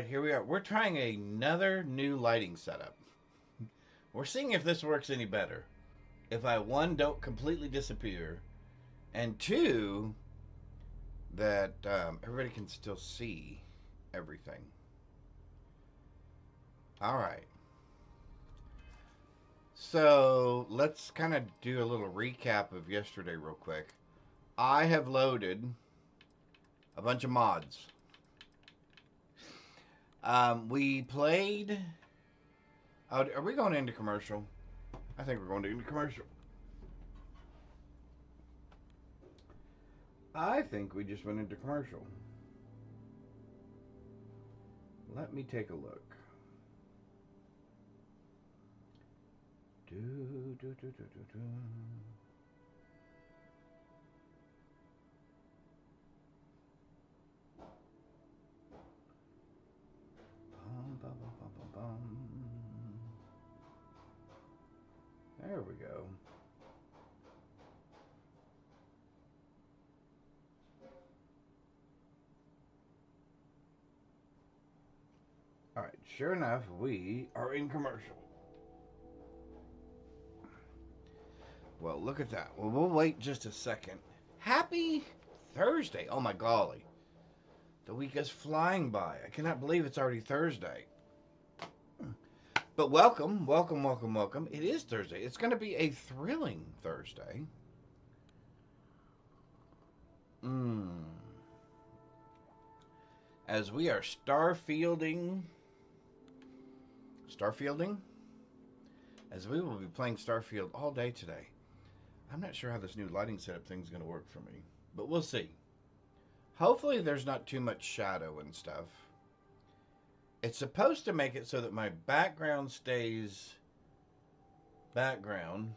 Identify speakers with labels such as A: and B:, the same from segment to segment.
A: right, here we are. We're trying another new lighting setup. We're seeing if this works any better. If I, one, don't completely disappear, and two, that everybody can still see everything. All right. So let's kind of do a little recap of yesterday, real quick. I have loaded a bunch of mods. We played. Oh, are we going into commercial? I think we're going into commercial. I think we just went into commercial. Let me take a look. Do, do, do, do, do, do. Bum, bum, bum, bum, bum, bum. There we go. All right, sure enough, we are in commercial. Well, look at that. Well, we'll wait just a second. Happy Thursday. Oh, my golly. The week is flying by. I cannot believe it's already Thursday. But welcome, welcome, welcome, welcome. It is Thursday. It's going to be a thrilling Thursday. As we are Starfielding. As we will be playing Starfield all day today. I'm not sure how this new lighting setup thing is going to work for me, but we'll see. Hopefully there's not too much shadow and stuff. It's supposed to make it so that my background stays background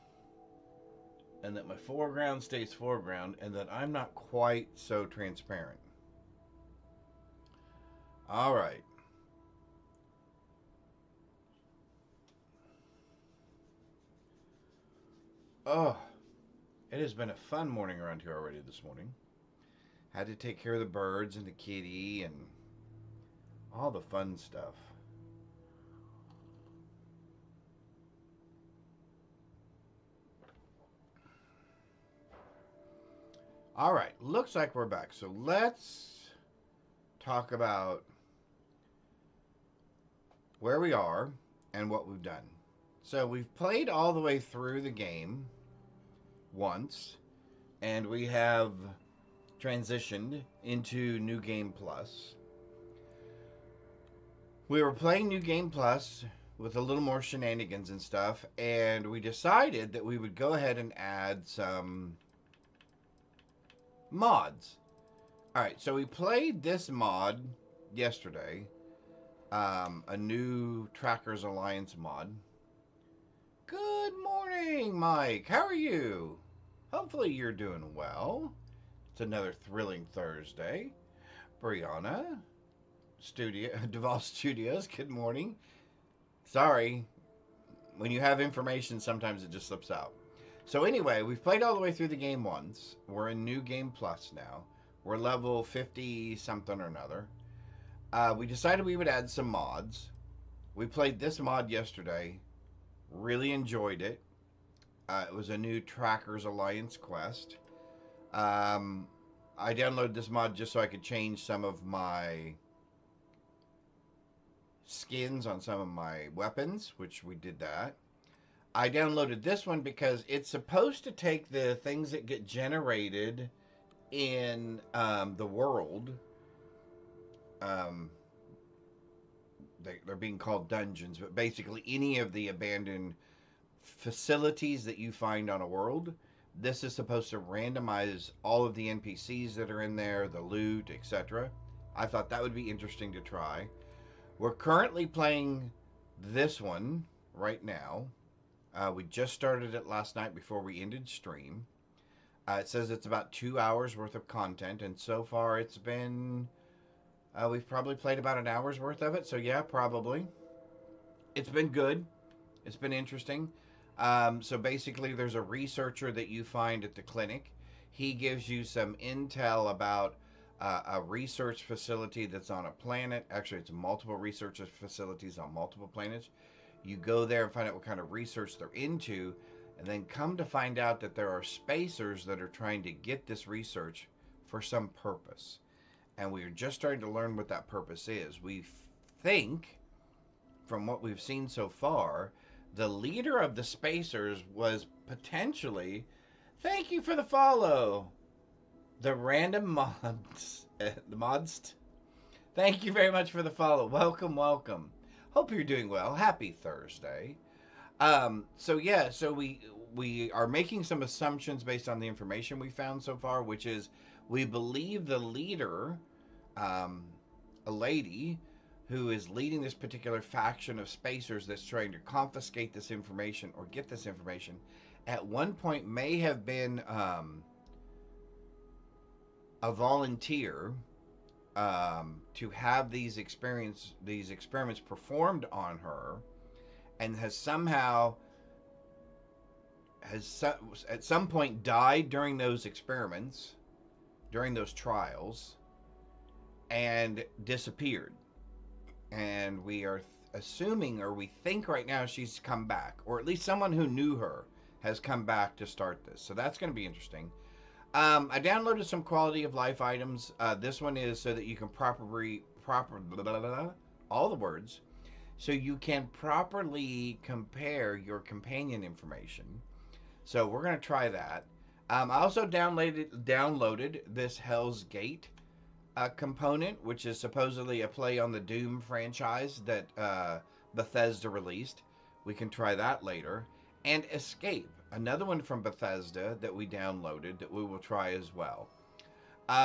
A: and that my foreground stays foreground and that I'm not quite so transparent. All right. Oh, it has been a fun morning around here already this morning. Had to take care of the birds and the kitty and all the fun stuff. All right, looks like we're back. So let's talk about where we are and what we've done. So we've played all the way through the game once, and we have transitioned into New Game Plus. We were playing New Game Plus with a little more shenanigans and stuff, and we decided that we would go ahead and add some mods. All right, so we played this mod yesterday, a new Trackers Alliance mod. Good morning, Mike. How are you? Hopefully you're doing well. It's another thrilling Thursday. Brianna, Duval Studios, good morning. Sorry, when you have information, sometimes it just slips out. So anyway, we've played all the way through the game once. We're in New Game Plus now. We're level 50 something or another. We decided we would add some mods. We played this mod yesterday. Really enjoyed it. It was a new Trackers Alliance quest. I downloaded this mod just so I could change some of my skins on some of my weapons, which we did that. I downloaded this one because it's supposed to take the things that get generated in the world. They're being called dungeons, but basically any of the abandoned facilities that you find on a world. This is supposed to randomize all of the NPCs that are in there, the loot, etc. I thought that would be interesting to try. We're currently playing this one right now. We just started it last night before we ended stream. It says it's about 2 hours worth of content, and so far it's been... we've probably played about an hour's worth of it, so yeah, probably. It's been good. It's been interesting. So basically, there's a researcher that you find at the clinic. He gives you some intel about a research facility that's on a planet. Actually, it's multiple research facilities on multiple planets. You go there and find out what kind of research they're into, and then come to find out that there are spacers that are trying to get this research for some purpose. And we're just starting to learn what that purpose is. We think, from what we've seen so far, the leader of the spacers was potentially, thank you for the follow, the random mods. The mods. Thank you very much for the follow. Welcome, welcome. Hope you're doing well. Happy Thursday. So we are making some assumptions based on the information we found so far, which is we believe the leader, um, a lady who is leading this particular faction of spacers that's trying to confiscate this information or get this information, at one point may have been a volunteer to have these experiments performed on her, and has somehow at some point died during those experiments, during those trials, and disappeared. And we are assuming, or we think right now, she's come back, or at least someone who knew her has come back to start this. So that's going to be interesting. I downloaded some quality of life items. This one is so that you can all the words, so you can properly compare your companion information. So we're going to try that. I also downloaded this Hell's Gate component, which is supposedly a play on the Doom franchise that Bethesda released. We can try that later. And Escape, another one from Bethesda that we downloaded that we will try as well.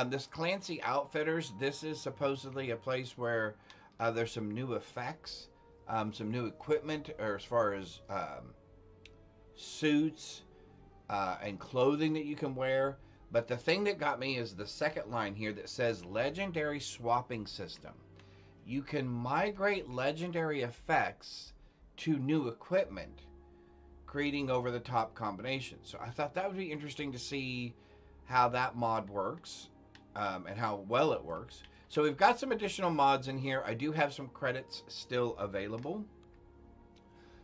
A: This Clancy Outfitters, this is supposedly a place where there's some new effects, some new equipment, or as far as suits and clothing that you can wear. But the thing that got me is the second line here that says Legendary Swapping System. You can migrate legendary effects to new equipment, creating over-the-top combinations. So I thought that would be interesting to see how that mod works and how well it works. So we've got some additional mods in here. I do have some credits still available.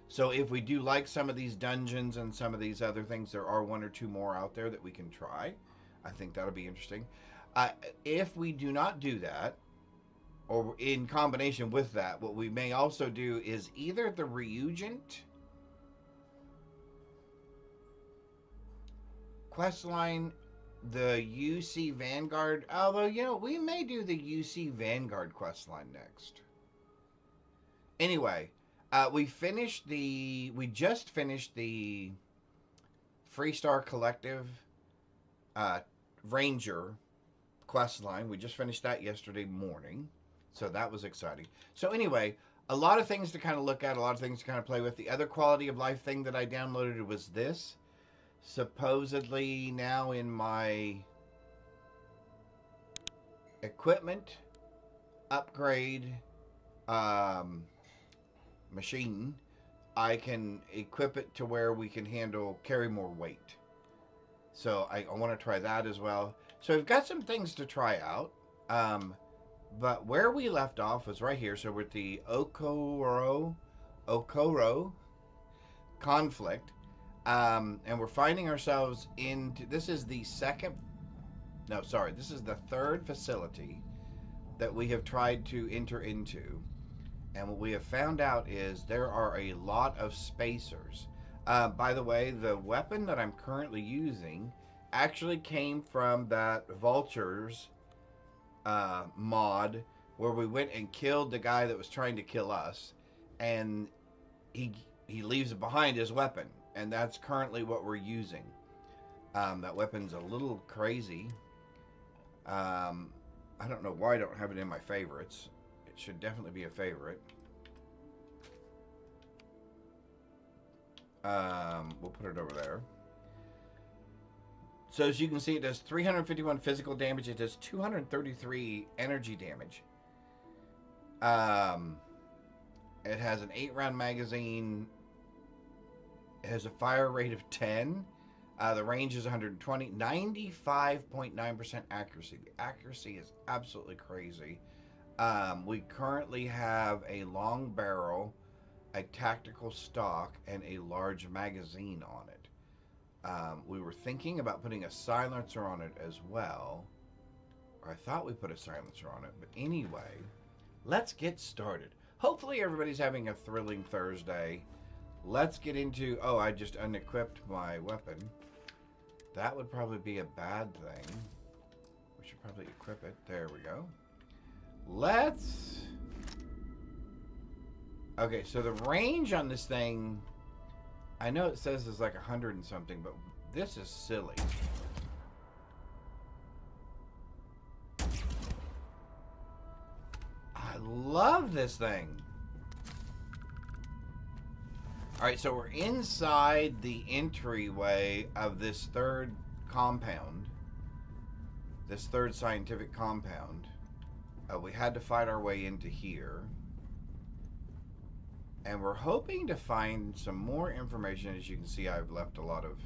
A: So if we do like some of these dungeons and some of these other things, there are one or two more out there that we can try. I think that'll be interesting. If we do not do that, or in combination with that, what we may also do is either the Reagent questline, the UC Vanguard, although, we may do the UC Vanguard questline next. Anyway, we just finished the Freestar Collective Ranger questline. We just finished that yesterday morning, so that was exciting. So anyway, a lot of things to kind of look at, a lot of things to kind of play with. The other quality of life thing that I downloaded was this. Supposedly now in my equipment upgrade machine, I can equip it to where we can carry more weight. So I want to try that as well. So we've got some things to try out. But where we left off was right here. So we're at the Okoro conflict. And we're finding ourselves this is the third facility that we have tried to enter into. And what we have found out is there are a lot of spacers. By the way, the weapon that I'm currently using actually came from that Vultures mod, where we went and killed the guy that was trying to kill us, and he leaves behind his weapon, and that's currently what we're using. That weapon's a little crazy. I don't know why I don't have it in my favorites. It should definitely be a favorite. We'll put it over there. So as you can see, it does 351 physical damage. It does 233 energy damage. It has an 8-round magazine. It has a fire rate of 10. The range is 120, 95.9% accuracy. The accuracy is absolutely crazy. We currently have a long barrel, a tactical stock, and a large magazine on it. We were thinking about putting a silencer on it as well. Or I thought we put a silencer on it. But anyway, let's get started. Hopefully everybody's having a thrilling Thursday. Let's get into... Oh, I just unequipped my weapon. That would probably be a bad thing. We should probably equip it. There we go. Let's... Okay, so the range on this thing... I know it says it's like 100 and something, but this is silly. I love this thing. Alright, so we're inside the entryway of this third compound. This third scientific compound. We had to fight our way into here. And we're hoping to find some more information. As you can see, I've left a lot of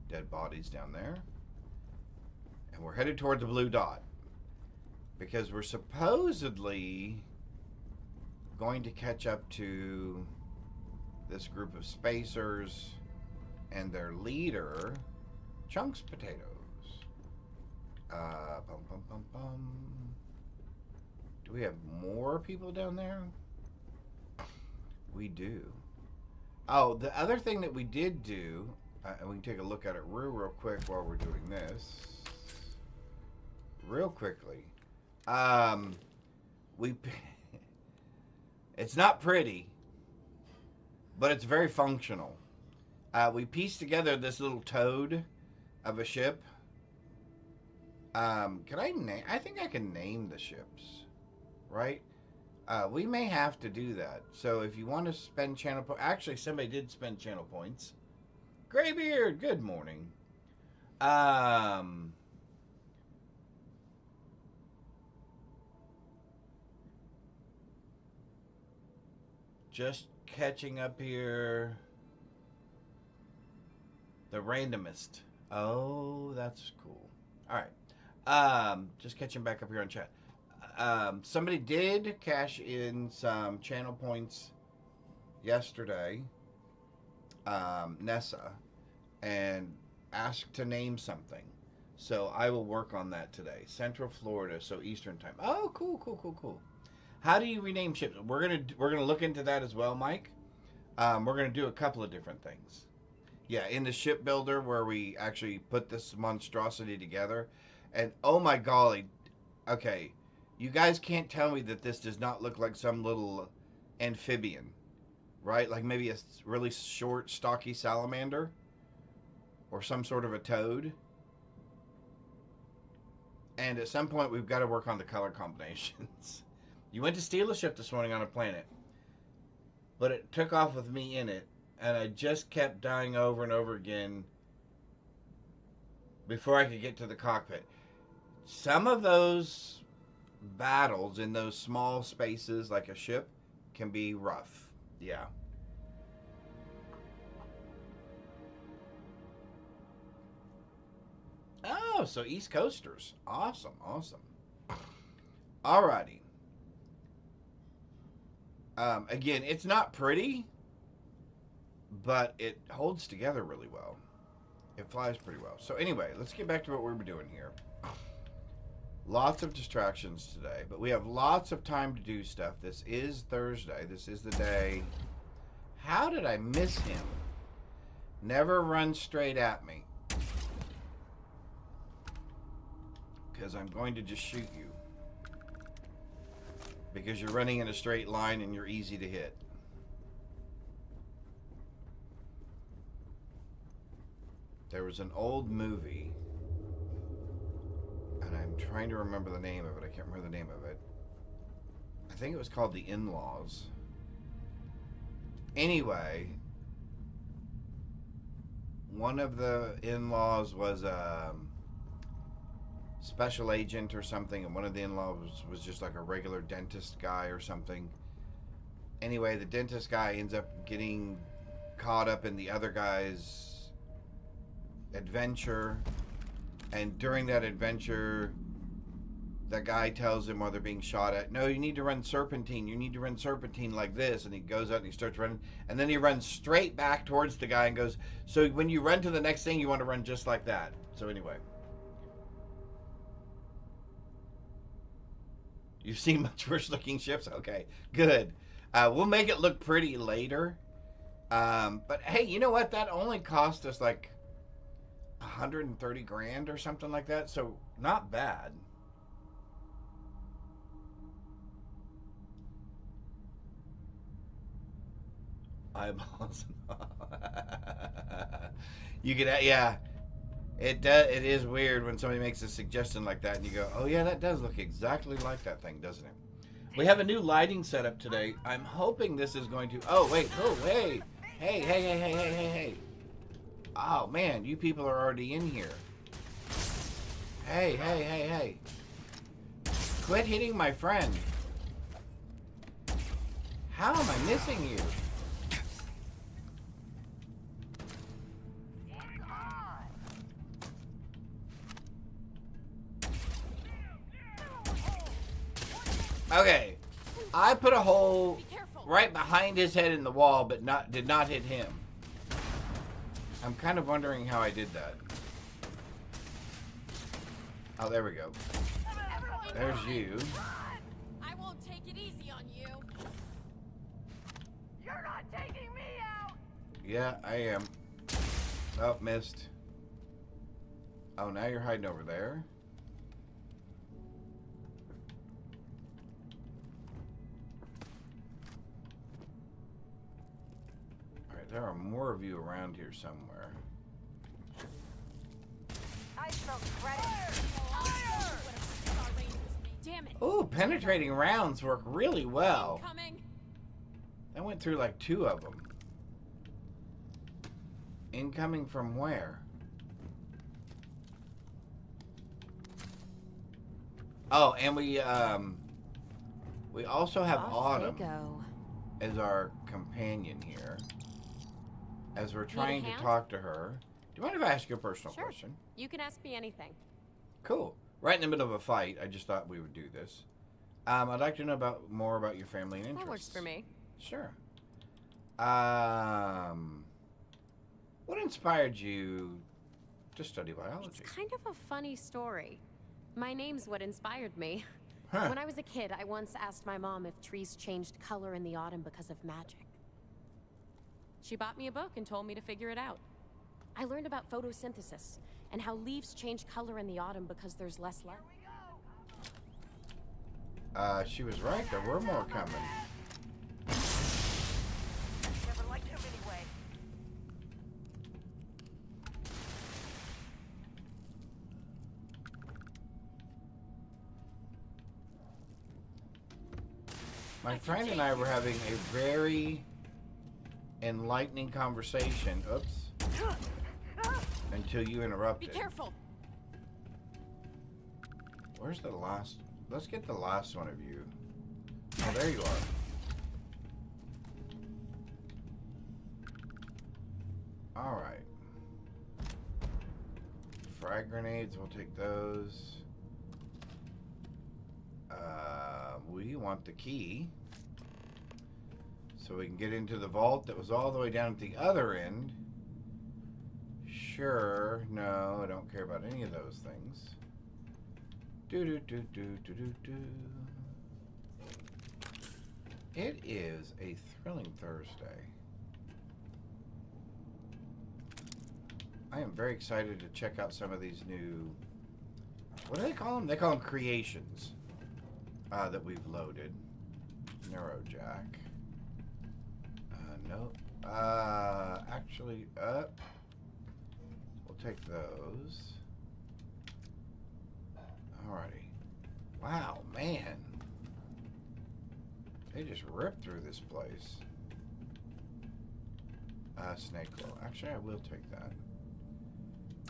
A: dead bodies down there. And we're headed toward the blue dot. Because we're supposedly going to catch up to this group of spacers and their leader, Chunks Potatoes. Bum, bum, bum, bum. Do we have more people down there? We do. Oh, the other thing that we did do, and we can take a look at it real quick while we're doing this. Real quickly. It's not pretty, but it's very functional. We pieced together this little toad of a ship. Can I name? I think I can name the ships, right? We may have to do that. So if you want to spend channel points... Actually, somebody did spend channel points. Graybeard, good morning. Just catching up here. The randomist. Oh, that's cool. All right. Just catching back up here on chat. Somebody did cash in some channel points yesterday, Nessa, and asked to name something. So I will work on that today. Central Florida, so Eastern time. Oh, cool. How do you rename ships? We're gonna look into that as well, Mike. We're gonna do a couple of different things. Yeah, in the shipbuilder where we actually put this monstrosity together, and oh my golly, okay. You guys can't tell me that this does not look like some little amphibian, right? Like maybe a really short, stocky salamander or some sort of a toad. And at some point, we've got to work on the color combinations. You went to steal a ship this morning on a planet, but it took off with me in it, and I just kept dying over and over again before I could get to the cockpit. Some of those battles in those small spaces like a ship can be rough. Yeah. Oh, so East Coasters. Awesome. Alrighty. Again, it's not pretty, but it holds together really well. It flies pretty well. So anyway, let's get back to what we were doing here. Lots of distractions today, but we have lots of time to do stuff. This is Thursday. This is the day. How did I miss him? Never run straight at me. Because I'm going to just shoot you. Because you're running in a straight line and you're easy to hit. There was an old movie, and I'm trying to remember the name of it. I can't remember the name of it. I think it was called The In-Laws. Anyway, one of the in-laws was a special agent or something, and one of the in-laws was just like a regular dentist guy or something. Anyway, the dentist guy ends up getting caught up in the other guy's adventure, and during that adventure, the guy tells him while they're being shot at, no, you need to run serpentine. You need to run serpentine like this. And he goes out and he starts running. And then he runs straight back towards the guy and goes, so when you run to the next thing, you want to run just like that. So anyway. You've seen much worse looking ships? Okay, good. We'll make it look pretty later. But hey, you know what? That only cost us like 130 grand or something like that. So not bad. Eyeballs. You could, yeah. It is weird when somebody makes a suggestion like that, and you go, "Oh yeah, that does look exactly like that thing, doesn't it?" We have a new lighting setup today. I'm hoping this is going to. Oh wait. Oh hey. Hey. Oh man, you people are already in here. Hey. Quit hitting my friend. How am I missing you? Okay, I put a hole right behind his head in the wall, but did not hit him. I'm kind of wondering how I did that. Oh, there we go. There's you.
B: I won't take it easy on you.
C: You're not taking me out.
A: Yeah, I am. Oh, missed. Oh, now you're hiding over there. There are more of you around here somewhere.
C: I smell credit.
B: Damn it.
A: Oh, penetrating rounds work really well.
B: Incoming.
A: I went through like 2 of them. Incoming from where? Oh, and we also have Autumn as our companion here. As we're trying to talk to her. Do you mind if I ask you a personal question?
B: You can ask me anything.
A: Cool. Right in the middle of a fight, I just thought we would do this. I'd like to know more about your family and interests.
B: That works for me.
A: Sure. What inspired you to study biology?
B: It's kind of a funny story. My name's what inspired me.
A: Huh.
B: When I was a kid, I once asked my mom if trees changed color in the autumn because of magic. She bought me a book and told me to figure it out. I learned about photosynthesis and how leaves change color in the autumn because there's less light.
A: She was right. There were more coming.
C: Never liked him anyway.
A: My friend and I were having a very enlightening conversation. Oops. Until you interrupted.
B: Be careful.
A: Where's the last? Let's get the last one of you. Oh, there you are. All right. Frag grenades, we'll take those. We want the key so we can get into the vault that was all the way down at the other end. Sure. No, I don't care about any of those things. It is a thrilling Thursday. I am very excited to check out some of these new... What do they call them? They call them creations that we've loaded. Neurojack. No. Actually, we'll take those. Alrighty. Wow, man. They just ripped through this place. Snake Glow. Actually, I will take that.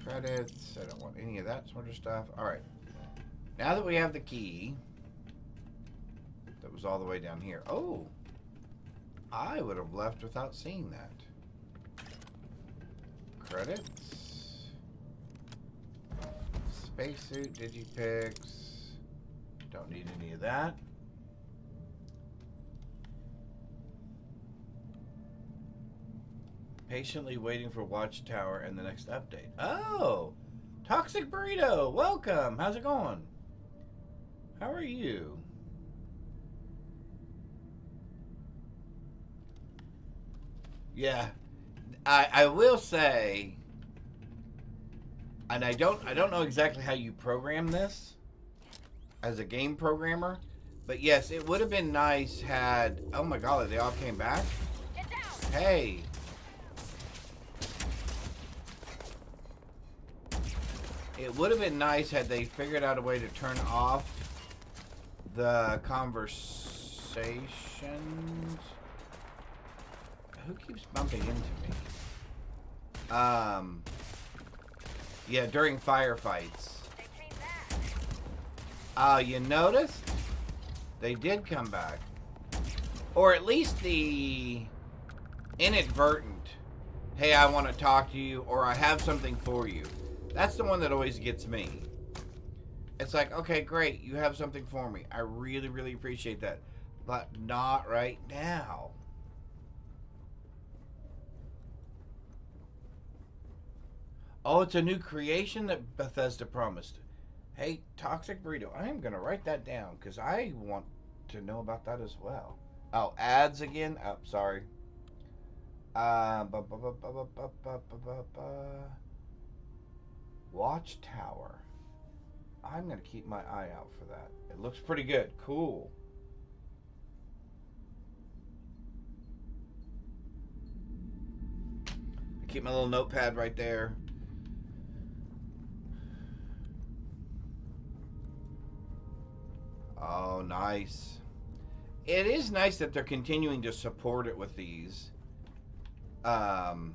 A: Credits. I don't want any of that sort of stuff. Alright. Now that we have the key, that was all the way down here. Oh! I would have left without seeing that. Credits. Spacesuit, Digipix. Don't need any of that. Patiently waiting for Watchtower and the next update. Oh! Toxic Burrito, welcome! How's it going? How are you? Yeah, I will say, and I don't know exactly how you program this as a game programmer, but yes, it would have been nice had. Oh my golly, they all came back.
C: Get down!
A: Hey. It would have been nice had they figured out a way to turn off the conversations. Who keeps bumping into me? Yeah, during firefights.
C: They came back.
A: You noticed? They did come back. Or at least the inadvertent, hey, I want to talk to you, or I have something for you. That's the one that always gets me. It's like, okay, great, you have something for me. I really, really appreciate that. But not right now. Oh, it's a new creation that Bethesda promised. Hey, Toxic Burrito, I am going to write that down because I want to know about that as well. Oh, ads again? Oh, sorry. Watchtower. I'm going to keep my eye out for that. It looks pretty good. Cool. I keep my little notepad right there. Oh, nice. It is nice that they're continuing to support it with these. And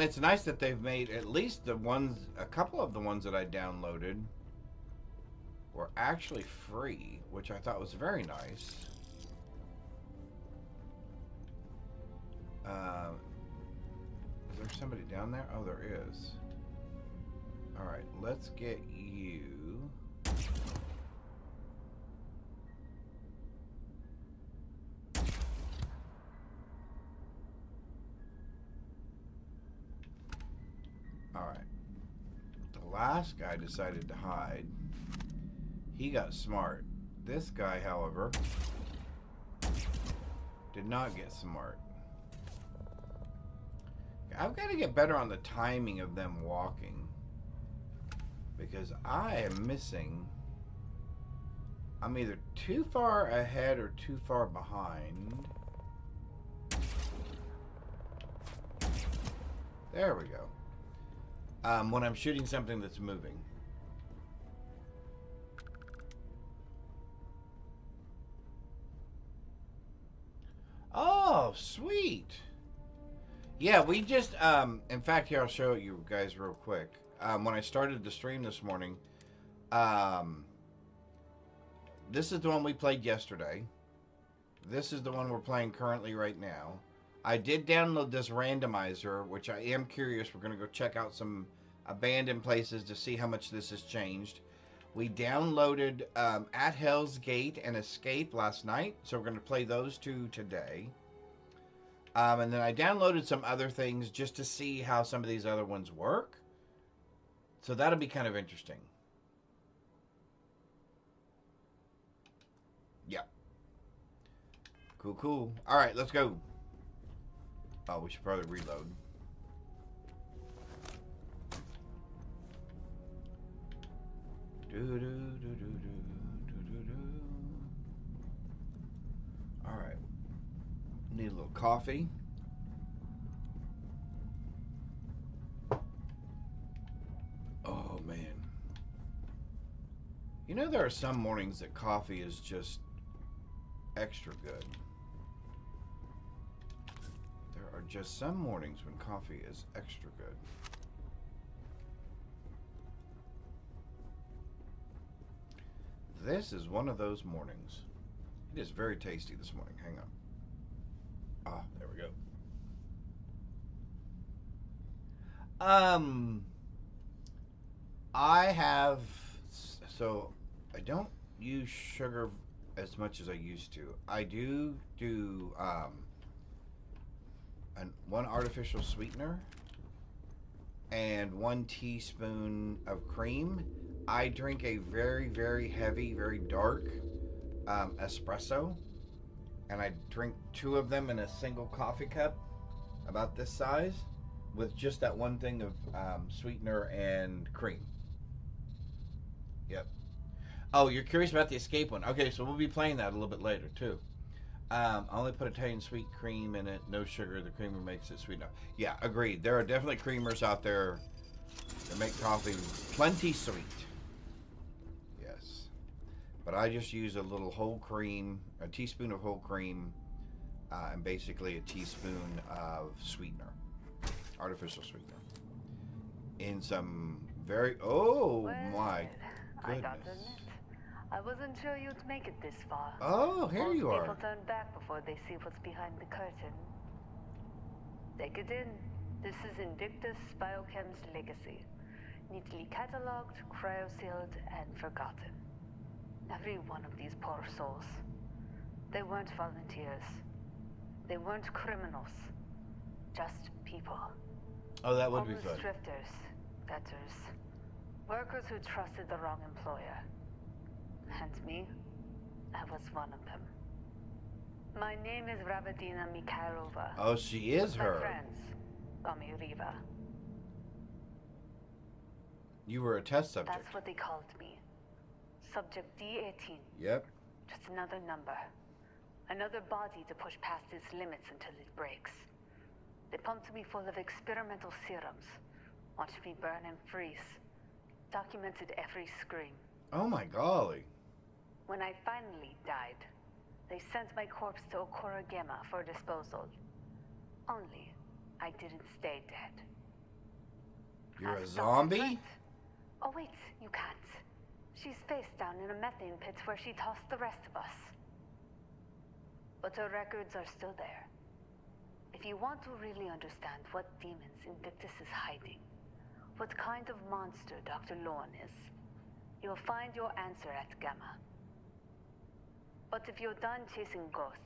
A: it's nice that they've made at least the ones, a couple of the ones that I downloaded were actually free, which I thought was very nice. Is there somebody down there? Oh, there is. Alright, let's get you. Alright. The last guy decided to hide. He got smart. This guy, however, did not get smart. I've got to get better on the timing of them walking. Because I am missing. I'm either too far ahead or too far behind. There we go. When I'm shooting something that's moving. Oh, sweet. Yeah, we just, in fact, here, I'll show you guys real quick. When I started the stream this morning, this is the one we played yesterday. This is the one we're playing currently right now. I did download this randomizer, which I am curious. We're going to go check out some abandoned places to see how much this has changed. We downloaded At Hell's Gate and Escape last night, so we're going to play those two today. And then I downloaded some other things just to see how some of these other ones work. So that'll be kind of interesting. Yep. Cool, cool. All right, let's go. Oh, we should probably reload. All right. Need a little coffee. Oh, man. You know, there are some mornings that coffee is just extra good. There are just some mornings when coffee is extra good. This is one of those mornings. It is very tasty this morning. Hang on. Ah, there we go. I have, so I don't use sugar as much as I used to. I do one artificial sweetener and 1 teaspoon of cream. I drink a very, very heavy, very dark espresso, and I drink two of them in a single coffee cup, about this size, with just that one thing of sweetener and cream. Yep. Oh, you're curious about the escape one? Okay, so we'll be playing that a little bit later too. I only put Italian sweet cream in it, no sugar. The creamer makes it sweet enough. Yeah, agreed. There are definitely creamers out there that make coffee plenty sweet. Yes, but I just use a little whole cream, a teaspoon of whole cream, and basically a teaspoon of sweetener, artificial sweetener, in some very. Oh my
D: I got to
A: goodness.
D: admit, I wasn't sure you'd make it this far.
A: Oh, here
D: Most
A: you
D: people
A: are.
D: turn back before they see what's behind the curtain. Take it in. This is Invictus Biochem's legacy. Neatly catalogued, cryosealed, and forgotten. Every one of these poor souls. They weren't volunteers. They weren't criminals. Just people.
A: Oh, that would be
D: Homeless
A: fun.
D: drifters, debtors, workers who trusted the wrong employer. And me, I was one of them. My name is Ravadina Mikhailova.
A: Oh, she is
D: My
A: her.
D: friends call me Riva.
A: You were a test subject.
D: That's what they called me. Subject D18.
A: Yep.
D: Just another number. Another body to push past its limits until it breaks. They pumped me full of experimental serums. Watched me burn and freeze. Documented every scream.
A: Oh my golly.
D: When I finally died, they sent my corpse to Okura Gemma for disposal. Only, I didn't stay dead.
A: You're a
D: Ask Dr.
A: zombie?
D: Trent. Oh wait, you can't. She's face down in a methane pit where she tossed the rest of us. But her records are still there. If you want to really understand what demons Invictus is hiding, what kind of monster Dr. Lorne is, you'll find your answer at Gamma. But if you're done chasing ghosts,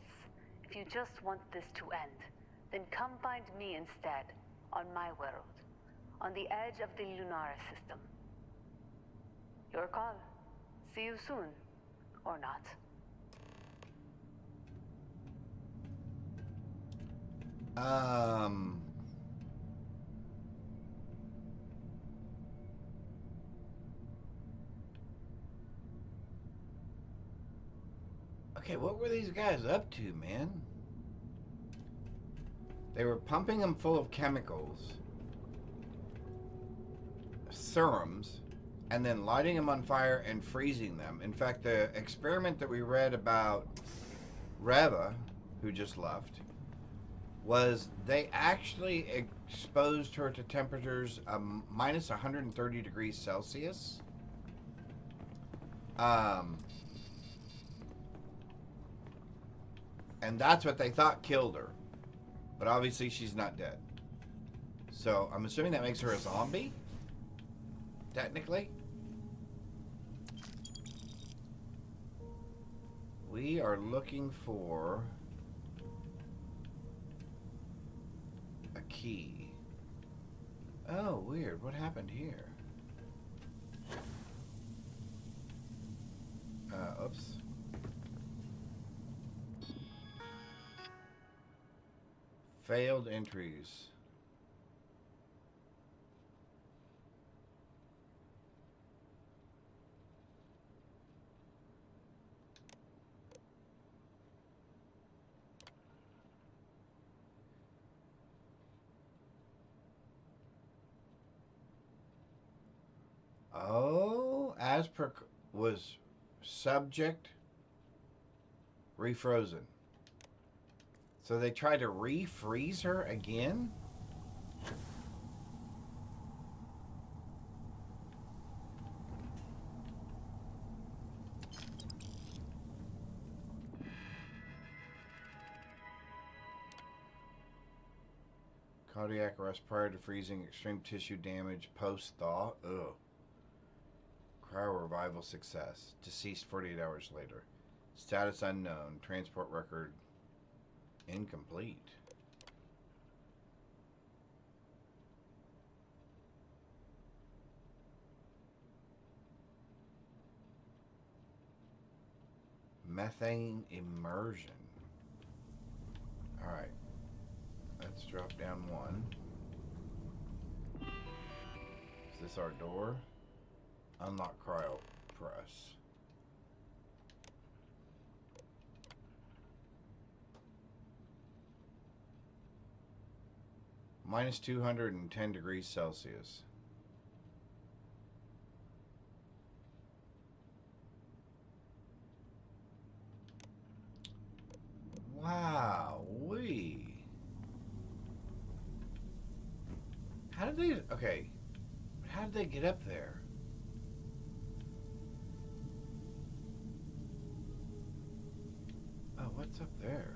D: if you just want this to end, then come find me instead, on my world, on the edge of the Lunaris system. Your call. See you soon. Or not.
A: Okay, what were these guys up to, man? They were pumping them full of chemicals, serums, and then lighting them on fire and freezing them. In fact, the experiment that we read about Reva, who just left, was they actually exposed her to temperatures minus 130 degrees Celsius. And that's what they thought killed her. But obviously she's not dead. So I'm assuming that makes her a zombie? Technically? We are looking for a key. Oh, weird. What happened here? Oops. Failed entries. Oh, as per was subject refrozen. So they tried to refreeze her again? Cardiac arrest prior to freezing, extreme tissue damage post thaw. Ugh. Cryo revival success. Deceased 48 hours later. Status unknown. Transport record incomplete. Methane immersion. Alright. Let's drop down one. Is this our door? Unlock cryo press. Minus 210 degrees Celsius. Wow, how did they, okay, how did they get up there? Oh, what's up there?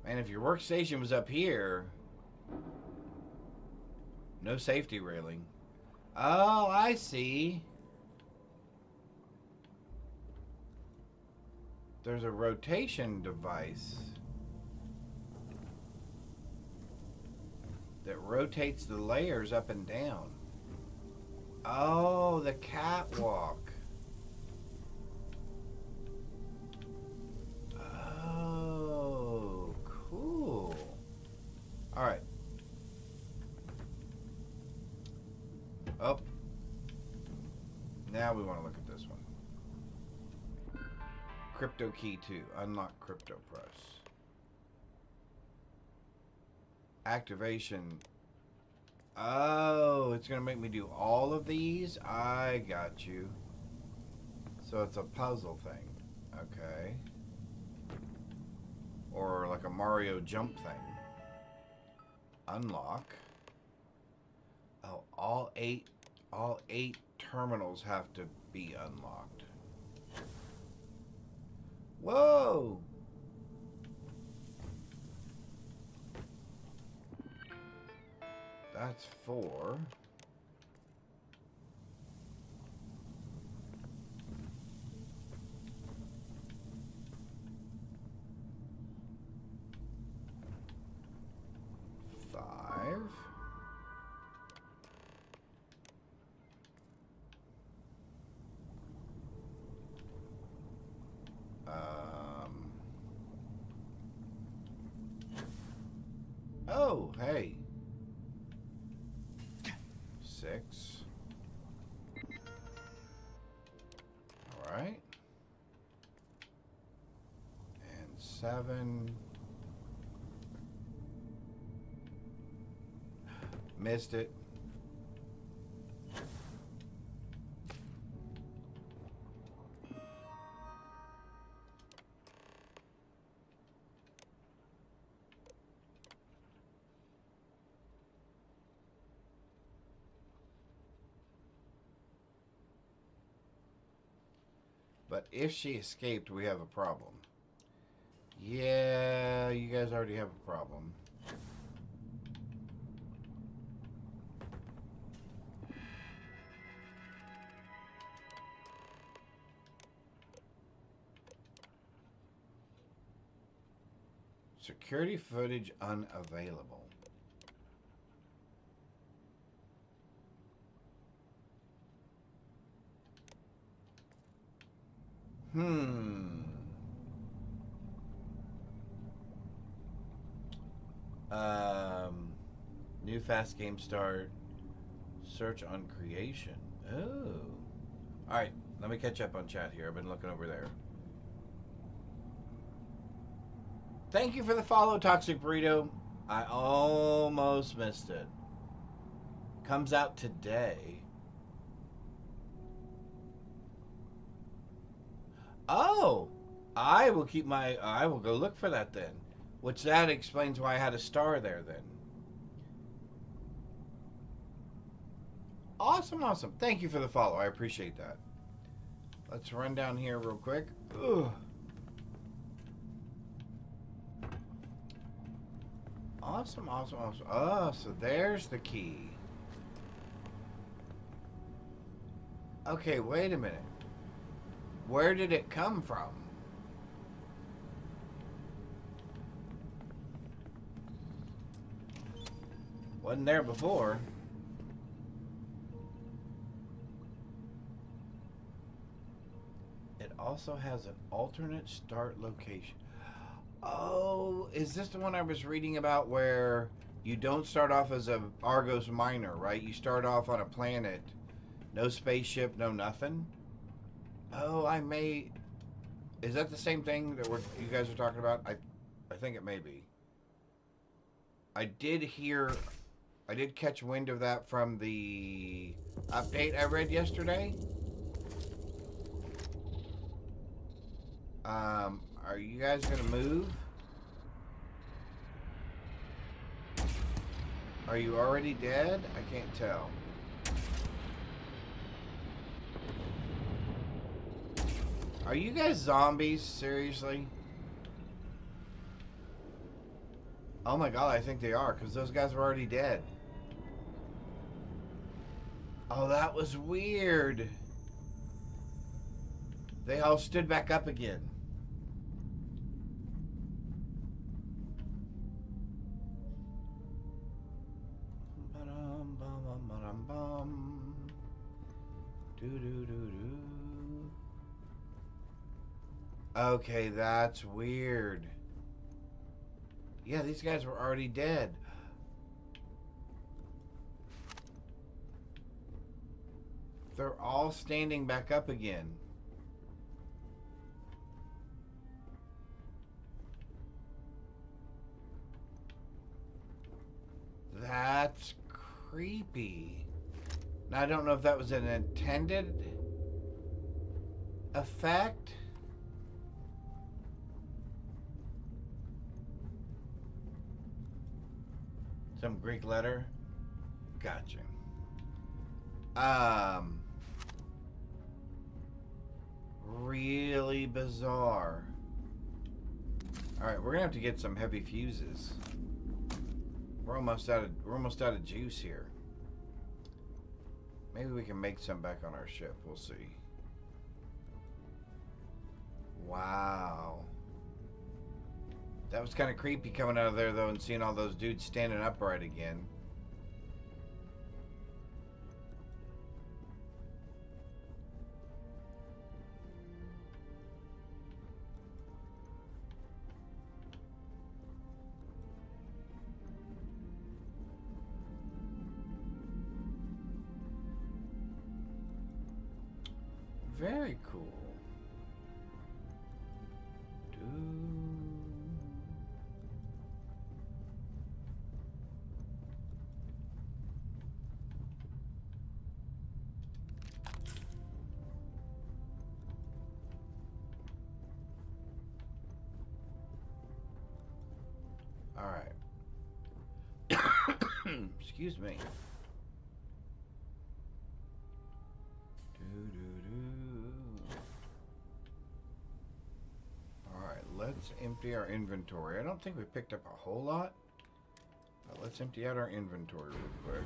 A: And if your workstation was up here, no safety railing. Oh, I see. There's a rotation device that rotates the layers up and down. Oh, the catwalk. Oh, cool. All right. Oh. Now we want to look at this one. Crypto key 2. Unlock crypto press. Activation. Oh, it's going to make me do all of these? I got you. So it's a puzzle thing. Okay. Or like a Mario jump thing. Unlock. Oh, all eight terminals have to be unlocked. Whoa! That's 4. Oh, hey. 6. All right. And 7. Missed it. But if she escaped, we have a problem. Yeah, you guys already have a problem. Security footage unavailable. New fast game start. Search on creation. Oh. Alright, let me catch up on chat here. I've been looking over there. Thank you for the follow, Toxic Burrito. I almost missed it. Comes out today. Oh, I will go look for that then. Which that explains why I had a star there then. Awesome, awesome. Thank you for the follow. I appreciate that. Let's run down here real quick. Ugh. Awesome, awesome, awesome. Oh, so there's the key. Okay, wait a minute. Where did it come from? Wasn't there before. It also has an alternate start location. Oh, is this the one I was reading about where you don't start off as a Argos miner, right? You start off on a planet, no spaceship, no nothing. Oh, I may. Is that the same thing that you guys are talking about? I think it may be. I did catch wind of that from the update I read yesterday. Are you guys gonna move? Are you already dead? I can't tell. Are you guys zombies? Seriously? Oh my god, I think they are, because those guys were already dead. Oh, that was weird. They all stood back up again. Okay, that's weird. Yeah, these guys were already dead. They're all standing back up again. That's creepy. Now, I don't know if that was an intended effect. Some Greek letter. Gotcha. Really bizarre. Alright, we're gonna have to get some heavy fuses. We're almost out of juice here. Maybe we can make some back on our ship. We'll see. Wow. That was kind of creepy coming out of there, though, and seeing all those dudes standing upright again. Very cool. All right. Excuse me. Alright, let's empty our inventory. I don't think we picked up a whole lot, but let's empty out our inventory real quick.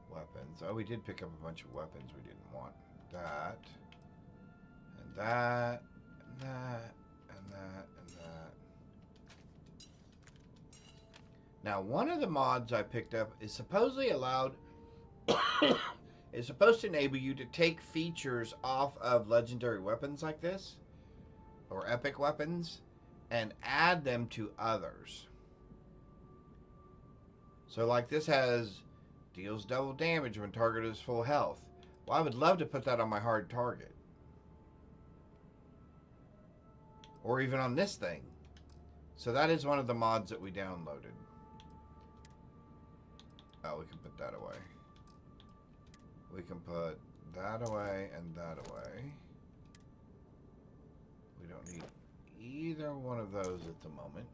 A: Weapons. Oh, we did pick up a bunch of weapons we didn't want. That, and that, and that, and that, and that. Now, one of the mods I picked up is supposedly allowed... is supposed to enable you to take features off of legendary weapons like this, or epic weapons, and add them to others. So like this deals double damage when target is full health. Well, I would love to put that on my hard target. Or even on this thing. So that is one of the mods that we downloaded. Oh, we can put that away. We can put that away and that away. We don't need either one of those at the moment.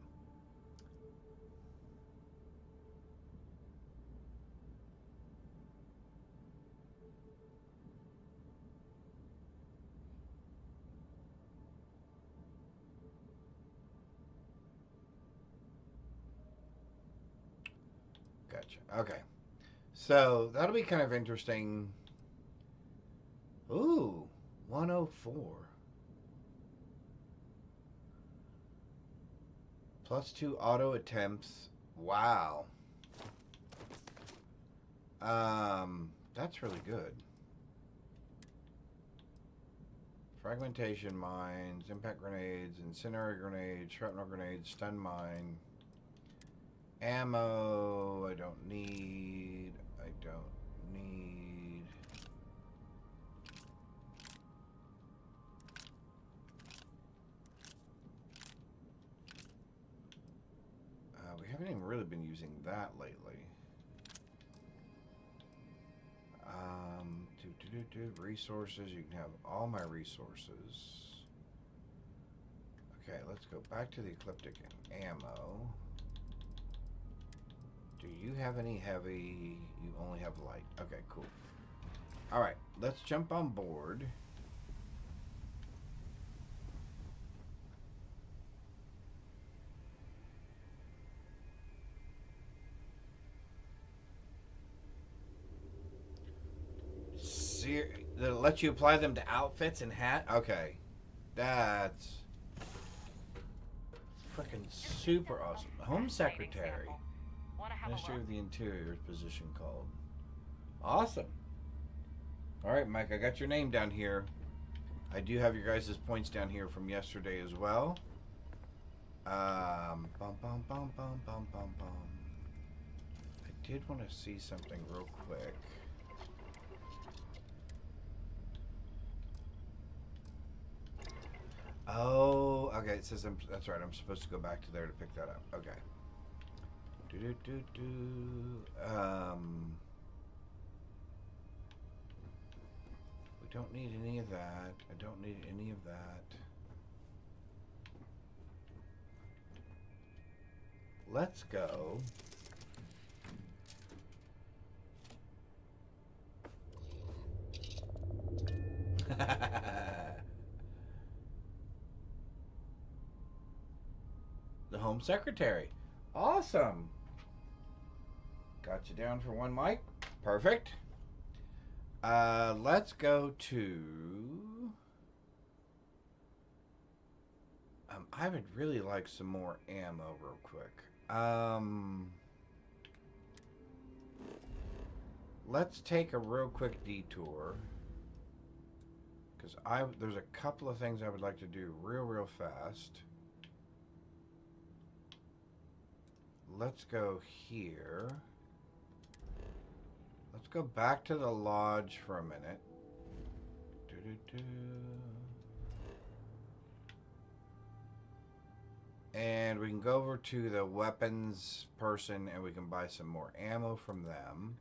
A: Gotcha. Okay. So that'll be kind of interesting. Ooh, 104. +2 auto attempts. Wow. That's really good. Fragmentation mines, impact grenades, incendiary grenades, shrapnel grenades, stun mine. Ammo, I don't need. I don't need. We haven't even really been using that lately. Resources, you can have all my resources. Okay, let's go back to the ecliptic and ammo. Do you have any heavy? You only have light. Okay, cool. Alright, let's jump on board. That let you apply them to outfits and hat? Okay. That's freaking super awesome. Home Secretary. Ministry of the Interior's position called. Awesome. Alright, Mike, I got your name down here. I do have your guys' points down here from yesterday as well. Bum, bum, bum, bum, bum, bum, bum. I did want to see something real quick. Oh, okay. It says that's right. I'm supposed to go back to there to pick that up. Okay. We don't need any of that. I don't need any of that. Let's go. The Home Secretary. Awesome. Got you down for one, Mike. Perfect. Let's go to... I would really like some more ammo real quick. Let's take a real quick detour. Because there's a couple of things I would like to do real fast. Let's go here. Let's go back to the lodge for a minute. And we can go over to the weapons person and we can buy some more ammo from them.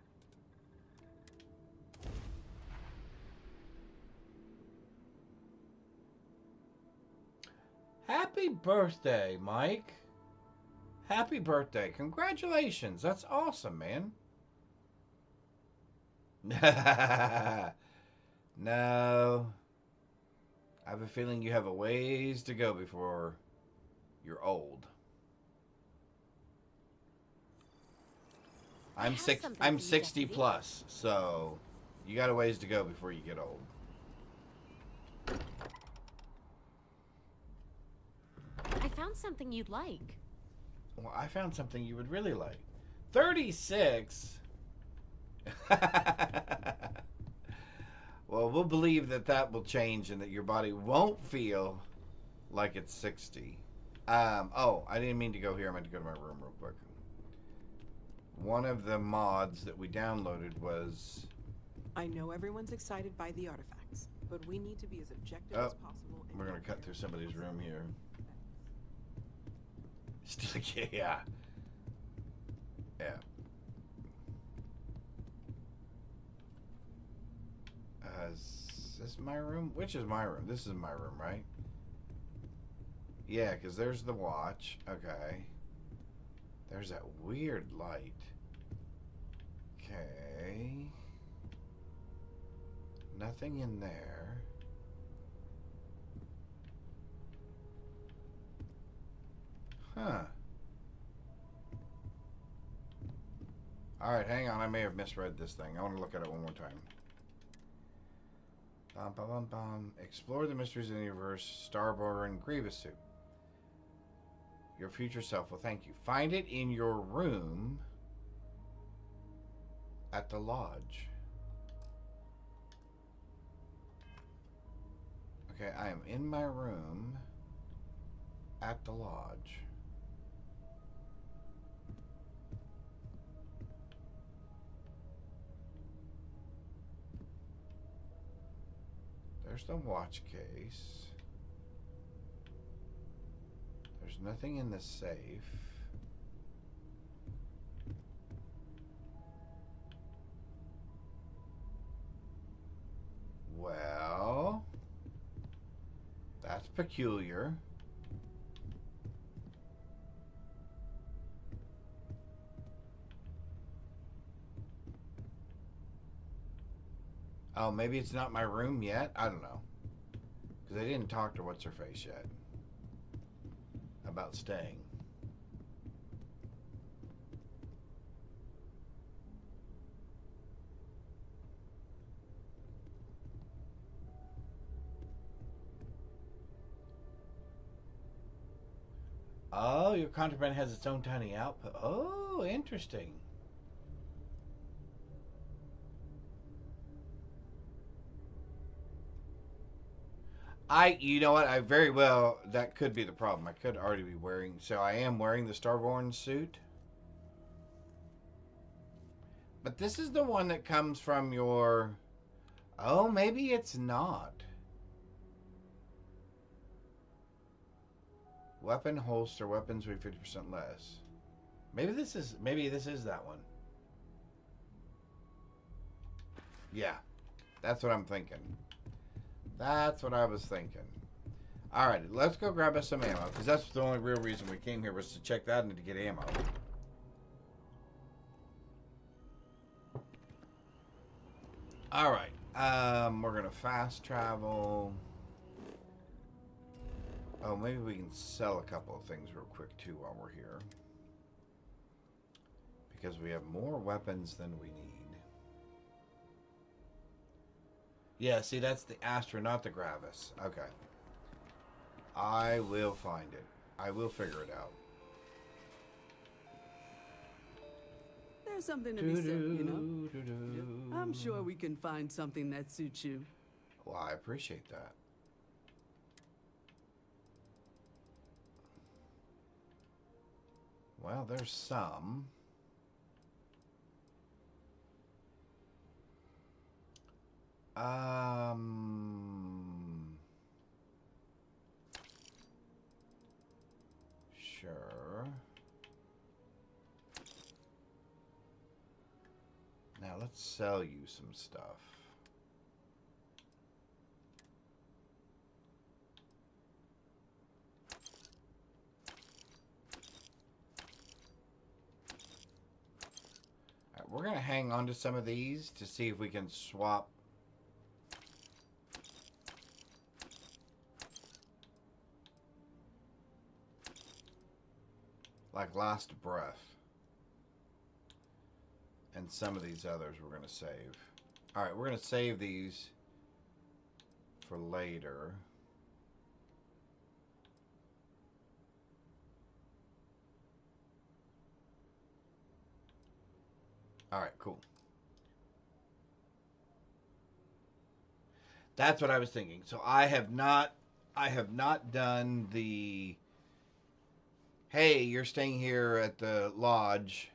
A: Happy birthday, Mike. Happy birthday. Congratulations. That's awesome, man. No. I have a feeling you have a ways to go before you're old. I'm 60 plus, so you got a ways to go before you get old.
B: I found something you'd like.
A: Well, I found something you would really like. 36? Well, we'll believe that will change and that your body won't feel like it's 60. Oh, I didn't mean to go here. I meant to go to my room real quick. One of the mods that we downloaded was...
E: I know everyone's excited by the artifacts, but we need to be as objective as possible.
A: We're going to cut through somebody's room here. Still, yeah. Yeah. Is this my room? Which is my room? This is my room, right? Yeah, because there's the watch. Okay. There's that weird light. Okay. Nothing in there. Huh. Alright, hang on. I may have misread this thing. I want to look at it one more time. Bum, bum, bum, bum. Explore the mysteries of the universe. Starborn Grievous suit. Your future self will thank you. Find it in your room at the lodge. Okay, I am in my room at the lodge. There's the watch case. There's nothing in the safe. Well, that's peculiar. Oh, maybe it's not my room yet? I don't know. Because I didn't talk to What's-Her-Face yet about staying. Oh, your contraband has its own tiny output. Oh, interesting. You know what? I very well, that could be the problem. I could already be wearing, so I am wearing the Starborn suit. But this is the one that comes from your, oh, maybe it's not. Weapon holster, weapons weigh 50% less. Maybe this is that one. Yeah, that's what I'm thinking. That's what I was thinking. Alright, let's go grab us some ammo, because that's the only real reason we came here was to check that and to get ammo. Alright, we're going to fast travel. Oh, maybe we can sell a couple of things real quick, too, while we're here. Because we have more weapons than we need. Yeah, see, that's the Astra, not the Gravis. Okay. I will find it. I will figure it out.
E: There's something to be said, you know? I'm sure we can find something that suits you.
A: Well, I appreciate that. Well, there's some. Sure. Now let's sell you some stuff. All right, we're going to hang on to some of these to see if we can swap. Like Last Breath. And some of these others we're going to save. Alright, we're going to save these for later. Alright, cool. That's what I was thinking. So I have not done the, hey, you're staying here at the lodge.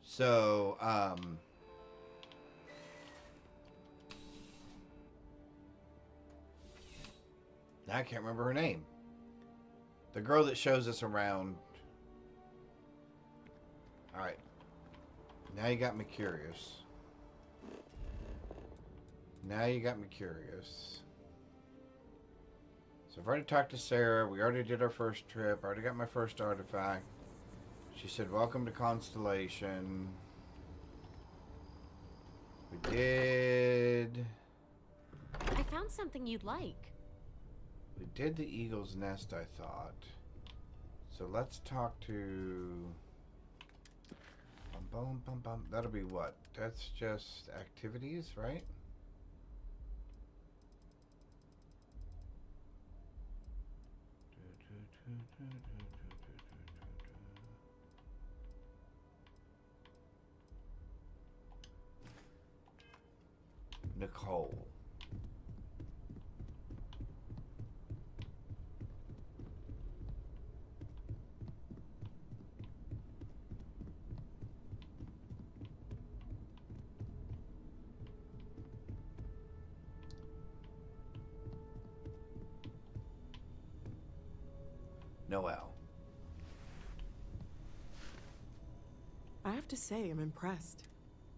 A: So, now I can't remember her name. The girl that shows us around. Alright. Now you got me curious. Now you got me curious. So I've already talked to Sarah. We already did our first trip. I already got my first artifact. She said, welcome to Constellation. We did...
B: I found something you'd like.
A: We did the Eagle's Nest, I thought. So let's talk to... Bum, bum, bum, bum. That'll be what? That's just activities, right? Nicole. Noel.
F: I have to say, I'm impressed.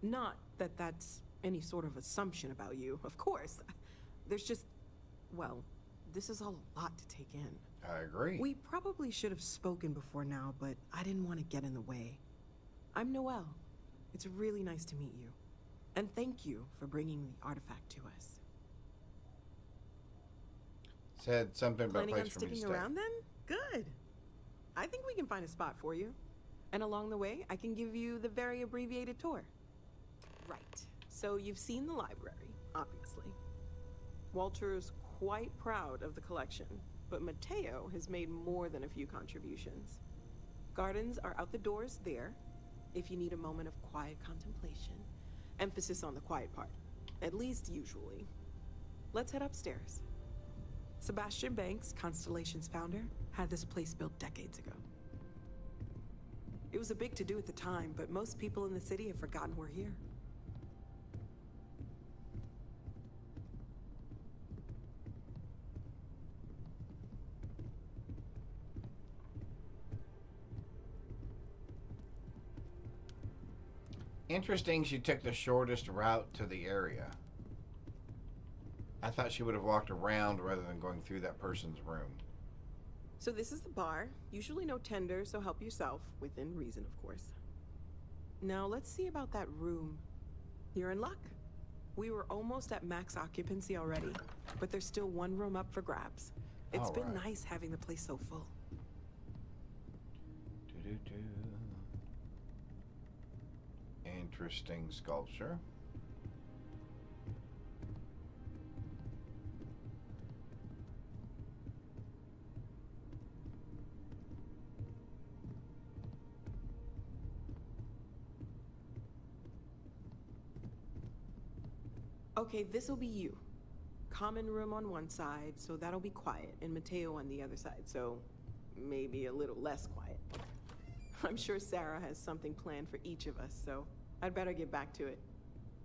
F: Not that that's any sort of assumption about you, of course. There's just, well, this is a lot to take in.
A: I agree.
F: We probably should have spoken before now, but I didn't want to get in the way. I'm Noelle. It's really nice to meet you. And thank you for bringing the artifact to us.
A: Said something about a
F: Planning on
A: place for me to
F: sticking
A: stay.
F: around then? Good. I think we can find a spot for you. And along the way, I can give you the very abbreviated tour. Right. So you've seen the library, obviously. Walter's quite proud of the collection, but Mateo has made more than a few contributions. Gardens are out the doors there, if you need a moment of quiet contemplation. Emphasis on the quiet part, at least usually. Let's head upstairs. Sebastian Banks, Constellation's founder, had this place built decades ago. It was a big to-do at the time, but most people in the city have forgotten we're here.
A: Interesting she took the shortest route to the area. I thought she would have walked around rather than going through that person's room.
F: So this is the bar. Usually no tender, so help yourself. Within reason, of course. Now let's see about that room. You're in luck. We were almost at max occupancy already, but there's still one room up for grabs. It's been
A: right.
F: nice having the place so full.
A: Do-do-do. Interesting sculpture.
F: Okay, this'll be you. Common room on one side, so that'll be quiet, and Mateo on the other side, so maybe a little less quiet. I'm sure Sarah has something planned for each of us, so I'd better get back to it.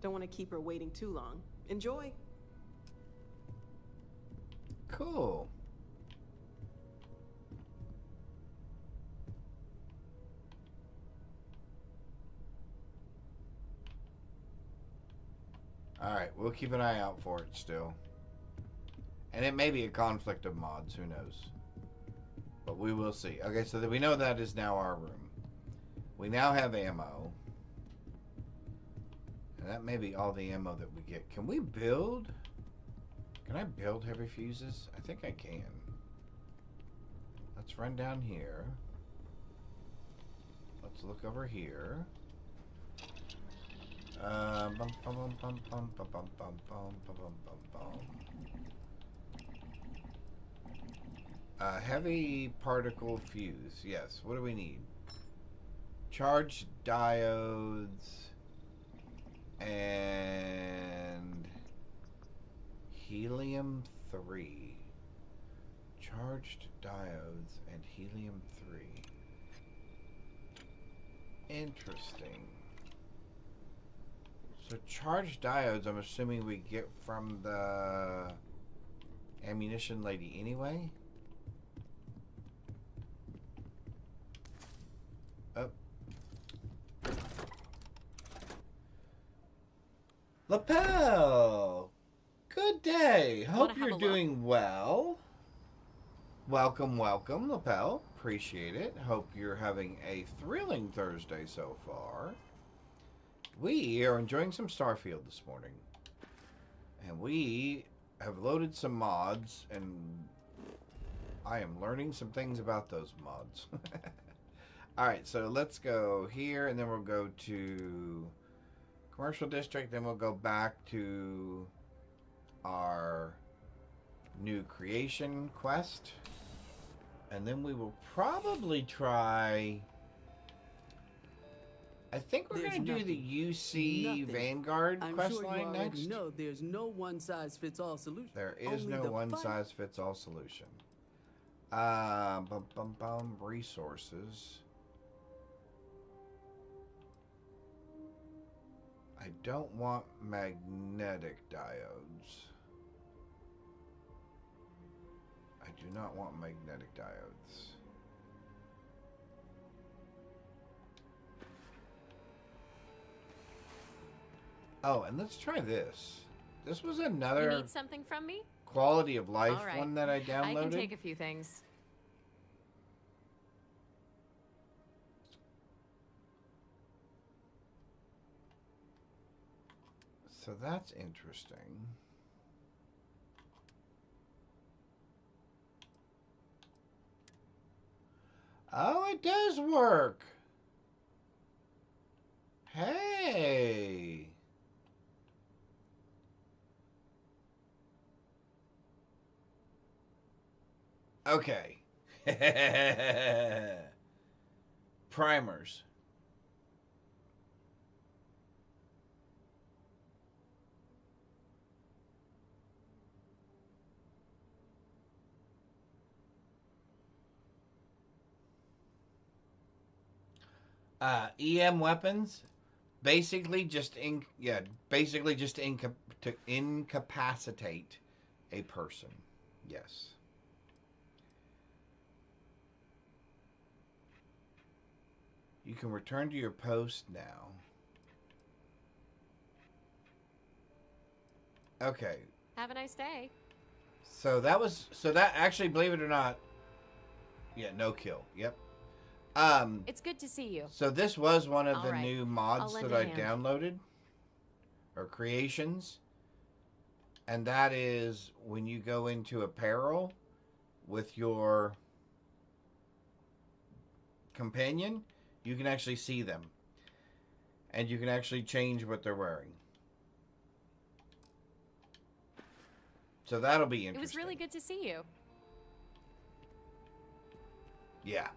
F: Don't want to keep her waiting too long. Enjoy!
A: Cool. Alright, we'll keep an eye out for it still. And it may be a conflict of mods, who knows. But we will see. Okay, so that we know that is now our room. We now have ammo. And that may be all the ammo that we get. Can we build? Can I build heavy fuses? I think I can. Let's run down here. Let's look over here. Bum, bum, bum, bum, bum, bum, bum, bum, bum, bum, bum, bum. Heavy particle fuse. Yes. What do we need? Charged diodes and helium-3. Charged diodes and helium-3. Interesting. So charged diodes, I'm assuming we get from the ammunition lady anyway. Up. Lapel! Good day. Hope you're doing well. Welcome, welcome, Lapel. Appreciate it. Hope you're having a thrilling Thursday so far. We are enjoying some Starfield this morning. And we have loaded some mods, and I am learning some things about those mods. All right, so let's go here, and then we'll go to commercial district. Then we'll go back to our new creation quest, and then we will probably try. I think we're
E: There's
A: going to do the UC
E: nothing.
A: Vanguard
E: I'm
A: quest
E: sure you
A: line
E: already
A: next.
E: know there's no one-size-fits-all solution.
A: There is
E: Only
A: no
E: the
A: one
E: fun-
A: size fits all solution. Resources. I don't want magnetic diodes. I do not want magnetic diodes. Oh, and let's try this. This was
B: You
A: another
B: need something from me?
A: quality of life
B: All right.
A: one that I downloaded.
B: I can take a few things.
A: So that's interesting. Oh, it does work. Hey. Okay. Primers. EM weapons, basically just to incapacitate a person. Yes. You can return to your post now. Okay.
B: Have a nice day.
A: So that actually, believe it or not, yeah, no kill. Yep.
B: It's good to see you.
A: So this was one of
B: All
A: the
B: right.
A: new
B: I'll
A: mods
B: lend
A: that
B: a
A: I
B: hand.
A: downloaded, or creations, and that is when you go into apparel with your companion, you can actually see them, and you can actually change what they're wearing. So that'll be interesting.
B: It was really good to see you.
A: Yeah.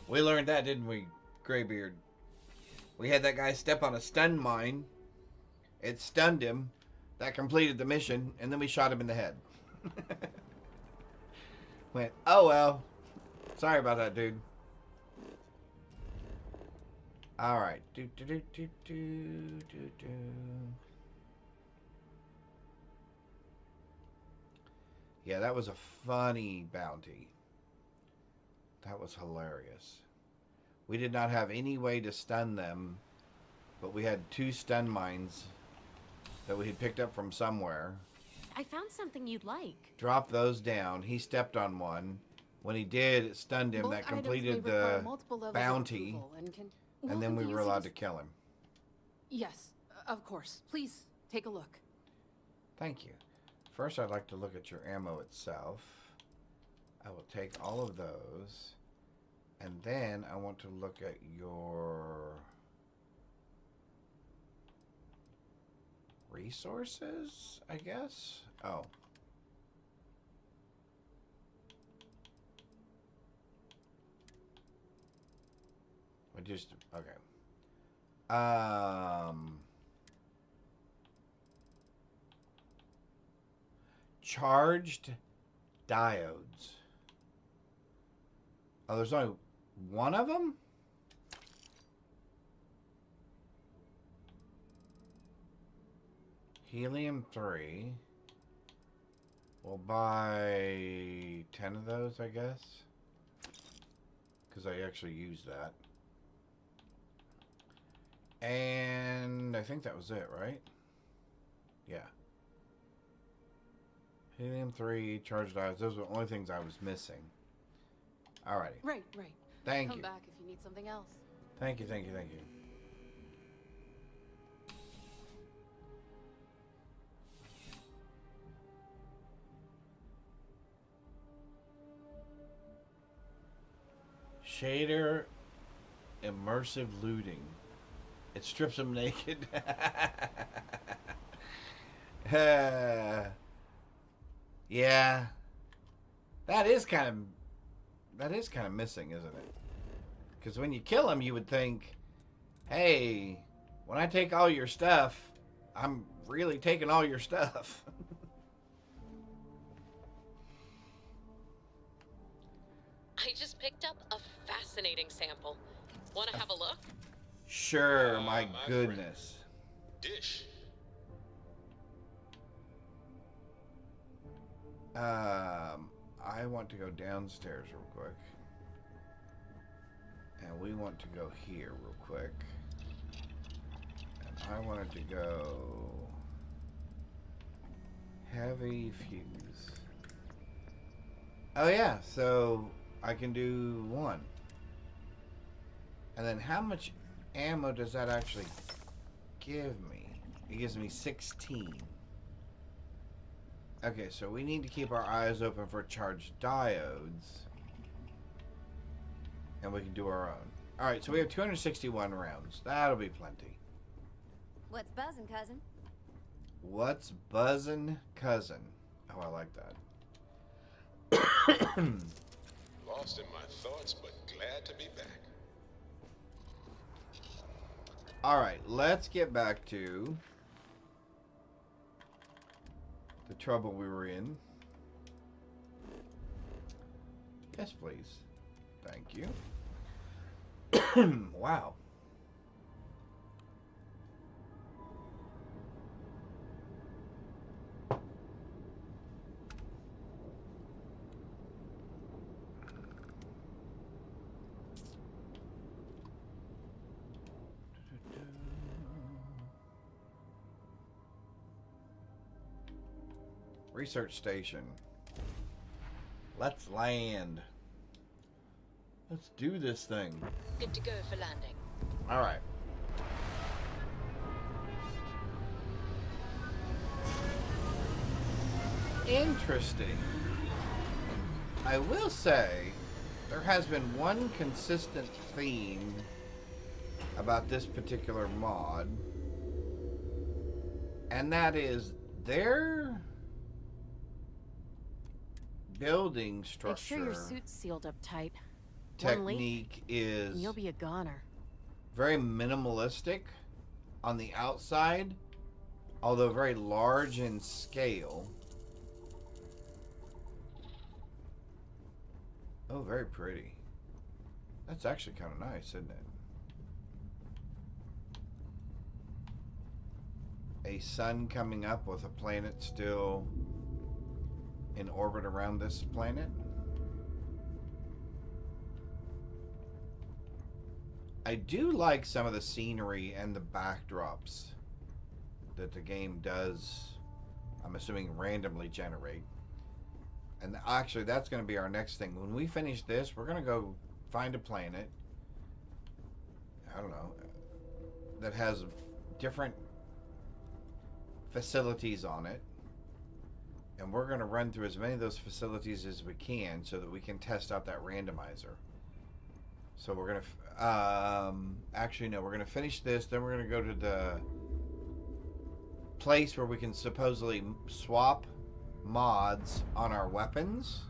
A: We learned that, didn't we, Graybeard? We had that guy step on a stun mine. It stunned him. That completed the mission, and then we shot him in the head. Went, oh well. Sorry about that, dude. Alright. Yeah, that was a funny bounty. That was hilarious. We did not have any way to stun them, but we had 2 stun mines that we had picked up from somewhere.
B: I found something you'd like.
A: Dropped those down. He stepped on one. When he did, it stunned him.
G: Bulk
A: That
G: items
A: completed
G: may require
A: the
G: multiple levels of
A: bounty,
G: approval and can...
A: and then
G: Welcome
A: we
G: to
A: were
G: using
A: allowed to
G: this-
A: kill him.
G: Yes, of course. Please, take a look.
A: Thank you. First, I'd like to look at your ammo itself. I will take all of those. And then I want to look at your resources, I guess? Oh. We just, okay. Charged diodes. Oh, there's only one of them? Helium-3. We'll buy 10 of those, I guess. Because I actually used that. And I think that was it, right? Yeah. Helium-3, charged diodes. Those were the only things I was missing. Alrighty.
G: Right.
A: Thank
G: Come
A: you.
G: back if you need something else.
A: Thank you. Shader immersive looting. It strips them naked. Yeah. That is kind of missing, isn't it? Because when you kill him, you would think, hey, when I take all your stuff, I'm really taking all your stuff.
B: I just picked up a fascinating sample. Want to have a look?
A: Sure, my goodness.
H: Dish.
A: I want to go downstairs real quick. And we want to go here real quick. And I wanted to go heavy fuse. Oh yeah, so I can do one. And then how much ammo does that actually give me? It gives me 16. Okay, so we need to keep our eyes open for charged diodes. And we can do our own. Alright, so we have 261 rounds. That'll be plenty.
D: What's buzzing, cousin?
A: What's buzzin', cousin? Oh, I like that.
H: Lost in my thoughts, but glad to be back.
A: Alright, let's get back to the trouble we were in. Yes, please. Thank you. Wow. Research station. Let's land. Let's do this thing.
B: Good to go for landing.
A: All right. Interesting. I will say there has been one consistent theme about this particular mod, and that is their building structure.
B: Make sure your suit's sealed up tight.
A: Technique is
B: You'll be a goner.
A: very minimalistic on the outside, although very large in scale. Oh, very pretty. That's actually kind of nice, isn't it? A sun coming up with a planet still in orbit around this planet. I do like some of the scenery and the backdrops that the game does, I'm assuming, randomly generate. And actually, that's going to be our next thing. When we finish this, we're going to go find a planet, I don't know, that has different facilities on it. And we're going to run through as many of those facilities as we can so that we can test out that randomizer. So we're going to, actually no, we're going to finish this, then we're going to go to the place where we can supposedly swap mods on our weapons.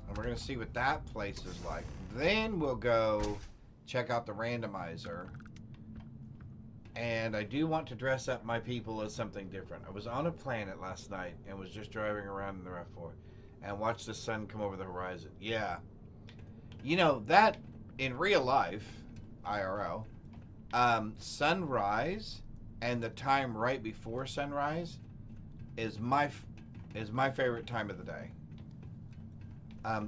A: And we're going to see what that place is like. Then we'll go check out the randomizer. And I do want to dress up my people as something different. I was on a planet last night and was just driving around in the RAV4 and watched the sun come over the horizon. Yeah. You know, that in real life, IRL, sunrise and the time right before sunrise is my favorite time of the day.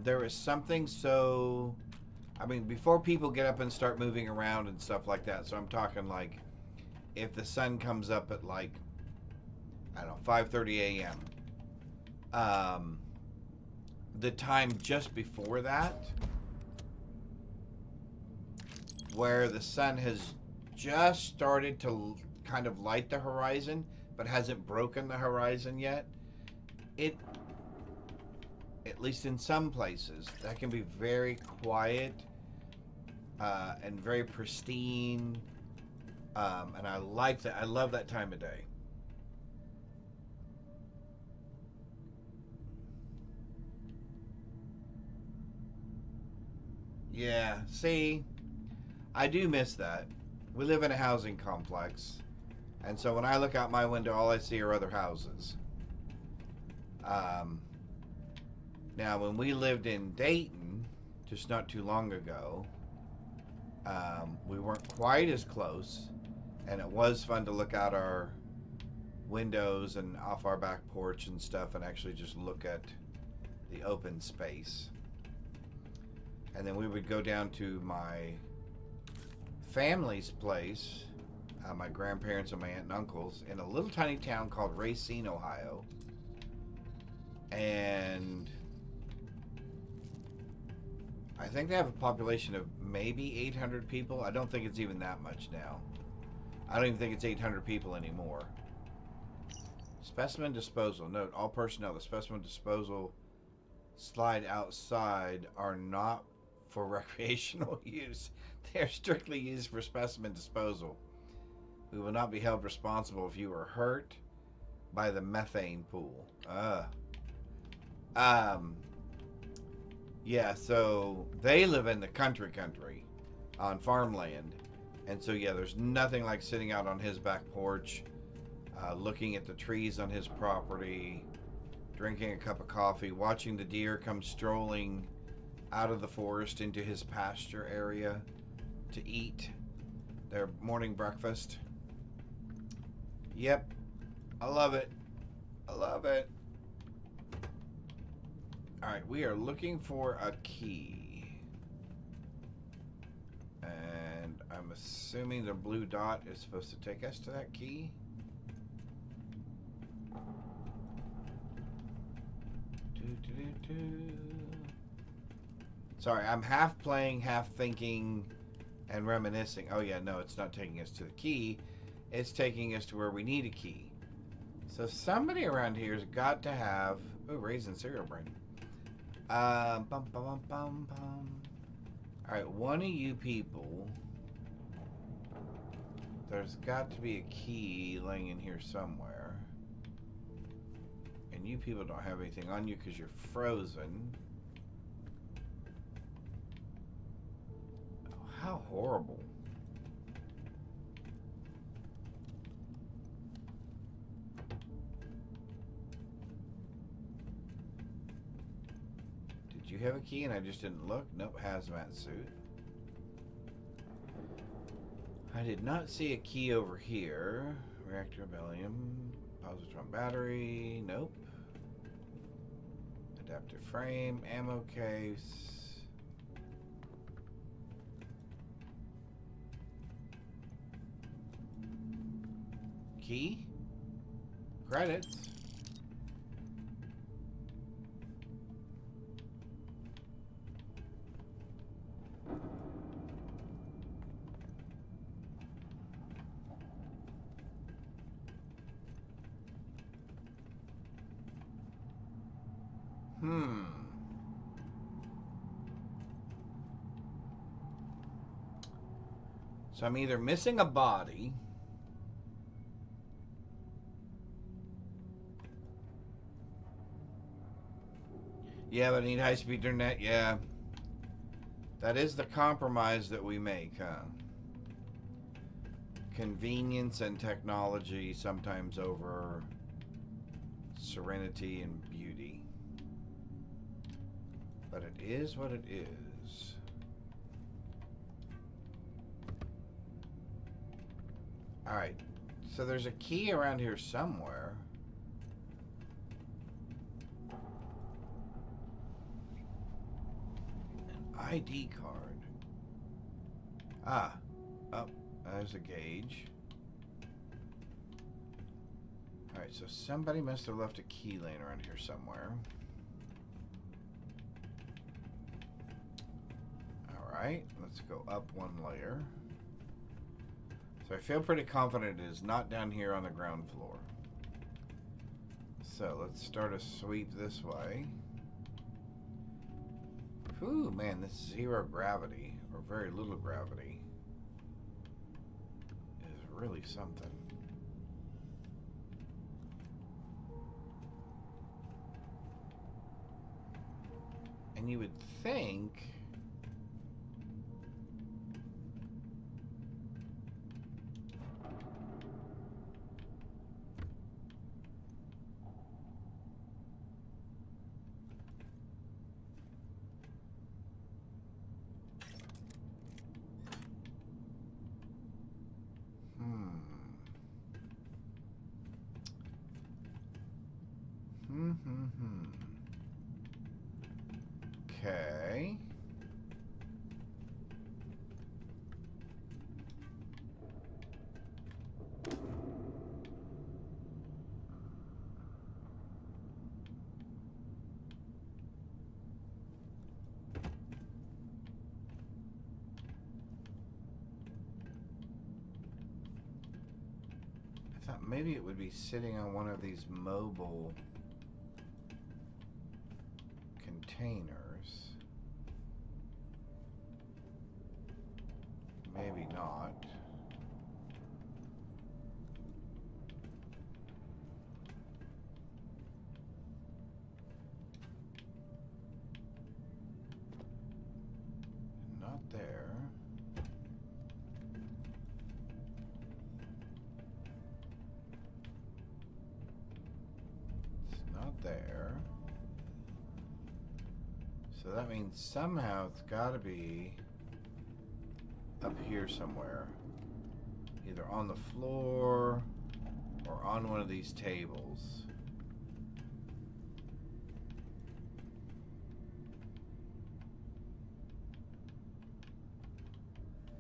A: There is something so, I mean, before people get up and start moving around and stuff like that. So I'm talking like if the sun comes up at like, I don't know, 5:30 a.m. The time just before that, where the sun has just started to kind of light the horizon, but hasn't broken the horizon yet. at least in some places, that can be very quiet and very pristine. And I like that. I love that time of day. Yeah, see, I do miss that. We live in a housing complex, and so when I look out my window, all I see are other houses. Now, when we lived in Dayton, just not too long ago, we weren't quite as close, and it was fun to look out our windows and off our back porch and stuff and actually just look at the open space. And then we would go down to my family's place, my grandparents and my aunt and uncles, in a little tiny town called Racine, Ohio. And I think they have a population of maybe 800 people. I don't think it's even that much now. I don't even think it's 800 people anymore. Specimen disposal. Note, all personnel, the specimen disposal slide outside are not for recreational use. They are strictly used for specimen disposal. We will not be held responsible if you were hurt by the methane pool. Yeah, so they live in the country on farmland. And so, yeah, there's nothing like sitting out on his back porch, looking at the trees on his property, drinking a cup of coffee, watching the deer come strolling out of the forest into his pasture area to eat their morning breakfast. Yep, I love it. I love it. Alright, we are looking for a key. And I'm assuming the blue dot is supposed to take us to that key. Sorry, I'm half playing, half thinking, and reminiscing. Oh yeah, no, it's not taking us to the key. It's taking us to where we need a key. So somebody around here's got to have... Oh, raisin cereal brain. Bum, bum, bum, bum, bum. Alright, one of you people... There's got to be a key laying in here somewhere. And you people don't have anything on you because you're frozen. Oh, how horrible. Did you have a key and I just didn't look? Nope, hazmat suit. I did not see a key over here. Reactor rebellion. Positron battery. Nope. Adaptive frame. Ammo case. Key. Credits. So I'm either missing a body. Yeah, but I need high-speed internet. Yeah. That is the compromise that we make, huh? Convenience and technology sometimes over serenity and beauty. But it is what it is. Alright, so there's a key around here somewhere. An ID card. Ah, oh, there's a gauge. Alright, so somebody must have left a key laying around here somewhere. Alright, let's go up one layer. So I feel pretty confident it is not down here on the ground floor. So let's start a sweep this way. Ooh, man, this zero gravity, or very little gravity, is really something. And you would think... Okay. I thought maybe it would be sitting on one of these mobile containers. Maybe not. Not there. It's not there. So that means somehow it's got to be up here somewhere. Either on the floor or on one of these tables.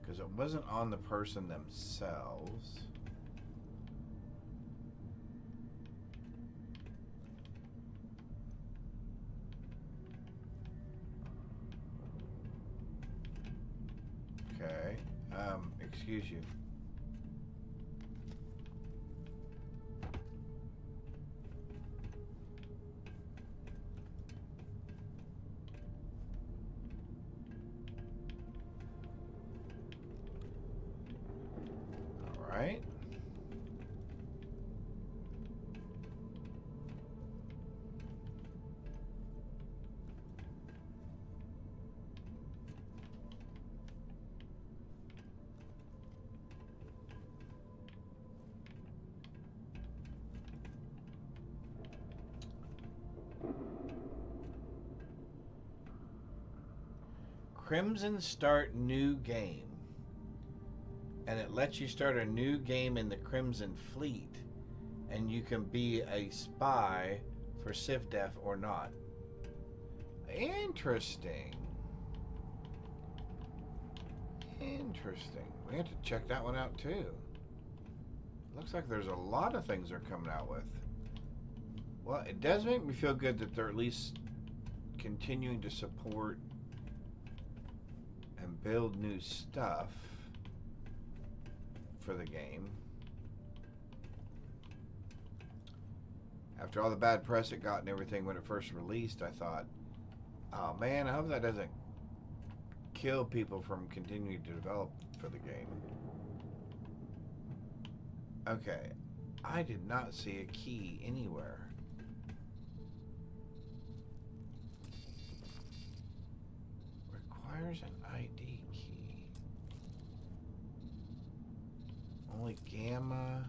A: Because it wasn't on the person themselves. Okay. Excuse you. All right. Crimson Start New Game. And it lets you start a new game in the Crimson Fleet. And you can be a spy for CivDef or not. Interesting. Interesting. We have to check that one out too. Looks like there's a lot of things they're coming out with. Well, it does make me feel good that they're at least continuing to support and build new stuff for the game. After all the bad press it got and everything when it first released, I thought, oh man, I hope that doesn't kill people from continuing to develop for the game. Okay, I did not see a key anywhere. Requires an ID key. Only Gamma.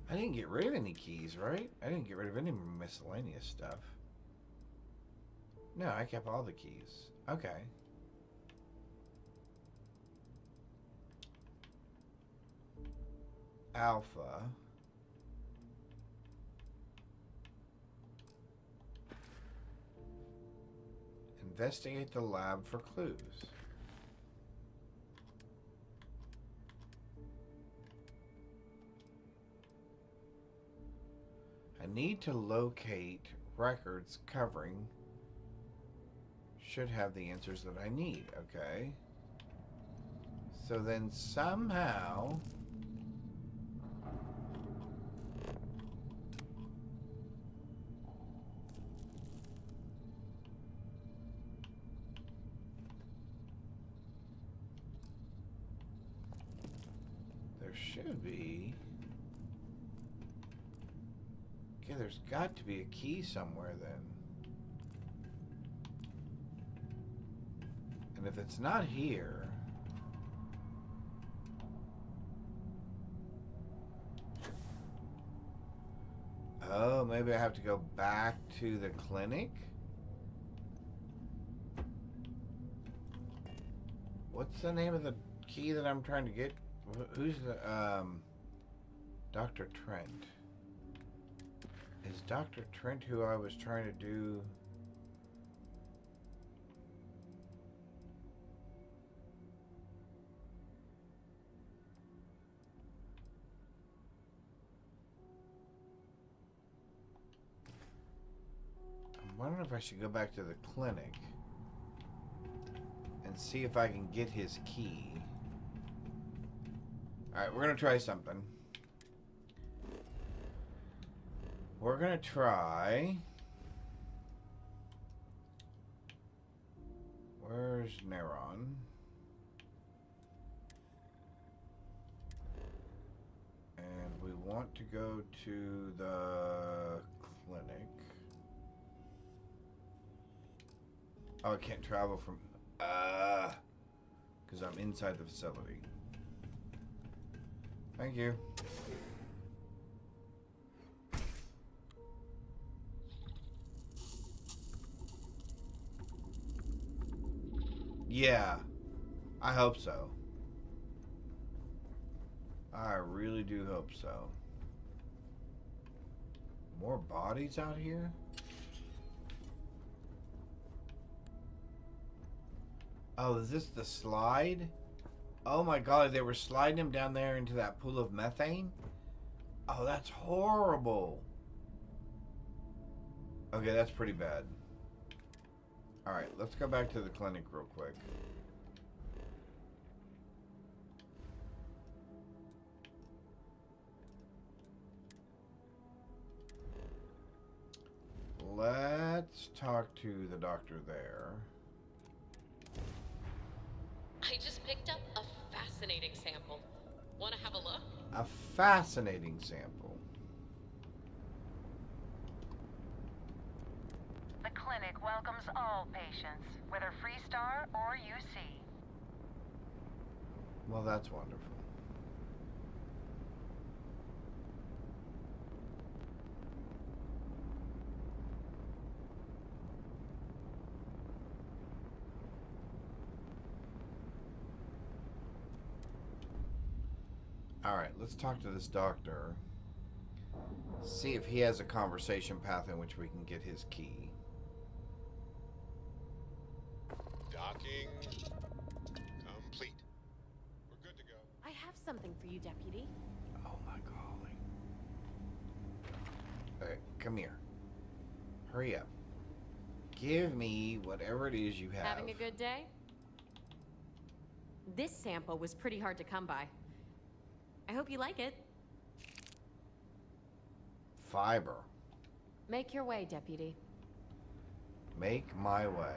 A: I didn't get rid of any keys, right? I didn't get rid of any miscellaneous stuff. No, I kept all the keys. Okay. Alpha. Investigate the lab for clues. I need to locate records covering. Should have the answers that I need. Okay. So then somehow should be. Okay, there's got to be a key somewhere then. And if it's not here... Oh, maybe I have to go back to the clinic? What's the name of the key that I'm trying to get? Who's the, Dr. Trent. Is Dr. Trent who I was trying to do? I'm wondering if I should go back to the clinic and see if I can get his key. Alright, we're gonna try something. We're gonna try... Where's Neron? And we want to go to the clinic. Oh, I can't travel from... because I'm inside the facility. Thank you. Yeah, I hope so. I really do hope so. More bodies out here? Oh, is this the slide? Oh my god, they were sliding him down there into that pool of methane? Oh, that's horrible. Okay, that's pretty bad. Alright, let's go back to the clinic real quick. Let's talk to the doctor there.
B: I just picked up a fascinating sample. Want to have a look?
A: A fascinating sample.
C: The clinic welcomes all patients, whether Freestar or UC.
A: Well, that's wonderful. Alright, let's talk to this doctor. See if he has a conversation path in which we can get his key.
H: Docking complete. We're good to go.
B: I have something for you, Deputy.
A: Oh my golly. Okay, come here. Hurry up. Give me whatever it is you have.
B: Having a good day? This sample was pretty hard to come by. I hope you like it.
A: Fiber.
B: Make your way, Deputy.
A: Make my way.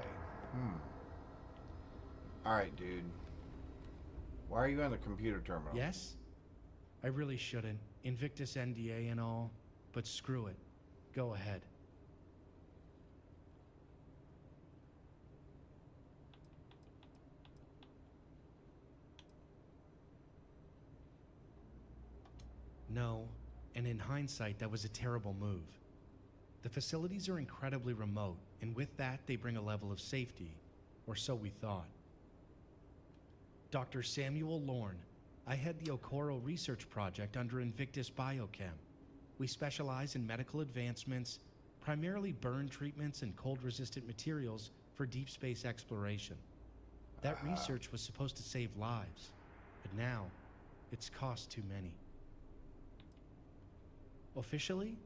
A: Alright, dude. Why are you on the computer terminal?
I: Yes? I really shouldn't. Invictus NDA and all, but screw it. Go ahead. No, and in hindsight, that was a terrible move. The facilities are incredibly remote, and with that, they bring a level of safety, or so we thought. Dr. Samuel Lorne, I head the Okoro Research Project under Invictus Biochem. We specialize in medical advancements, primarily burn treatments and cold-resistant materials for deep space exploration. That research was supposed to save lives, but now, it's cost too many. Officially,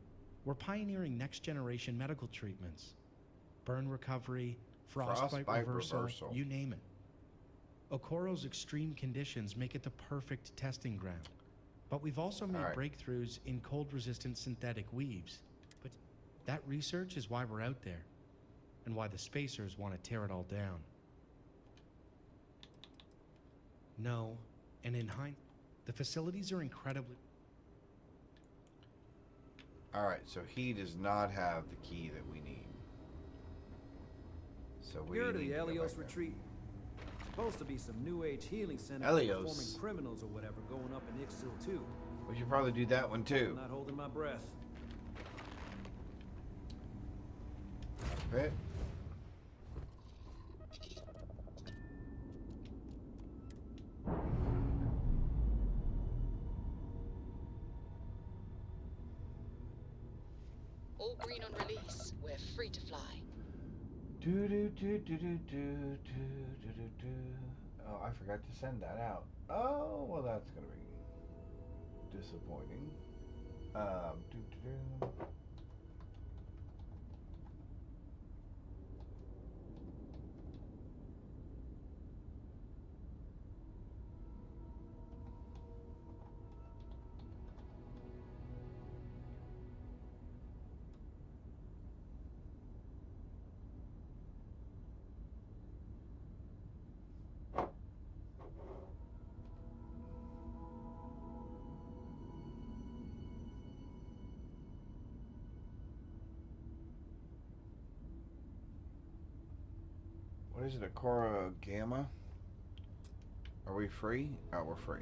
I: we're pioneering next-generation medical treatments. Burn recovery, frostbite reversal, you name it. Okoro's extreme conditions make it the perfect testing ground. But we've also made breakthroughs in cold-resistant synthetic weaves. But that research is why we're out there, and why the spacers want to tear it all down. No, and in The facilities are incredibly...
A: Alright, so he does not have the key that we need. So we
J: You're
A: need
J: the
A: to go
J: Elios
A: back there.
J: retreat. Supposed to be some new age healing center
A: Elios.
J: for performing criminals or whatever going up in Ixil too.
A: We should probably do that one too.
J: Not holding my breath.
A: Right.
K: All green on release. We're free to fly.
A: Do do do do do do do do do do. Oh, I forgot to send that out. Oh, well, that's gonna be disappointing. Do do do. What is it, Akora Gamma? Are we free? Oh, we're free.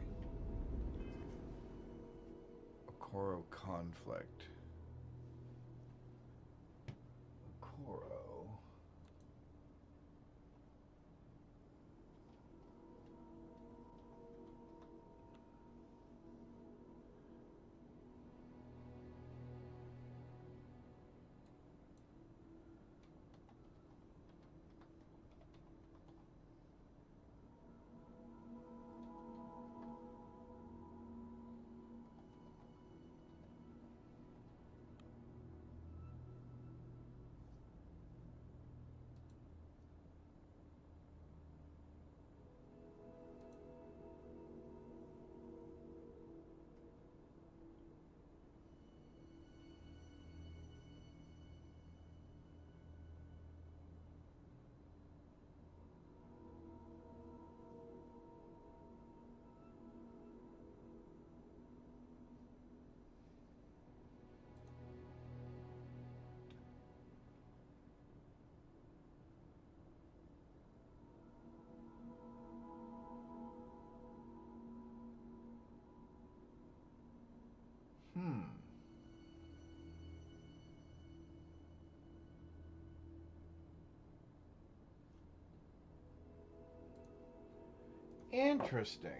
A: Akoro Conflict. Akoro. Interesting.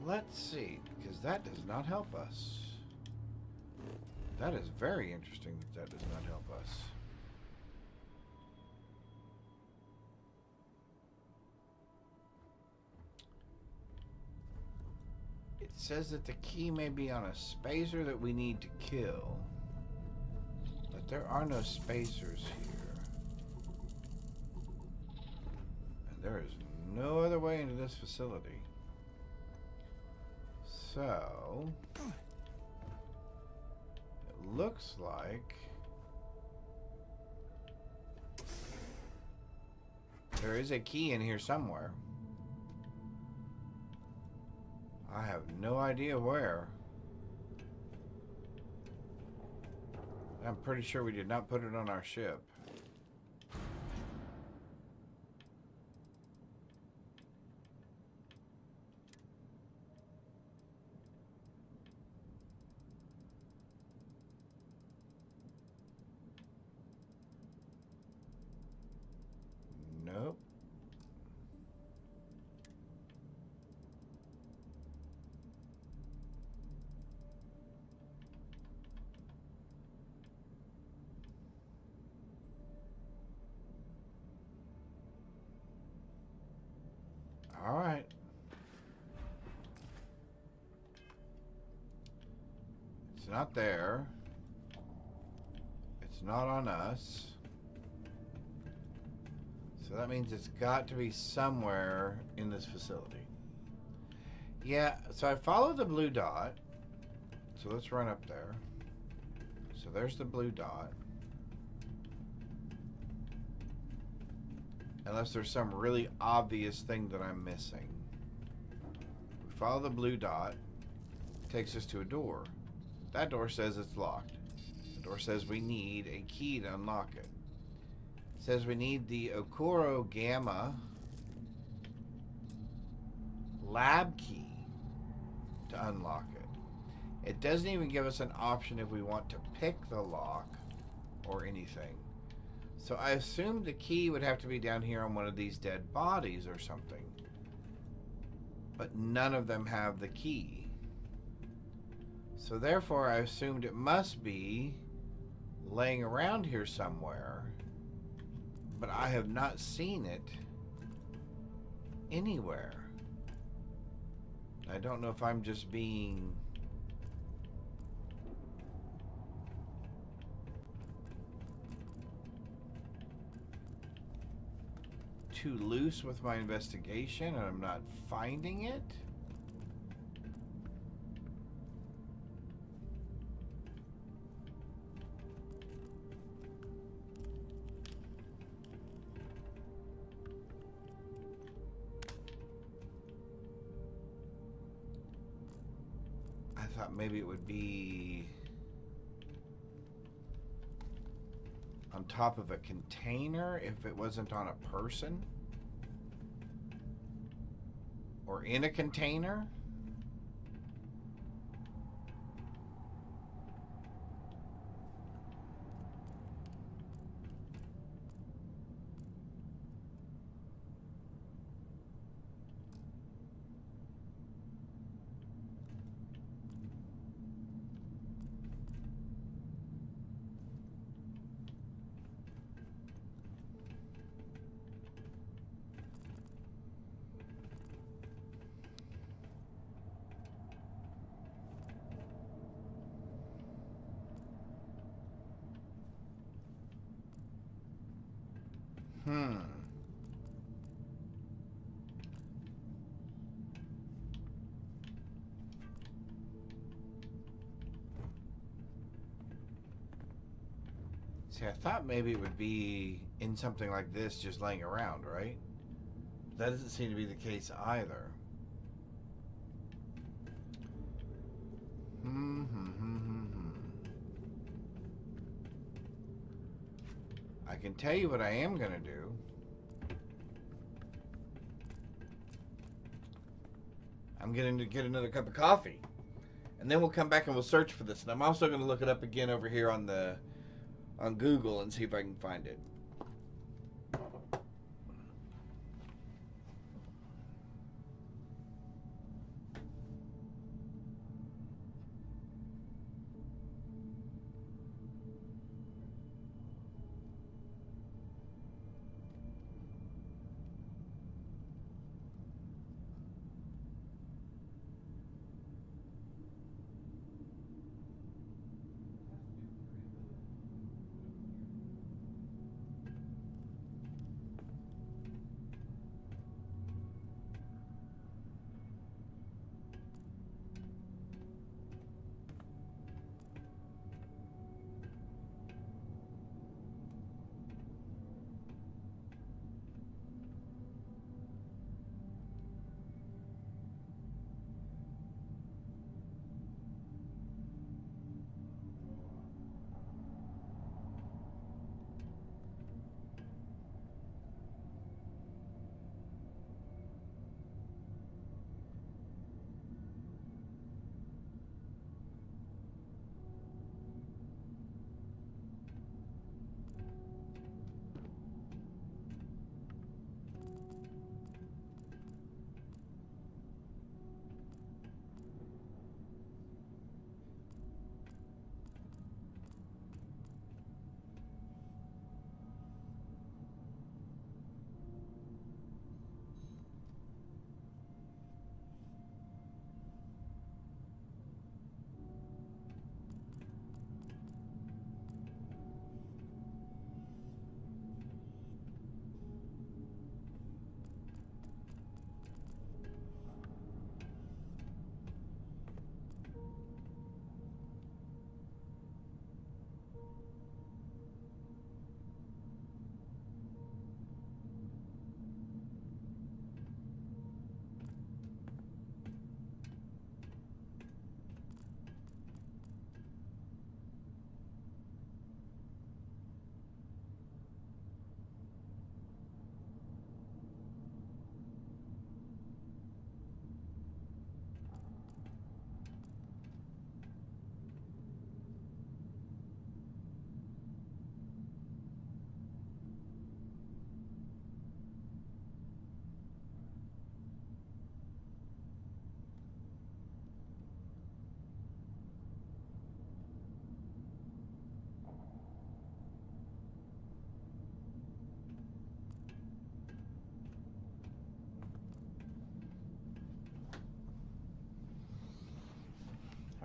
A: Let's see, because that does not help us. That is very interesting that does not help us. It says that the key may be on a spacer that we need to kill. But there are no spacers here. And there is no other way into this facility. So it looks like there is a key in here somewhere. I have no idea where. I'm pretty sure we did not put it on our ship. Nope. All right. It's not there. It's not on us. So that means it's got to be somewhere in this facility. Yeah, so I followed the blue dot. So let's run up there. So there's the blue dot. Unless there's some really obvious thing that I'm missing. follow the blue dot. Takes us to a door. That door says it's locked. The door says we need a key to unlock it. It says we need the Okoro Gamma lab key to unlock it. It doesn't even give us an option if we want to pick the lock or anything. So I assumed the key would have to be down here on one of these dead bodies or something. But none of them have the key. So therefore I assumed it must be laying around here somewhere. But I have not seen it anywhere. I don't know if I'm just being too loose with my investigation and I'm not finding it. I thought maybe it would be on top of a container if it wasn't on a person. Or in a container. See, I thought maybe it would be in something like this just laying around, right? That doesn't seem to be the case either. I can tell you what I am going to do. I'm going to get another cup of coffee. And then we'll come back and we'll search for this. And I'm also going to look it up again over here on Google and see if I can find it.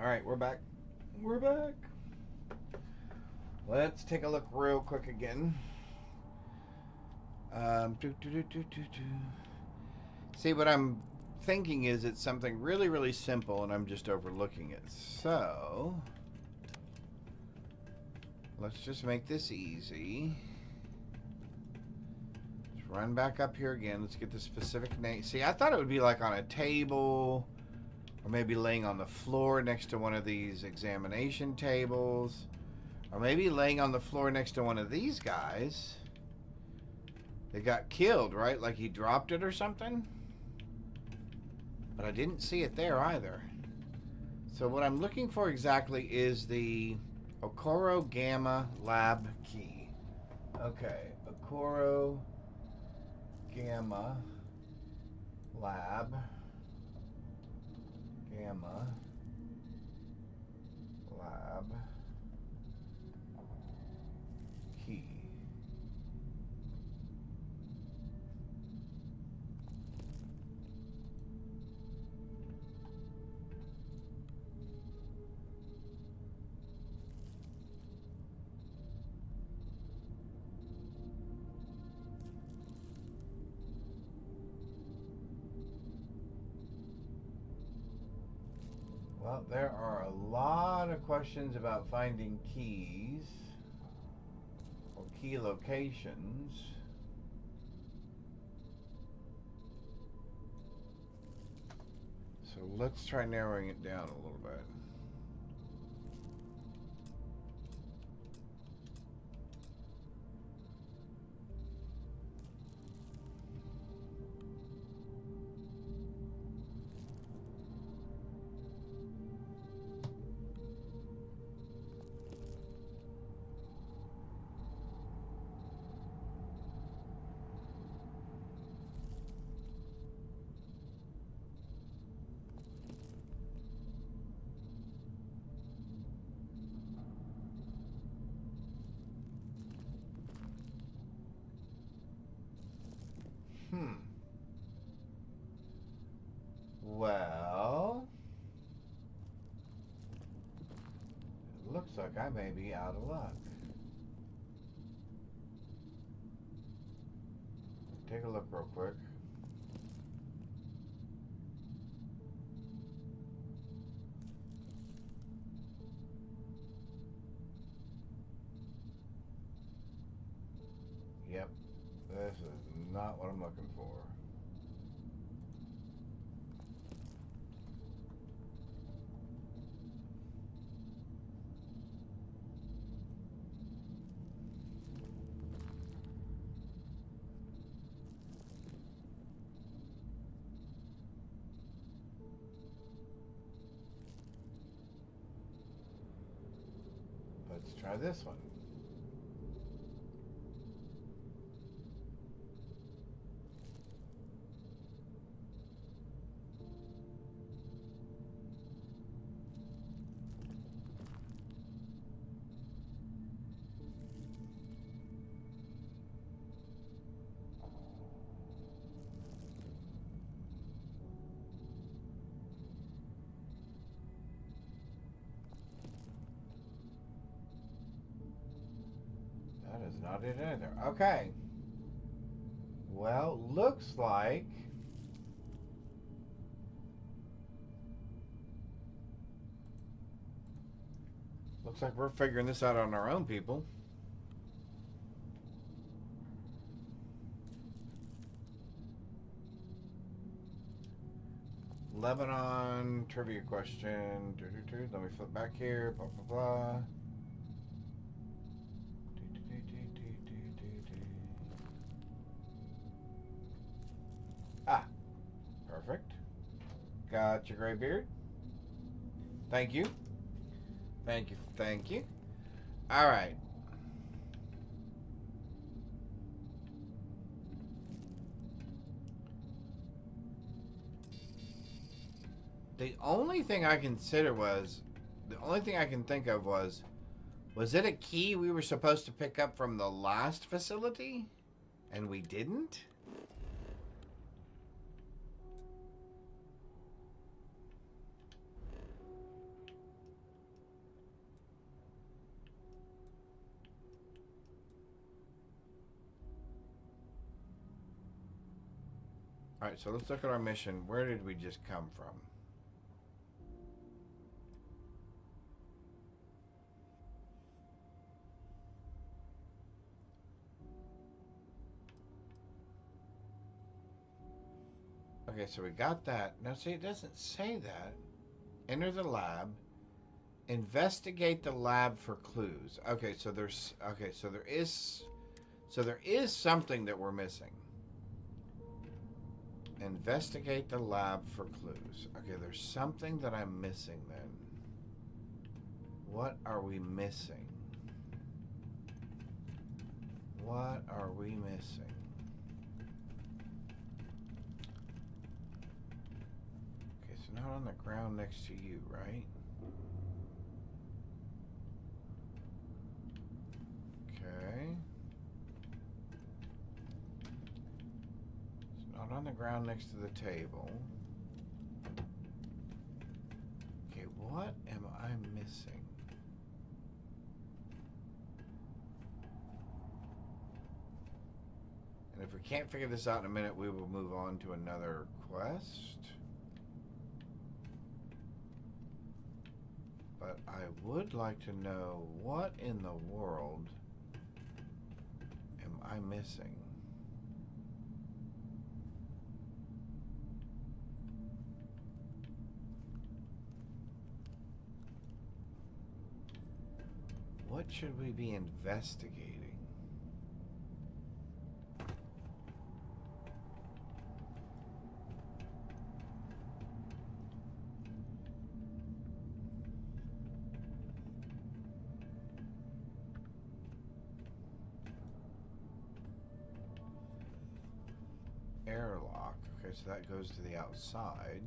A: Alright, we're back. We're back. Let's take a look real quick again. See, what I'm thinking is it's something really, really simple, and I'm just overlooking it. So, let's just make this easy. Let's run back up here again. Let's get the specific name. See, I thought it would be like on a table, or maybe laying on the floor next to one of these examination tables, or maybe laying on the floor next to one of these guys. They got killed, right? Like he dropped it or something? But I didn't see it there either. So what I'm looking for exactly is the Okoro Gamma Lab key. Okay, Okoro Gamma Lab. Gamma Lab key. Well, there are a lot of questions about finding keys or key locations. So let's try narrowing it down a little bit. Well, it looks like I may be out of luck. Take a look real quick. Yep, this is not what I'm looking for. Let's try this one. That is not it either. Okay. Well, looks like we're figuring this out on our own, people. Lebanon trivia question. Let me flip back here. Blah blah blah. Ah, perfect. Got your gray beard. Thank you. Thank you. Thank you. All right. The only thing I can think of was it a key we were supposed to pick up from the last facility and we didn't? Alright, so let's look at our mission. Where did we just come from? Okay, so we got that. Now, see, it doesn't say that. Enter the lab. Investigate the lab for clues. Okay, so there is something that we're missing. Investigate the lab for clues. Okay, there's something that I'm missing then. What are we missing? What are we missing? Okay, so not on the ground next to you, right? Okay. It's not on the ground next to the table. Okay, what am I missing? And if we can't figure this out in a minute, we will move on to another quest. But I would like to know what in the world am I missing? What should we be investigating? Airlock. Okay, so that goes to the outside.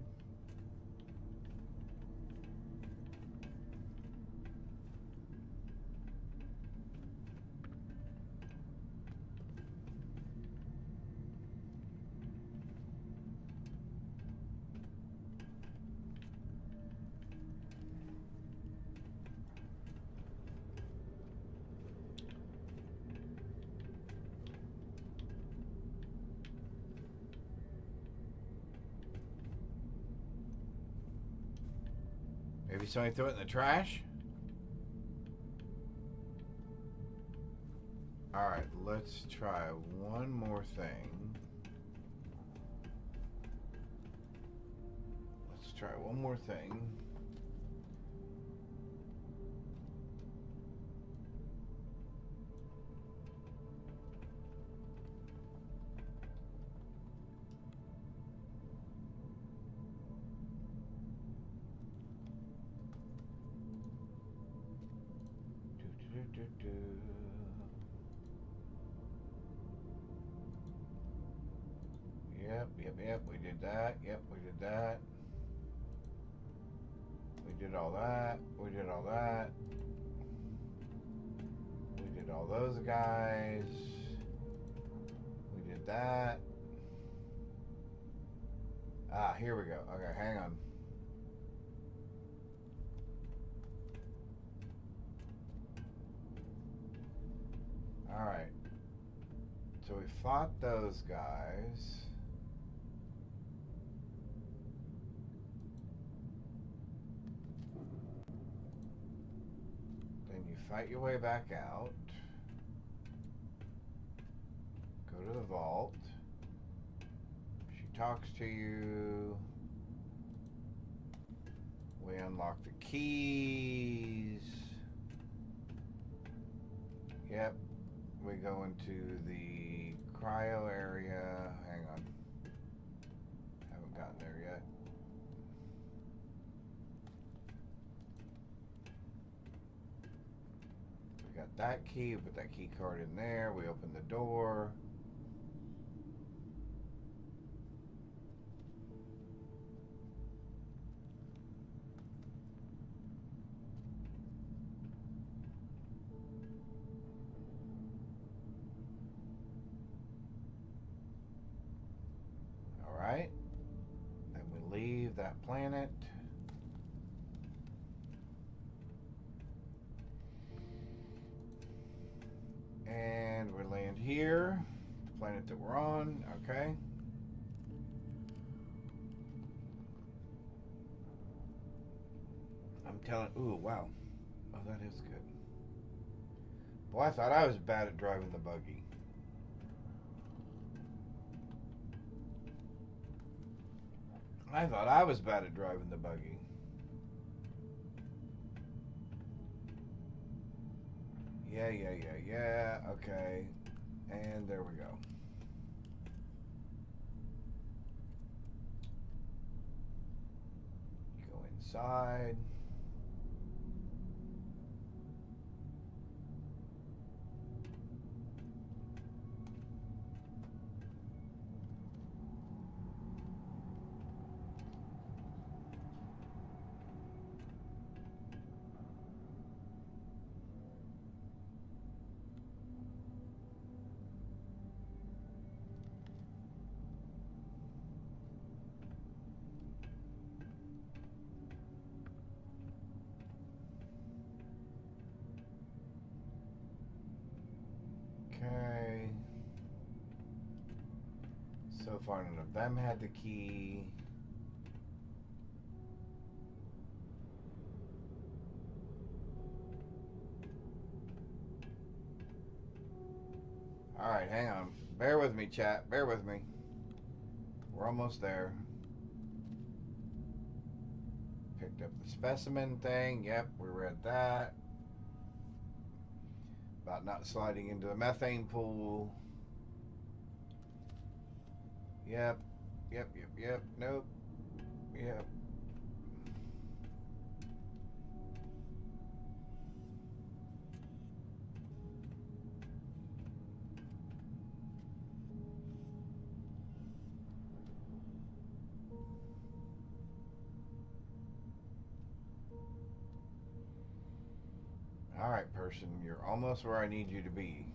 A: Maybe somebody threw it in the trash? Alright, let's try one more thing. Let's try one more thing. Yep, we did that. Yep, we did that. We did all that. We did all that. We did all those guys. We did that. Ah, here we go. Okay, hang on. Alright. So we fought those guys. Then you fight your way back out. Go to the vault. She talks to you. We unlock the keys. Yep. We go into the cryo area. Hang on. Haven't gotten there yet. We got that key. We put that key card in there. We open the door. Alright. Then we leave that planet. And we land here. The planet that we're on. Okay. Telling, ooh, wow. Oh, that is good. Boy, I thought I was bad at driving the buggy. I thought I was bad at driving the buggy. Yeah. Okay. And there we go. Go inside. Okay. So far, none of them had the key. Alright, hang on. Bear with me, chat. Bear with me. We're almost there. Picked up the specimen thing. Yep, we read that. About not sliding into the methane pool. Yep. Nope. Yep. Alright, person. You're almost where I need you to be.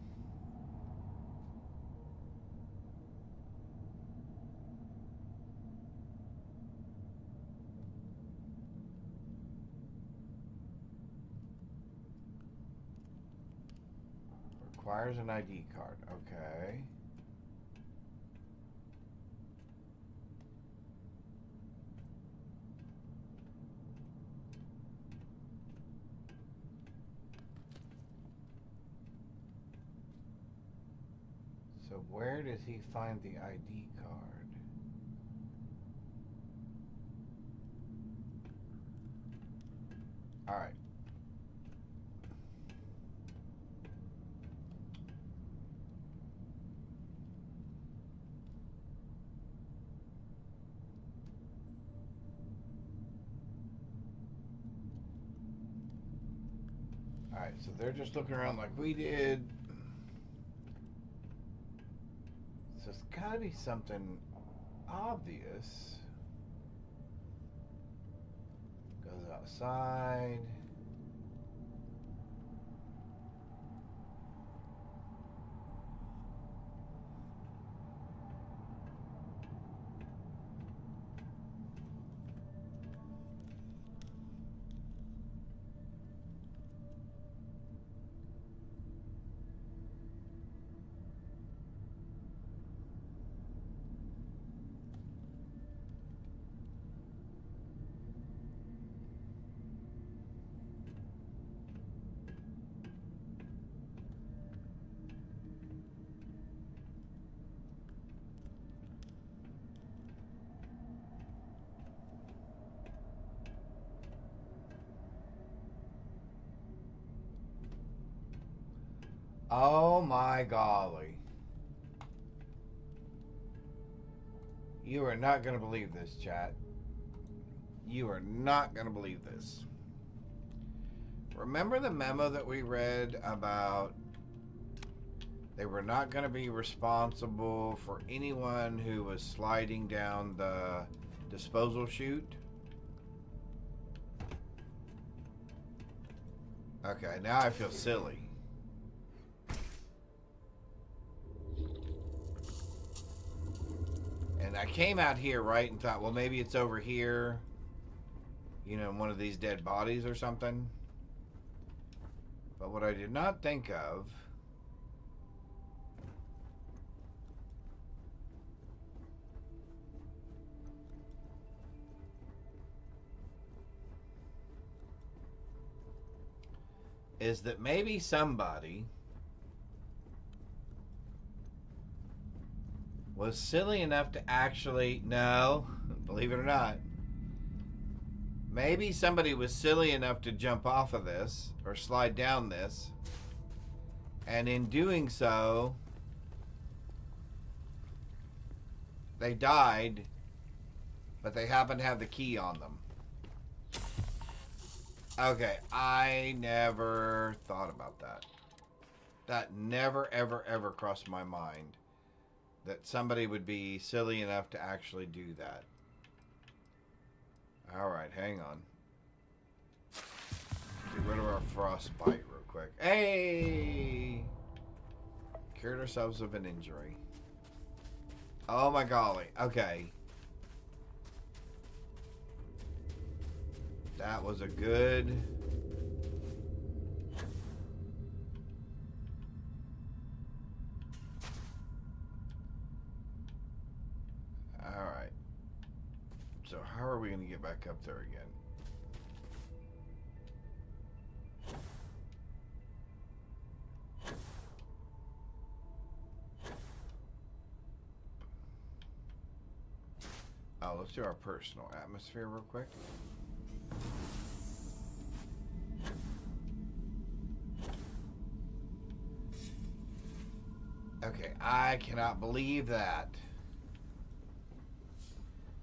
A: Requires an ID card. Okay. So where does he find the ID card? Alright. Alright, so they're just looking around like we did. So it's gotta be something obvious. Goes outside. Oh my golly. You are not going to believe this, chat. You are not going to believe this. Remember the memo that we read about they were not going to be responsible for anyone who was sliding down the disposal chute? Okay, now I feel silly. And I came out here, right, and thought, well, maybe it's over here, you know, one of these dead bodies or something. But what I did not think of is that maybe somebody was silly enough to actually, no, believe it or not, maybe somebody was silly enough to jump off of this or slide down this, and in doing so, they died, but they happen to have the key on them. Okay, I never thought about that. That never, ever, ever crossed my mind. That somebody would be silly enough to actually do that. Alright, hang on. Get rid of our frostbite real quick. Hey! Cured ourselves of an injury. Oh my golly. Okay. That was a good... Alright. So how are we going to get back up there again? Oh, let's do our personal atmosphere real quick. Okay, I cannot believe that.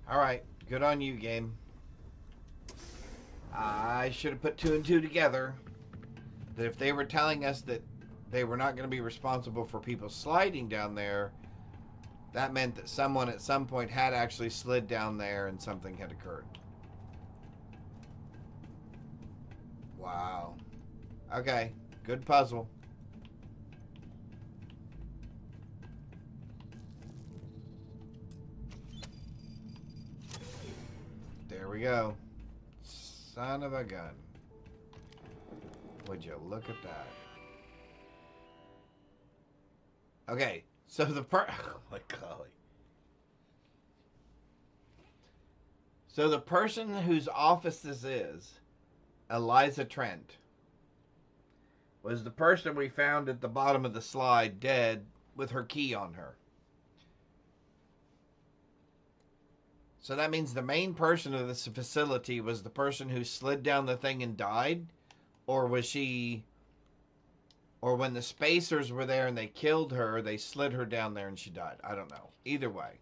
A: Alright, good on you, game. I should have put 2 and 2 together. That if they were telling us that they were not going to be responsible for people sliding down there, that meant that someone at some point had actually slid down there and something had occurred. Wow. Okay, good puzzle. There we go. Son of a gun. Would you look at that? Okay, so the oh my golly. So the person whose office this is, Eliza Trent, was the person we found at the bottom of the slide dead with her key on her. So that means the main person of this facility was the person who slid down the thing and died? Or was she... Or when the spacers were there and they killed her, they slid her down there and she died. I don't know. Either way.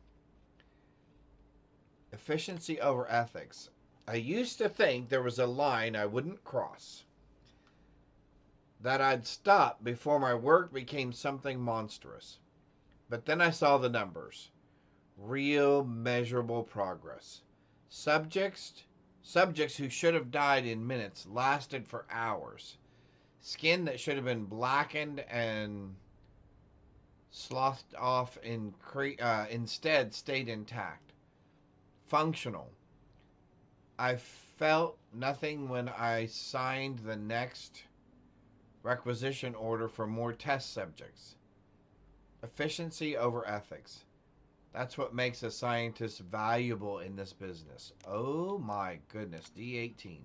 A: Efficiency over ethics. I used to think there was a line I wouldn't cross. That I'd stop before my work became something monstrous. But then I saw the numbers. Real measurable progress. Subjects who should have died in minutes lasted for hours. Skin that should have been blackened and slothed off instead stayed intact. Functional. I felt nothing when I signed the next requisition order for more test subjects. Efficiency over ethics. That's what makes a scientist valuable in this business. Oh my goodness. D18.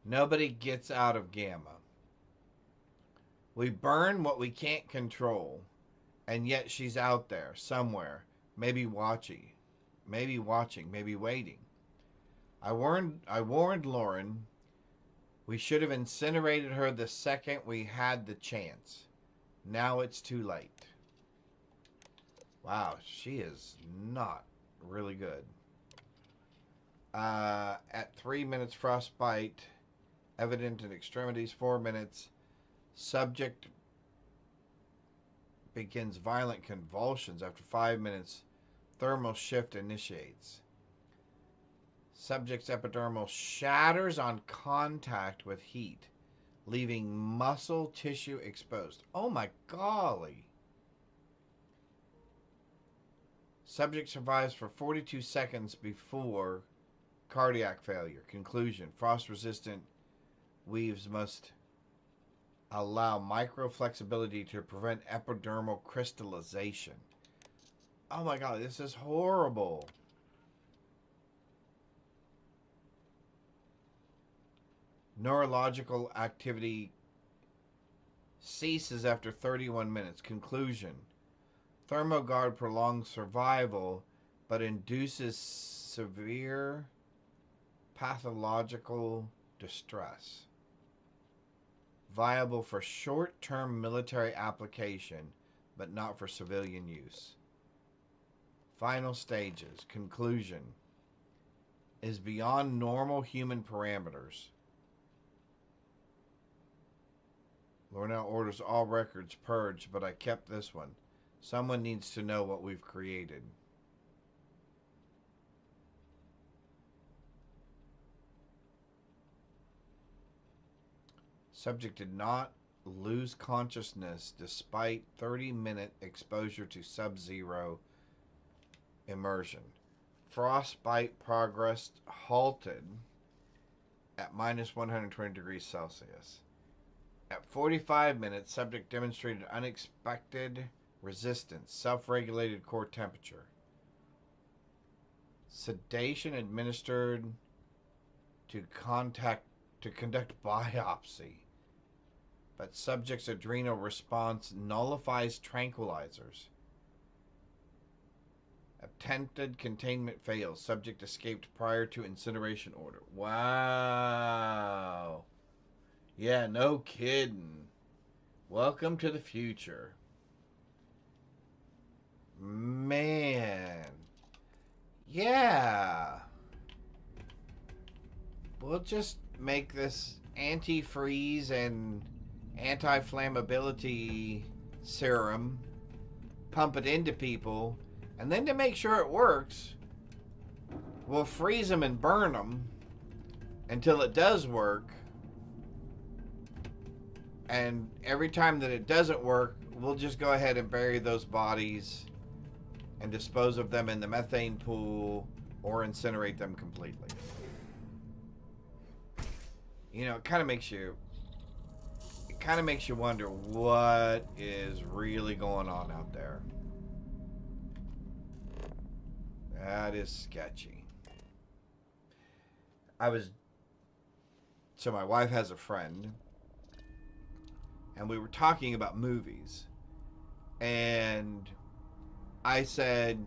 A: Nobody gets out of Gamma. We burn what we can't control, and yet she's out there somewhere, maybe watching, maybe waiting. I warned Lauren. We should have incinerated her the second we had the chance. Now it's too late. Wow, she is not really good. At 3 minutes, frostbite. Evident in extremities, 4 minutes. Subject begins violent convulsions. After 5 minutes, thermal shift initiates. Subject's epidermal shatters on contact with heat, leaving muscle tissue exposed. Oh my golly. Subject survives for 42 seconds before cardiac failure. Conclusion. Frost-resistant weaves must allow microflexibility to prevent epidermal crystallization. Oh my god, this is horrible. Neurological activity ceases after 31 minutes. Conclusion. Thermoguard prolongs survival, but induces severe pathological distress. Viable for short-term military application, but not for civilian use. Final stages. Conclusion. Is beyond normal human parameters. Lornell orders all records purged, but I kept this one. Someone needs to know what we've created. Subject did not lose consciousness despite 30-minute exposure to sub-zero immersion. Frostbite progress halted at minus 120 degrees Celsius. At 45 minutes, subject demonstrated unexpected resistance, self-regulated core temperature. Sedation administered to conduct biopsy. But subject's adrenal response nullifies tranquilizers. Attempted containment fails. Subject escaped prior to incineration order. Wow. Yeah, no kidding. Welcome to the future. Man. Yeah. We'll just make this antifreeze and anti-flammability serum, pump it into people, and then to make sure it works, we'll freeze them and burn them until it does work. And every time that it doesn't work, we'll just go ahead and bury those bodies and dispose of them in the methane pool or incinerate them completely. You know, it kind of makes you wonder what is really going on out there. That is sketchy. So my wife has a friend, and we were talking about movies, and I said,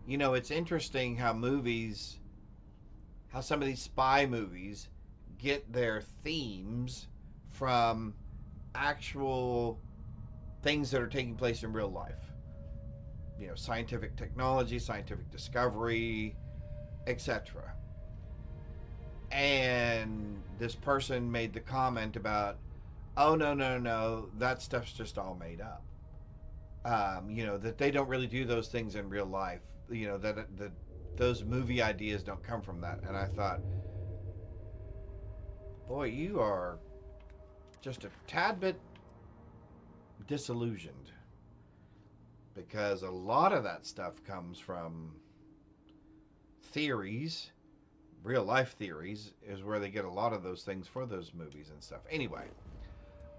A: you know, it's interesting how some of these spy movies get their themes from actual things that are taking place in real life. You know, scientific technology, scientific discovery, etc. And this person made the comment about, oh, no, that stuff's just all made up. You know, that they don't really do those things in real life. You know, that those movie ideas don't come from that. And I thought, boy, you are just a tad bit disillusioned. Because a lot of that stuff comes from theories. Real life theories is where they get a lot of those things for those movies and stuff. Anyway,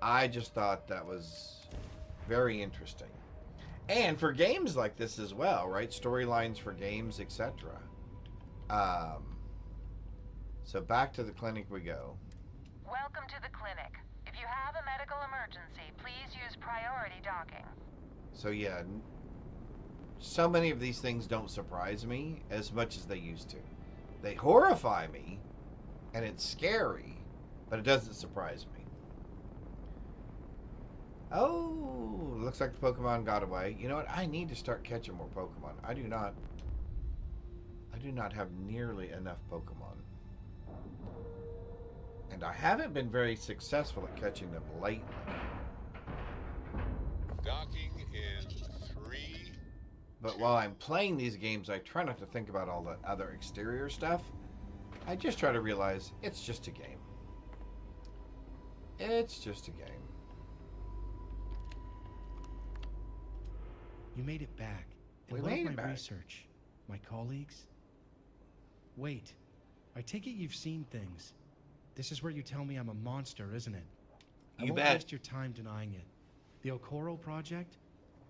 A: I just thought that was very interesting. And for games like this as well, right? Storylines for games, etc. So back to the clinic we go.
C: Welcome to the clinic. If you have a medical emergency, please use priority docking.
A: So yeah, so many of these things don't surprise me as much as they used to. They horrify me, and it's scary, but it doesn't surprise me. Oh, looks like the Pokemon got away. You know what? I need to start catching more Pokemon. I do not have nearly enough Pokemon. And I haven't been very successful at catching them lately.
H: Docking in 3.
A: But while I'm playing these games, I try not to think about all the other exterior stuff. I just try to realize it's just a game. It's just a game.
I: You made it back. And
A: We
I: what
A: made
I: of
A: it
I: my
A: back.
I: research? My colleagues? Wait. I take it you've seen things. This is where you tell me I'm a monster, isn't it? I
A: You
I: won't
A: bet.
I: waste your time denying it. The Okoro project?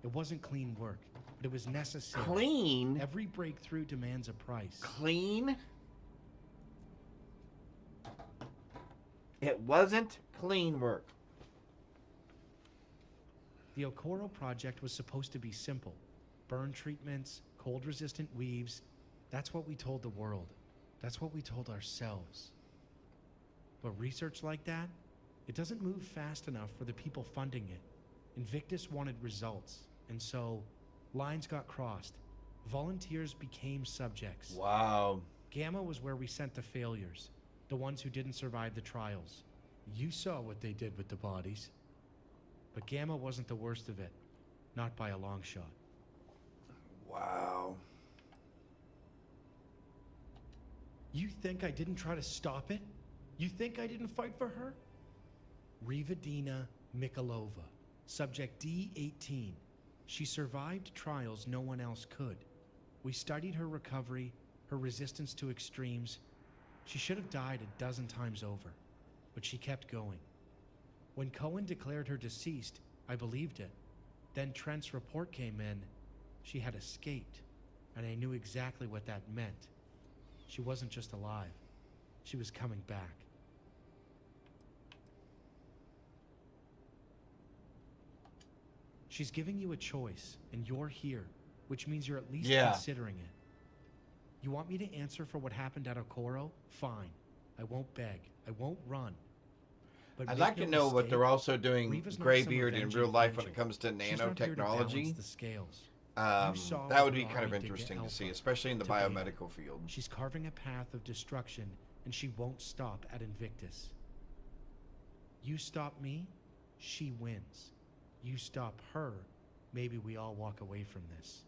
I: It wasn't clean work, but it was necessary.
A: Clean?
I: Every breakthrough demands a price.
A: Clean? It wasn't clean work.
I: The Okoro project was supposed to be simple. Burn treatments, cold-resistant weaves. That's what we told the world. That's what we told ourselves. But research like that, it doesn't move fast enough for the people funding it. Invictus wanted results, and so lines got crossed. Volunteers became subjects.
A: Wow.
I: Gamma was where we sent the failures, the ones who didn't survive the trials. You saw what they did with the bodies. But Gamma wasn't the worst of it. Not by a long shot.
A: Wow.
I: You think I didn't try to stop it? You think I didn't fight for her? Rivadina Mikalova, subject D18. She survived trials no one else could. We studied her recovery, her resistance to extremes. She should have died a dozen times over, but she kept going. When Cohen declared her deceased, I believed it. Then Trent's report came in. She had escaped, and I knew exactly what that meant. She wasn't just alive. She was coming back. She's giving you a choice, and you're here, which means you're at least considering it. You want me to answer for what happened at Okoro? Fine. I won't beg. I won't run. But
A: I'd like to know what they're also doing Greybeard in real life when it comes to nanotechnology. That would be kind of interesting to see, especially in the biomedical field.
I: She's carving a path of destruction, and she won't stop at Invictus. You stop me, she wins. You stop her, maybe we all walk away from this.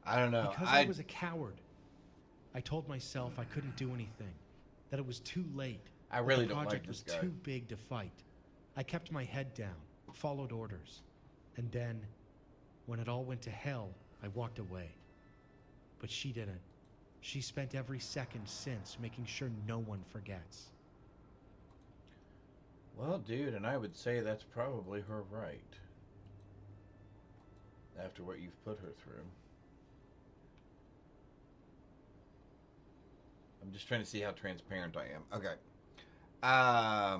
A: I don't know.
I: Because I was a coward. I told myself I couldn't do anything, that it was too late.
A: I really don't like this guy.
I: The project was too big to fight. I kept my head down, followed orders. And then, when it all went to hell, I walked away. But she didn't. She spent every second since making sure no one forgets.
A: Well, dude, and I would say that's probably her right. After what you've put her through. I'm just trying to see how transparent I am. Okay.
I: I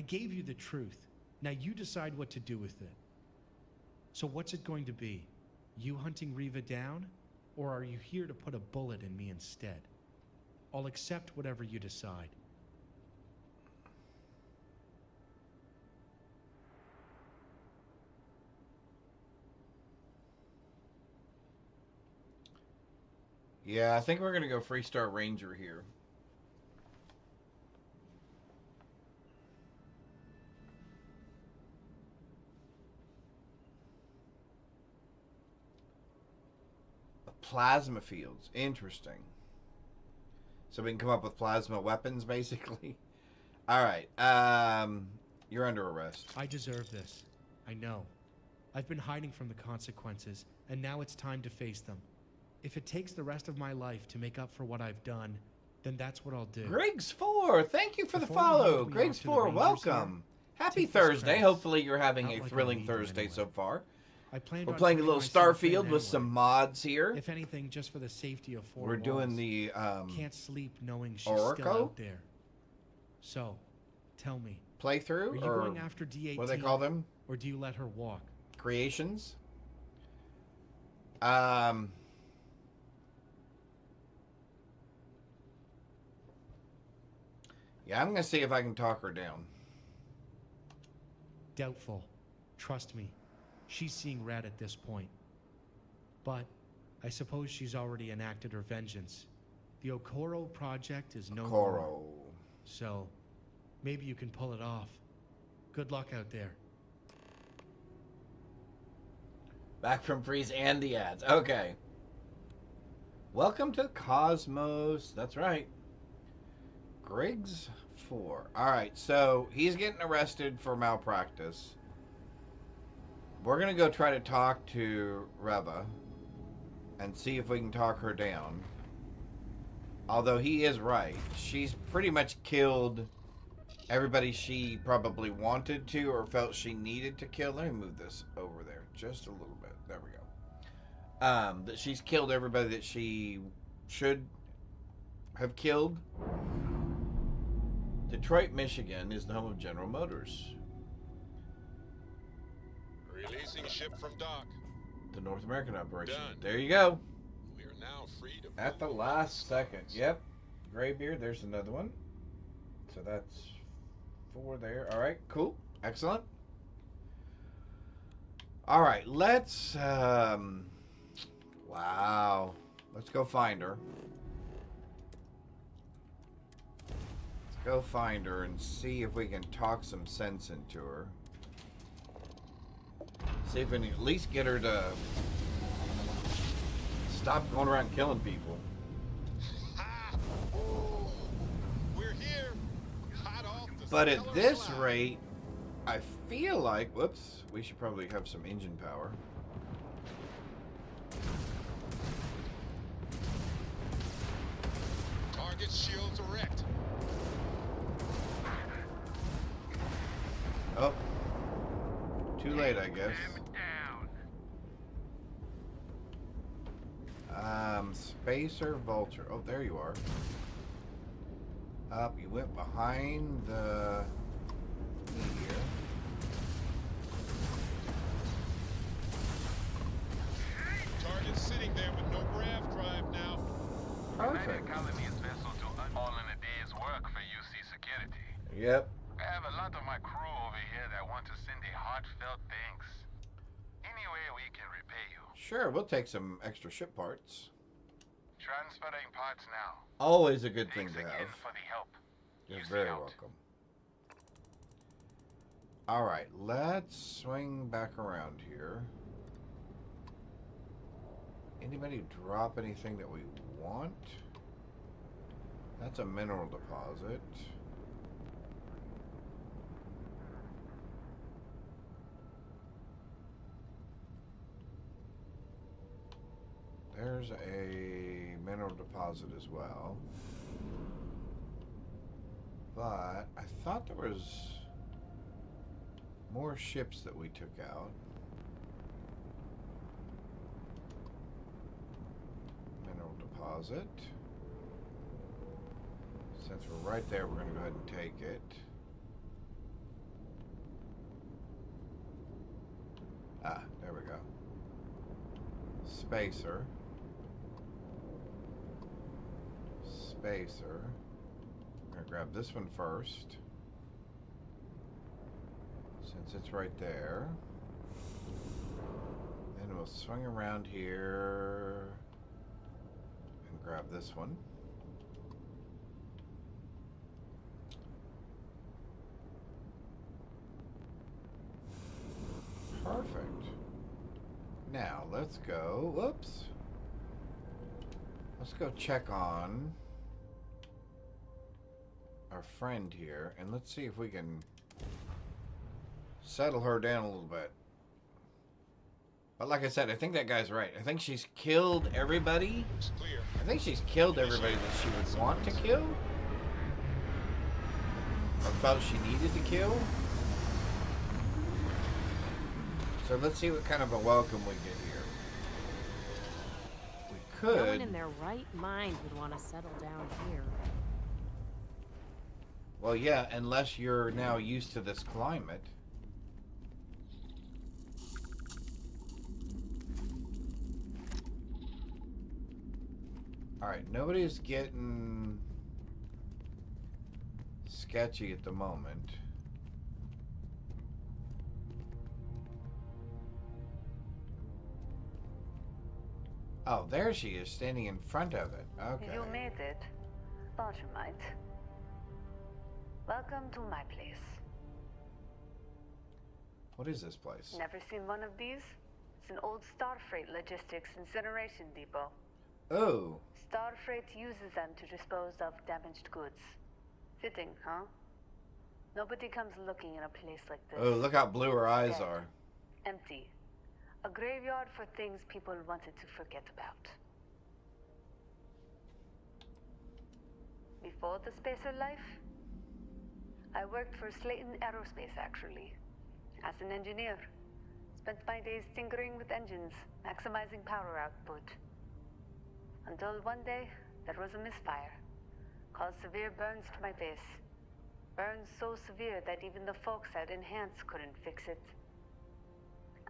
I: gave you the truth. Now you decide what to do with it. So what's it going to be? You hunting Riva down? Or are you here to put a bullet in me instead? I'll accept whatever you decide.
A: Yeah, I think we're going to go Freestar Ranger here. Plasma fields. Interesting. So we can come up with plasma weapons, basically. Alright. You're under arrest.
I: I deserve this. I know. I've been hiding from the consequences, and now it's time to face them. If it takes the rest of my life to make up for what I've done, then that's what I'll do.
A: Griggs4, thank you for the follow. Griggs4, welcome. Happy Thursday. Hopefully you're having a thrilling Thursday so far. We're playing a little Starfield with some mods here.
I: If anything, just for the safety of four
A: We're doing the
I: can't sleep knowing she's still out there. So, tell me.
A: Playthrough?
I: Are you going after D18?
A: What do they call them?
I: Or do you let her walk?
A: Creations? Yeah, I'm going to see if I can talk her down.
I: Doubtful. Trust me. She's seeing red at this point. But I suppose she's already enacted her vengeance. The Okoro project is no more. So, maybe you can pull it off. Good luck out there.
A: Back from freeze and the ads. Okay. Welcome to Cosmos. That's right. Griggs4. Alright, so he's getting arrested for malpractice. We're going to go try to talk to Reva and see if we can talk her down. Although he is right. She's pretty much killed everybody she probably wanted to or felt she needed to kill. Let me move this over there just a little bit. There we go. That she's killed everybody that she should have killed. Detroit, Michigan is the home of General Motors.
H: Releasing ship from dock.
A: The North American operation.
H: Done.
A: There you go.
H: We are now free to
A: At the
H: move
A: last
H: on.
A: second. Yep. Graybeard, there's another one. So that's 4 there. All right, cool. Excellent. All right, let's wow. Let's go find her. Let's go find her and see if we can talk some sense into her. See if we can at least get her to stop going around killing people.
H: We're here. Hot off the
A: But at
H: stellar
A: this
H: slide.
A: rate, I feel like, whoops, we should probably have some engine power.
H: Target shields erect.
A: Oh, too late, I guess. Spacer Vulture. Oh, there you are. Up, you went behind the meteor.
H: Target sitting there with no grav drive now.
A: Perfect.
L: Colony's vessel do all in a day's work for UC security.
A: Yep.
L: I have a lot of my crew over here that want to send a heartfelt thanks. Any way we can repay you.
A: Sure, we'll take some extra ship parts.
L: Transferring parts now.
A: Always a good thing
L: Thanks
A: to
L: again
A: have.
L: for the help.
A: You're
L: UC
A: very
L: out.
A: welcome. Alright, let's swing back around here. Anybody drop anything that we want? That's a mineral deposit. There's a mineral deposit as well. But I thought there was more ships that we took out. Mineral deposit. Since we're right there, we're going to go ahead and take it. Ah, there we go. Spacer. Spacer. I'm going to grab this one first. Since it's right there. Then we'll swing around here and grab this one. Perfect. Now, let's go, whoops. Let's go check on our friend here, and let's see if we can settle her down a little bit. But like I said, I think that guy's right. I think she's killed everybody.
H: It's clear.
A: I think she's killed everybody that she would want to kill. Or felt she needed to kill. So let's see what kind of a welcome we get here. We could.
B: No one in their right mind would want to settle down here.
A: Well, yeah, unless you're now used to this climate. Alright, nobody's getting sketchy at the moment. Oh, there she is, standing in front of it. Okay.
D: You made it. Thought you might. Welcome to my place.
A: What is this place?
D: Never seen one of these? It's an old Starfreight logistics incineration depot.
A: Oh.
D: Starfreight uses them to dispose of damaged goods. Fitting, huh? Nobody comes looking in a place like this.
A: Oh, look how blue her eyes
D: Instead,
A: are.
D: Empty. A graveyard for things people wanted to forget about. Before the spacer life, I worked for Slayton Aerospace, actually, as an engineer. Spent my days tinkering with engines, maximizing power output. Until one day, there was a misfire. Caused severe burns to my face. Burns so severe that even the folks at Enhance couldn't fix it.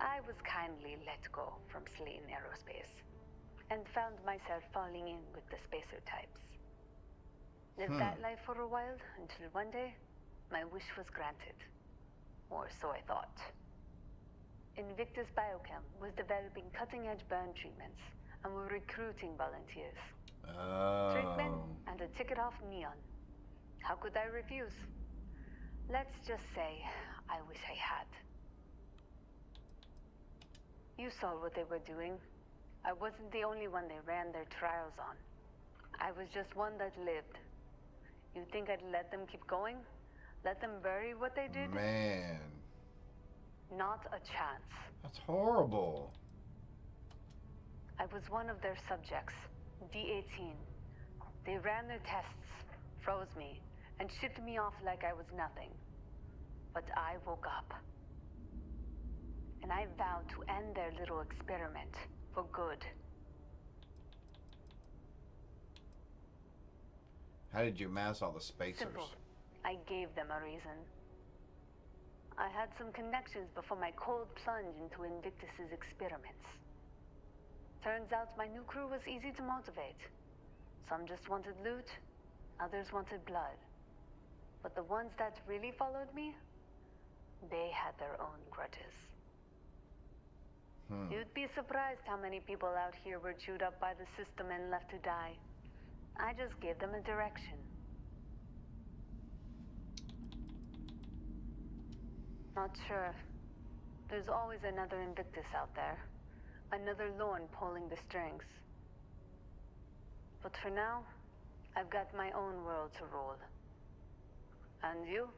D: I was kindly let go from Slayton Aerospace, and found myself falling in with the spacer types. Lived that life for a while, until one day, my wish was granted. Or so I thought. Invictus Biochem was developing cutting-edge burn treatments, and were recruiting volunteers. Treatment and a ticket off Neon. How could I refuse? Let's just say, I wish I had. You saw what they were doing. I wasn't the only one they ran their trials on. I was just one that lived. You think I'd let them keep going? Let them bury what they did?
A: Man.
D: Not a chance.
A: That's horrible.
D: I was one of their subjects, D-18. They ran their tests, froze me, and shipped me off like I was nothing. But I woke up. And I vowed to end their little experiment for good.
A: How did you mass all the spacers?
D: Simple. I gave them a reason. I had some connections before my cold plunge into Invictus's experiments. Turns out my new crew was easy to motivate. Some just wanted loot, others wanted blood. But the ones that really followed me, they had their own grudges. You'd be surprised how many people out here were chewed up by the system and left to die. I just gave them a direction. Not sure. There's always another Invictus out there. Another Lorne pulling the strings. But for now, I've got my own world to rule. And you?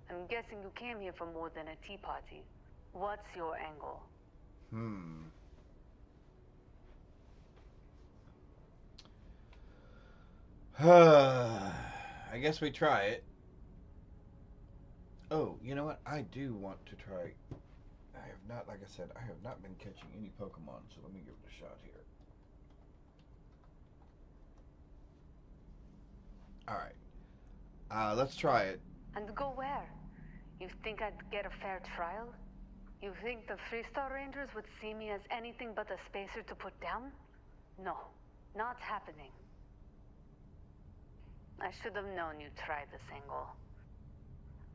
D: I'm guessing you came here for more than a tea party. What's your angle?
A: I guess we try it. Oh, you know what? I do want to try. I have not, like I said, I have not been catching any Pokemon, so let me give it a shot here. Alright. Let's try it.
D: And go where? You think I'd get a fair trial? You think the Freestar Rangers would see me as anything but a spacer to put down? No, not happening. I should have known you'd try this angle.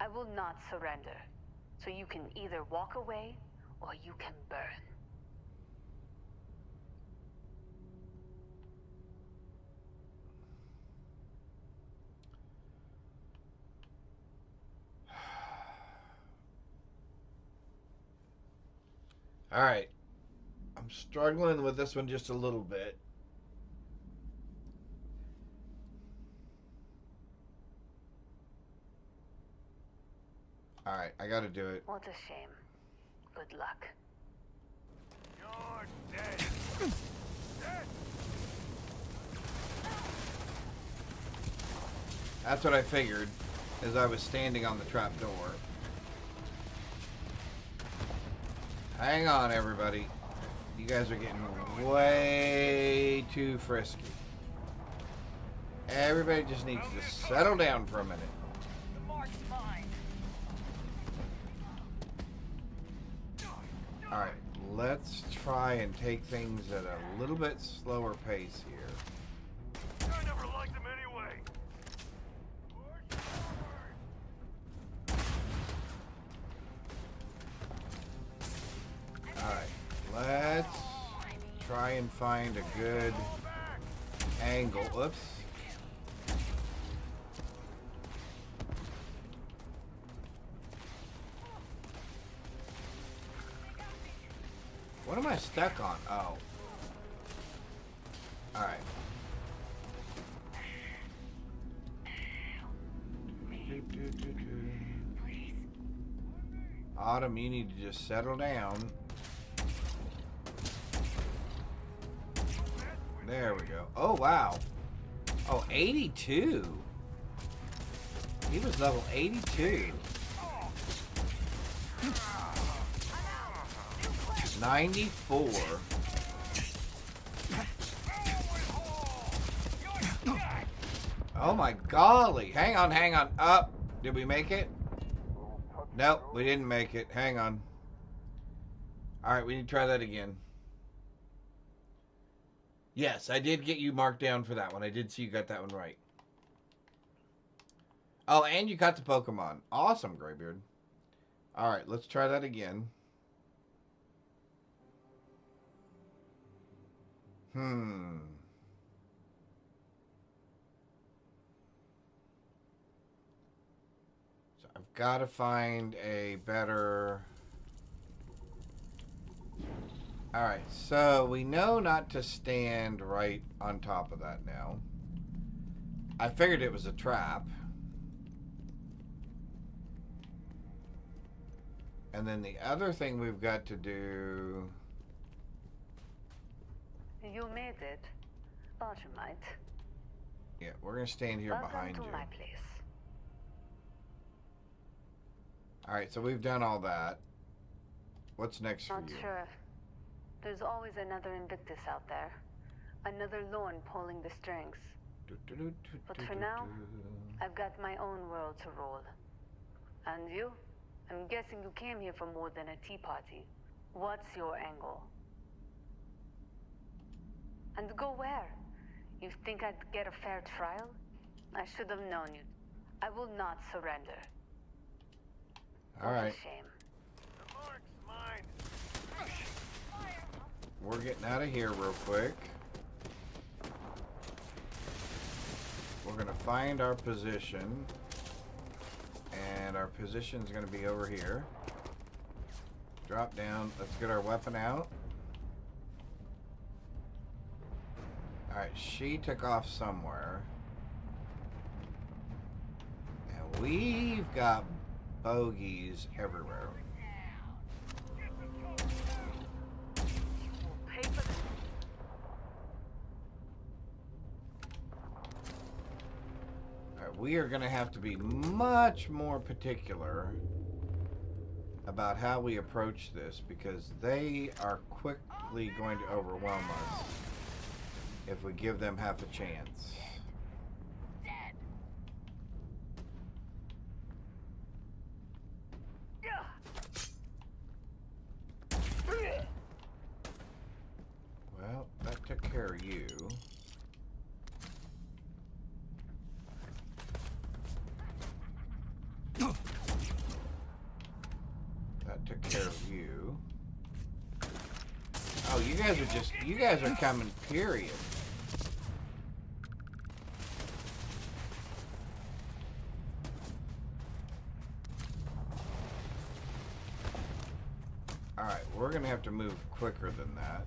D: I will not surrender, so you can either walk away or you can burn.
A: Alright. I'm struggling with this one just a little bit. Alright, I gotta do it.
D: What a shame. Good luck.
L: You're dead. Dead.
A: That's what I figured as I was standing on the trap door. Hang on, everybody. You guys are getting way too frisky. Everybody just needs to settle down for a minute.
L: The mark's mine.
A: Alright, let's try and take things at a little bit slower pace here.
L: I never liked them anyway.
A: Alright, let's try and find a good angle. Oops. What am I stuck on? Oh. Alright. Autumn, you need to just settle down. There we go. Oh, wow. Oh, 82. He was level 82. 94. Oh my golly. Hang on, hang on. Up. Did we make it? Nope, we didn't make it. Hang on. Alright, we need to try that again. Yes, I did get you marked down for that one. I did see you got that one right. Oh, and you got the Pokemon. Awesome, Graybeard. Alright, let's try that again. So I've got to find a better... Alright, so we know not to stand right on top of that now. I figured it was a trap. And then the other thing we've got to do...
D: You made it. Thought you might.
A: Yeah, we're going to stand here behind you.
D: Welcome to my place.
A: Alright, so we've done all that. What's next for you?
D: Not sure. There's always another Invictus out there. Another Lorne pulling the strings. But for now, I've got my own world to roll. And you? I'm guessing you came here for more than a tea party. What's your angle? And go where? You think I'd get a fair trial? I should have known you. I will not surrender.
A: Alright.
D: What a shame.
L: The mark's mine.
A: We're getting out of here real quick. We're going to find our position. And our position's going to be over here. Drop down. Let's get our weapon out. Alright, she took off somewhere. And we've got bogeys everywhere. Alright, we are going to have to be much more particular about how we approach this, because they are quickly going to overwhelm us if we give them half a chance. Well, that took care of you. That took care of you. Oh, you guys are coming, period. Alright, we're gonna have to move quicker than that.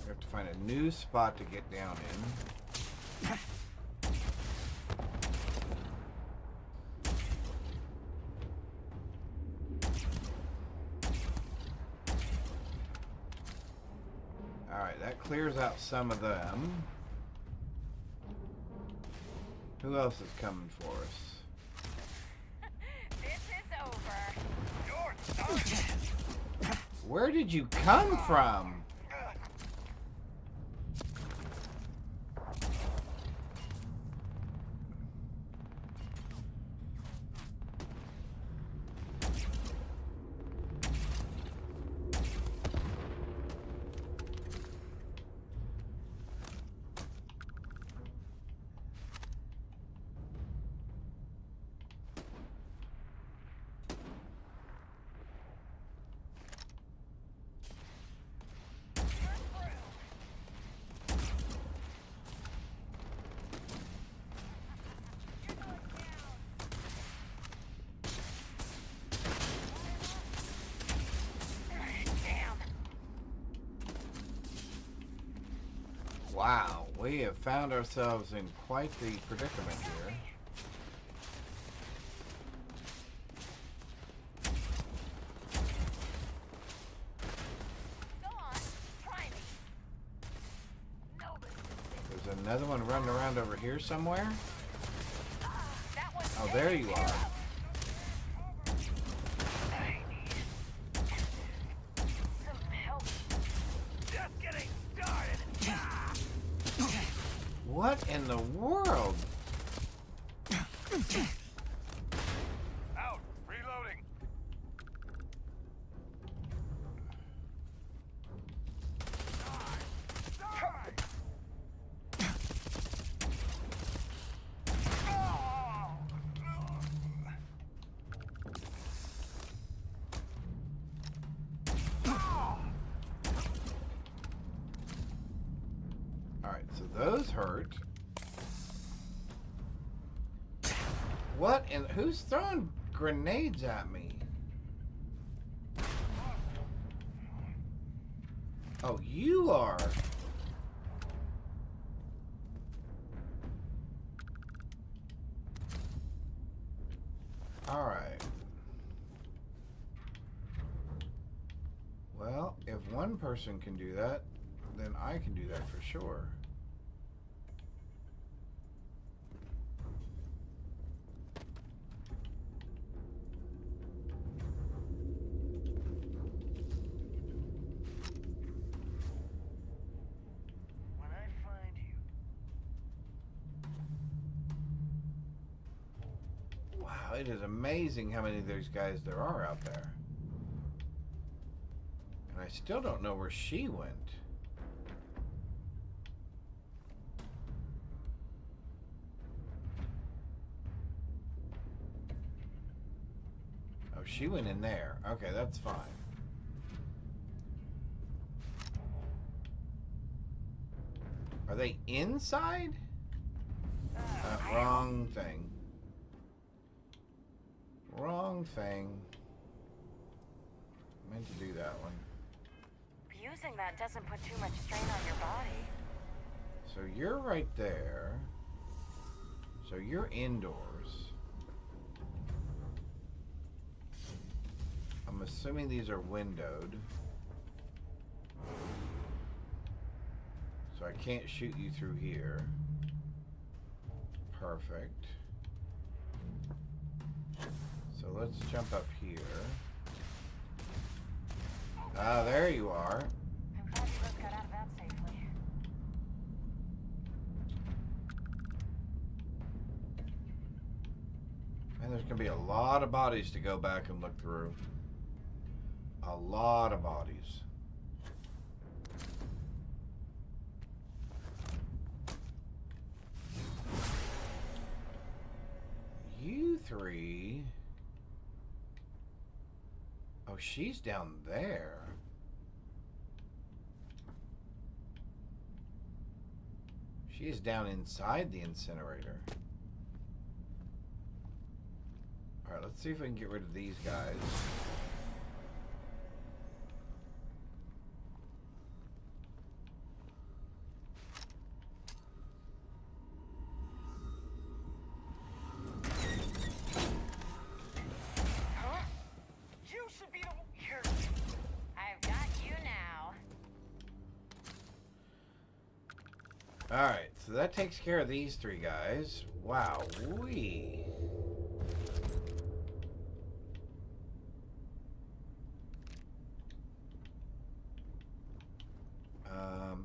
A: We have to find a new spot to get down in. Alright, that clears out some of them. Who else is coming for us?
C: This is over. You're done.
A: Where did you come from? Wow, we have found ourselves in quite the predicament here.
C: Go on.
A: Another one running around over here somewhere? Oh, there you are. What in the world?
L: Out! Reloading!
A: Alright, so those hurt. What? And who's throwing grenades at me? Oh, you are. Alright. Well, if one person can do that, then I can do that for sure.
L: When I find you.
A: Wow, it is amazing how many of those guys there are out there. And I still don't know where she went. Oh, she went in there. Okay, that's fine. Are they inside? Wrong thing. Wrong thing. Meant to do that one.
C: Using that doesn't put too much strain on your body.
A: So you're right there. So you're indoors. I'm assuming these are windowed. So I can't shoot you through here. Perfect. So let's jump up here. Ah, there you are.
C: I'm glad you both got out of that safely.
A: And there's going to be a lot of bodies to go back and look through. A lot of bodies. You three. Oh, she's down there. She is down inside the incinerator. Alright, let's see if we can get rid of these guys.
C: You should be the here. I've got you now.
A: Alright, so that takes care of these three guys. Wow, wee.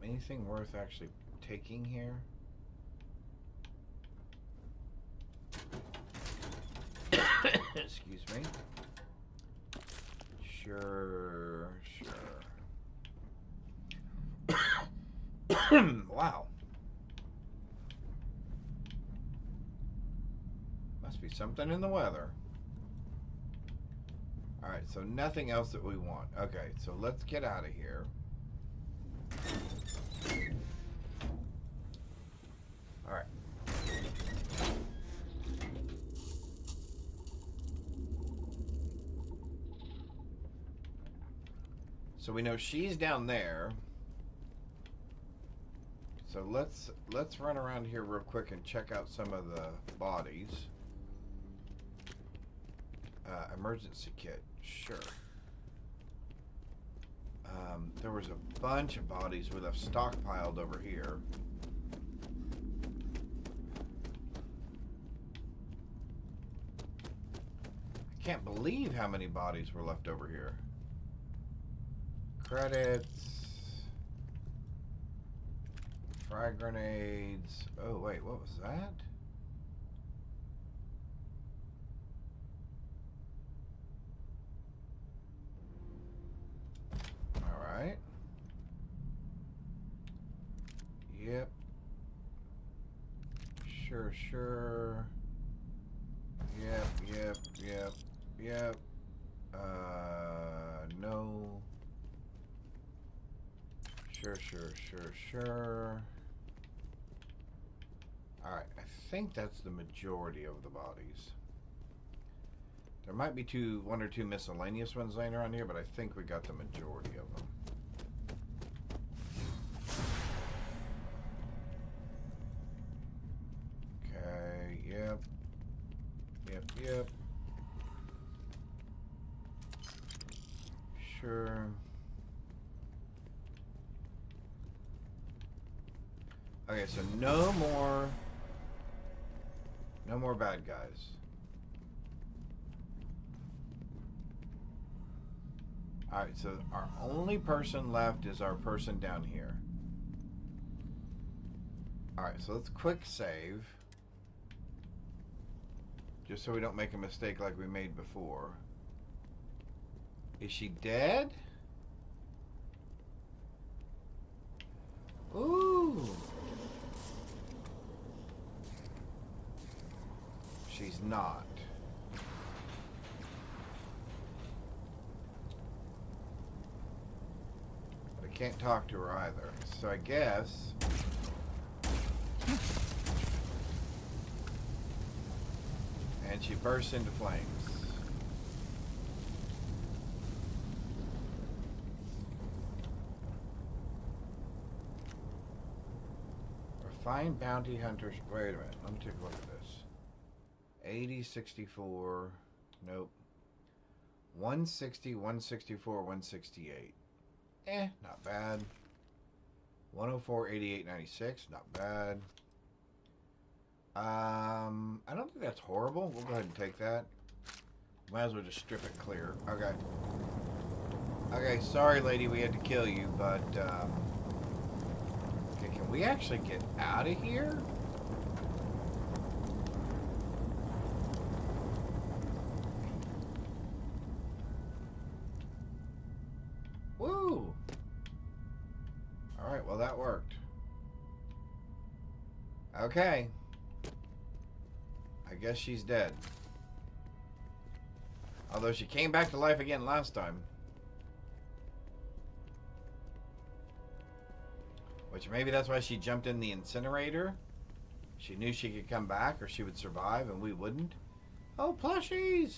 A: Anything worth actually taking here? Excuse me. Sure. Wow. Must be something in the weather. Alright, so nothing else that we want. Okay, so let's get out of here. Alright. So we know she's down there. So let's run around here real quick and check out some of the bodies. Emergency kit, sure. There was a bunch of bodies we left stockpiled over here. can't believe how many bodies were left over here. Credits. Frag grenades. Oh, wait, what was that? Alright. Yep. Sure. Yep. No. Sure. Alright, I think that's the majority of the bodies. There might be one or two miscellaneous ones laying around here, but I think we got the majority of them. Okay, yep. Sure. Okay, so no more bad guys. Alright, so our only person left is our person down here. Alright, so let's quick save. Just so we don't make a mistake like we made before. Is she dead? Ooh. She's not. But I can't talk to her either. So I guess... And she bursts into flames. Refined bounty hunters. Wait a minute. Let me take a look at this. 80, 64. Nope. 160, 164, 168. Not bad. 104, 88, 96. Not bad. I don't think that's horrible. We'll go ahead and take that. Might as well just strip it clear. Okay. Okay, sorry lady we had to kill you, but okay, can we actually get out of here? Woo! Alright, well that worked. Okay. I guess she's dead. Although she came back to life again last time. Which maybe that's why she jumped in the incinerator. She knew she could come back or she would survive and we wouldn't. Oh, plushies!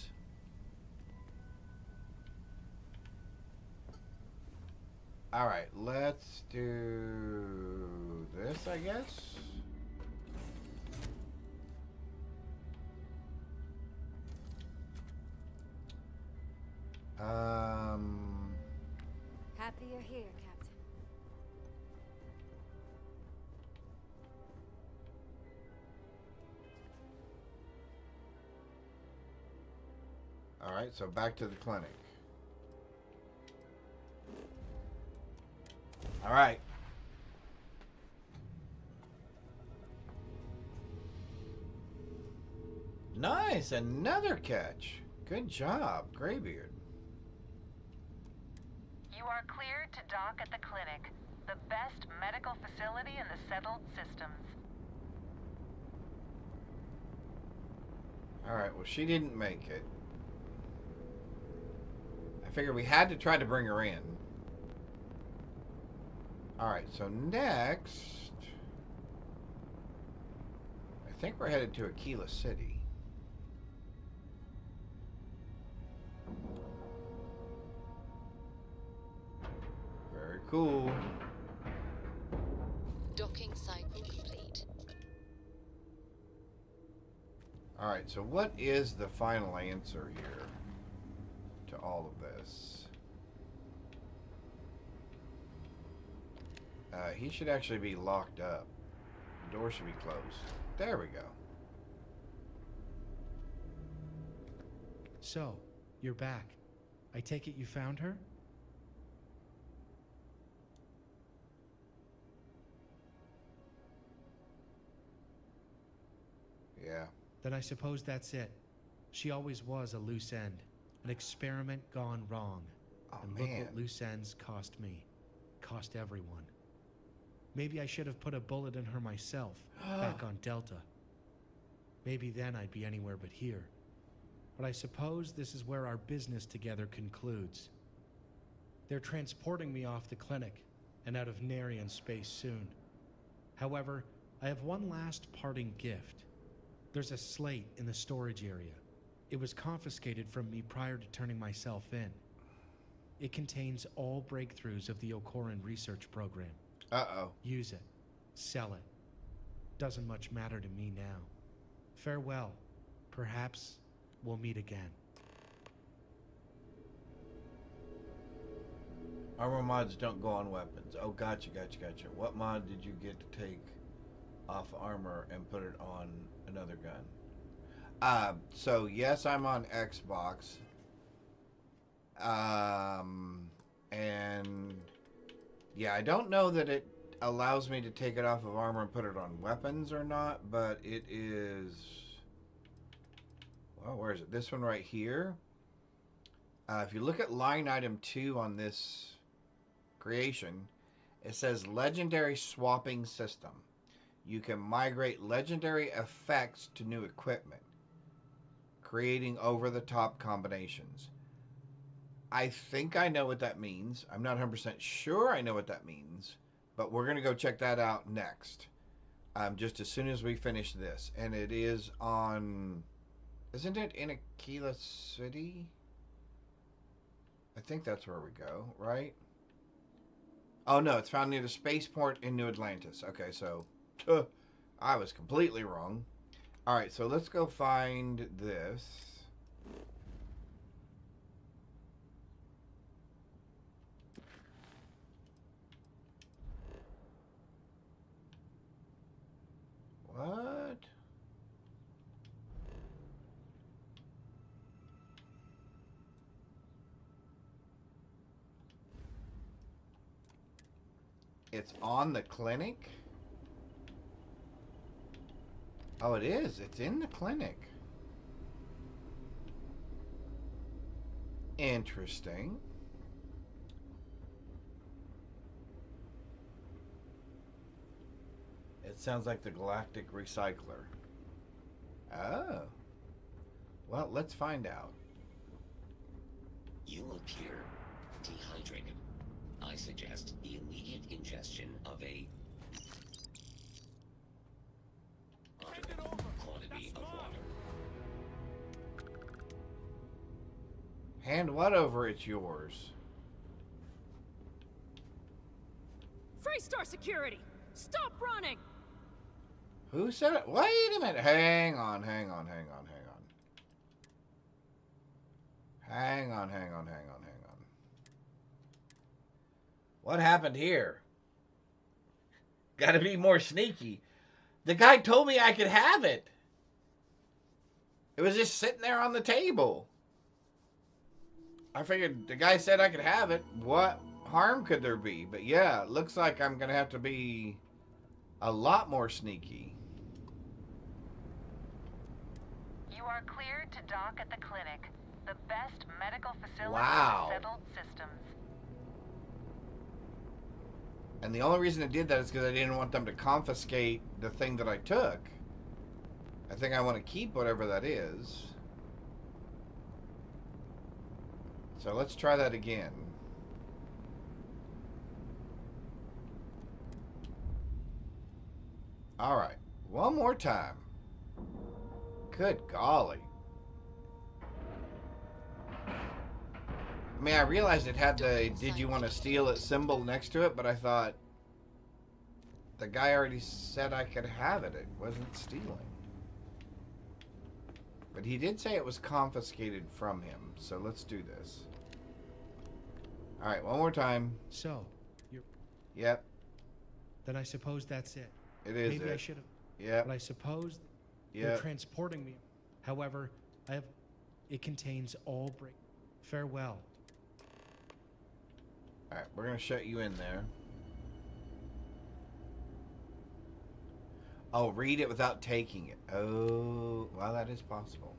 A: Alright, let's do this, I guess.
D: Happy you're here, Captain.
A: Alright, so back to the clinic. Alright. Nice, another catch. Good job, Graybeard.
C: You are cleared to dock at the clinic, the best medical facility in the settled systems.
A: Alright, well she didn't make it. I figured we had to try to bring her in. Alright, so next... I think we're headed to Aquila City. Very cool.
K: Docking cycle complete.
A: Alright, so what is the final answer here to all of this? He should actually be locked up. The door should be closed. There we go.
I: So, you're back. I take it you found her?
A: Yeah.
I: Then I suppose that's it. She always was a loose end. An experiment gone wrong.
A: Oh,
I: and
A: man.
I: look what loose ends cost me. Cost everyone. Maybe I should have put a bullet in her myself, back on Delta. Maybe then I'd be anywhere but here. But I suppose this is where our business together concludes. They're transporting me off the clinic and out of Narian space soon. However, I have one last parting gift. There's a slate in the storage area. It was confiscated from me prior to turning myself in. It contains all breakthroughs of the Okoran research program.
A: Uh-oh.
I: Use it. Sell it. Doesn't much matter to me now. Farewell. Perhaps we'll meet again.
A: Armor mods don't go on weapons. Oh, gotcha. What mod did you get to take off armor and put it on another gun? So yes, I'm on Xbox. And yeah, I don't know that it allows me to take it off of armor and put it on weapons or not, but it is... Well, where is it? This one right here. If you look at line item 2 on this creation, it says legendary swapping system. You can migrate legendary effects to new equipment, creating over-the-top combinations. I think I know what that means. I'm not 100% sure I know what that means, but we're going to go check that out next. Just as soon as we finish this. And it is on... Isn't it in Aquila City? I think that's where we go, right? Oh, no. It's found near the spaceport in New Atlantis. Okay, so... I was completely wrong. Alright, so let's go find this. What? It's on the clinic? Oh, it is. It's in the clinic. Interesting. It sounds like the Galactic Recycler. Oh. Well, let's find out.
M: You appear dehydrated. I suggest the immediate ingestion of a quantity of water.
A: Hand what over? It's yours.
B: Freestar Security! Stop running!
A: Who said it? Wait a minute. Hang on. Hang on. What happened here? Gotta be more sneaky. The guy told me I could have it. It was just sitting there on the table. I figured the guy said I could have it. What harm could there be? But yeah, it looks like I'm gonna have to be a lot more sneaky.
C: You are cleared to dock at the clinic, the best medical facility
A: Wow.
C: for settled systems.
A: And the only reason I did that is because I didn't want them to confiscate the thing that I took. I think I want to keep whatever that is. So let's try that again. All right, one more time. Good golly. I mean, I realized it had the "Did you want to steal it" symbol next to it, but I thought the guy already said I could have it. It wasn't stealing. But he did say it was confiscated from him, so let's do this. All right, one more time.
I: So, you're...
A: Yep.
I: Then I suppose that's it.
A: It is
I: Maybe
A: it.
I: I should have...
A: Yep.
I: But I suppose
A: Yep.
I: they're transporting me. However, I have It contains all break. Farewell.
A: Alright, we're gonna shut you in there. Oh, read it without taking it. Oh, well, that is possible.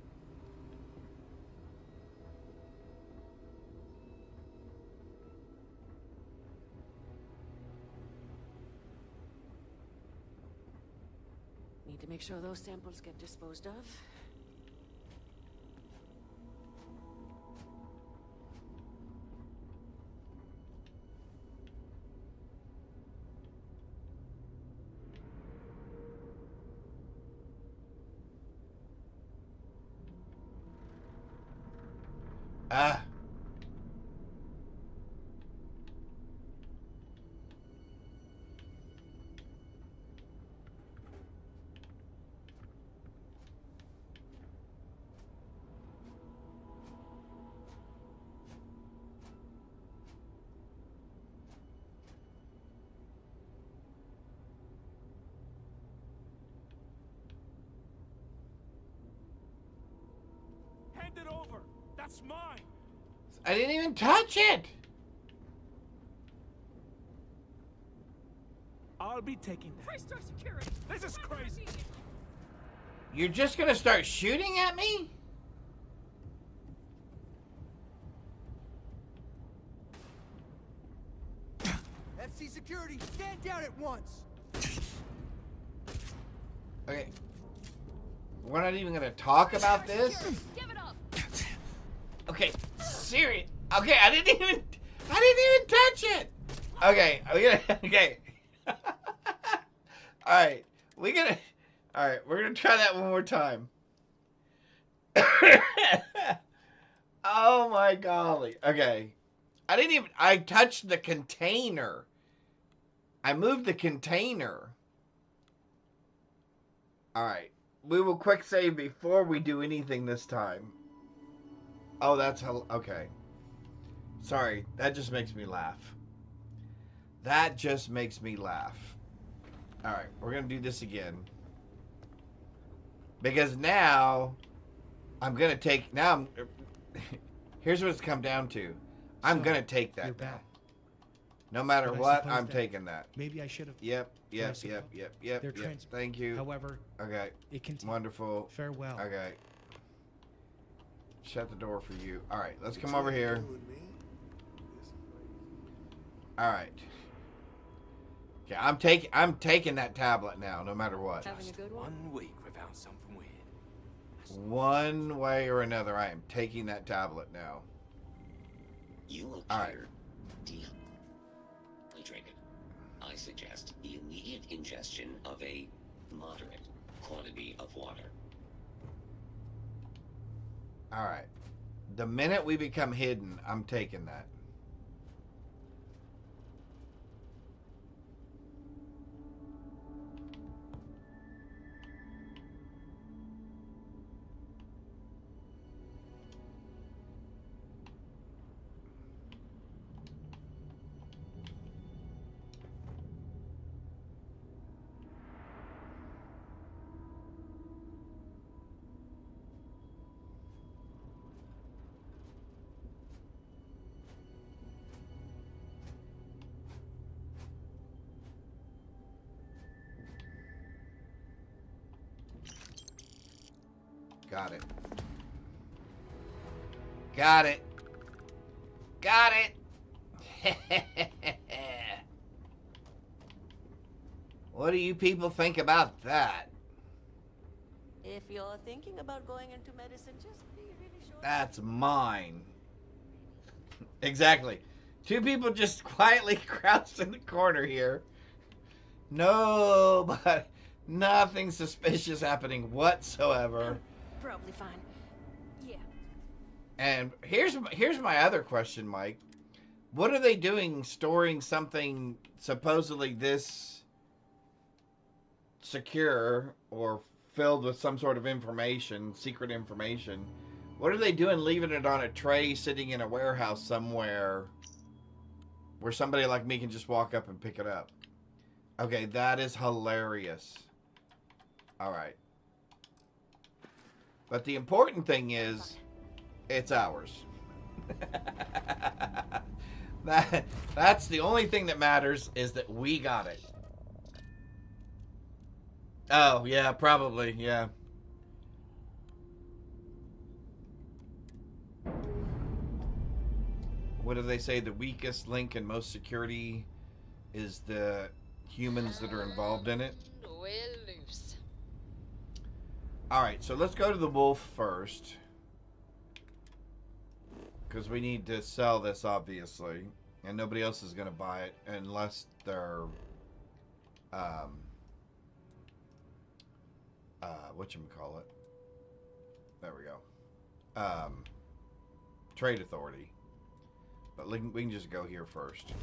B: Need to make sure those samples get disposed of.
A: Ah.
N: Hand it over. That's mine.
A: I didn't even touch it.
N: I'll be taking that. Freestore security. This is crazy.
A: You're just gonna start shooting at me?
O: FC security, stand down at once.
A: Okay. We're not even gonna talk about this.
B: Give it up.
A: Okay, serious. Okay, I didn't even touch it. Okay, okay. All right, we're gonna try that one more time. Oh my golly. Okay, I touched the container. I moved the container. All right, we will quick save before we do anything this time. Oh, that's okay. Sorry, that just makes me laugh. That just makes me laugh. All right, we're gonna do this again because now I'm gonna take. Now, here's what it's come down to. I'm gonna take that now. No matter what, I'm taking that.
I: Maybe I should have.
A: Yep. Thank you.
I: However,
A: okay.
I: It can.
A: Wonderful.
I: Farewell.
A: Okay. Shut the door for you. All right, let's come over here. All right. Okay, I'm taking that tablet now, no matter what.
B: Having a good one?
N: 1 week without something weird.
A: One way or another, I am taking that tablet now.
M: You will
A: All right.
M: Dehydrated. I suggest the immediate ingestion of a moderate quantity of water.
A: All right. The minute we become hidden, I'm taking that. Got it. Got it. Got it. What do you people think about that?
P: If you're thinking about going into medicine, just be really sure.
A: That's mine. Exactly. Two people just quietly crouched in the corner here. No, but nothing suspicious happening whatsoever.
B: Probably fine. Yeah.
A: And here's my other question, Mike. What are they doing storing something supposedly this secure or filled with some sort of information, secret information? What are they doing leaving it on a tray sitting in a warehouse somewhere where somebody like me can just walk up and pick it up? Okay, that is hilarious. All right. But the important thing is, It's ours. That's the only thing that matters, is that we got it. Oh, yeah, probably, yeah. What do they say? The weakest link and most security is the humans that are involved in it?
K: We're loose.
A: Alright, so let's go to the wolf first. Because we need to sell this, obviously. And nobody else is going to buy it unless they're... whatchamacallit? There we go. Trade Authority. But we can just go here first.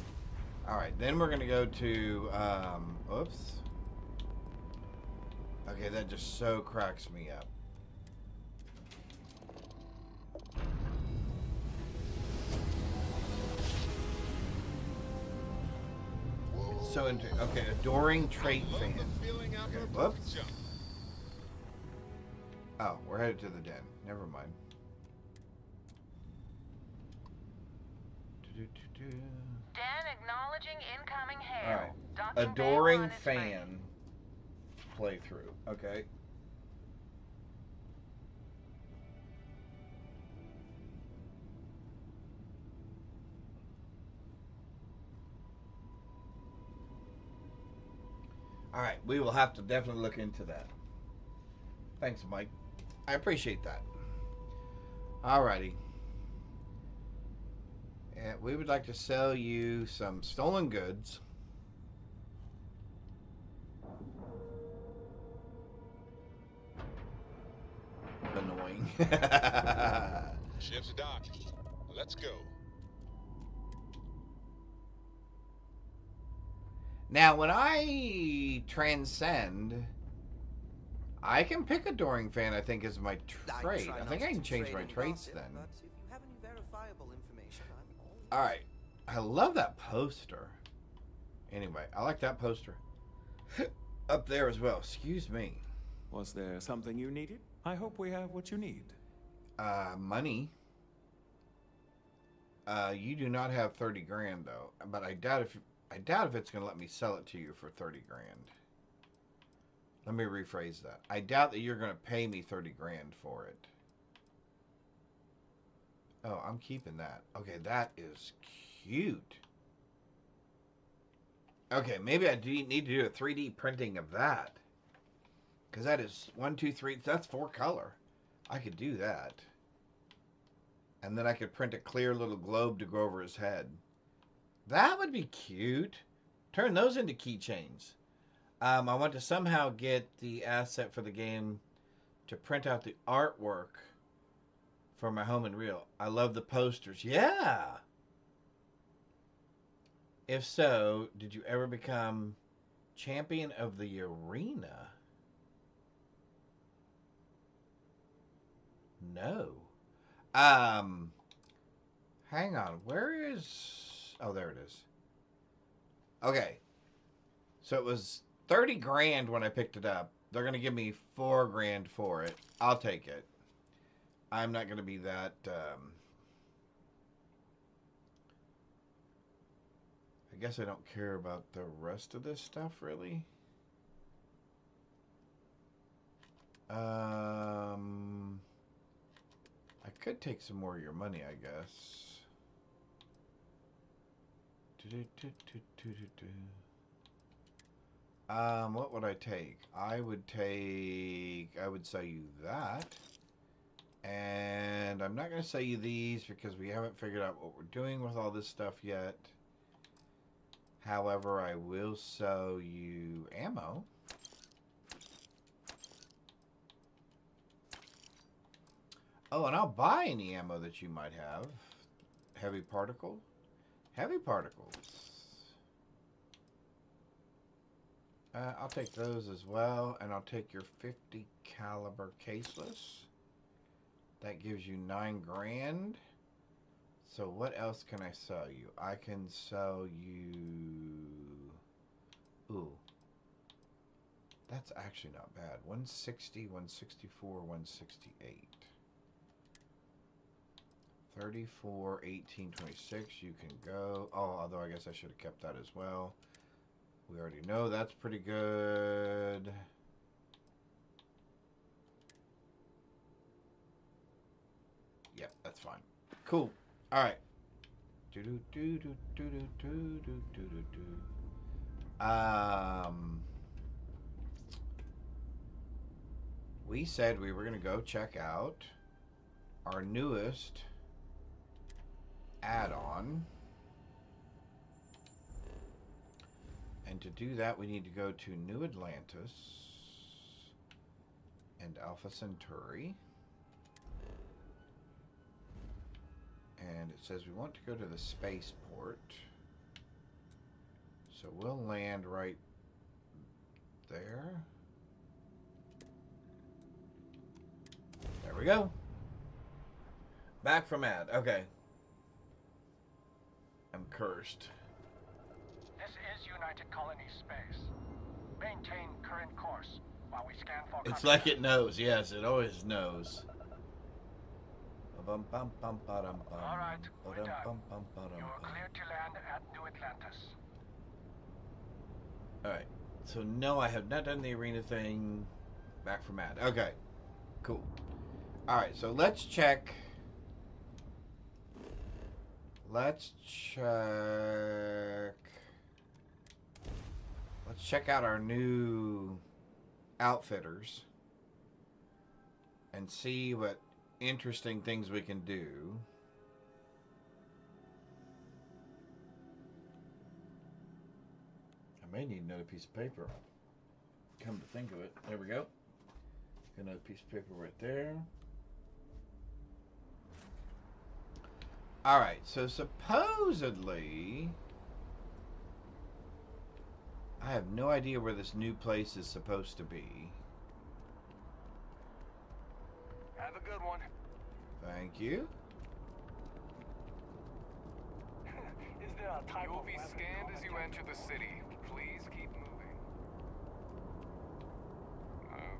A: Alright, then we're going to go to... oops. Okay, that just so cracks me up. So into okay, adoring trait fan. Okay, whoops. Oh, we're headed to the den. Never mind.
C: Den acknowledging incoming hail.
A: All right,
C: Docking
A: adoring
C: Bay 1 is
A: fan playthrough. Okay. All right, we will have to definitely look into that. Thanks, Mike. I appreciate that. Alrighty. And we would like to sell you some stolen goods. Annoying.
H: Ship's docked. Let's go.
A: Now, when I transcend, I can pick Adoring Fan, I think, as my trait. I think I can change my traits then.
O: But if you have any verifiable information,
A: Alright. I love that poster. Anyway, I like that poster. Up there as well. Excuse me.
Q: Was there something you needed? I hope we have what you need.
A: Money. You do not have 30 grand, though. But I doubt if it's going to let me sell it to you for 30 grand. Let me rephrase that. I doubt that you're going to pay me 30 grand for it. Oh, I'm keeping that. Okay, that is cute. Okay, maybe I do need to do a 3D printing of that. Because that is 1, 2, 3. That's 4 color. I could do that. And then I could print a clear little globe to go over his head. That would be cute. Turn those into keychains. I want to somehow get the asset for the game to print out the artwork for my home and reel. I love the posters. Yeah! If so, did you ever become champion of the arena? No. Hang on. Where is... Oh, there it is. Okay. So it was 30 grand when I picked it up. They're going to give me 4 grand for it. I'll take it. I'm not going to be that... I guess I don't care about the rest of this stuff, really. I could take some more of your money, I guess. What would I take? I would sell you that. And I'm not going to sell you these because we haven't figured out what we're doing with all this stuff yet. However, I will sell you ammo. Oh, and I'll buy any ammo that you might have. Heavy particle? Heavy particles. I'll take those as well, and I'll take your 50 caliber caseless. That gives you 9 grand. So what else can I sell you? I can sell you... Ooh. That's actually not bad. 160, 164, 168. 34, 18, 26. You can go. Oh, although I guess I should have kept that as well. We already know that's pretty good. Yep, that's fine. Cool. All right. We said we were going to go check out our newest add-on. And to do that, we need to go to New Atlantis and Alpha Centauri. And it says we want to go to the spaceport. So we'll land right there. There we go. Back from ad. Okay. I'm cursed.
N: This is United Colony Space. Maintain current course while we scan for...
A: It's like it knows. Yes, it always knows. All
N: right, we're done. You're cleared to land at New Atlantis.
A: Alright. So no, I have not done the arena thing. Back from ad. Okay. Cool. Alright, so let's check. Let's check out our new outfitters and see what interesting things we can do. I may need another piece of paper. Come to think of it. There we go. Got another piece of paper right there. Alright, so supposedly I have no idea where this new place is supposed to be.
N: Have a good one.
A: Thank you.
N: Is there a type will be scanned as you enter the city. Please keep moving.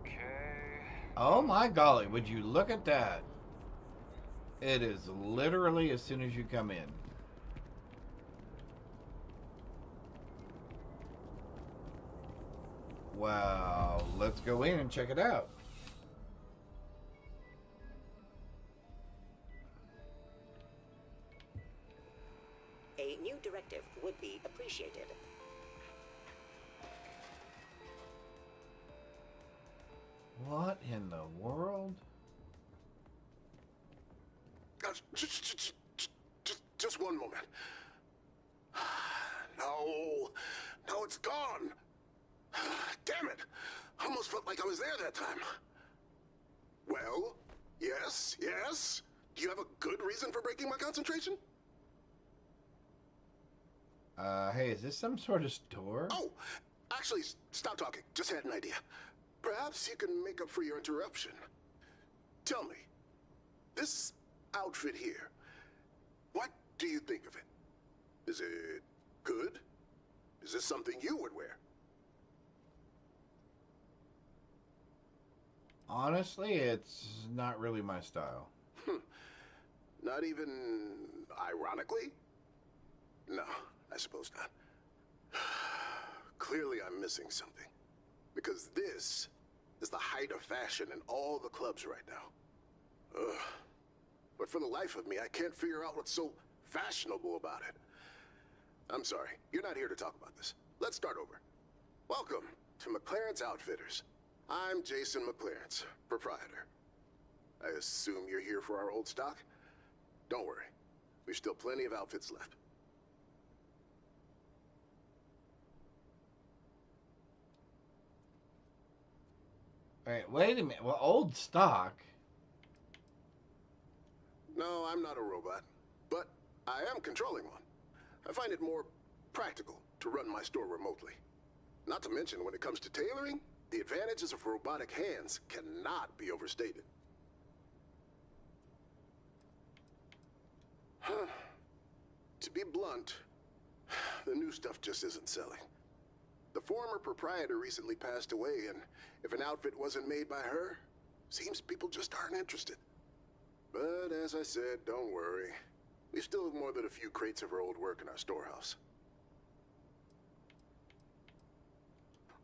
N: Okay.
A: Oh my golly, would you look at that? It is literally as soon as you come in. Wow, let's go in and check it out.
R: A new directive would be appreciated.
A: What in the world?
S: Just one moment. No, it's gone. Damn it. I almost felt like I was there that time. Well, yes. Do you have a good reason for breaking my concentration?
A: Hey, is this some sort of store?
S: Oh, actually, stop talking. Just had an idea. Perhaps you can make up for your interruption. Tell me, this outfit here, what do you think of it? Is it good? Is this something you would wear?
A: Honestly, it's not really my style.
S: Not even ironically? No, I suppose not. Clearly I'm missing something. Because this is the height of fashion in all the clubs right now. Ugh. But for the life of me, I can't figure out what's so fashionable about it. I'm sorry, you're not here to talk about this. Let's start over. Welcome to McLaren's Outfitters. I'm Jason McLaren, proprietor. I assume you're here for our old stock? Don't worry, we've still plenty of outfits left.
A: Alright, wait a minute. Well, old stock?
S: No, I'm not a robot, but I am controlling one. I find it more practical to run my store remotely. Not to mention, when it comes to tailoring, the advantages of robotic hands cannot be overstated. To be blunt, the new stuff just isn't selling. The former proprietor recently passed away, and if an outfit wasn't made by her, seems people just aren't interested. But as I said, don't worry. We still have more than a few crates of our old work in our storehouse.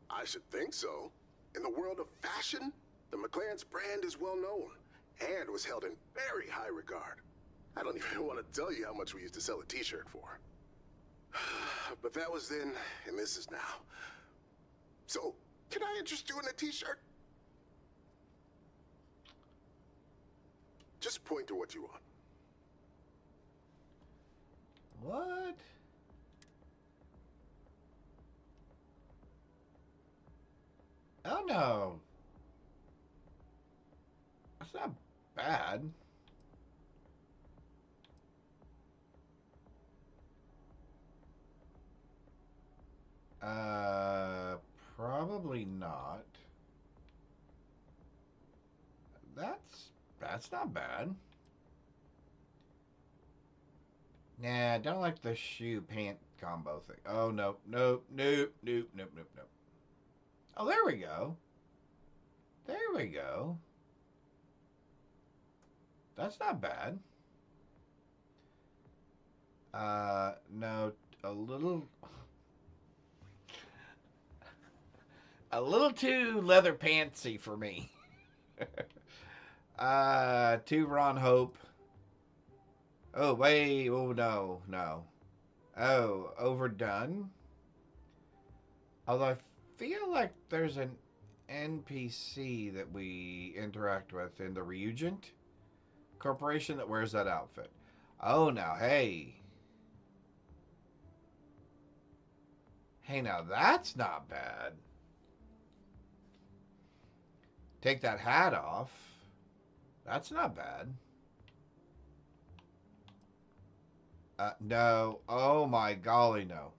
S: I should think so. In the world of fashion, the McLaren's brand is well known and was held in very high regard. I don't even want to tell you how much we used to sell a t-shirt for. But that was then, and this is now. So, can I interest you in a t-shirt? Just point to what you want.
A: What? Oh no. That's not bad. Probably not. That's not bad. Nah, I don't like the shoe pant combo thing. Oh no, nope, nope, nope, nope, nope, nope. Oh, there we go. There we go. That's not bad. No, a little too leather pantsy for me. Too Ron Hope. Oh, wait. Oh, no, no. Oh, overdone? Although I feel like there's an NPC that we interact with in the Reugent Corporation that wears that outfit. Oh, now, hey. Hey, now, that's not bad. Take that hat off. That's not bad. No. Oh, my golly, no.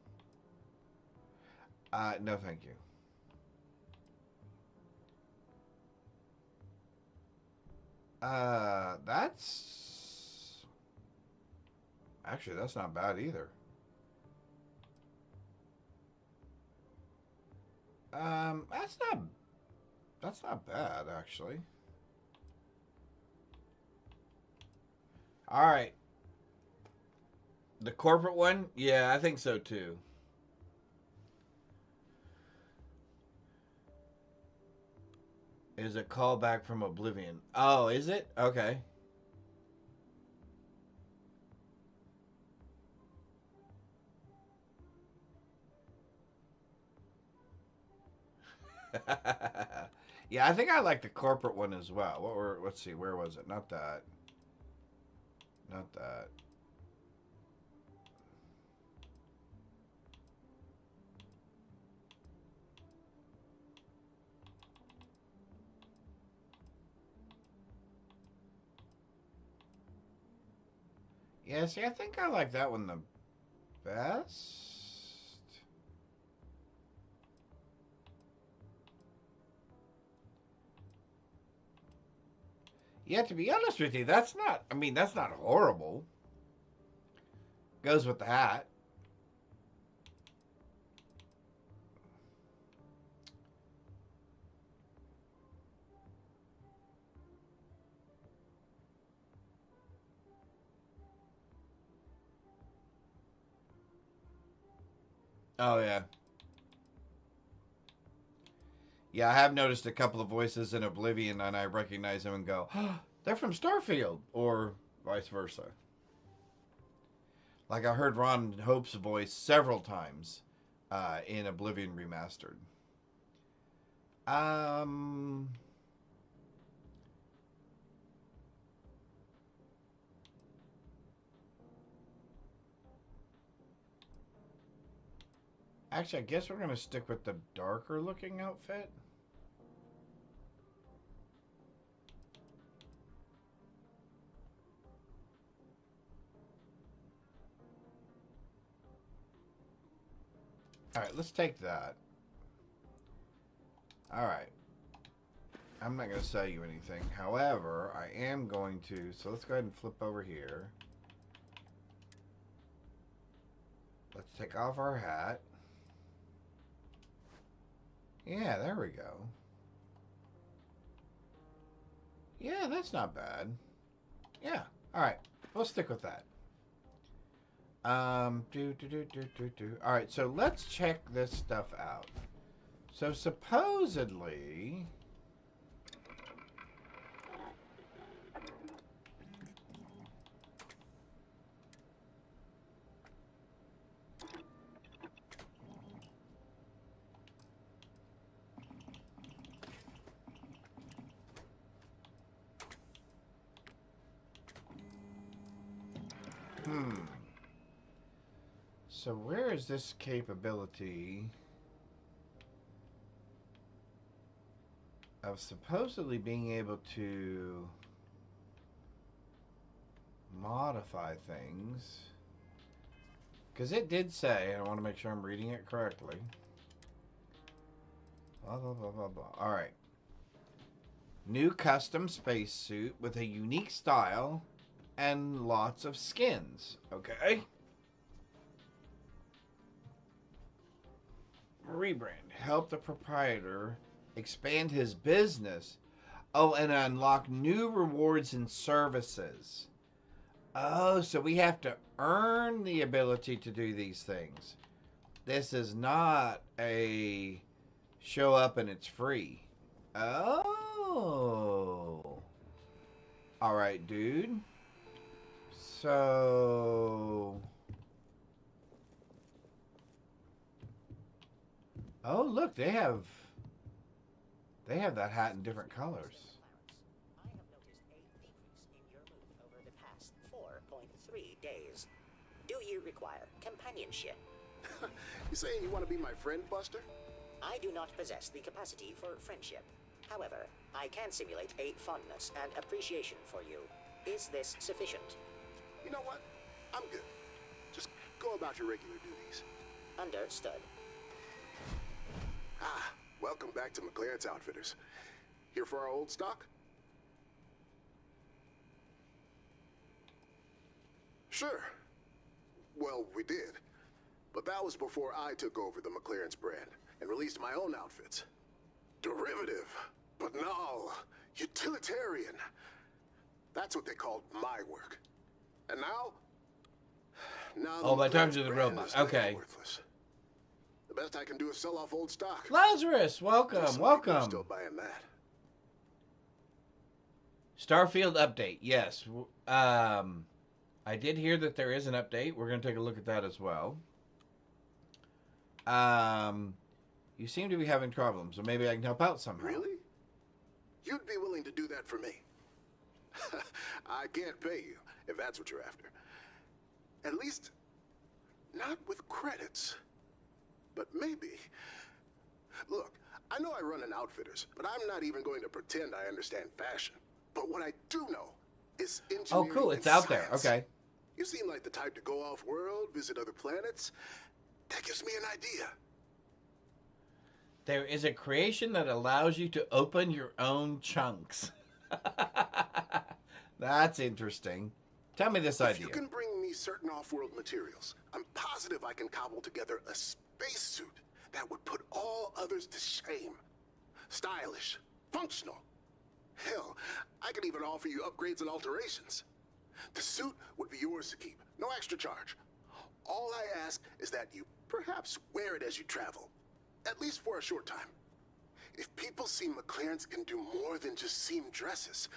A: No, thank you. That's... Actually, that's not bad either. That's not bad, actually. All right. The corporate one? Yeah, I think so too. Is a callback from Oblivion. Oh, is it? Okay. Yeah, I think I like the corporate one as well. Let's see, where was it? Not that. Not that. Yeah, see, I think I like that one the best. Yeah, to be honest with you, that's not horrible. Goes with the hat. Oh, yeah. Yeah, I have noticed a couple of voices in Oblivion, and I recognize them and go, oh, they're from Starfield, or vice versa. Like I heard Ron Hope's voice several times in Oblivion Remastered. Actually, I guess we're going to stick with the darker looking outfit. Alright, let's take that. Alright. I'm not going to sell you anything. However, I am going to... So let's go ahead and flip over here. Let's take off our hat. Yeah, there we go. Yeah, that's not bad. Yeah. All right. We'll stick with that. All right. So let's check this stuff out. So supposedly, so where is this capability of supposedly being able to modify things? Because it did say, and I want to make sure I'm reading it correctly. Blah, blah, blah, blah, blah. All right. New custom spacesuit with a unique style and lots of skins. Okay. Rebrand. Help the proprietor expand his business. Oh, and unlock new rewards and services. Oh, so we have to earn the ability to do these things. This is not a show up and it's free. Oh. All right, dude. So... Oh, look, they have that hat in different colors.
R: I have noticed a decrease in your mood over the past 4.3 days. Do you require companionship?
S: You saying you want to be my friend, Buster?
R: I do not possess the capacity for friendship. However, I can simulate a fondness and appreciation for you. Is this sufficient?
S: You know what? I'm good. Just go about your regular duties.
R: Understood.
S: Ah, welcome back to McLaren's Outfitters. Here for our old stock? Sure. Well, we did. But that was before I took over the McLaren's brand and released my own outfits. Derivative, banal, utilitarian. That's what they called my work. And now
A: oh, by times of the robot. Okay.
S: Worthless. The best I can do is sell off old stock.
A: Lazarus, welcome, welcome.
S: Still buying that.
A: Starfield update. Yes. I did hear that there is an update. We're going to take a look at that as well. You seem to be having problems, so maybe I can help out somehow.
S: Really? You'd be willing to do that for me? I can't pay you, if that's what you're after. At least, not with credits. But maybe. Look, I know I run an Outfitters, but I'm not even going to pretend I understand fashion. But what I do know is engineering.
A: Oh, cool. It's out there. Okay.
S: You seem like the type to go off-world, visit other planets. That gives me an idea.
A: There is a creation that allows you to open your own chunks. That's interesting. Tell me this idea.
S: If you can bring me certain off-world materials, I'm positive I can cobble together a spacesuit that would put all others to shame. Stylish, functional. Hell, I could even offer you upgrades and alterations. The suit would be yours to keep, no extra charge. All I ask is that you perhaps wear it as you travel, at least for a short time. If people see McLaren's can do more than just seem dresses,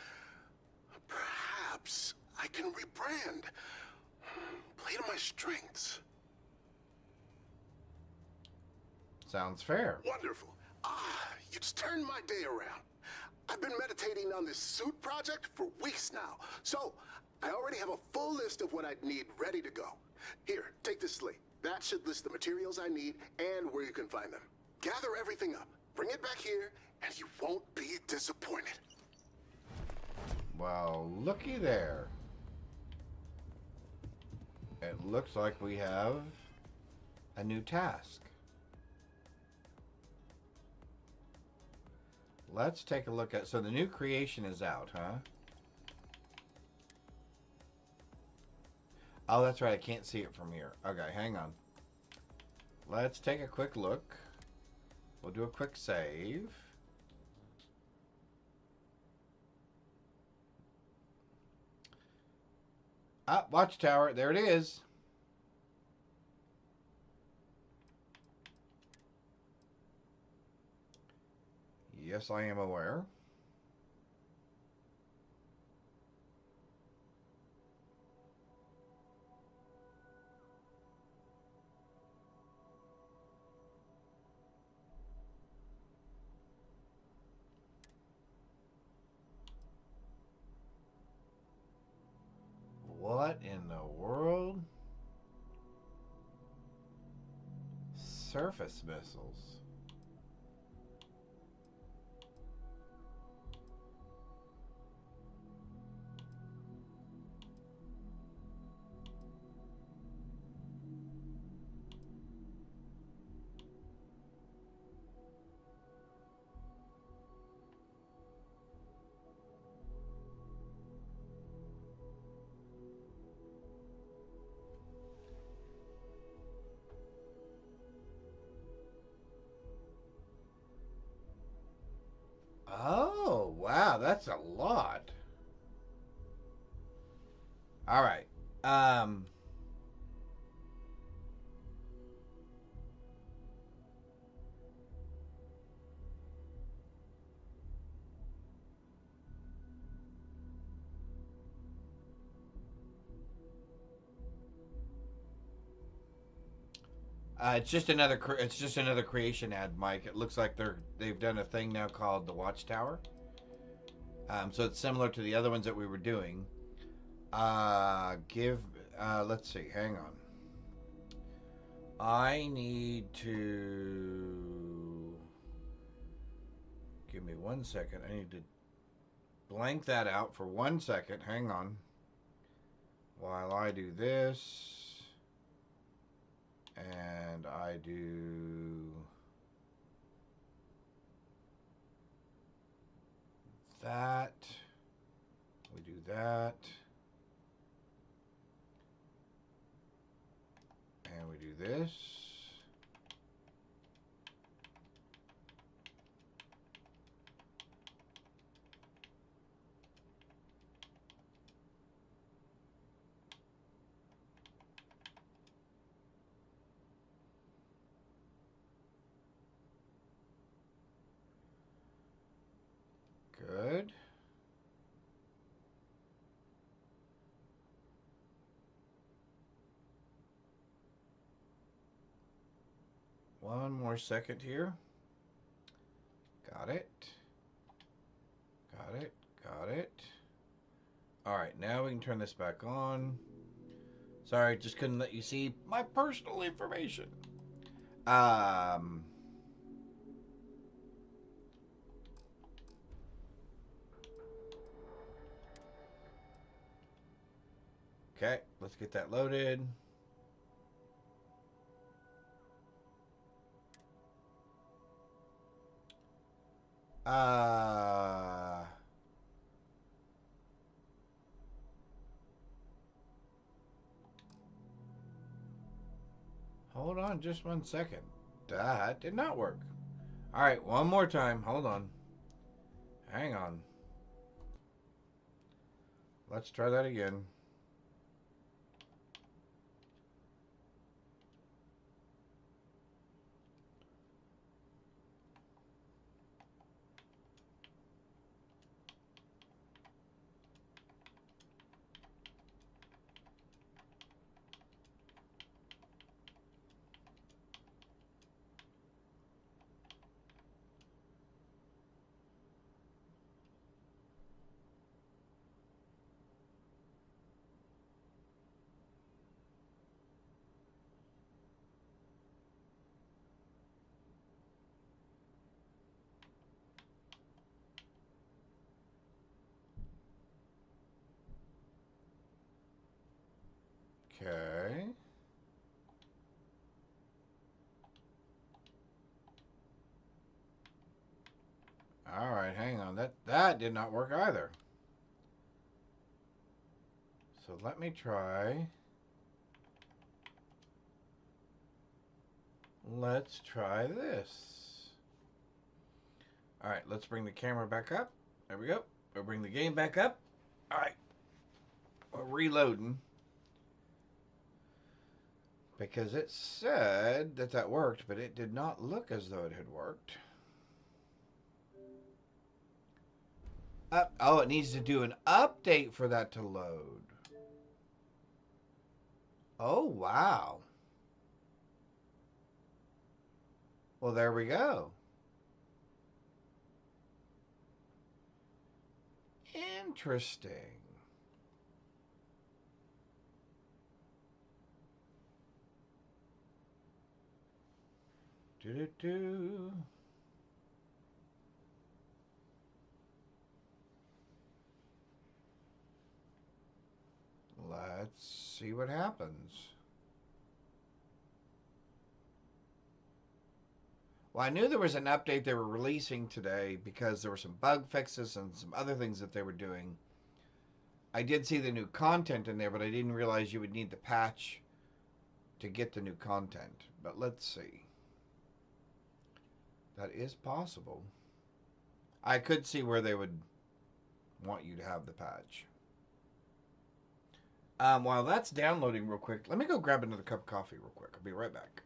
S: perhaps I can rebrand, play to my strengths.
A: Sounds fair.
S: Wonderful. You just turned my day around. I've been meditating on this suit project for weeks now, so I already have a full list of what I'd need ready to go. Here, take this slate. That should list the materials I need and where you can find them. Gather everything up, bring it back here, and you won't be disappointed.
A: Well, looky there. It looks like we have a new task. Let's take a look at... So the new creation is out, huh? Oh, that's right. I can't see it from here. Okay, hang on. Let's take a quick look. We'll do a quick save. Ah, watchtower. There it is. Yes, I am aware. What in the world? Surface missiles. Oh, wow, that's a lot. All right. It's just another. It's just another creation ad, Mike. It looks like they've done a thing now called the Watchtower. So it's similar to the other ones that we were doing. Let's see. Hang on. I need to give me 1 second. I need to blank that out for 1 second. Hang on. While I do this, and I do that. We do that. And we do this. Good. One more second here. Got it. Got it. Got it. All right, now we can turn this back on. Sorry, just couldn't let you see my personal information. Okay, let's get that loaded. Hold on just 1 second. That did not work. All right, one more time. Hold on. Hang on. Let's try that again. Okay. All right, hang on. That did not work either. So let me try. Let's try this. All right, let's bring the camera back up. There we go. We'll bring the game back up. All right. We're reloading. Because it said that that worked, but it did not look as though it had worked. Oh, it needs to do an update for that to load. Oh, wow. Well, there we go. Interesting. Do-do-do. Let's see what happens. Well, I knew there was an update they were releasing today because there were some bug fixes and some other things that they were doing. I did see the new content in there, but I didn't realize you would need the patch to get the new content. But let's see. That is possible. I could see where they would want you to have the patch. While that's downloading real quick, let me go grab another cup of coffee real quick. I'll be right back.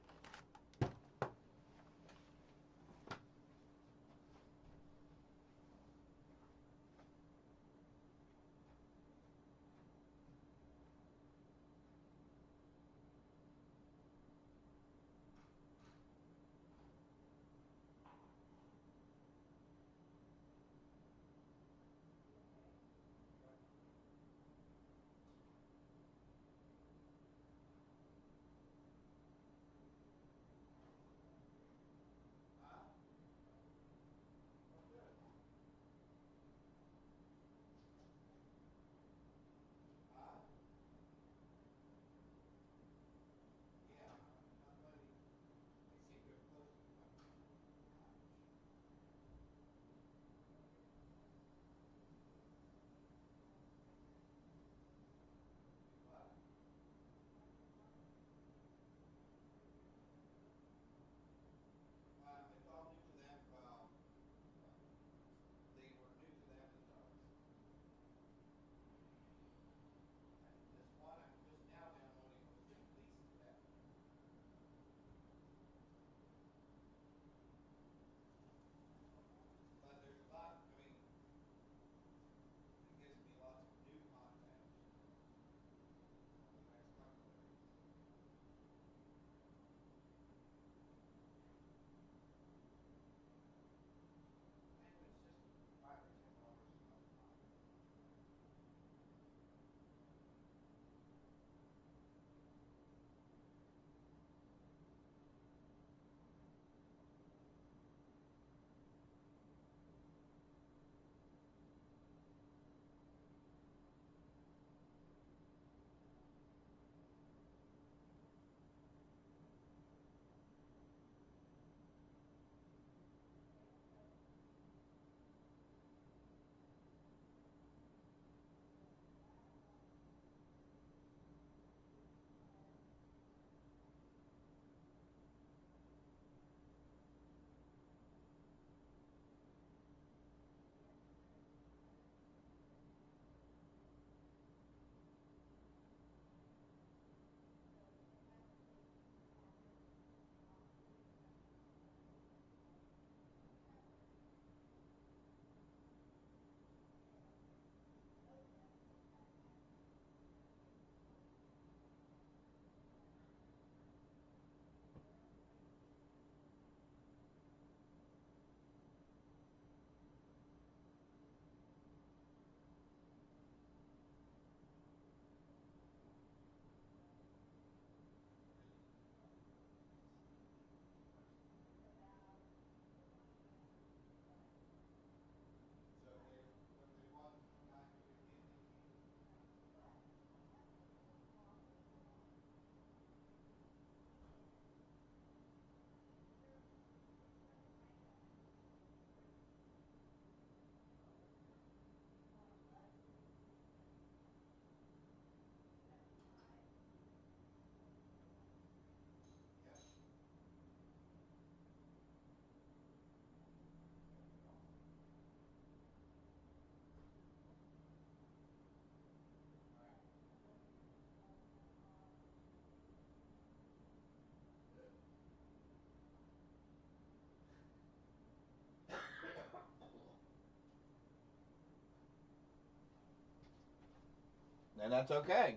A: And that's okay.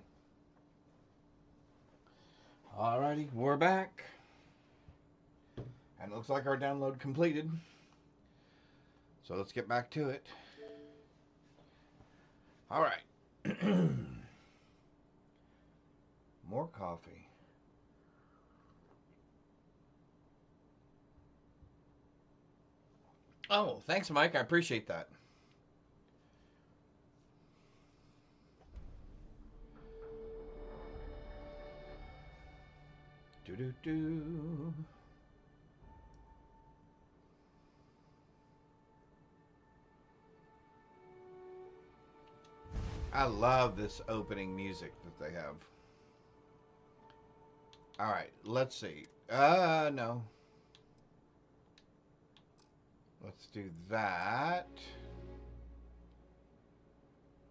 A: Alrighty, we're back. And it looks like our download completed. So let's get back to it. Alright. More coffee. Oh, thanks, Mike. I appreciate that. Do-do-do. I love this opening music that they have. Alright, let's see. No. Let's do that.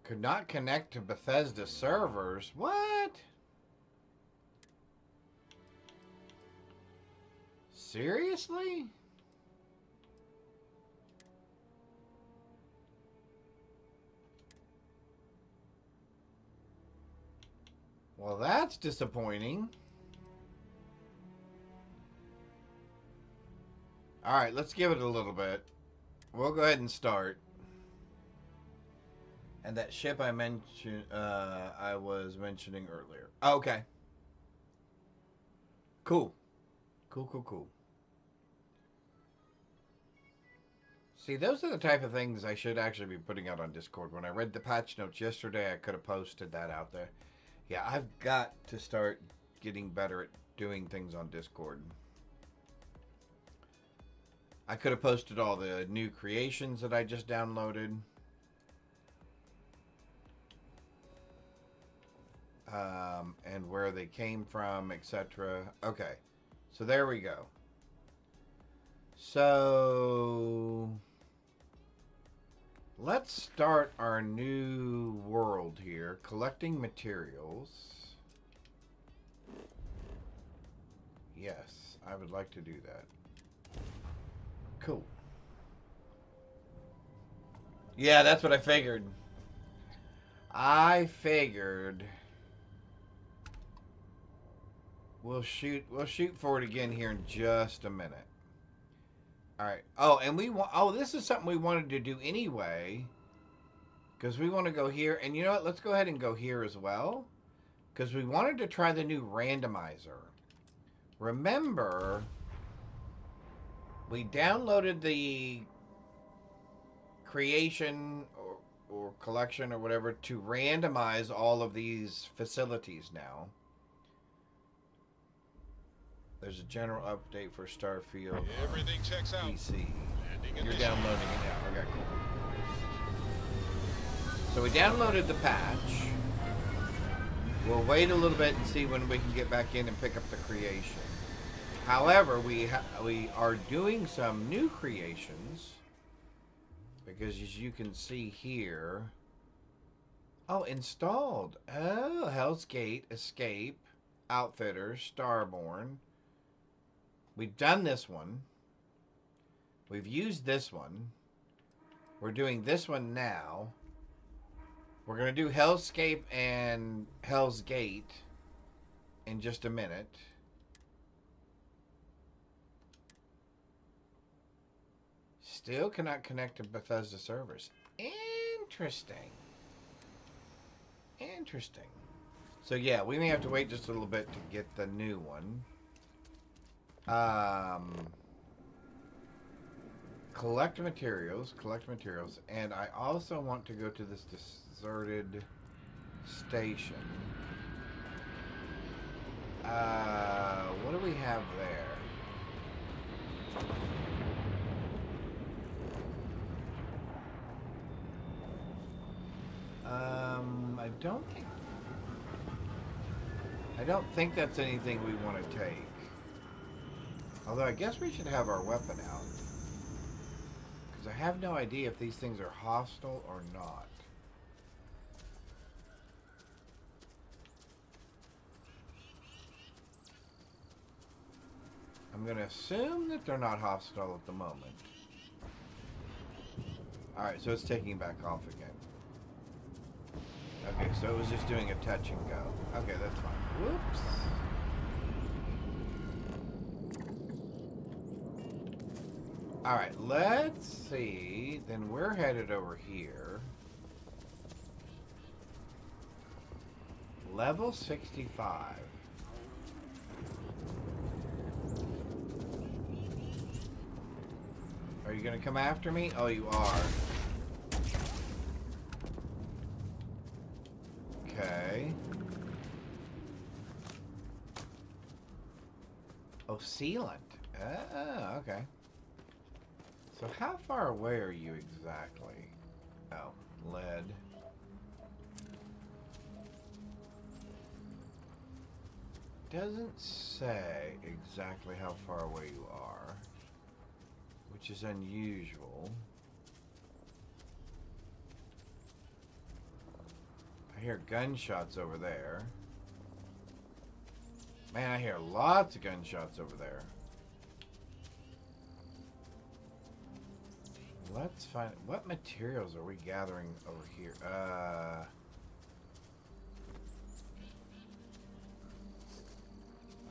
A: Could not connect to Bethesda servers. What? Seriously? Well, that's disappointing. Alright, let's give it a little bit. We'll go ahead and start. And that ship I mentioned, I was mentioning earlier. Okay. Cool. Cool. See, those are the type of things I should actually be putting out on Discord. When I read the patch notes yesterday, I could have posted that out there. Yeah, I've got to start getting better at doing things on Discord. I could have posted all the new creations that I just downloaded. And where they came from, etc. Okay, so there we go. So let's start our new world here, collecting materials. Yes, I would like to do that. Cool. Yeah, that's what I figured. We'll shoot for it again here in just a minute. All right. Oh, and this is something we wanted to do anyway, because we want to go here. And you know what? Let's go ahead and go here as well, because we wanted to try the new randomizer. Remember, we downloaded the creation or collection or whatever to randomize all of these facilities now. There's a general update for Starfield.
H: Everything checks out.
A: PC. You're downloading it now. Okay, cool. So we downloaded the patch. We'll wait a little bit and see when we can get back in and pick up the creation. However, we are doing some new creations because, as you can see here, installed. Oh, Hell's Gate, Escape, Outfitters, Starborn. We've done this one. We've used this one. We're doing this one now. We're going to do Hellscape and Hell's Gate in just a minute. Still cannot connect to Bethesda servers. Interesting. So yeah, we may have to wait just a little bit to get the new one. Collect materials, and I also want to go to this deserted station. What do we have there? I don't think that's anything we want to take. Although I guess we should have our weapon out. Because I have no idea if these things are hostile or not. I'm going to assume that they're not hostile at the moment. Alright, so it's taking back off again. Okay, so it was just doing a touch and go. Okay, that's fine. Whoops. Alright, let's see. Then we're headed over here. Level 65. Are you gonna come after me? Oh, you are. Okay. Oh, sealant. Ah, okay. So how far away are you exactly? Oh, lead. Doesn't say exactly how far away you are, which is unusual. I hear gunshots over there. Man, I hear lots of gunshots over there. Let's find... What materials are we gathering over here?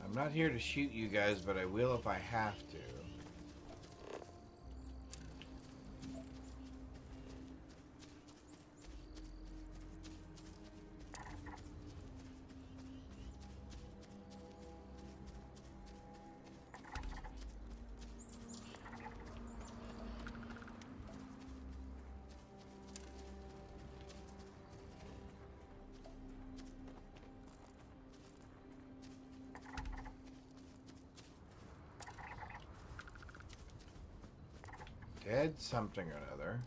A: I'm not here to shoot you guys, but I will if I have to. Dead something or another.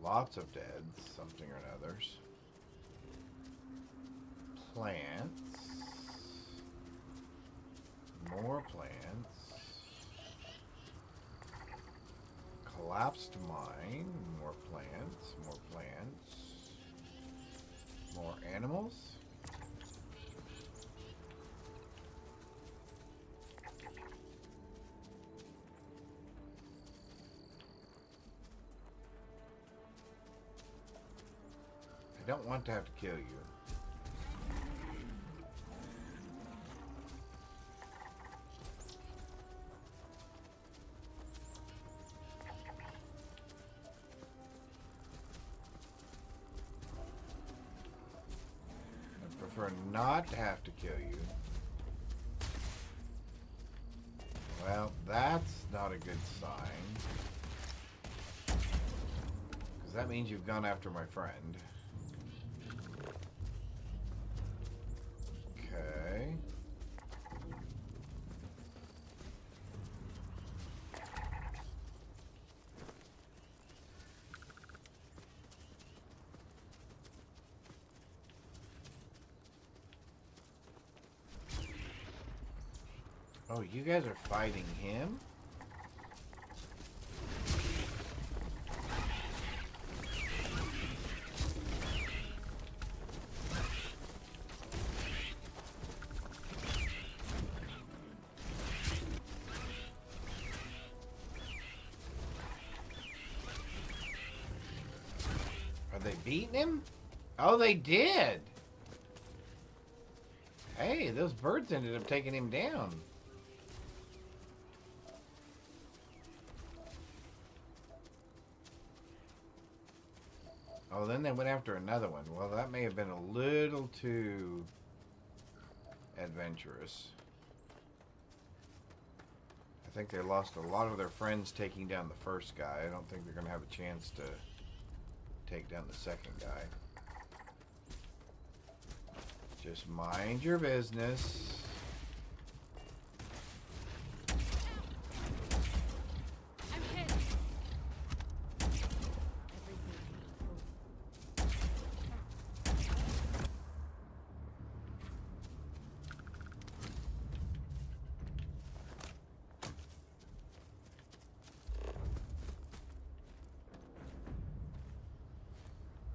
A: Lots of dead something or others. Plants. More plants. Collapsed mine. More plants. More plants. More animals. I don't want to have to kill you. I prefer not to have to kill you. Well, that's not a good sign. Because that means you've gone after my friend. Okay. Oh, you guys are fighting him? Are they beating him? Oh, they did! Hey, those birds ended up taking him down. Oh, then they went after another one. Well, that may have been a little too adventurous. I think they lost a lot of their friends taking down the first guy. I don't think they're going to have a chance to take down the second guy. Just mind your business.
B: I'm hit.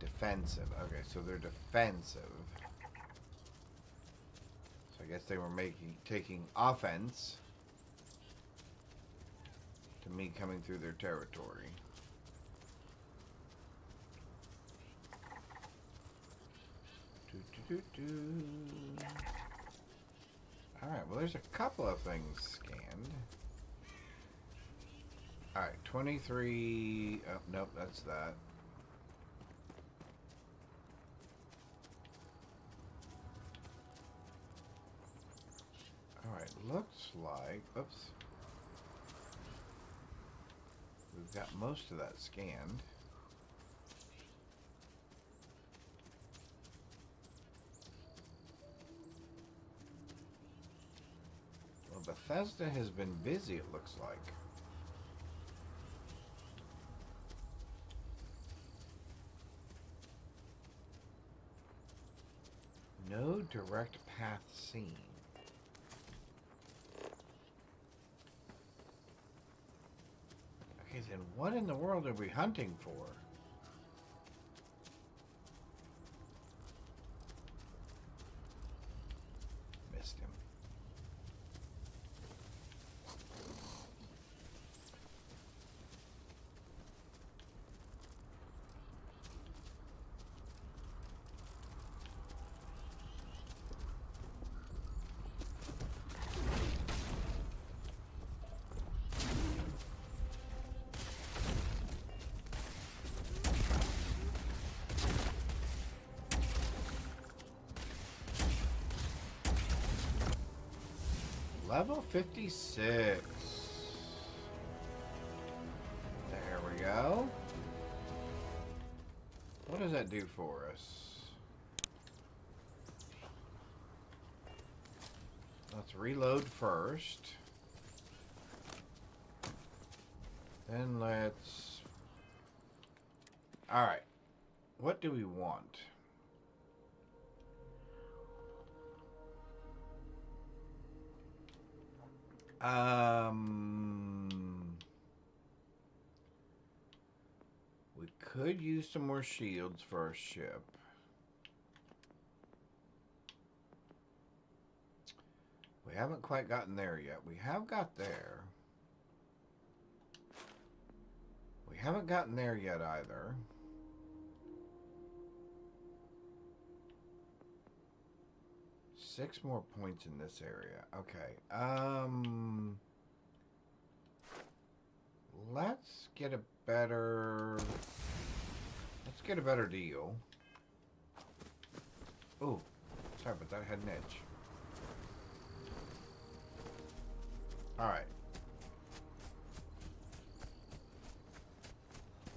A: Defensive. Okay, so they're defensive. So I guess they were taking offense to me coming through their territory. Alright, well there's a couple of things scanned. Alright, 23... Oh, nope, that's that. Alright, looks like... Oops. We've got most of that scanned. Well, Bethesda has been busy, it looks like. No direct path seen. Okay, then what in the world are we hunting for? Missed him. Level 56. There we go. What does that do for us? Let's reload first. Then let's... Alright. What do we want? We could use some more shields for our ship. We haven't quite gotten there yet. We have got there. We haven't gotten there yet either. Six more points in this area. Okay. Let's get a better deal. Oh, sorry, but that had an edge. Alright.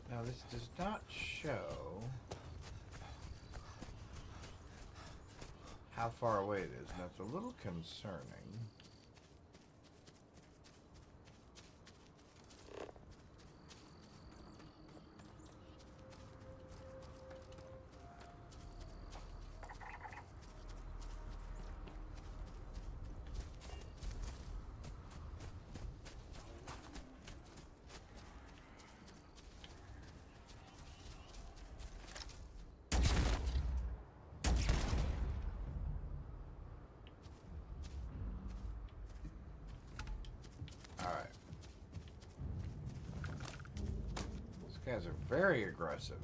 A: Now this does not show how far away it is. And that's a little concerning. Guys are very aggressive.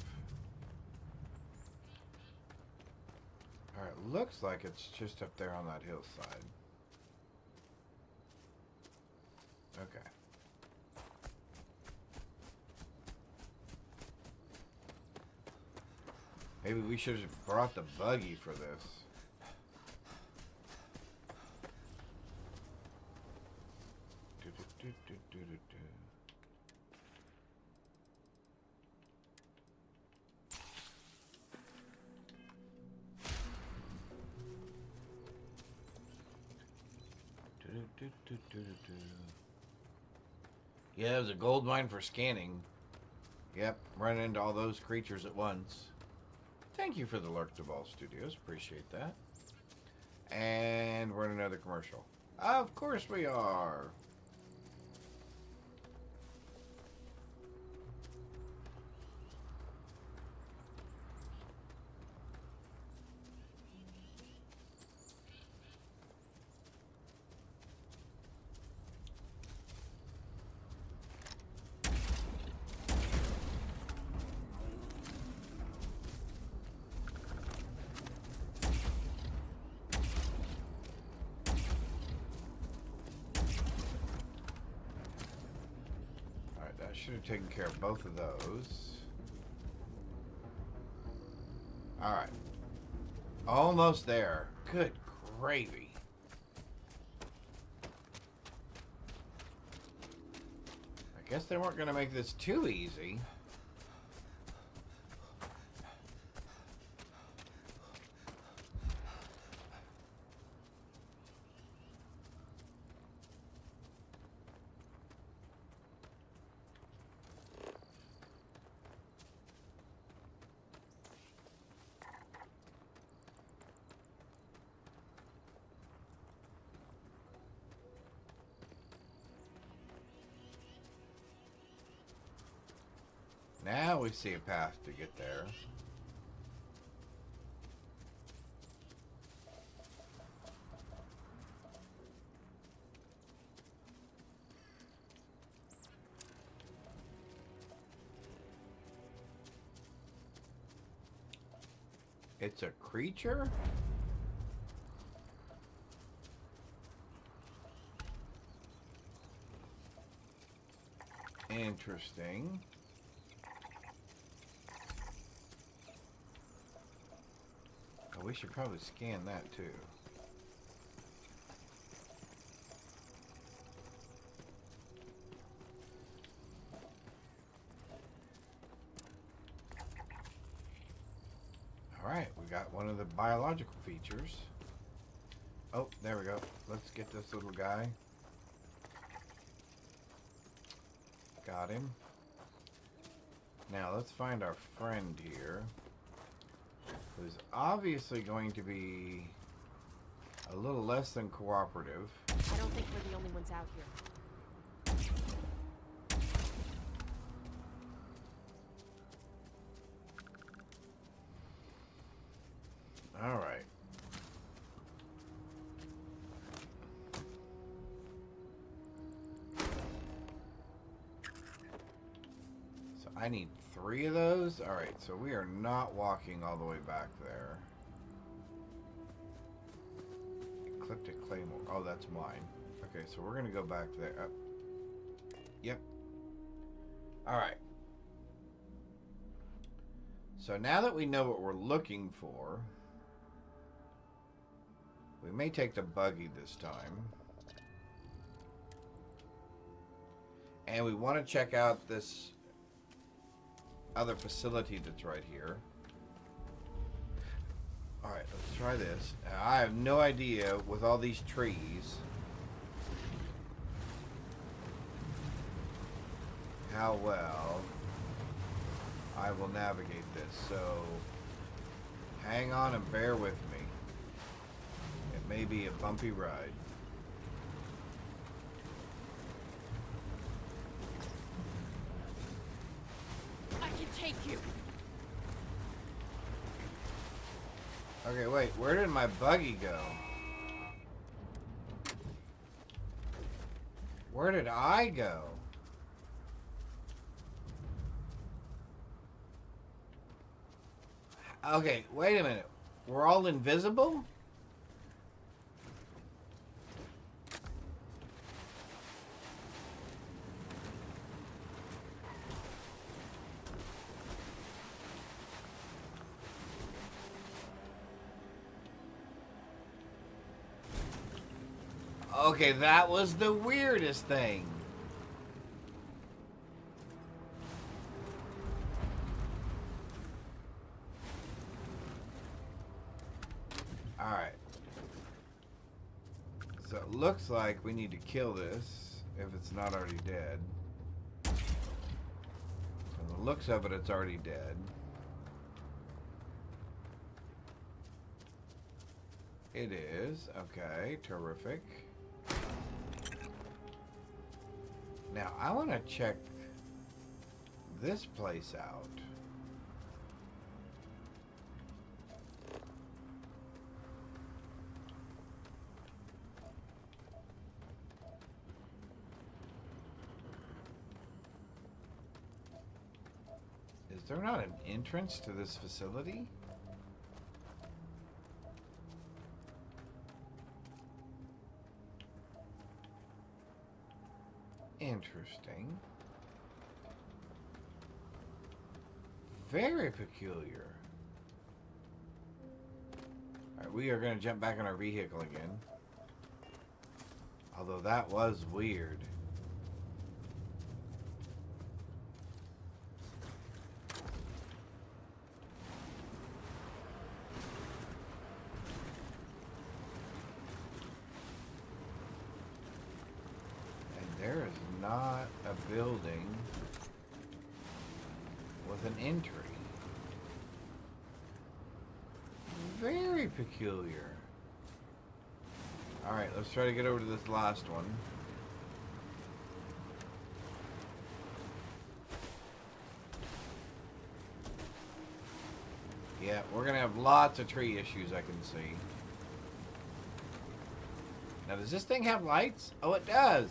A: Alright, looks like it's just up there on that hillside. Okay. Maybe we should have brought the buggy for this. Yeah, there's a gold mine for scanning. Yep, run into all those creatures at once. Thank you for the Lurk Duval Studios. Appreciate that. And we're in another commercial. Of course we are. taking care of both of those. Alright. Almost there. Good gravy. I guess they weren't going to make this too easy. Now we see a path to get there. It's a creature? Interesting. We should probably scan that too. Alright, we got one of the biological features. Oh, there we go. Let's get this little guy. Got him. Now let's find our friend here, who's obviously going to be a little less than cooperative.
B: I don't think we're the only ones out here.
A: All right. So I need 3 of those. All right, so we are not walking all the way back there. Ecliptic Claymore. Oh, that's mine. Okay, so we're going to go back there. Yep. All right. So now that we know what we're looking for, we may take the buggy this time. And we want to check out this other facility that's right here. Alright, let's try this. Now, I have no idea with all these trees how well I will navigate this. So hang on and bear with me. It may be a bumpy ride.
B: I can take you.
A: Okay, wait, where did my buggy go? Where did I go? Okay, wait a minute. We're all invisible? Okay, that was the weirdest thing. Alright. So it looks like we need to kill this if it's not already dead. From the looks of it, it's already dead. It is. Okay, terrific. Now, I want to check this place out. Is there not an entrance to this facility? Interesting. Very peculiar. Alright, we are going to jump back in our vehicle again. Although that was weird. And there is not a building with an entry. Very peculiar. Alright, let's try to get over to this last one. Yeah, we're going to have lots of tree issues, I can see. Now, does this thing have lights? Oh, it does.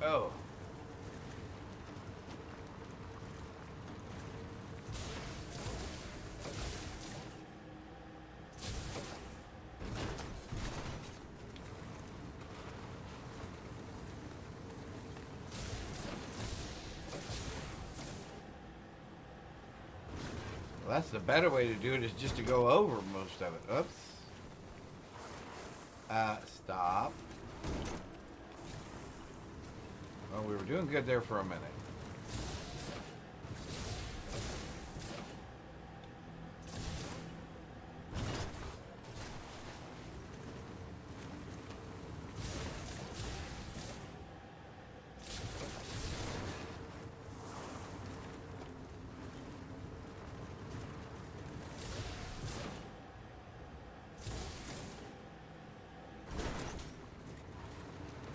A: Oh. Well, that's the better way to do it, is just to go over most of it. Oops. Stop. Well, we were doing good there for a minute.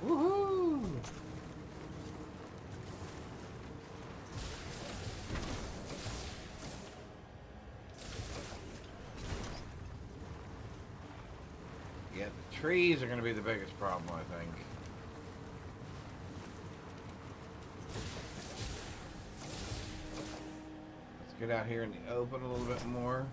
A: Woohoo! Yeah, the trees are going to be the biggest problem, I think. Let's get out here in the open a little bit more.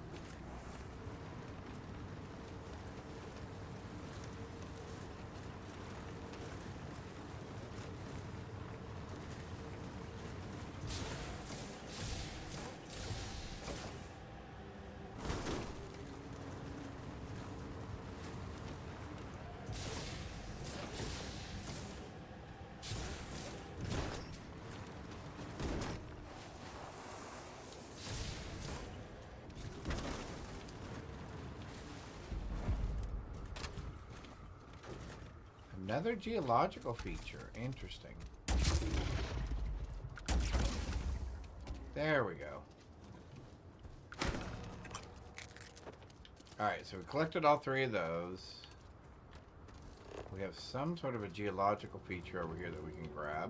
A: Another geological feature. Interesting. There we go. Alright, so we collected all three of those. We have some sort of a geological feature over here that we can grab.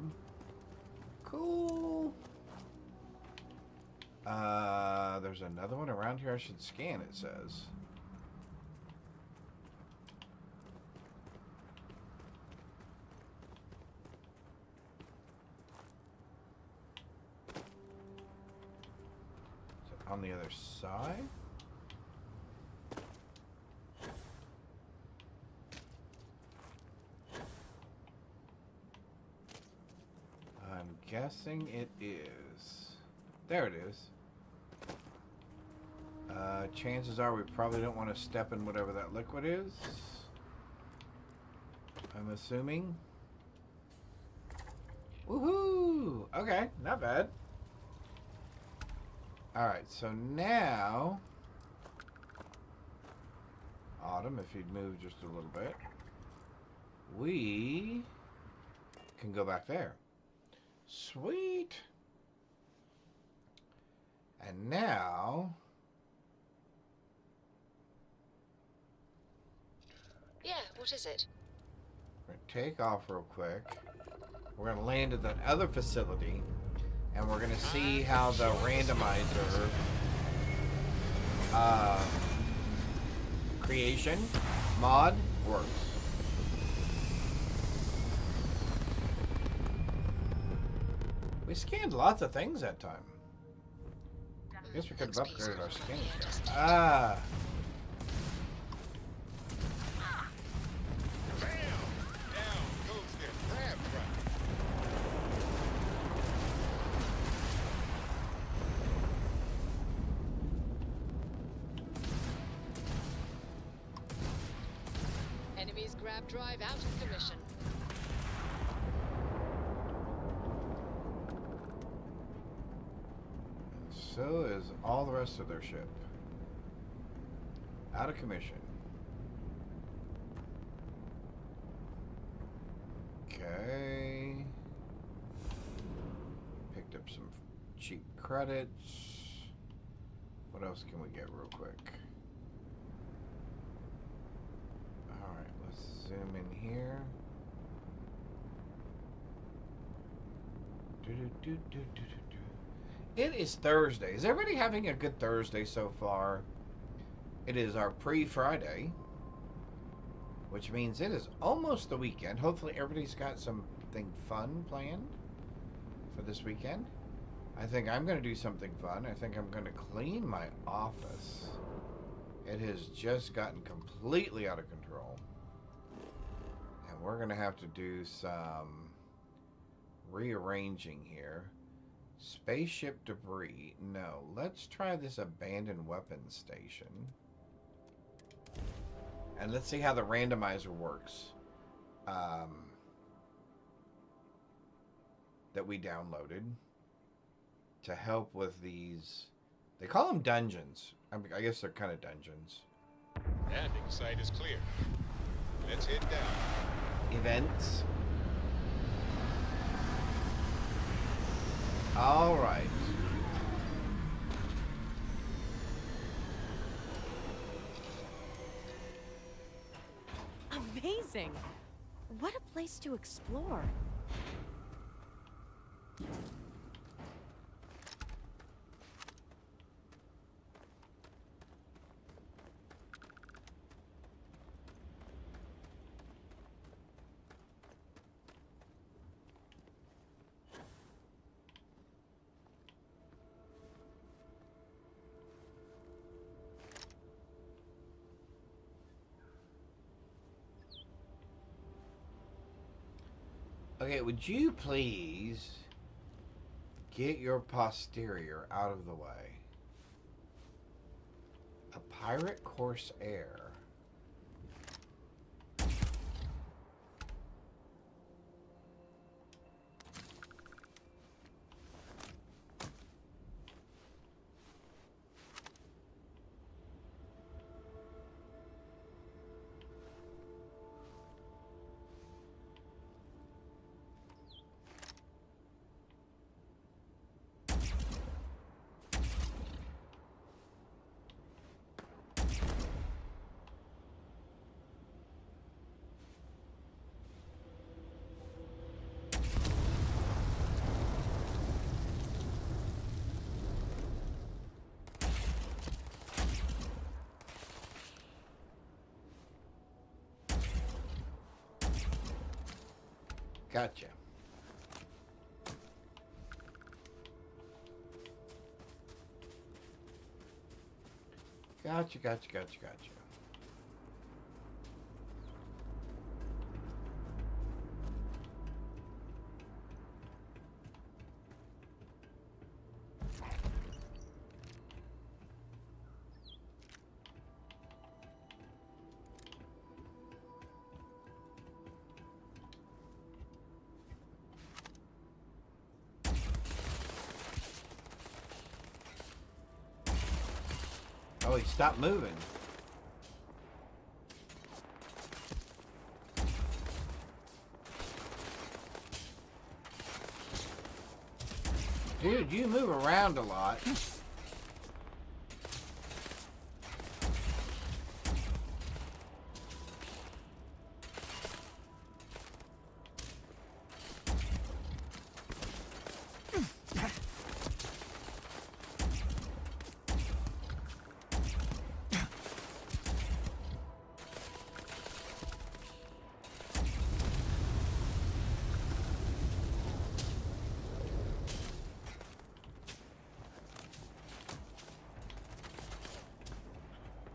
A: Cool. There's another one around here I should scan, it says. On the other side? I'm guessing it is. There it is. Chances are we probably don't want to step in whatever that liquid is. I'm assuming. Woohoo! Okay, not bad. Alright, so now, Autumn, if you'd move just a little bit, we can go back there. Sweet! And now...
K: Yeah, what is it?
A: We're going to take off real quick. We're going to land at that other facility. And we're going to see how the randomizer creation mod works. We scanned lots of things that time. I guess we could have upgraded our scanning. Ah.
K: Enemy's grab drive out of commission.
A: So is all the rest of their ship. Out of commission. Okay. Picked up some cheap credits. What else can we get real quick? Alright, let's zoom in here. It is Thursday. Is everybody having a good Thursday so far? It is our pre-Friday, which means it is almost the weekend. Hopefully everybody's got something fun planned for this weekend. I think I'm going to do something fun. I think I'm going to clean my office. It has just gotten completely out of control. And we're going to have to do some rearranging here. Spaceship debris. No, let's try this abandoned weapons station. And let's see how the randomizer works. That we downloaded to help with these. They call them dungeons. I guess they're kind of dungeons.
H: Landing site is clear. Let's head down.
A: Events. All right.
B: Amazing. What a place to explore.
A: Okay, would you please get your posterior out of the way? A pirate corsair. Gotcha. Gotcha. Oh, he stopped moving. Dude, you move around a lot.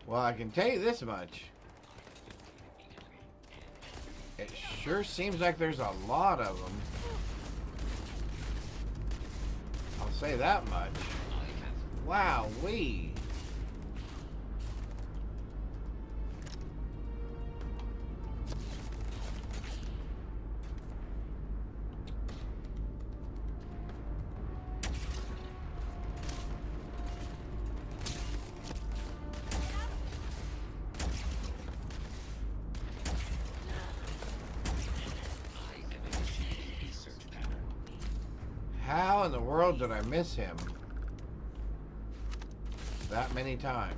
A: Well, I can tell you this much. It sure seems like there's a lot of them. I'll say that much. Wow-wee. How in the world did I miss him that many times?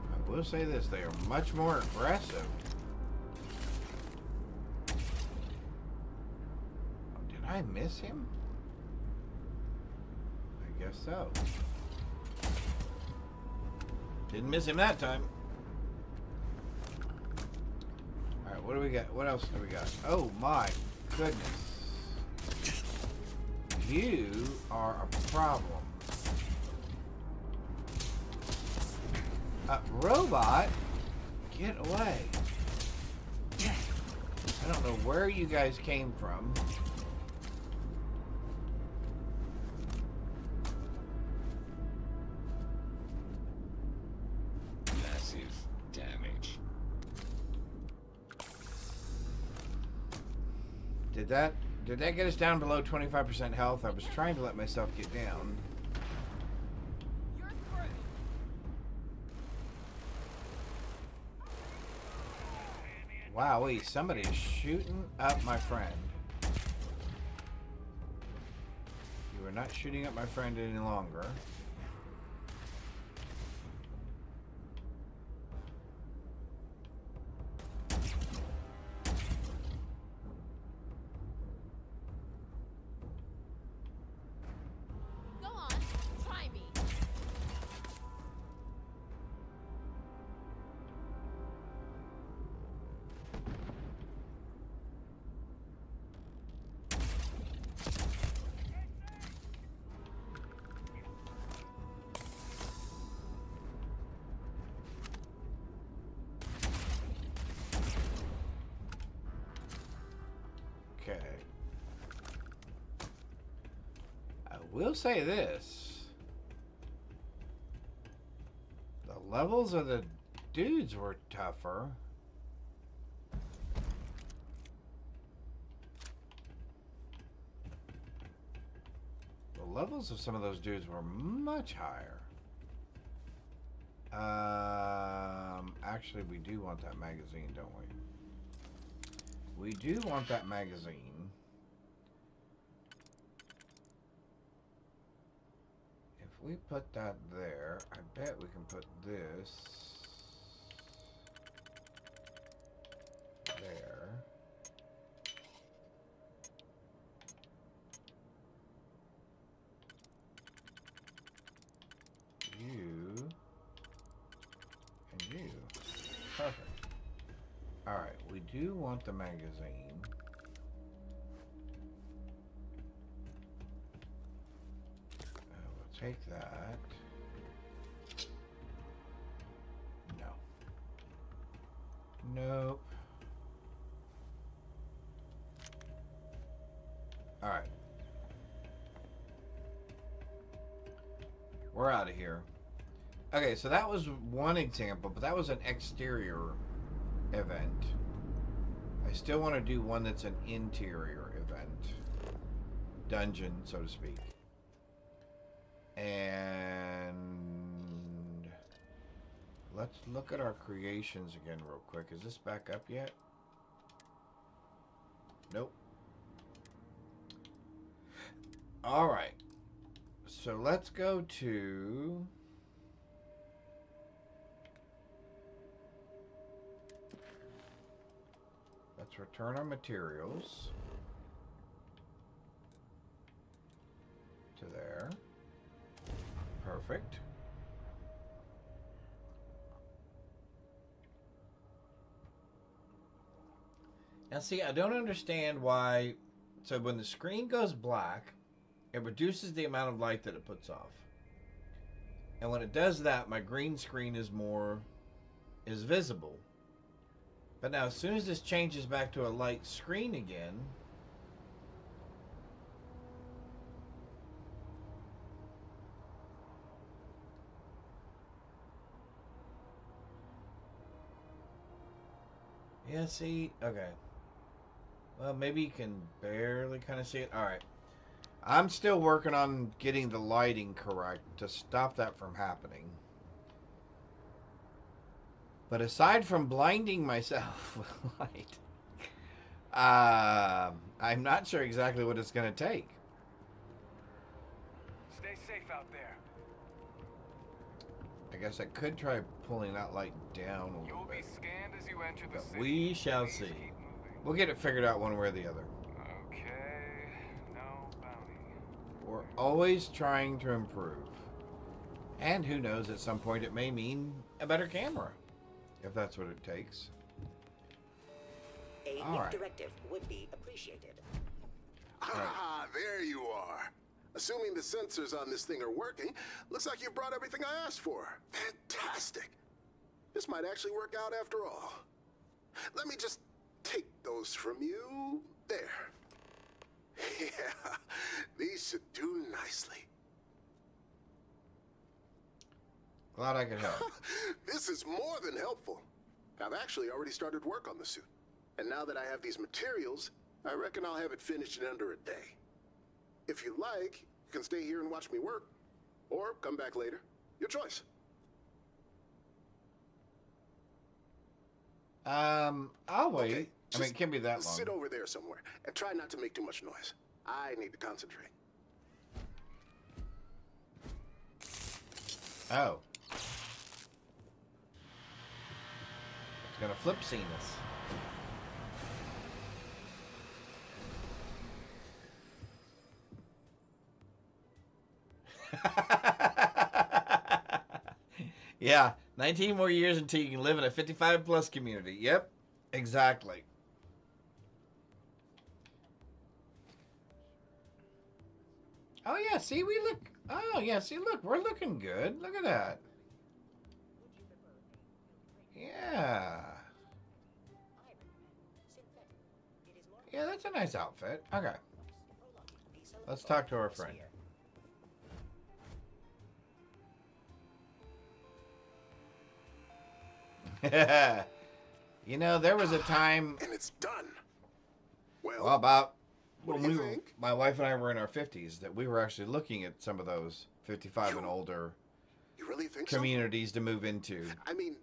A: I will say this, they are much more aggressive. Oh, did I miss him? I guess so. Didn't miss him that time. Alright, what do we got? What else do we got? Oh my goodness. You are a problem. Robot, get away. I don't know where you guys came from.
M: Massive damage.
A: Did that get us down below 25% health? I was trying to let myself get down. Wowee, somebody is shooting up my friend. You are not shooting up my friend any longer.
B: Go on, try me.
A: Okay. I will say this. The levels of the dudes were tougher. The levels of some of those dudes were much higher. Actually, we do want that magazine, don't we? We do want that magazine. If we put that there, I bet we can put this there. You and you. Perfect. Alright, we do want the magazine. We'll take that. No. Nope. Alright. We're out of here. Okay, so that was one example, but that was an exterior event. I still want to do one that's an interior event. Dungeon, so to speak. And let's look at our creations again real quick. Is this back up yet? Nope. Alright. So let's go to... Let's return our materials. there. Perfect. Now see, I don't understand why. So when the screen goes black, it reduces the amount of light that it puts off. And when it does that, my green screen is visible. But now as soon as this changes back to a light screen again, yeah, see, okay. Well, maybe you can barely kind of see it. All right. I'm still working on getting the lighting correct to stop that from happening. But aside from blinding myself with light, I'm not sure exactly what it's going to take.
N: Stay safe out there.
A: I guess I could try pulling that light down a little bit.
L: You'll be scanned as you enter the city.
A: We shall see. We'll get it figured out one way or the other.
L: Okay, no bounty.
A: We're always trying to improve. And who knows, at some point it may mean a better camera, if that's what it takes.
R: A new directive would be appreciated.
S: Ah, there you are. Assuming the sensors on this thing are working, looks like you brought everything I asked for. Fantastic. This might actually work out after all. Let me just take those from you. There. Yeah, these should do nicely.
A: Glad I could help.
S: This is more than helpful. I've actually already started work on the suit. And now that I have these materials, I reckon I'll have it finished in under a day. If you like, you can stay here and watch me work. Or come back later. Your choice.
A: I'll wait.
S: Okay,
A: I mean, it can't be that long.
S: Sit over there somewhere and try not to make too much noise. I need to concentrate.
A: Oh. It's gonna flip scene us. Yeah, 19 more years until you can live in a 55 plus community. Yep, exactly. Oh yeah, see, we look. Oh yeah, see, look, we're looking good. Look at that. Yeah. Yeah, that's a nice outfit. Okay. Let's talk to our friend. You know, there was a time.
S: And it's done.
A: Well, about when my wife and I were in our 50s, that we were actually looking at some of those 55 and older communities to move into.
S: I mean,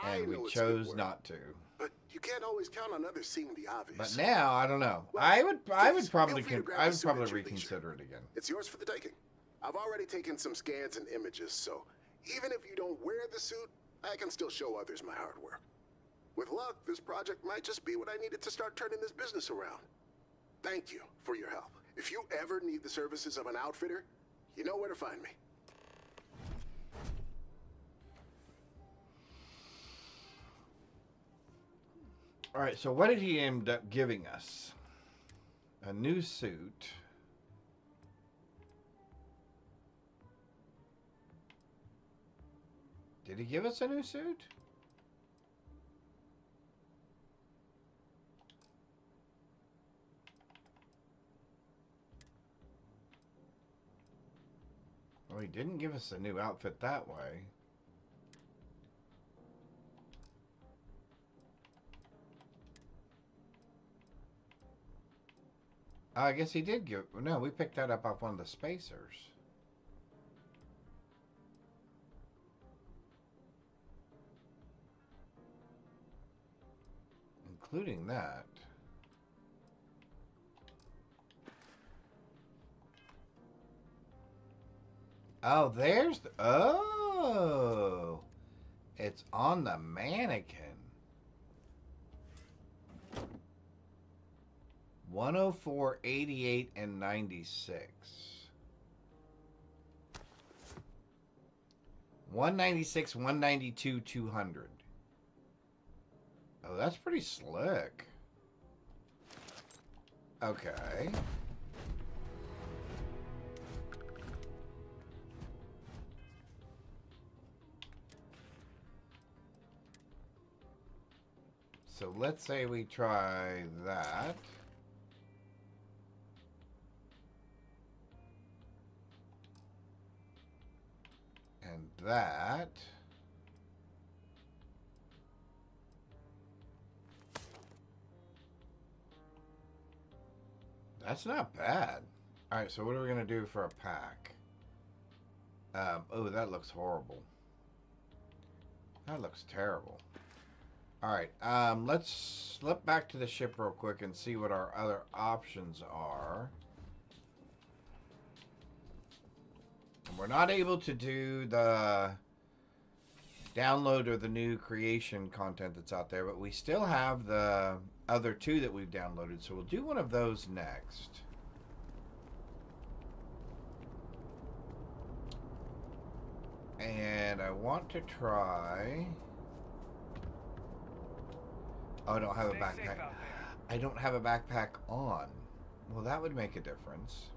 A: and we chose not to.
S: But you can't always count on others seeing the obvious.
A: But now, I don't know.
S: Well,
A: I would probably
S: reconsider
A: reconsider it again.
S: It's yours for the taking. I've already taken some scans and images, so even if you don't wear the suit, I can still show others my hard work. With luck, this project might just be what I needed to start turning this business around. Thank you for your help. If you ever need the services of an outfitter, you know where to find me.
A: All right, so what did he end up giving us? A new suit. Did he give us a new suit? Well, he didn't give us a new outfit that way. I guess he did give... No, we picked that up off one of the spacers. Including that. Oh, there's the... Oh! It's on the mannequin. 104, 88, and 96. 196, 192, 200. Oh, that's pretty slick. Okay. So let's say we try that. And that. That's not bad. Alright, so what are we going to do for a pack? Oh, that looks horrible. That looks terrible. Alright, let's slip back to the ship real quick and see what our other options are. And we're not able to do the download or the new creation content that's out there, but we still have the other two that we've downloaded, so we'll do one of those next. And I want to try... Oh, I don't have a backpack. I don't have a backpack on. Well, that would make a difference.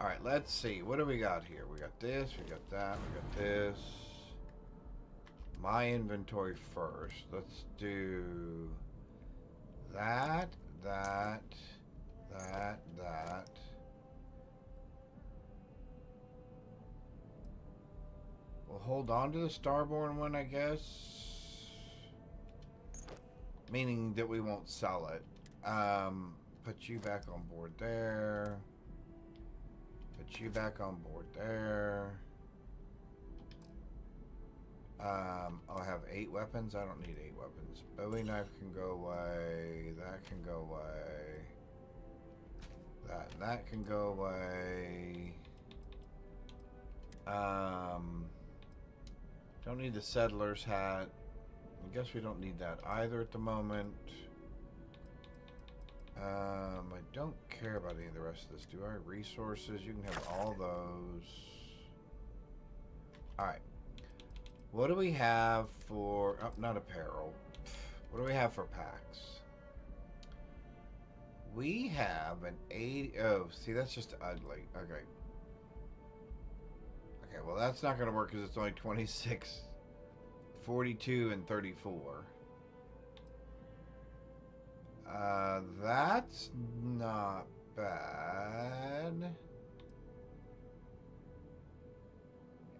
A: Alright, let's see. What do we got here? We got this, we got that, we got this. My inventory first. Let's do that, that, that, that. We'll hold on to the Starborn one, I guess. Meaning that we won't sell it. Put you back on board there. Put you back on board there. I'll have 8 weapons. I don't need 8 weapons. Bowie knife can go away. That can go away. That can go away. Don't need the settler's hat. I guess we don't need that either at the moment. I don't care about any of the rest of this. Do I? Resources. You can have all those. Alright. What do we have for... Oh, not apparel. What do we have for packs? We have an 80... Oh, see, that's just ugly. Okay. Okay, well, that's not going to work because it's only 26, 42, and 34. That's not bad.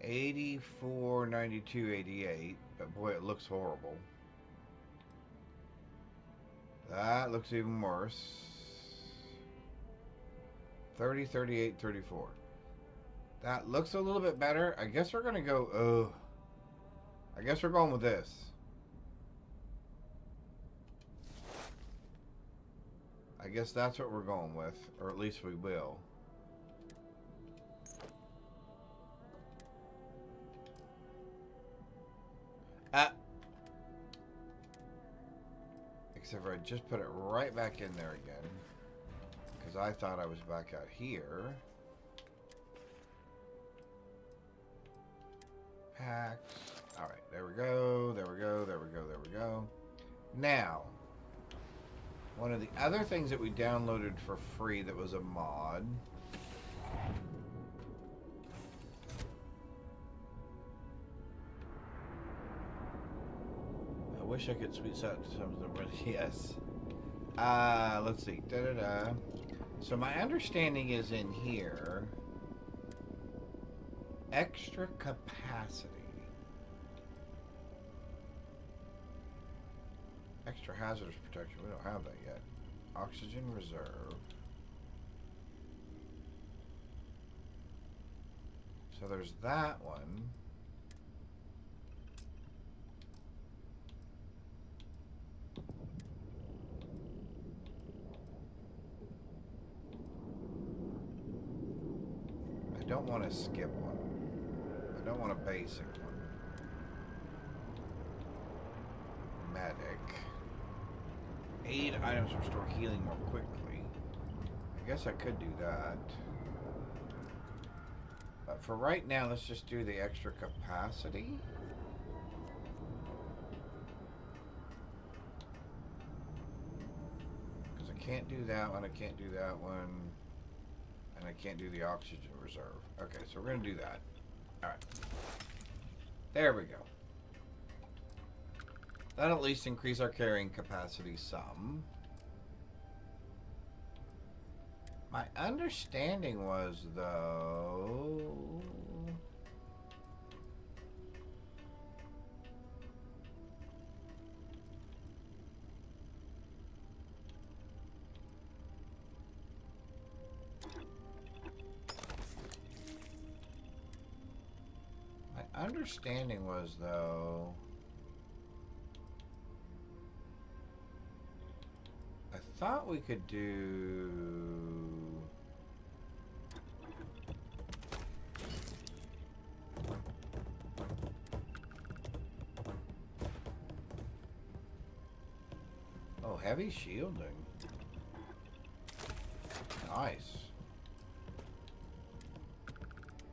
A: 84, 92, 88. But boy, it looks horrible. That looks even worse. 30, 38, 34. That looks a little bit better. I guess we're going to go... I guess we're going with this. I guess that's what we're going with. Or at least we will. Except for I just put it right back in there again. Because I thought I was back out here. Packs. Alright, there we go. There we go. There we go. There we go. Now, one of the other things that we downloaded for free that was a mod. I wish I could squeeze out some of them, but yes. Let's see. Da-da-da. So my understanding is in here. Extra capacity. Extra hazardous protection. We don't have that yet. Oxygen reserve. So there's that one. I don't want to skip one. I don't want a basic one. Medic. Aid items restore healing more quickly. I guess I could do that. But for right now, let's just do the extra capacity. Because I can't do that one, I can't do that one, and I can't do the oxygen reserve. Okay, so we're going to do that. Alright. There we go. That'll at least increase our carrying capacity some. My understanding was, though... My understanding was, though... I thought we could do... Oh, heavy shielding. Nice.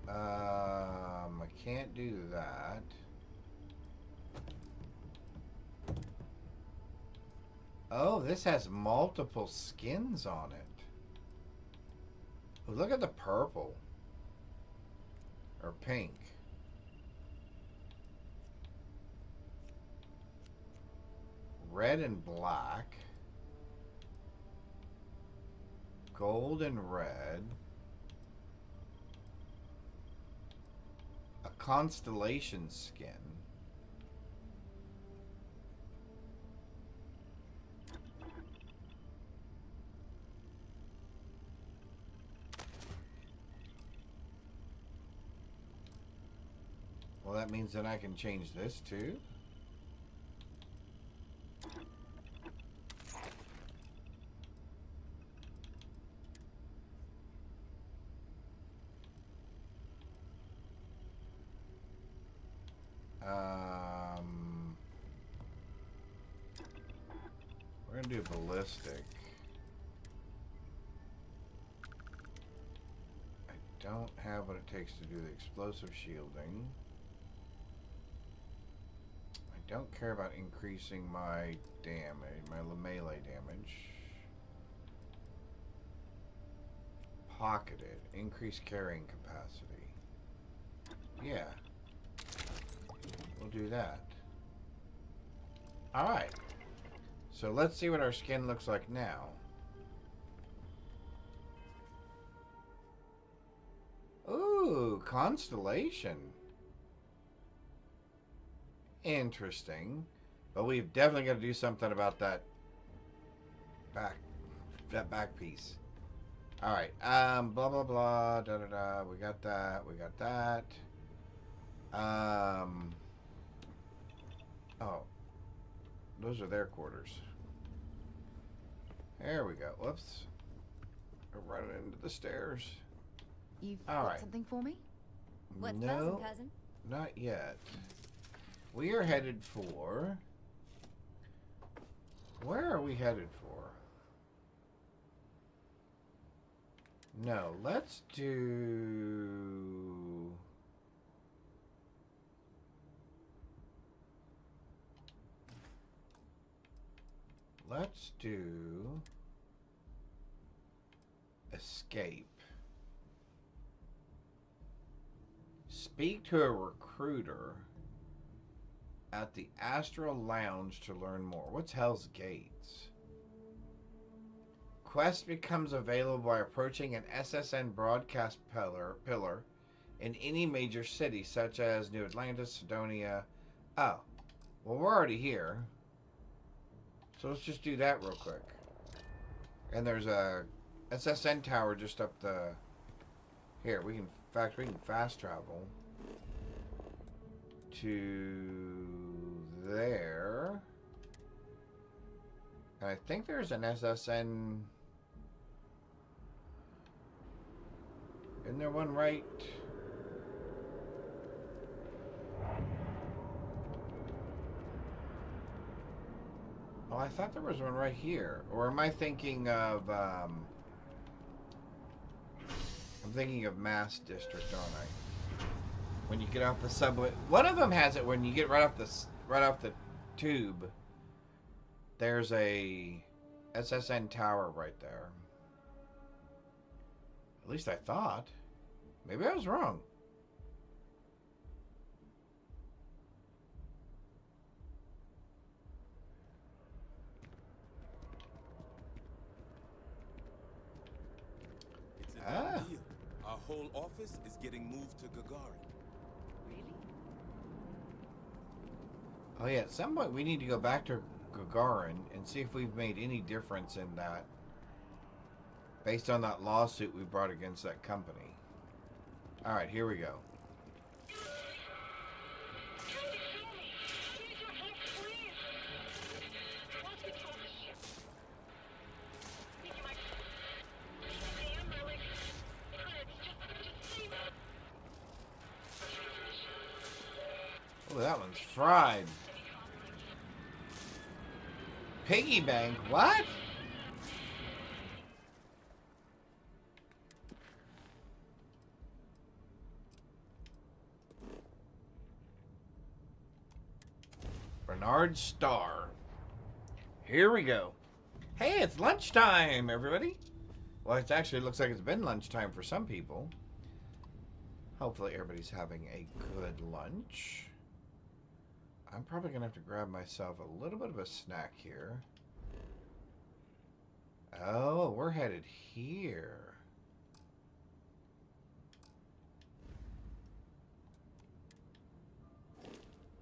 A: I can't do that. Oh, this has multiple skins on it. Oh, look at the purple. Or pink. Red and black. Gold and red. A constellation skin. Well, that means that I can change this too. We're gonna do ballistic. I don't have what it takes to do the explosive shielding. I don't care about increasing my damage, my melee damage. Pocketed. Increase carrying capacity. Yeah. We'll do that. Alright. So let's see what our skin looks like now. Ooh, constellation. Interesting. But we've definitely got to do something about that back piece. Alright, blah blah blah, da da da, we got that, we got that. Oh. Those are their quarters. There we go. Whoops. We're running into the stairs.
T: You've got something for me?
A: What's buzzing, cousin? Not yet. We are headed for... Where are we headed for? No, let's do... Let's do... Escape. Speak to a recruiter at the Astral Lounge to learn more. What's Hell's Gates? Quest becomes available by approaching an SSN broadcast pillar in any major city, such as New Atlantis, Sidonia. Oh, well, we're already here. So let's just do that real quick. And there's a SSN tower just up the... Here, we can... In fact, we can fast travel to there. And I think there's an SSN... Isn't there one right... Oh, I thought there was one right here. Or am I thinking of, I'm thinking of Mass District, aren't I? when you get off the subway. One of them has it when you get right off the tube. There's a SSN tower right there. At least I thought. Maybe I was wrong.
U: It's a done deal. Our whole office is getting moved to Gagarin.
P: Really?
A: Oh yeah, at some point we need to go back to Gagarin and see if we've made any difference in that based on that lawsuit we brought against that company. Alright, here we go. Oh, that one's fried. Piggy bank? What? Bernard Starr. Here we go. Hey, it's lunchtime, everybody. Well, it actually looks like it's been lunchtime for some people. Hopefully everybody's having a good lunch. I'm probably going to have to grab myself a little bit of a snack here. Oh, we're headed here.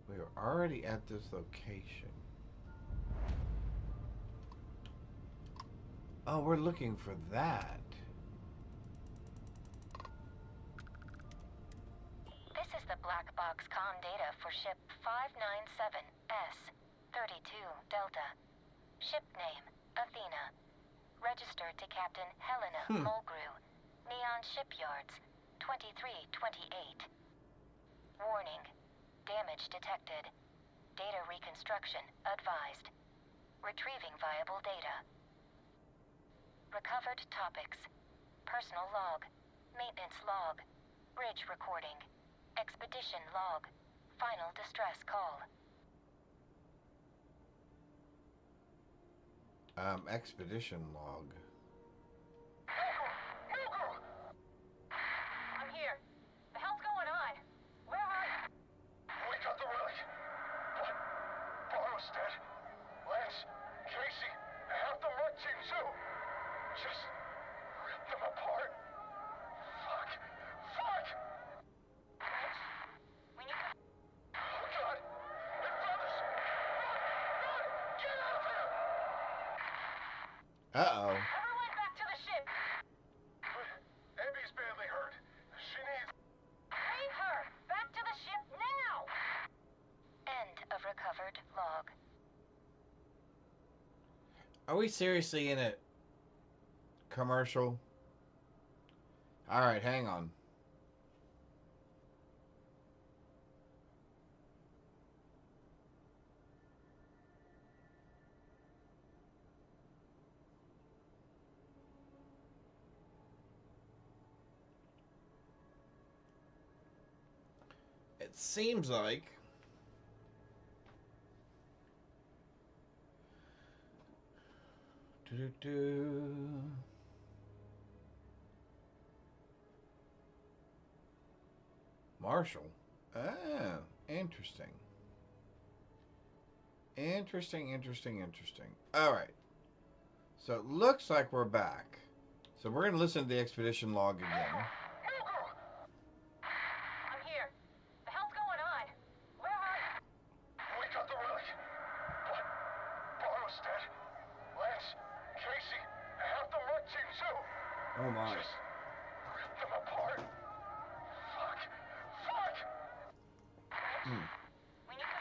A: We are already at this location. Oh, we're looking for that.
C: This is the black box comm data for ship 597S32 Delta. Ship name, Athena. Registered to Captain Helena Mulgrew. Neon Shipyards, 2328. Warning. Damage detected. Data reconstruction advised. Retrieving viable data. Recovered topics. Personal log. Maintenance log. Bridge recording. Expedition log. Final distress call.
A: Expedition log.
C: I'm here. The hell's going on? Where are you?
N: We got the relic. But Barrow's dead. Lance, Casey, half the red team too. Just rip them apart. Fuck. Fuck!
C: We need to...
N: Oh God! They found us! Run! Get out of there!
A: Uh-oh.
C: Everyone back to the ship!
N: Abby's badly hurt. She needs...
C: Bring her! Back to the ship now! End of recovered log.
A: Are we seriously in a commercial? Alright, hang on. It seems like Marshall. Ah, interesting. Interesting. Alright. So it looks like we're back. So we're going to listen to the expedition log again.
C: I'm here. The hell's going on? Where are you?
N: We got the relic. But Barrow's dead. Lance, Casey, half the red team too.
A: Oh my.
N: Just rip them apart. Fuck. Fuck!
C: We need to...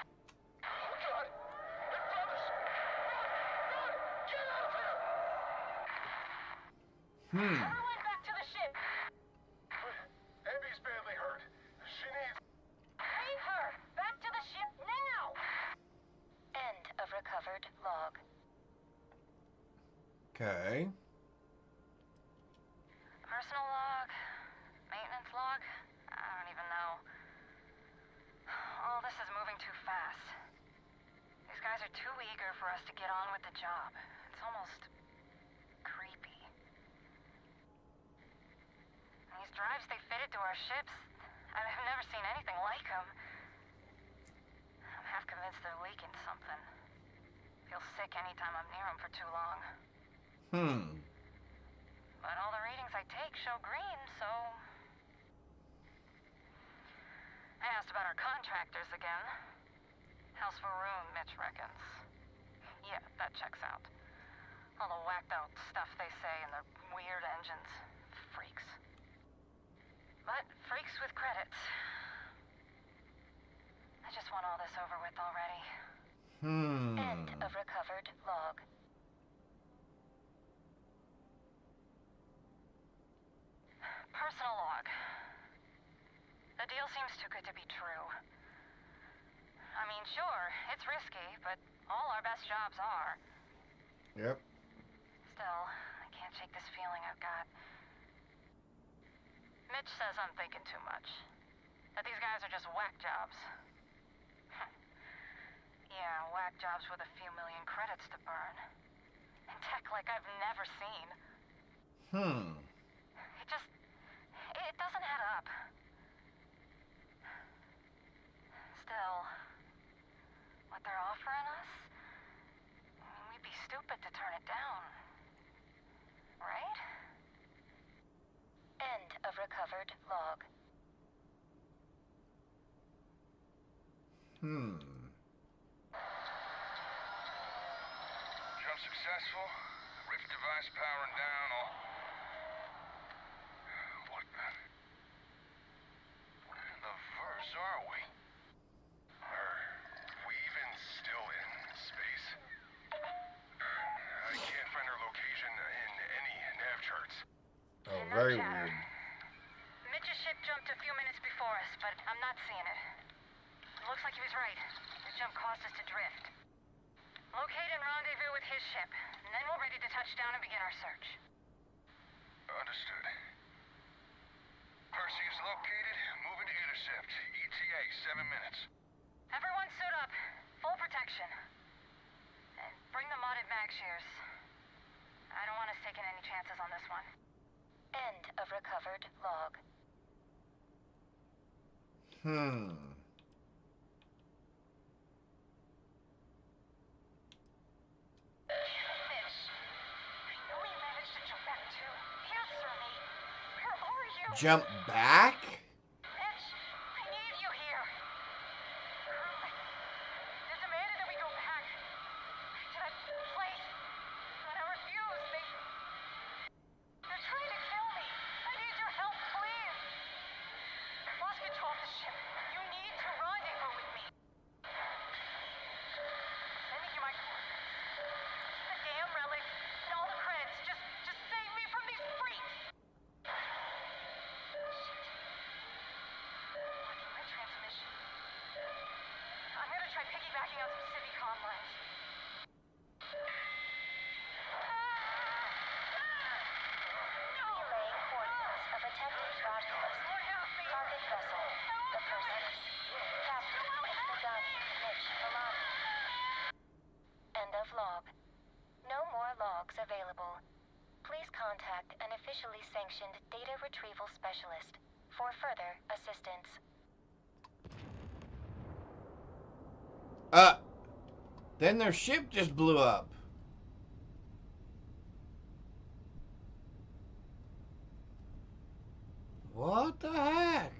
N: Oh God! They found us! Run! Get out of there!
C: Everyone back to the ship!
N: Abby's badly hurt. She needs...
C: Bring her! Back to the ship now! End of recovered log.
A: Okay.
C: Personal log? Maintenance log? I don't even know. guys are too eager for us to get on with the job. It's almost creepy. These drives they fitted to our ships, I've never seen anything like them. I'm half convinced they're leaking something. Feel sick anytime I'm near them for too long. But all the readings I take show green, so... I asked about our contractors again. House for room, Mitch reckons. Yeah, that checks out. All the whacked out stuff they say and their weird engines. Freaks. But freaks with credits. I just want all this over with already. End of recovered log. Personal log. The deal seems too good to be true. I mean, sure, it's risky, but all our best jobs are.
A: Yep.
C: Still, I can't shake this feeling I've got. Mitch says I'm thinking too much. That these guys are just whack jobs. Yeah, whack jobs with a few million credits to burn. And tech like I've never seen. It doesn't add up. Still, what they're offering us? We'd be stupid to turn it down. Right? End of recovered log.
L: Jump successful. Rift device powering down. All. What the verse are we? We even still in space? I can't find our location in any nav charts.
A: Oh, very weird.
C: Mitch's ship jumped a few minutes before us, but I'm not seeing it. Looks like he was right. The jump caused us to drift. Locate and rendezvous with his ship, and then we're ready to touch down and begin our search.
L: Understood. Perseus located. Moving to intercept. ETA 7 minutes.
C: Everyone suit up. Full protection. And bring the modded mag shears. I don't want us taking any chances on this one. End of recovered log.
A: Jump back?
C: Mitch, I need you here. They demanded that we go back to that place, but I refused. They're trying to kill me. I need your help, please. I've lost control of the ship. You need to rendezvous with me. Sending you my coordinates. The damn relic and all the credits. Just save me from these freaks. My transmission. I'm gonna try piggybacking on some city comm lines. Relaying coordinates of attempted broadcast. Target vessel, the Perseus. Captain, the gun, Mitch Milani. End of log. No more logs available. Please contact an officially sanctioned data retrieval specialist for further assistance.
A: Then their ship just blew up. What the heck?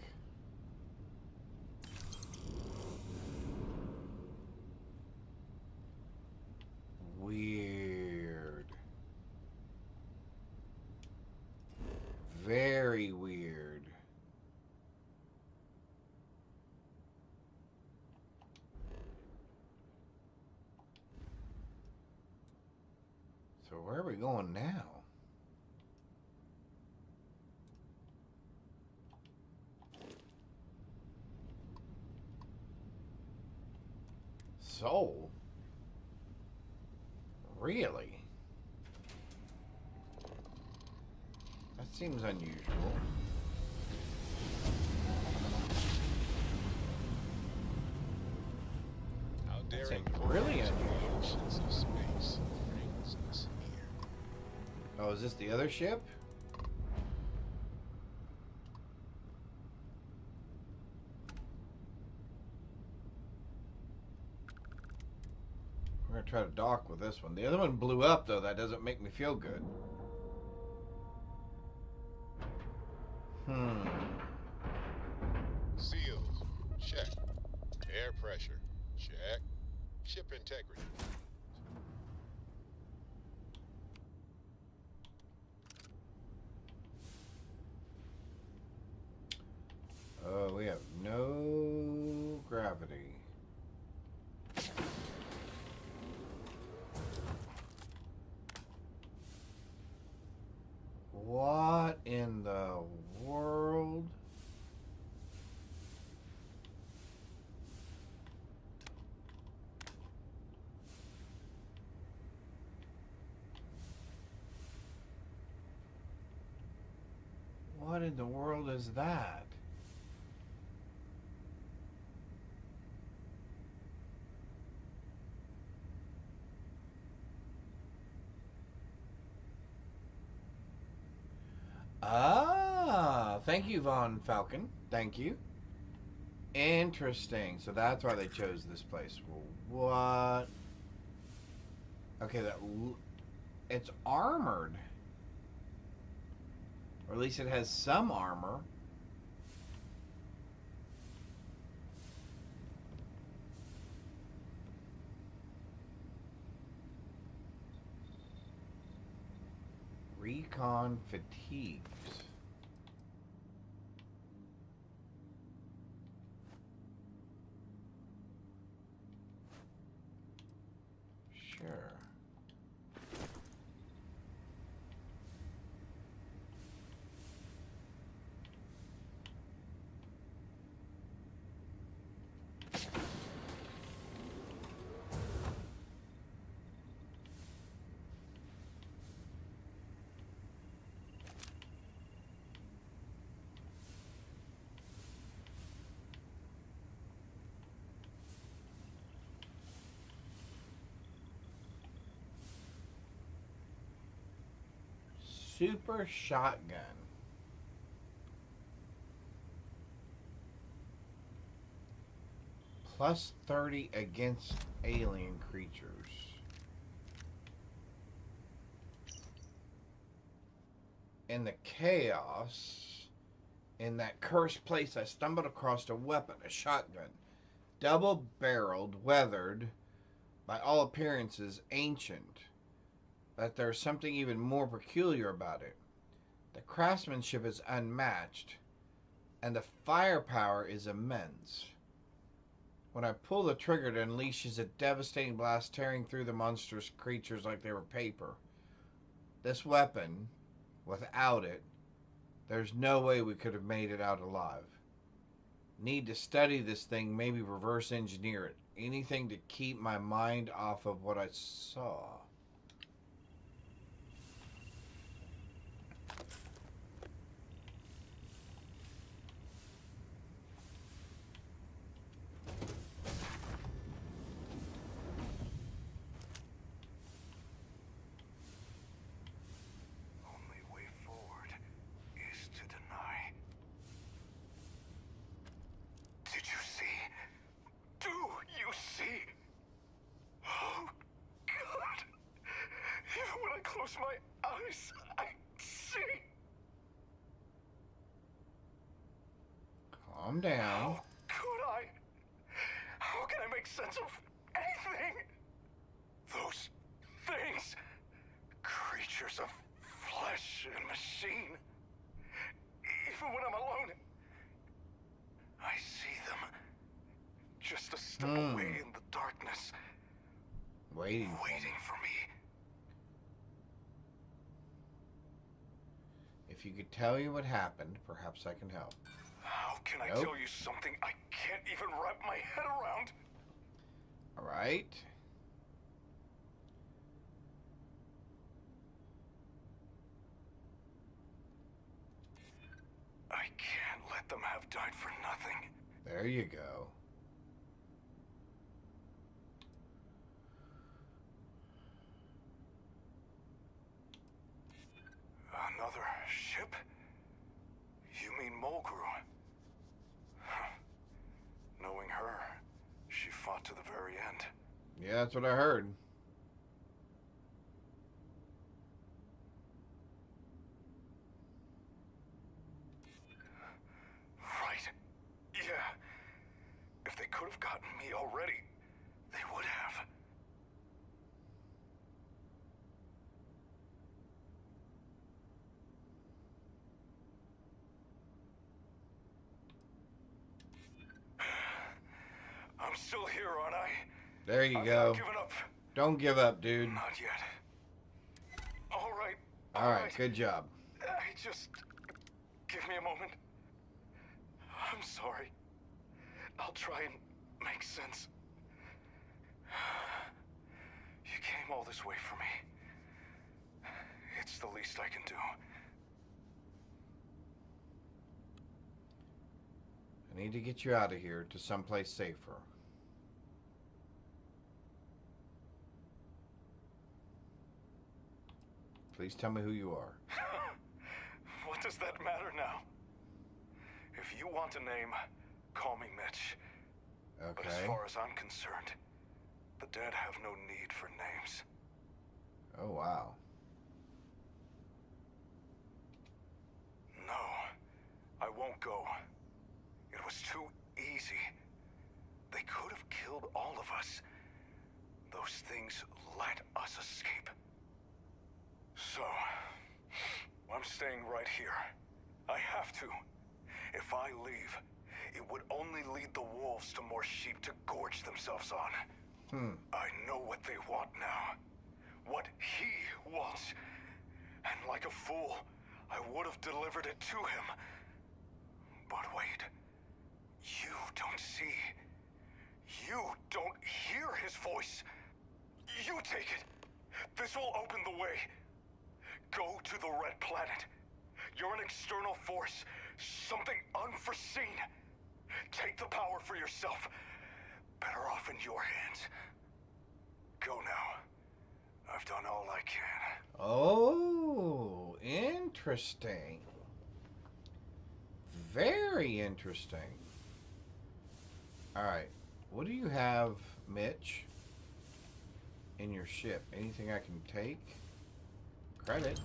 A: Weird. Very weird. So where are we going now? Soul? Really? That seems unusual.
H: How dare
A: That's really unusual. Oh, is this the other ship? We're gonna try to dock with this one. The other one blew up, though. That doesn't make me feel good.
H: Seals, check. Air pressure, check. Ship integrity.
A: Oh, we have no gravity. What in the world? What in the world is that? Ah, thank you, Von Falcon. Thank you. Interesting. So that's why they chose this place. Well, what? Okay, it's armored. Or at least it has some armor. Recon fatigues. Sure. Super shotgun. Plus 30 against alien creatures. In the chaos, in that cursed place, I stumbled across a weapon, a shotgun. Double-barreled, weathered, by all appearances ancient. But there's something even more peculiar about it. The craftsmanship is unmatched, and the firepower is immense. When I pull the trigger, it unleashes a devastating blast, tearing through the monstrous creatures like they were paper. This weapon, without it, there's no way we could have made it out alive. Need to study this thing, maybe reverse engineer it. Anything to keep my mind off of what I saw.
N: Close my eyes, I see.
A: Calm down.
N: How can I make sense of anything? Those things, creatures of flesh and machine. Even when I'm alone, I see them. Just a step away in the darkness.
A: Waiting
N: for me.
A: If you could tell me what happened, perhaps I can help.
N: How can I tell you something I can't even wrap my head around?
A: All right.
N: I can't let them have died for nothing.
A: There you go. Yeah, that's what I heard.
L: Right. Yeah. If they could have gotten me already, they would have. I'm still here, aren't I?
A: There you
L: I've
A: go.
L: not given up.
A: Don't give up, dude.
L: Not yet. All right.
A: All right, good job.
L: Just give me a moment. I'm sorry. I'll try and make sense. You came all this way for me. It's the least I can do.
A: I need to get you out of here to someplace safer. Please tell me who you are.
L: What does that matter now? If you want a name, call me Mitch.
A: Okay.
L: But as far as I'm concerned, the dead have no need for names.
A: Oh, wow.
L: No, I won't go. It was too easy. They could have killed all of us. Those things let us escape. So, I'm staying right here. I have to. If I leave, it would only lead the wolves to more sheep to gorge themselves on. I know what they want now. What he wants. And like a fool, I would have delivered it to him. But wait. You don't see. You don't hear his voice. You take it. This will open the way. Go to the Red Planet. You're an external force. Something unforeseen. Take the power for yourself. Better off in your hands. Go now. I've done all I can.
A: Oh, interesting. Very interesting. Alright. What do you have, Mitch, in your ship? Anything I can take? Credits.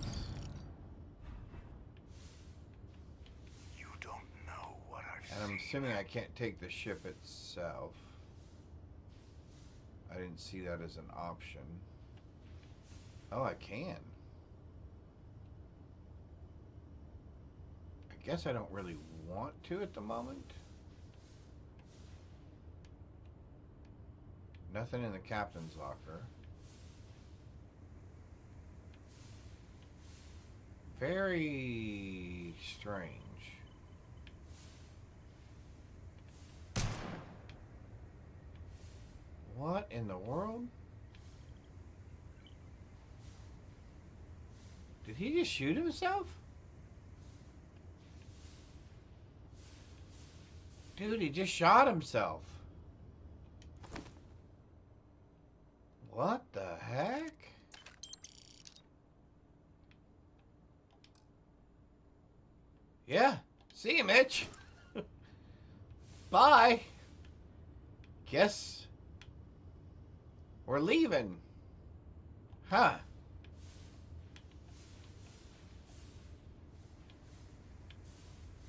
L: You don't know what I've
A: And I'm
L: seen.
A: assuming I can't take the ship itself. I didn't see that as an option. Oh, I can. I guess I don't really want to at the moment. Nothing in the captain's locker. Very strange. What in the world? Did he just shoot himself? Dude, he just shot himself. What the heck? Yeah. See you, Mitch. Bye. Guess we're leaving. Huh.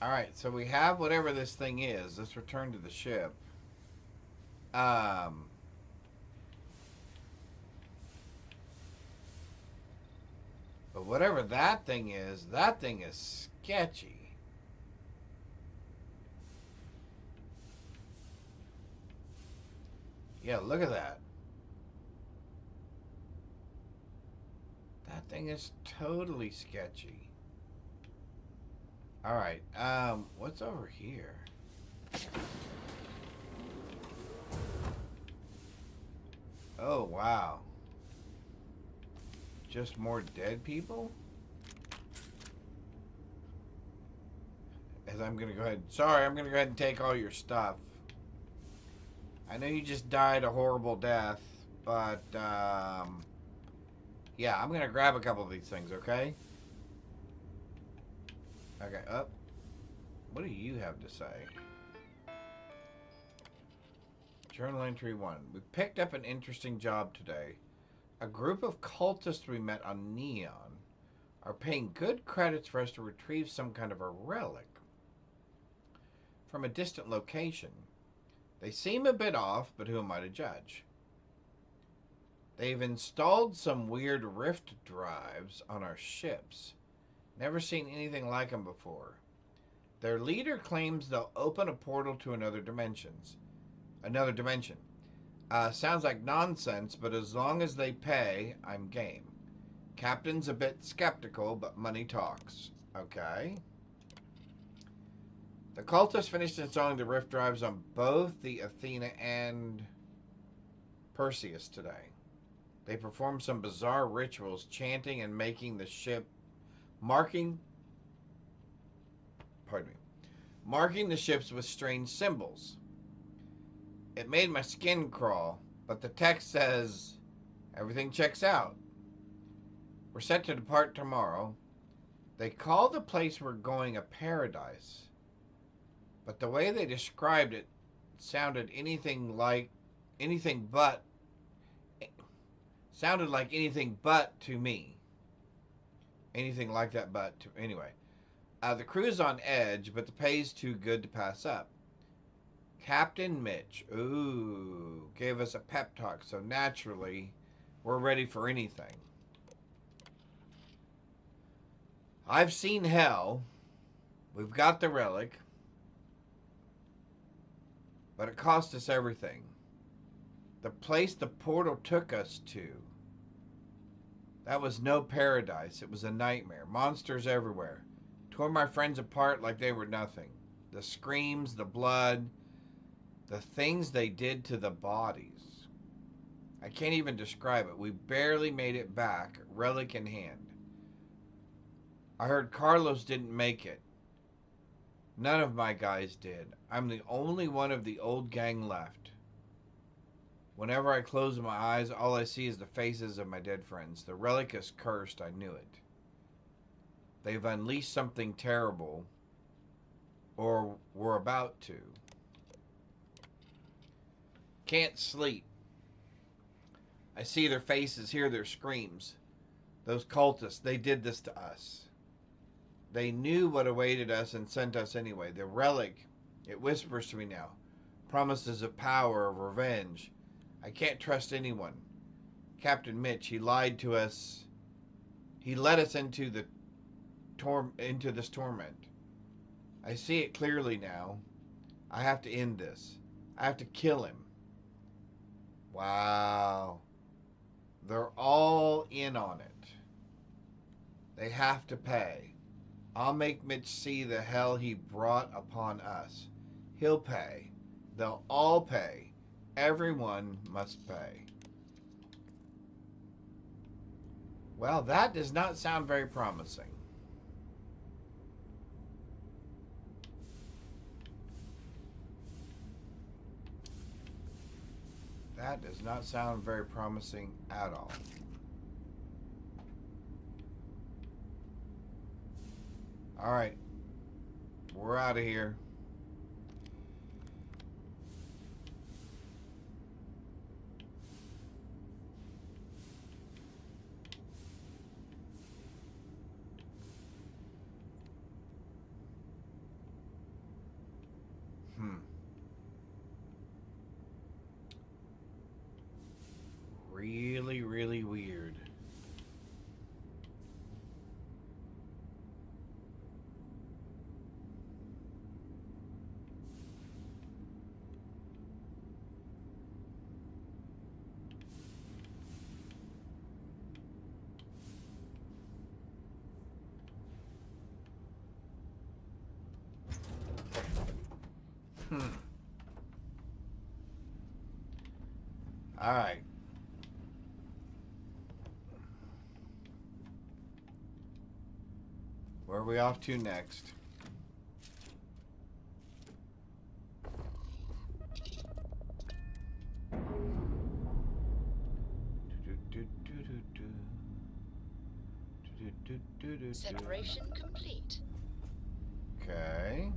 A: Alright, so we have whatever this thing is. Let's return to the ship. But whatever that thing is sketchy. Yeah, look at that. That thing is totally sketchy. Alright, what's over here? Oh, wow. Just more dead people? As I'm gonna go ahead... Sorry, I'm gonna go ahead and take all your stuff. I know you just died a horrible death, but, yeah, I'm gonna grab a couple of these things, okay? Okay, up. What do you have to say? Journal entry 1. We picked up an interesting job today. A group of cultists we met on Neon are paying good credits for us to retrieve some kind of a relic from a distant location. They seem a bit off, but who am I to judge? They've installed some weird rift drives on our ships. Never seen anything like them before. Their leader claims they'll open a portal to another dimension. Sounds like nonsense, but as long as they pay, I'm game. Captain's a bit skeptical, but money talks. Okay. The cultists finished installing the rift drives on both the Athena and Perseus today. They performed some bizarre rituals, chanting and making the ship, marking the ships with strange symbols. It made my skin crawl, but the text says everything checks out. We're set to depart tomorrow. They call the place we're going a paradise, but the way they described it sounded like anything but to me. Anything like that but to... Anyway. The crew's on edge, but the pay's too good to pass up. Captain Mitch, gave us a pep talk, so naturally, we're ready for anything. I've seen hell. We've got the relic. But it cost us everything. The place the portal took us to, that was no paradise. It was a nightmare. Monsters everywhere. Tore my friends apart like they were nothing. The screams, the blood, the things they did to the bodies. I can't even describe it. We barely made it back, relic in hand. I heard Carlos didn't make it. None of my guys did. I'm the only one of the old gang left. Whenever I close my eyes, all I see is the faces of my dead friends. The relic is cursed, I knew it. They've unleashed something terrible, or were about to. Can't sleep. I see their faces, hear their screams. Those cultists, they did this to us. They knew what awaited us and sent us anyway. The relic, it whispers to me now. Promises of power, of revenge. I can't trust anyone. Captain Mitch, he lied to us. He led us into this torment. I see it clearly now. I have to end this. I have to kill him. Wow. They're all in on it. They have to pay. I'll make Mitch see the hell he brought upon us. He'll pay. They'll all pay. Everyone must pay. Well, that does not sound very promising. That does not sound very promising at all. All right. We're out of here. Really, really weird. All right. Where are we off to next?
K: Separation complete.
A: Okay.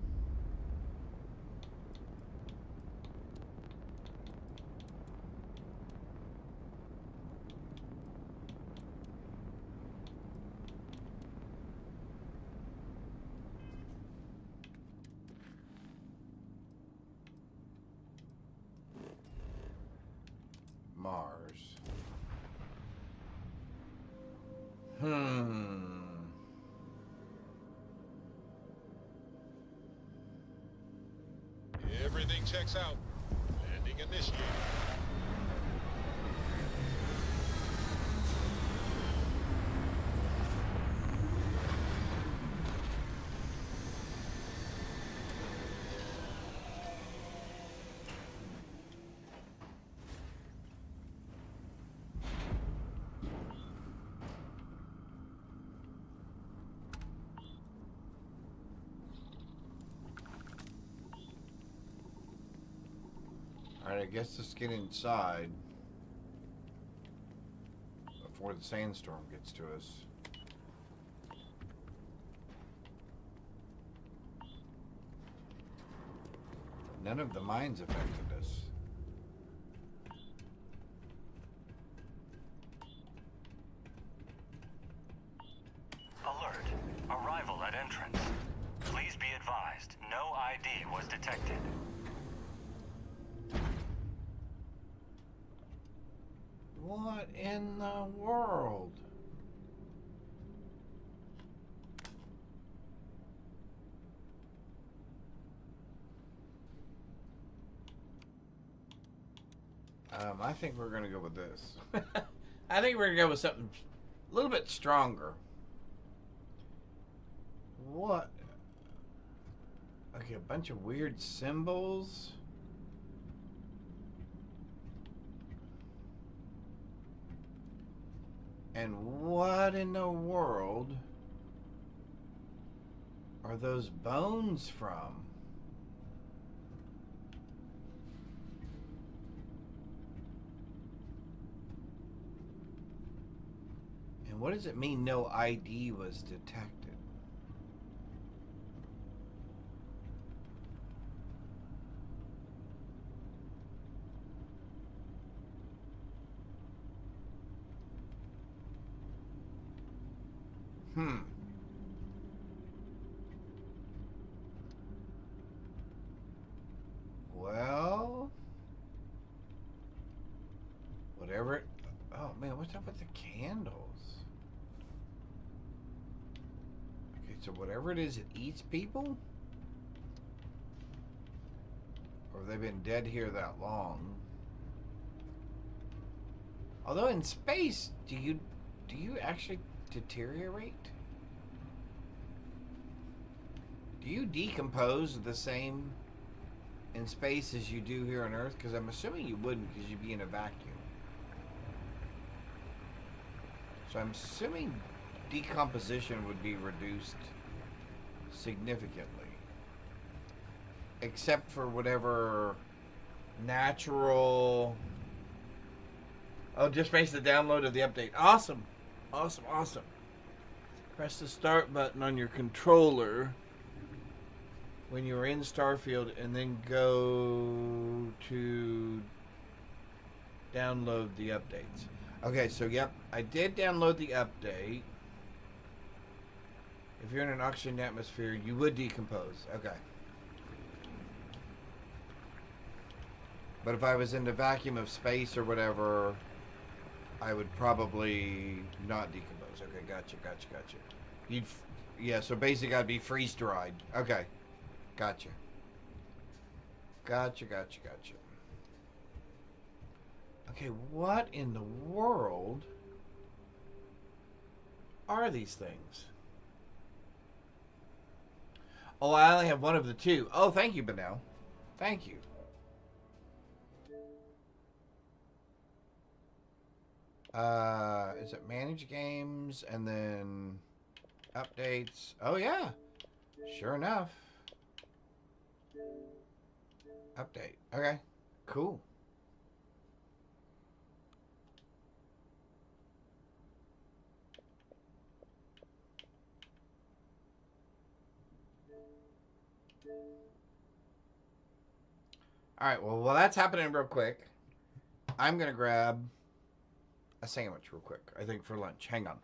H: Everything checks out. Landing initiated.
A: Alright, I guess let's get inside before the sandstorm gets to us. None of the mines affected us.
F: Alert. Arrival at entrance. Please be advised, no ID was detected.
A: What in the world? I think we're gonna go with this. I think we're gonna go with something a little bit stronger. What? Okay, a bunch of weird symbols. And what in the world are those bones from? And what does it mean no ID was detected? Well, whatever. Oh man, what's up with the candles? Okay, so whatever it is, it eats people? Or have they been dead here that long? Although in space, do you actually deteriorate? Do you decompose the same in space as you do here on Earth? Because I'm assuming you wouldn't, because you'd be in a vacuum. So I'm assuming decomposition would be reduced significantly. Except for whatever natural... Oh, just face the download of the update. Awesome. Awesome, awesome. Press the start button on your controller when you're in Starfield and then go to download the updates. Okay, so yep, I did download the update. If you're in an oxygen atmosphere, you would decompose. Okay. But if I was in the vacuum of space or whatever, I would probably not decompose. Okay, gotcha. Yeah, so basically I'd be freeze-dried. Okay. Gotcha. Okay, what in the world are these things? Oh, I only have one of the two. Oh, thank you, Benel. Thank you. Is it manage games and then updates? Oh, yeah. Sure enough. Update. Okay. Cool. Alright, well, while that's happening real quick, I'm going to grab a sandwich real quick, I think, for lunch. Hang on.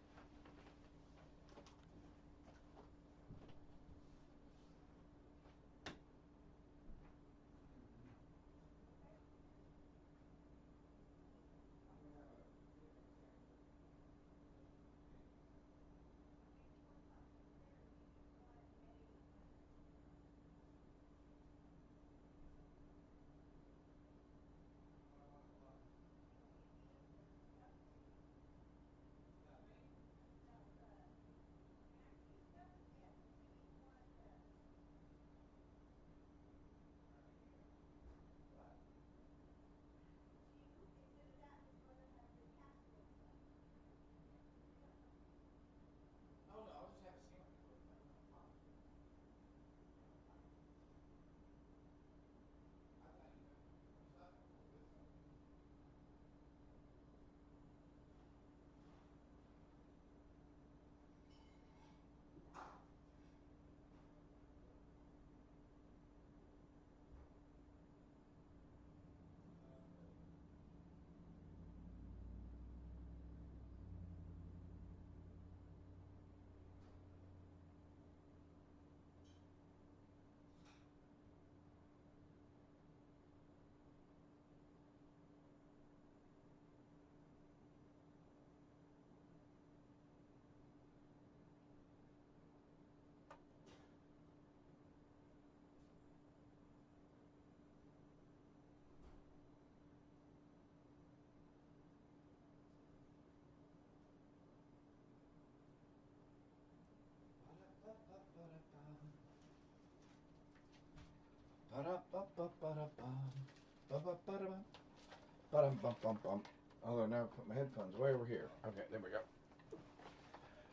A: Although now I put my headphones way over here. Okay, there we go.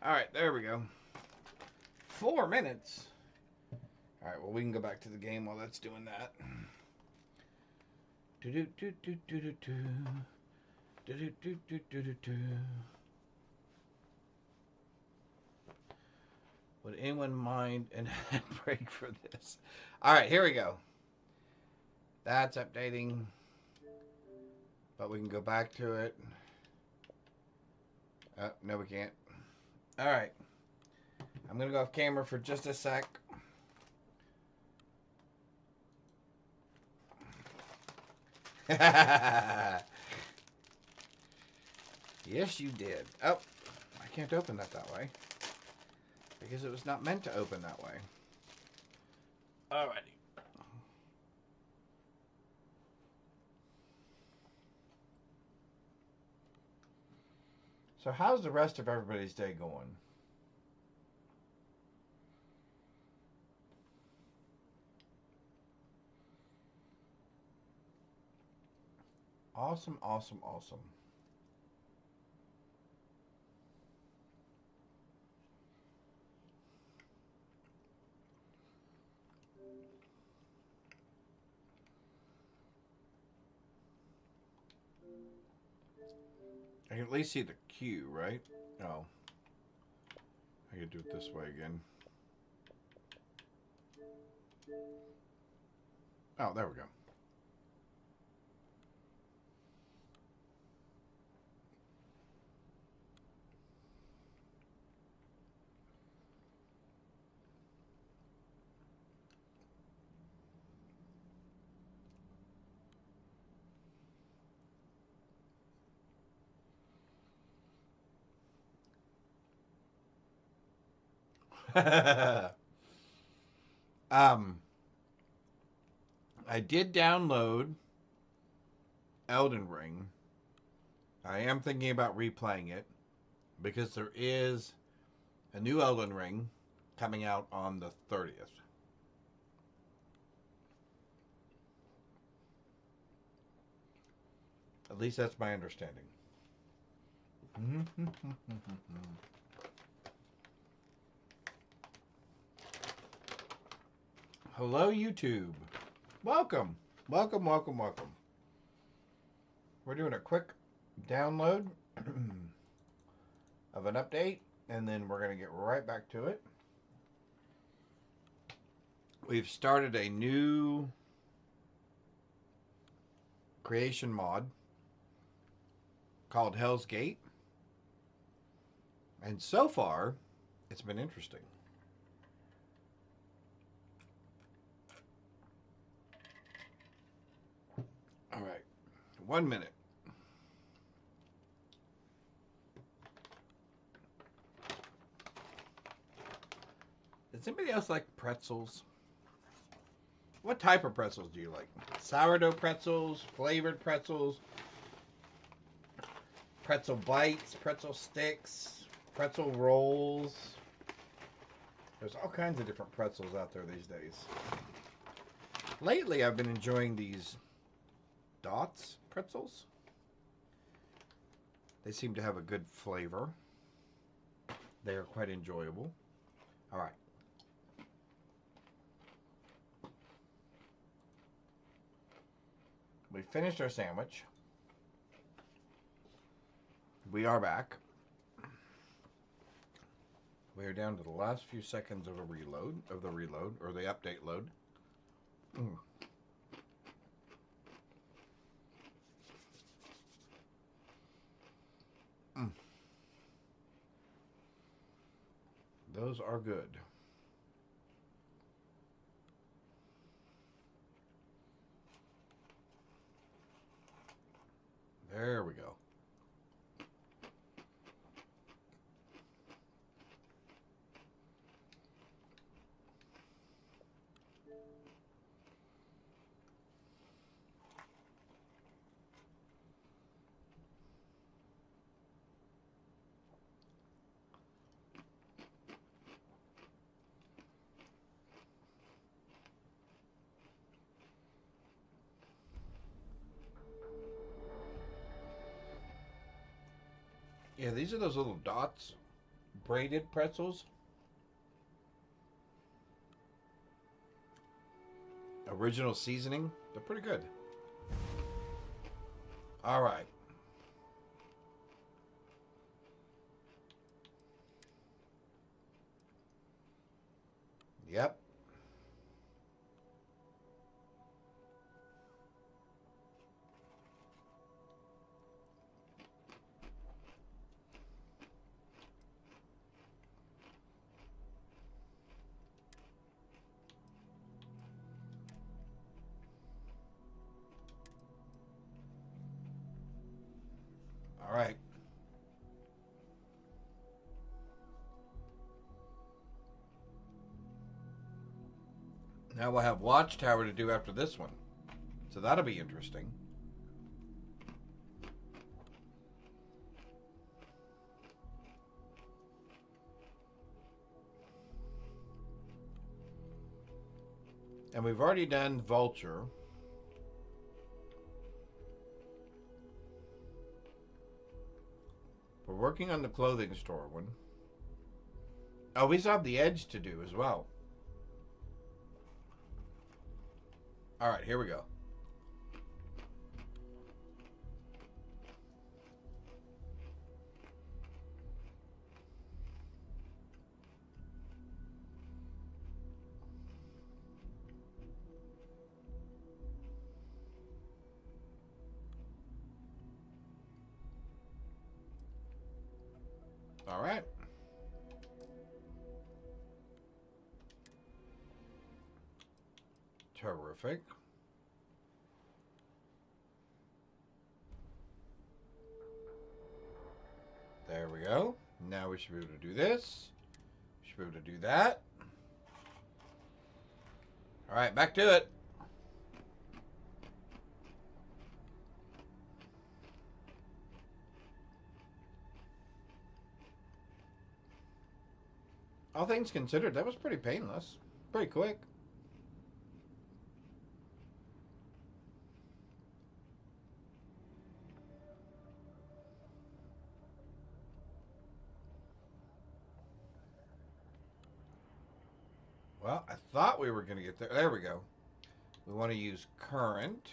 A: All right, there we go. 4 minutes. All right, well, we can go back to the game while that's doing that. Would anyone mind an ad break for this? All right, here we go. That's updating, but we can go back to it. No, we can't. All right. I'm going to go off camera for just a sec. Yes, you did. Oh, I can't open that way. Because it was not meant to open that way. Alrighty. So how's the rest of everybody's day going? Awesome, awesome, awesome. I can at least see the queue, right? Oh. I can do it this way again. Oh, there we go. I did download Elden Ring. I am thinking about replaying it because there is a new Elden Ring coming out on the 30th. At least that's my understanding. Hello, YouTube. Welcome. Welcome, welcome, welcome. We're doing a quick download of an update, and then we're going to get right back to it. We've started a new creation mod called Hell's Gate. And so far, it's been interesting. All right, 1 minute. Does anybody else like pretzels? What type of pretzels do you like? Sourdough pretzels, flavored pretzels, pretzel bites, pretzel sticks, pretzel rolls. There's all kinds of different pretzels out there these days. Lately, I've been enjoying these Dots pretzels. They seem to have a good flavor. They are quite enjoyable. All right. We finished our sandwich. We are back. We are down to the last few seconds of the reload, or the update load. Those are good. There we go. Yeah, these are those little dots. Braided pretzels. Original seasoning. They're pretty good. All right. Yep. All right. Now we'll have Watchtower to do after this one. So that'll be interesting. And we've already done Vulture. We're working on the clothing store one. Oh, we still have the Edge to do as well. All right, here we go. All right. Terrific. There we go. Now we should be able to do this. We should be able to do that. All right, back to it. All things considered, that was pretty painless. Pretty quick. Well, I thought we were going to get there. There we go. We want to use current.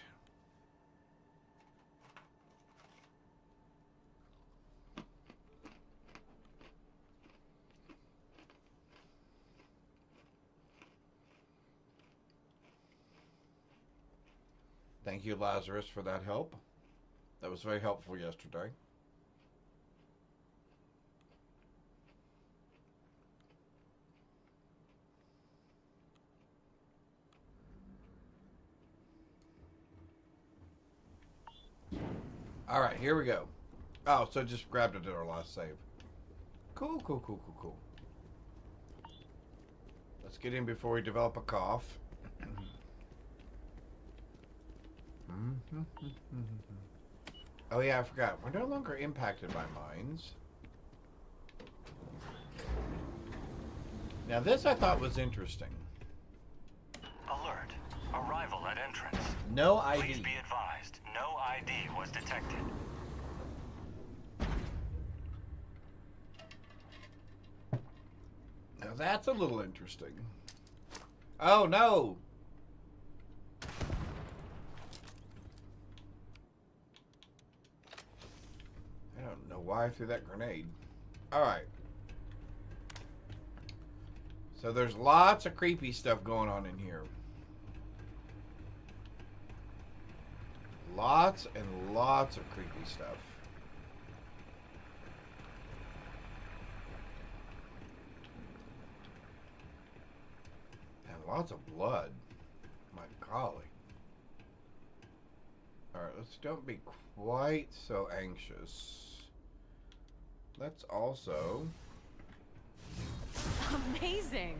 A: Thank you, Lazarus, for that help. That was very helpful yesterday. All right, here we go. Oh, so just grabbed it at our last save. Cool, cool, cool, cool, cool. Let's get in before we develop a cough. Oh yeah, I forgot. We're no longer impacted by mines. Now this I thought was interesting.
F: Alert. Arrival at entrance.
A: No ID.
F: Please be advised, no ID was detected.
A: Now that's a little interesting. Oh no! I don't know why I threw that grenade. Alright. So there's lots of creepy stuff going on in here. Lots and lots of creepy stuff. And lots of blood. My golly. Alright, let's don't be quite so anxious. Let's also
B: Amazing.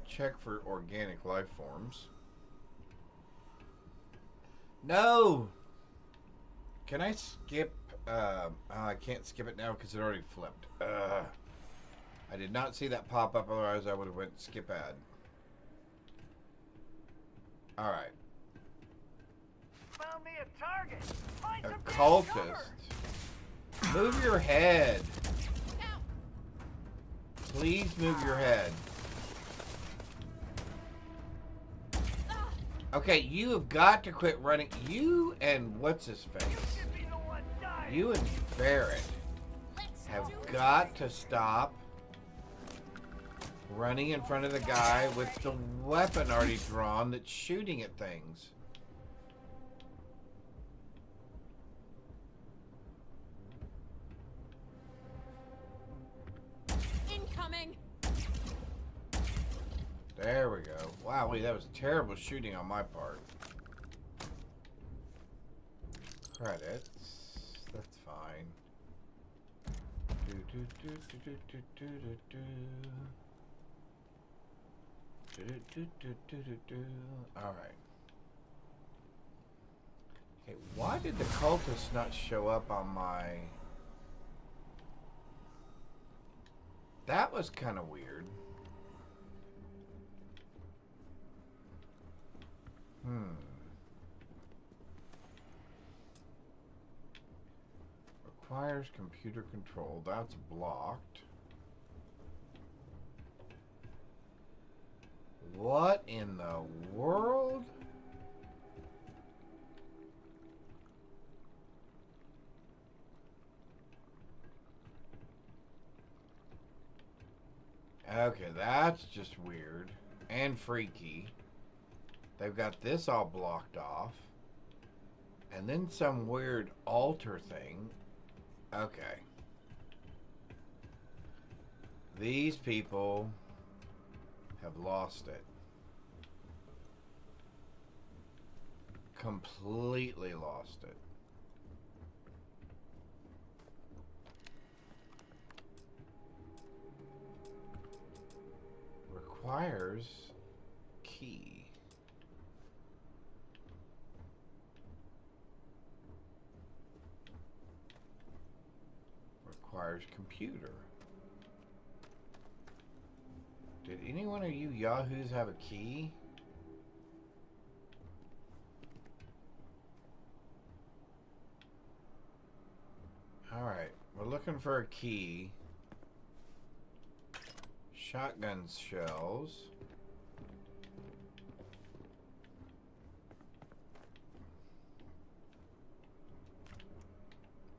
A: check for organic life forms. No! Can I skip? I can't skip it now because it already flipped. I did not see that pop up, otherwise I would have went skip ad. Alright.
N: Found me a target. Find some
A: Occultist.
N: damn cover.
A: Move your head. Please move your head. Okay, you have got to quit running. You and what's his face? You and Barrett have got to stop running in front of the guy with the weapon already drawn that's shooting at things.
B: Incoming.
A: There we go. Wow, wait, that was terrible shooting on my part. Credits. That's fine. Alright. Okay, why did the cultists not show up on my... That was kind of weird. Requires computer control. That's blocked. What in the world? Okay, that's just weird and freaky. They've got this all blocked off. And then some weird altar thing. Okay. These people have lost it. Completely lost it. Requires key. Requires computer. Did any one of you yahoos have a key? Alright, we're looking for a key. Shotgun shells.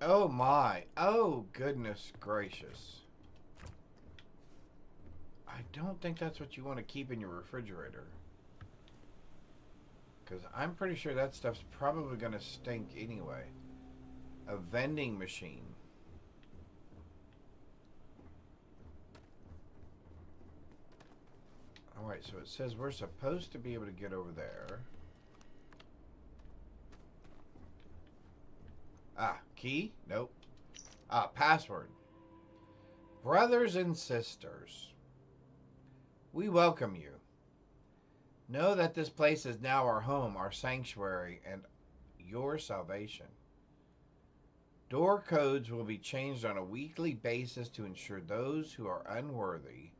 A: Oh my. Oh goodness gracious. I don't think that's what you want to keep in your refrigerator. Because I'm pretty sure that stuff's probably going to stink anyway. A vending machine. Alright, so it says we're supposed to be able to get over there. Ah, key? Nope. Ah, password. Brothers and sisters, we welcome you. Know that this place is now our home, our sanctuary, and your salvation. Door codes will be changed on a weekly basis to ensure those who are unworthy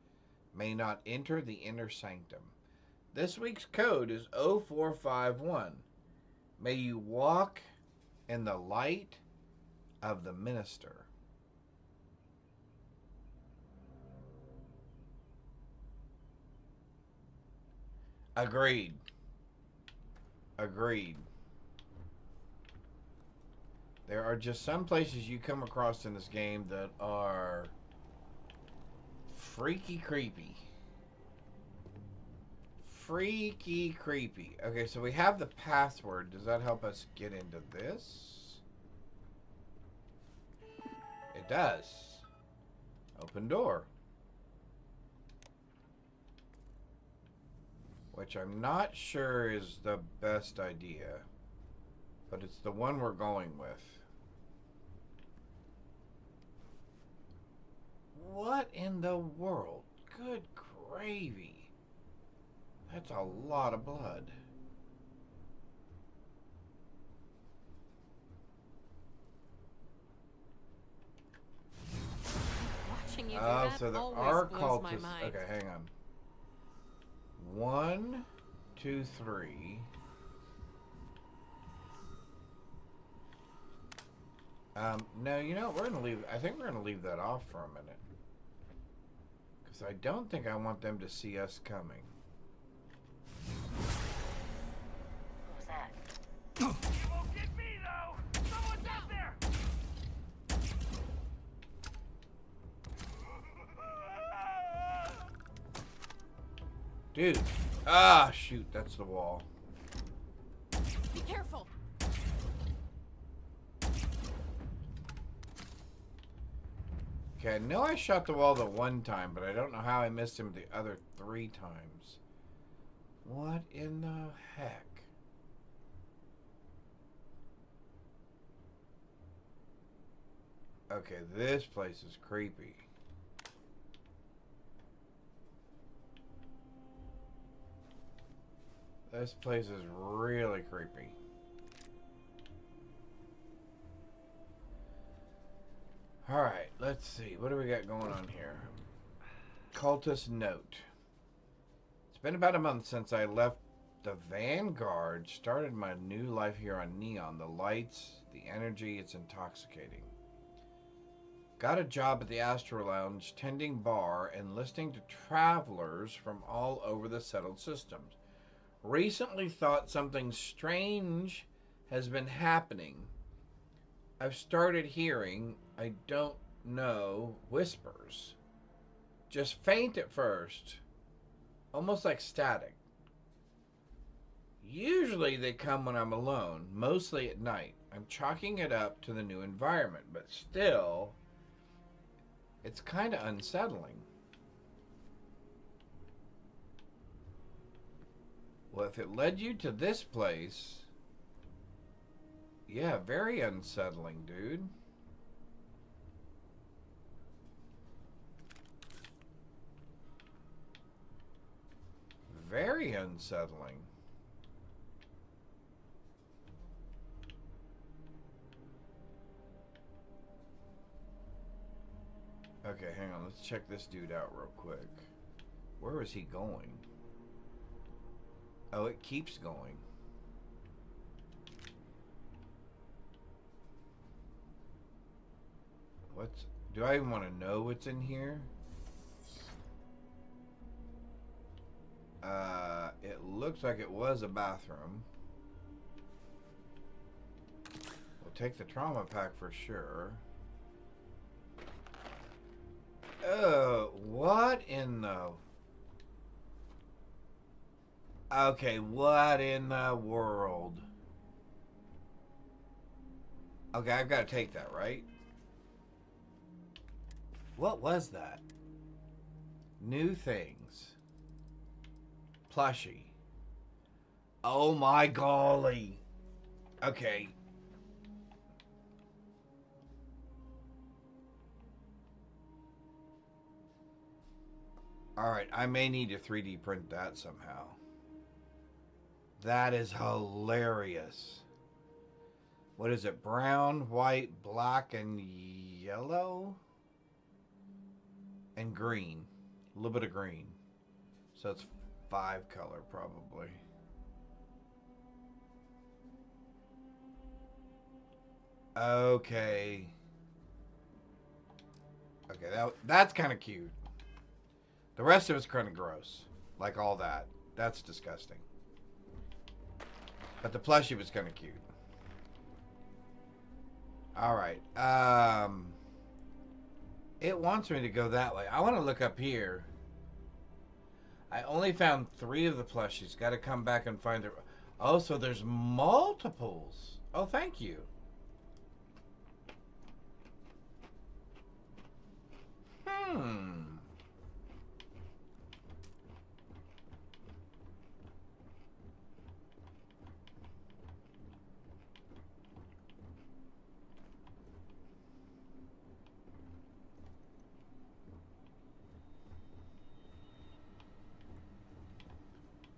A: may not enter the inner sanctum. This week's code is 0451. May you walk in the light of the minister. Agreed. Agreed. There are just some places you come across in this game that are freaky creepy. Freaky creepy. Okay, so we have the password. Does that help us get into this? It does. Open door. Which I'm not sure is the best idea. But it's the one we're going with. What in the world? Good gravy. That's a lot of blood.
B: Watching you do
A: Oh,
B: that
A: so there
B: always
A: are
B: blows my
A: cultists.
B: mind.
A: Okay, hang on. 1, 2, 3. No, you know what? We're gonna leave. I think we're gonna leave that off for a minute. Because I don't think I want them to see us coming.
C: What was that?
N: You won't get me, though! Someone's out there!
A: Dude. Ah, shoot. That's the wall.
G: Be careful.
A: Okay, I know I shot the wall the one time, but I don't know how I missed him the other 3 times. What in the heck? Okay, this place is creepy. This place is really creepy. Alright, let's see. What do we got going on here? Cultist note. It's been about a month since I left the Vanguard. Started my new life here on Neon. The lights, the energy, it's intoxicating. Got a job at the Astro Lounge, tending bar and listening to travelers from all over the settled systems. Recently thought something strange has been happening. I've started hearing, I don't know, whispers. Just faint at first. Almost like static. Usually they come when I'm alone, mostly at night. I'm chalking it up to the new environment, but still, it's kind of unsettling. Well, if it led you to this place, yeah, very unsettling, dude. Very unsettling. Okay, hang on. Let's check this dude out real quick. Where is he going? Oh, it keeps going. What's... Do I even want to know what's in here? It looks like it was a bathroom. We'll take the trauma pack for sure. Oh, what in the... Okay, what in the world? Okay, I've got to take that, right? What was that? New things. Plushie. Oh my golly. Okay. Alright, I may need to 3D print that somehow. That is hilarious. What is it? Brown, white, black, and yellow? And green. A little bit of green. So it's 5 color probably. Okay. Okay, that's kind of cute. The rest of it's kind of gross. Like all that. That's disgusting. But the plushie was kind of cute. Alright. It wants me to go that way. I want to look up here. I only found 3 of the plushies. Got to come back and find the... Oh, so there's multiples. Oh, thank you.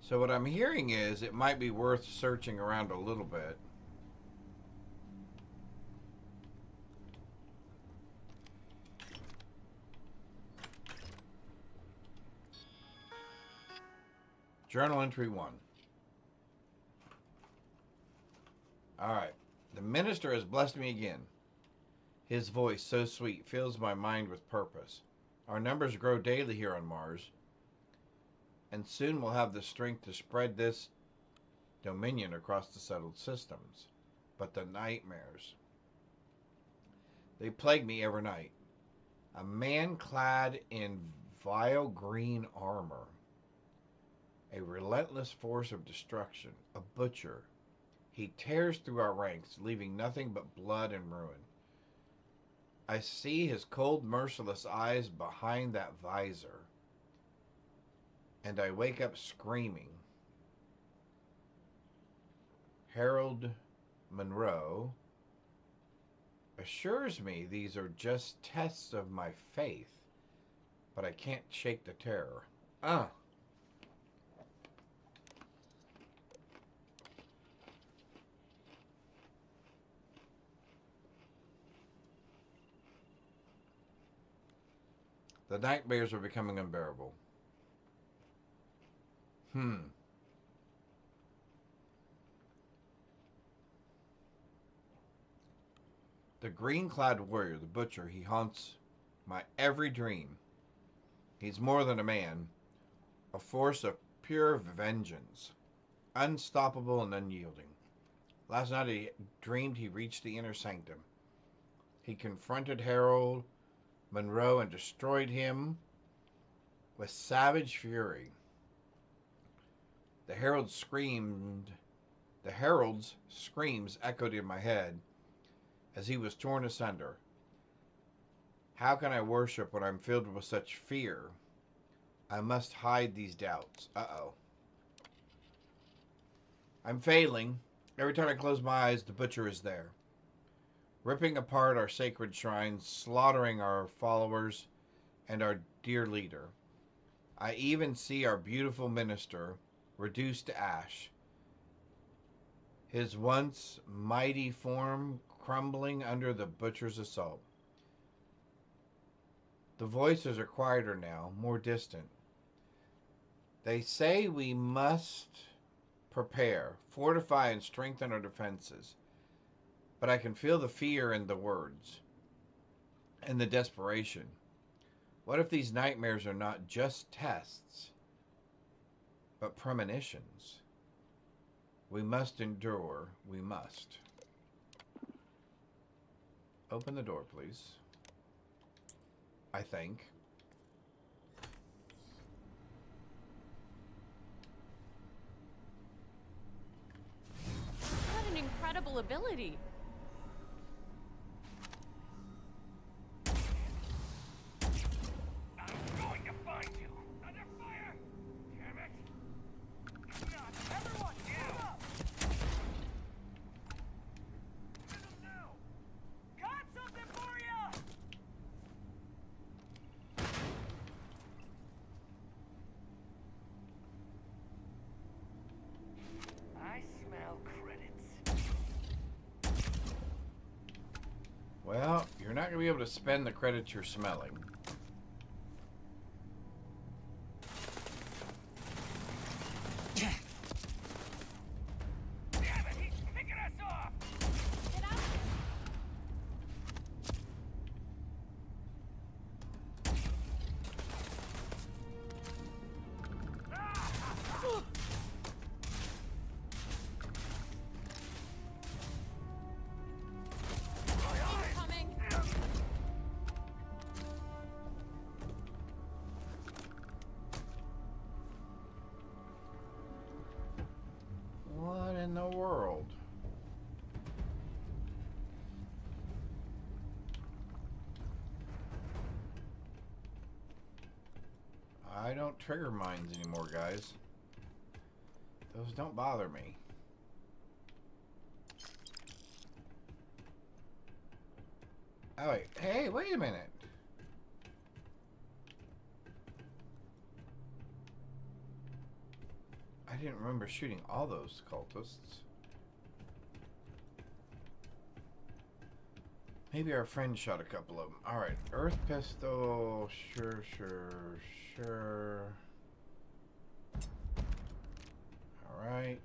A: So what I'm hearing is it might be worth searching around a little bit. Journal entry 1. Alright. The minister has blessed me again. His voice, so sweet, fills my mind with purpose. Our numbers grow daily here on Mars, and soon we'll have the strength to spread this dominion across the settled systems. But the nightmares, they plague me every night. A man clad in vile green armor, a relentless force of destruction, a butcher. He tears through our ranks, leaving nothing but blood and ruin. I see his cold, merciless eyes behind that visor, and I wake up screaming. Harold Monroe assures me these are just tests of my faith, but I can't shake the terror. The nightmares are becoming unbearable. The green-clad warrior, the butcher, he haunts my every dream. He's more than a man, a force of pure vengeance, unstoppable and unyielding. Last night he dreamed he reached the inner sanctum. He confronted Harold Monroe and destroyed him with savage fury. The herald's screams echoed in my head as he was torn asunder. How can I worship when I'm filled with such fear? I must hide these doubts. I'm failing. Every time I close my eyes, the butcher is there, ripping apart our sacred shrines, slaughtering our followers and our dear leader. I even see our beautiful minister reduced to ash, his once mighty form crumbling under the butcher's assault. The voices are quieter now, more distant. They say we must prepare, fortify, and strengthen our defenses. But I can feel the fear in the words and the desperation. What if these nightmares are not just tests, but premonitions? We must endure. We must. Open the door, please. I think.
B: What an incredible ability.
A: Well, you're not going to be able to spend the credits you're smelling. What in the world? I don't trigger mines anymore, guys. Those don't bother me. Oh, wait. Hey, wait a minute. I didn't remember shooting all those cultists. Maybe our friend shot a couple of them. Alright, Earth Pistol. Sure. Alright.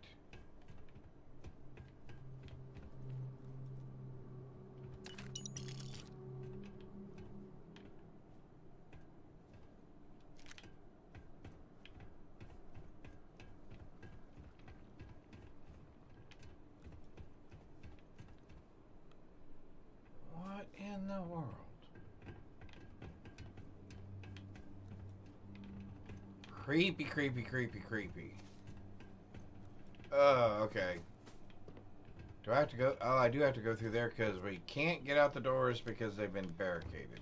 A: Creepy, creepy, creepy, creepy. Oh, okay. Do I have to go? Oh, I do have to go through there because we can't get out the doors because they've been barricaded.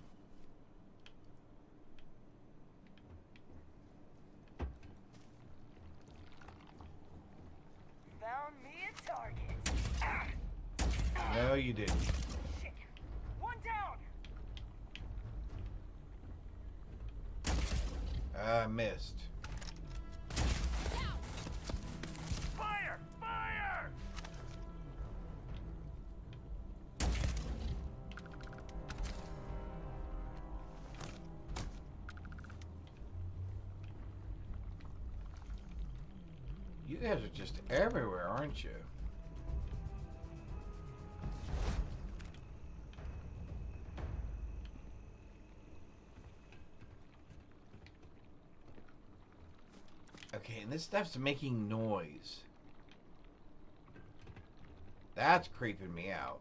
N: Found me a target.
A: No, you didn't.
N: Shit. One down.
A: I missed.
N: Fire! Fire!
A: You guys are just everywhere, aren't you? Okay, and this stuff's making noise. That's creeping me out.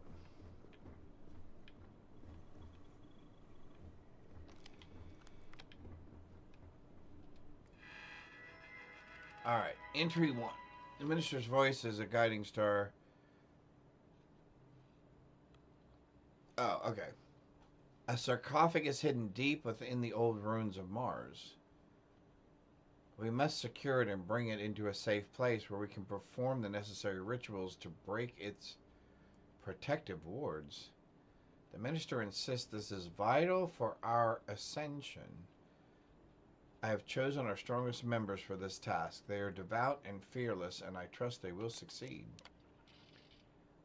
A: Alright, entry 1. The minister's voice is a guiding star. Oh, okay. A sarcophagus hidden deep within the old ruins of Mars. We must secure it and bring it into a safe place where we can perform the necessary rituals to break its protective wards. The minister insists this is vital for our ascension. I have chosen our strongest members for this task. They are devout and fearless, and I trust they will succeed.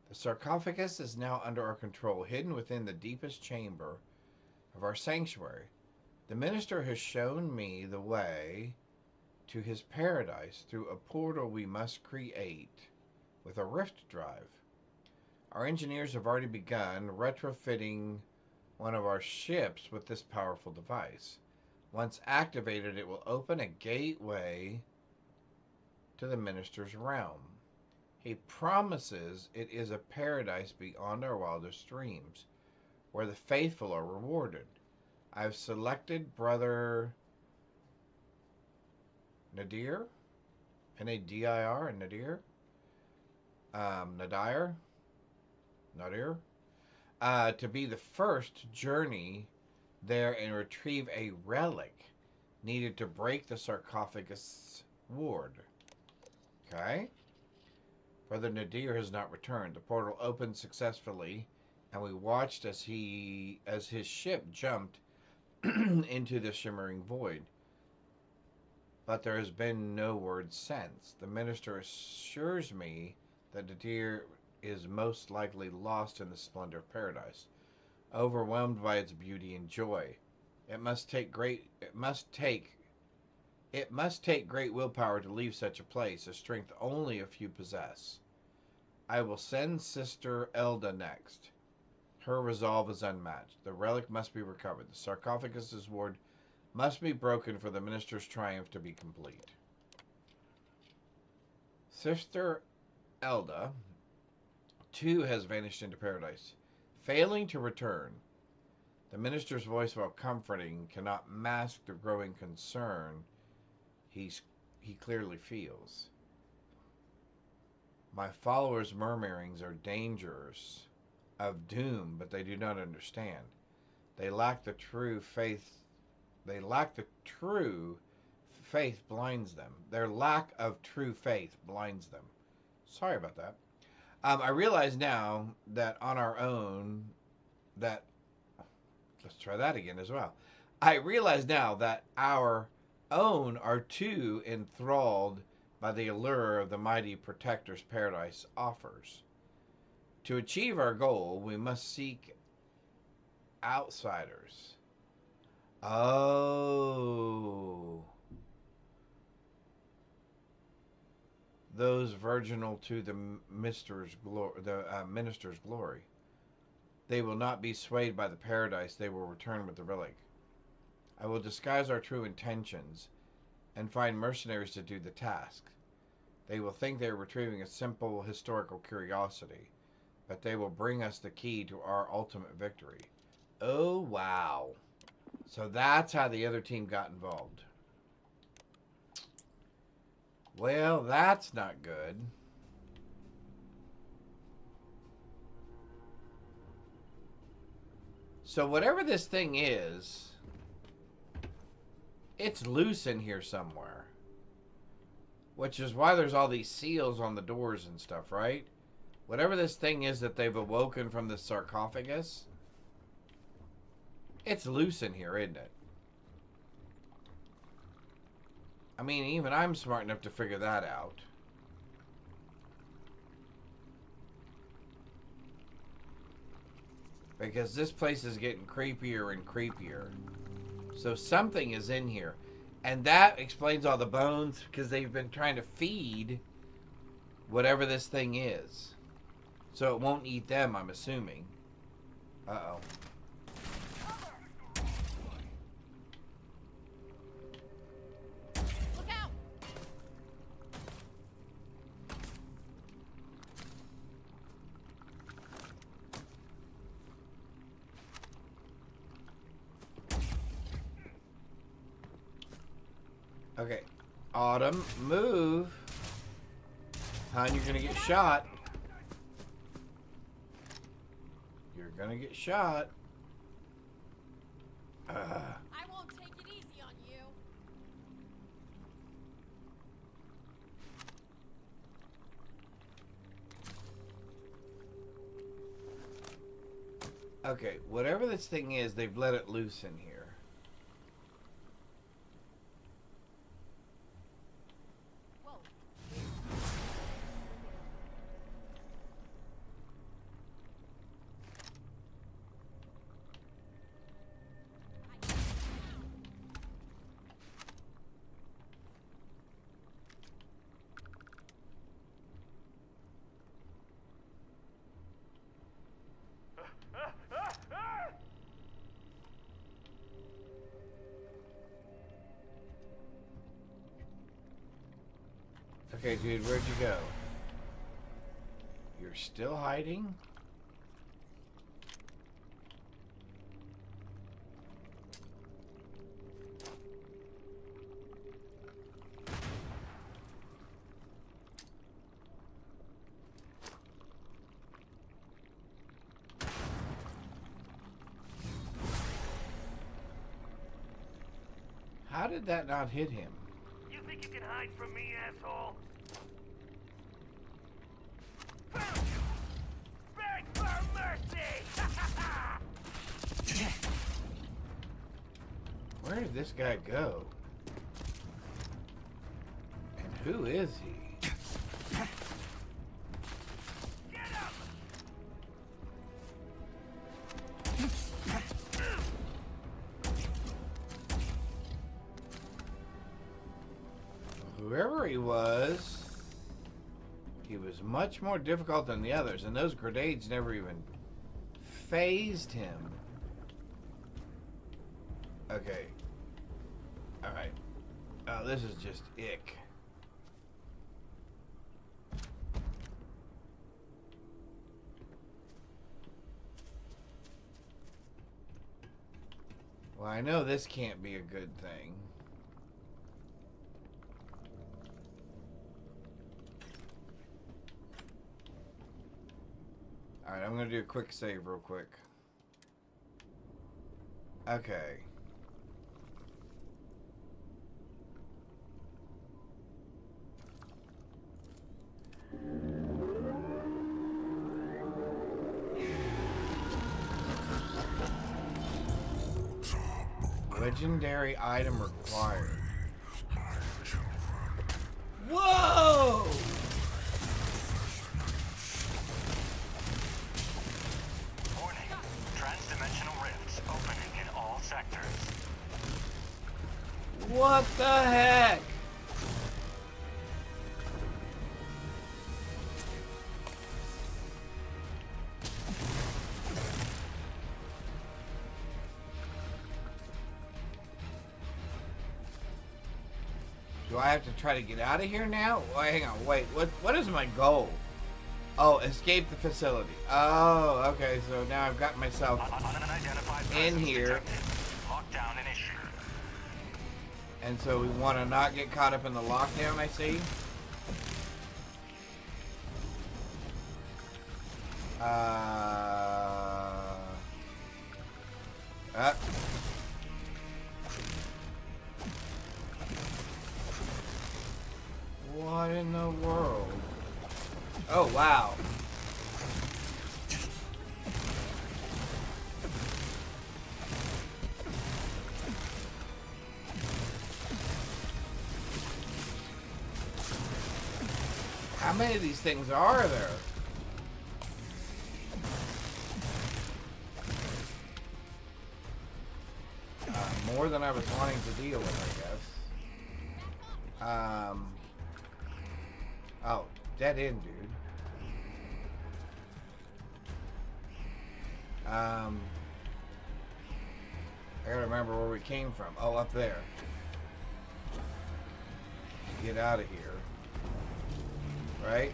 A: The sarcophagus is now under our control, hidden within the deepest chamber of our sanctuary. The minister has shown me the way to his paradise through a portal we must create with a rift drive. Our engineers have already begun retrofitting one of our ships with this powerful device. Once activated, it will open a gateway to the minister's realm. He promises it is a paradise beyond our wildest dreams, where the faithful are rewarded. I've selected Brother Nadir, N-A-D-I-R, Nadir, Nadir, to be the first journey there and retrieve a relic needed to break the sarcophagus ward. Okay. Brother Nadir has not returned. The portal opened successfully, and we watched as his ship jumped into the shimmering void. But there has been no word since. The minister assures me that Nadir is most likely lost in the splendor of paradise, overwhelmed by its beauty and joy. It must take great willpower to leave such a place, a strength only a few possess. I will send Sister Elda next. Her resolve is unmatched. The relic must be recovered. The sarcophagus's ward must be broken for the minister's triumph to be complete. Sister Elda, too, has vanished into paradise, failing to return. The minister's voice, while comforting, cannot mask the growing concern he clearly feels. My followers' murmurings are dangers of doom, but they do not understand. They lack the true faith. Their lack of true faith blinds them. Sorry about that. I realize now that on our own, let's try that again as well. I realize now that our own are too enthralled by the allure of the mighty protector's paradise offers. To achieve our goal, we must seek outsiders. Oh. Those virginal to the minister's glory. They will not be swayed by the paradise. They will return with the relic. I will disguise our true intentions and find mercenaries to do the task. They will think they are retrieving a simple historical curiosity, but they will bring us the key to our ultimate victory. Oh, wow. So that's how the other team got involved. Well, that's not good. So whatever this thing is, it's loose in here somewhere. Which is why there's all these seals on the doors and stuff, right? Whatever this thing is that they've awoken from the sarcophagus, it's loose in here, isn't it? I mean, even I'm smart enough to figure that out. Because this place is getting creepier and creepier. So something is in here. And that explains all the bones, because they've been trying to feed whatever this thing is. So it won't eat them, I'm assuming. Uh-oh.
B: Look out!
A: Okay. Autumn, move. Hon, you're gonna get shot. You're gonna get shot.
B: I won't take it easy on you.
A: Okay, whatever this thing is, they've let it loose in here. Okay, dude, where'd you go? You're still hiding? How did that not hit him?
N: You think you can hide from me, asshole? Beg for mercy!
A: Where did this guy go? And who is he? Whoever he was much more difficult than the others, and those grenades never even phased him. Okay. Alright. Oh, this is just ick. Well, I know this can't be a good thing. Alright, I'm going to do a quick save real quick. Okay. Legendary item required. Whoa!
F: Warning. Transdimensional rifts opening in all sectors.
A: What the heck? Do I have to try to get out of here now? Oh, hang on, wait. What is my goal? Oh, escape the facility. Oh, okay. So now I've got myself in here.
F: Lockdown initiated.
A: And so we want to not get caught up in the lockdown, I see. What in the world? Oh, wow. How many of these things are there? More than I was wanting to deal with, I guess. Oh, dead end, dude. I gotta remember where we came from. Oh, up there. Get out of here. Right?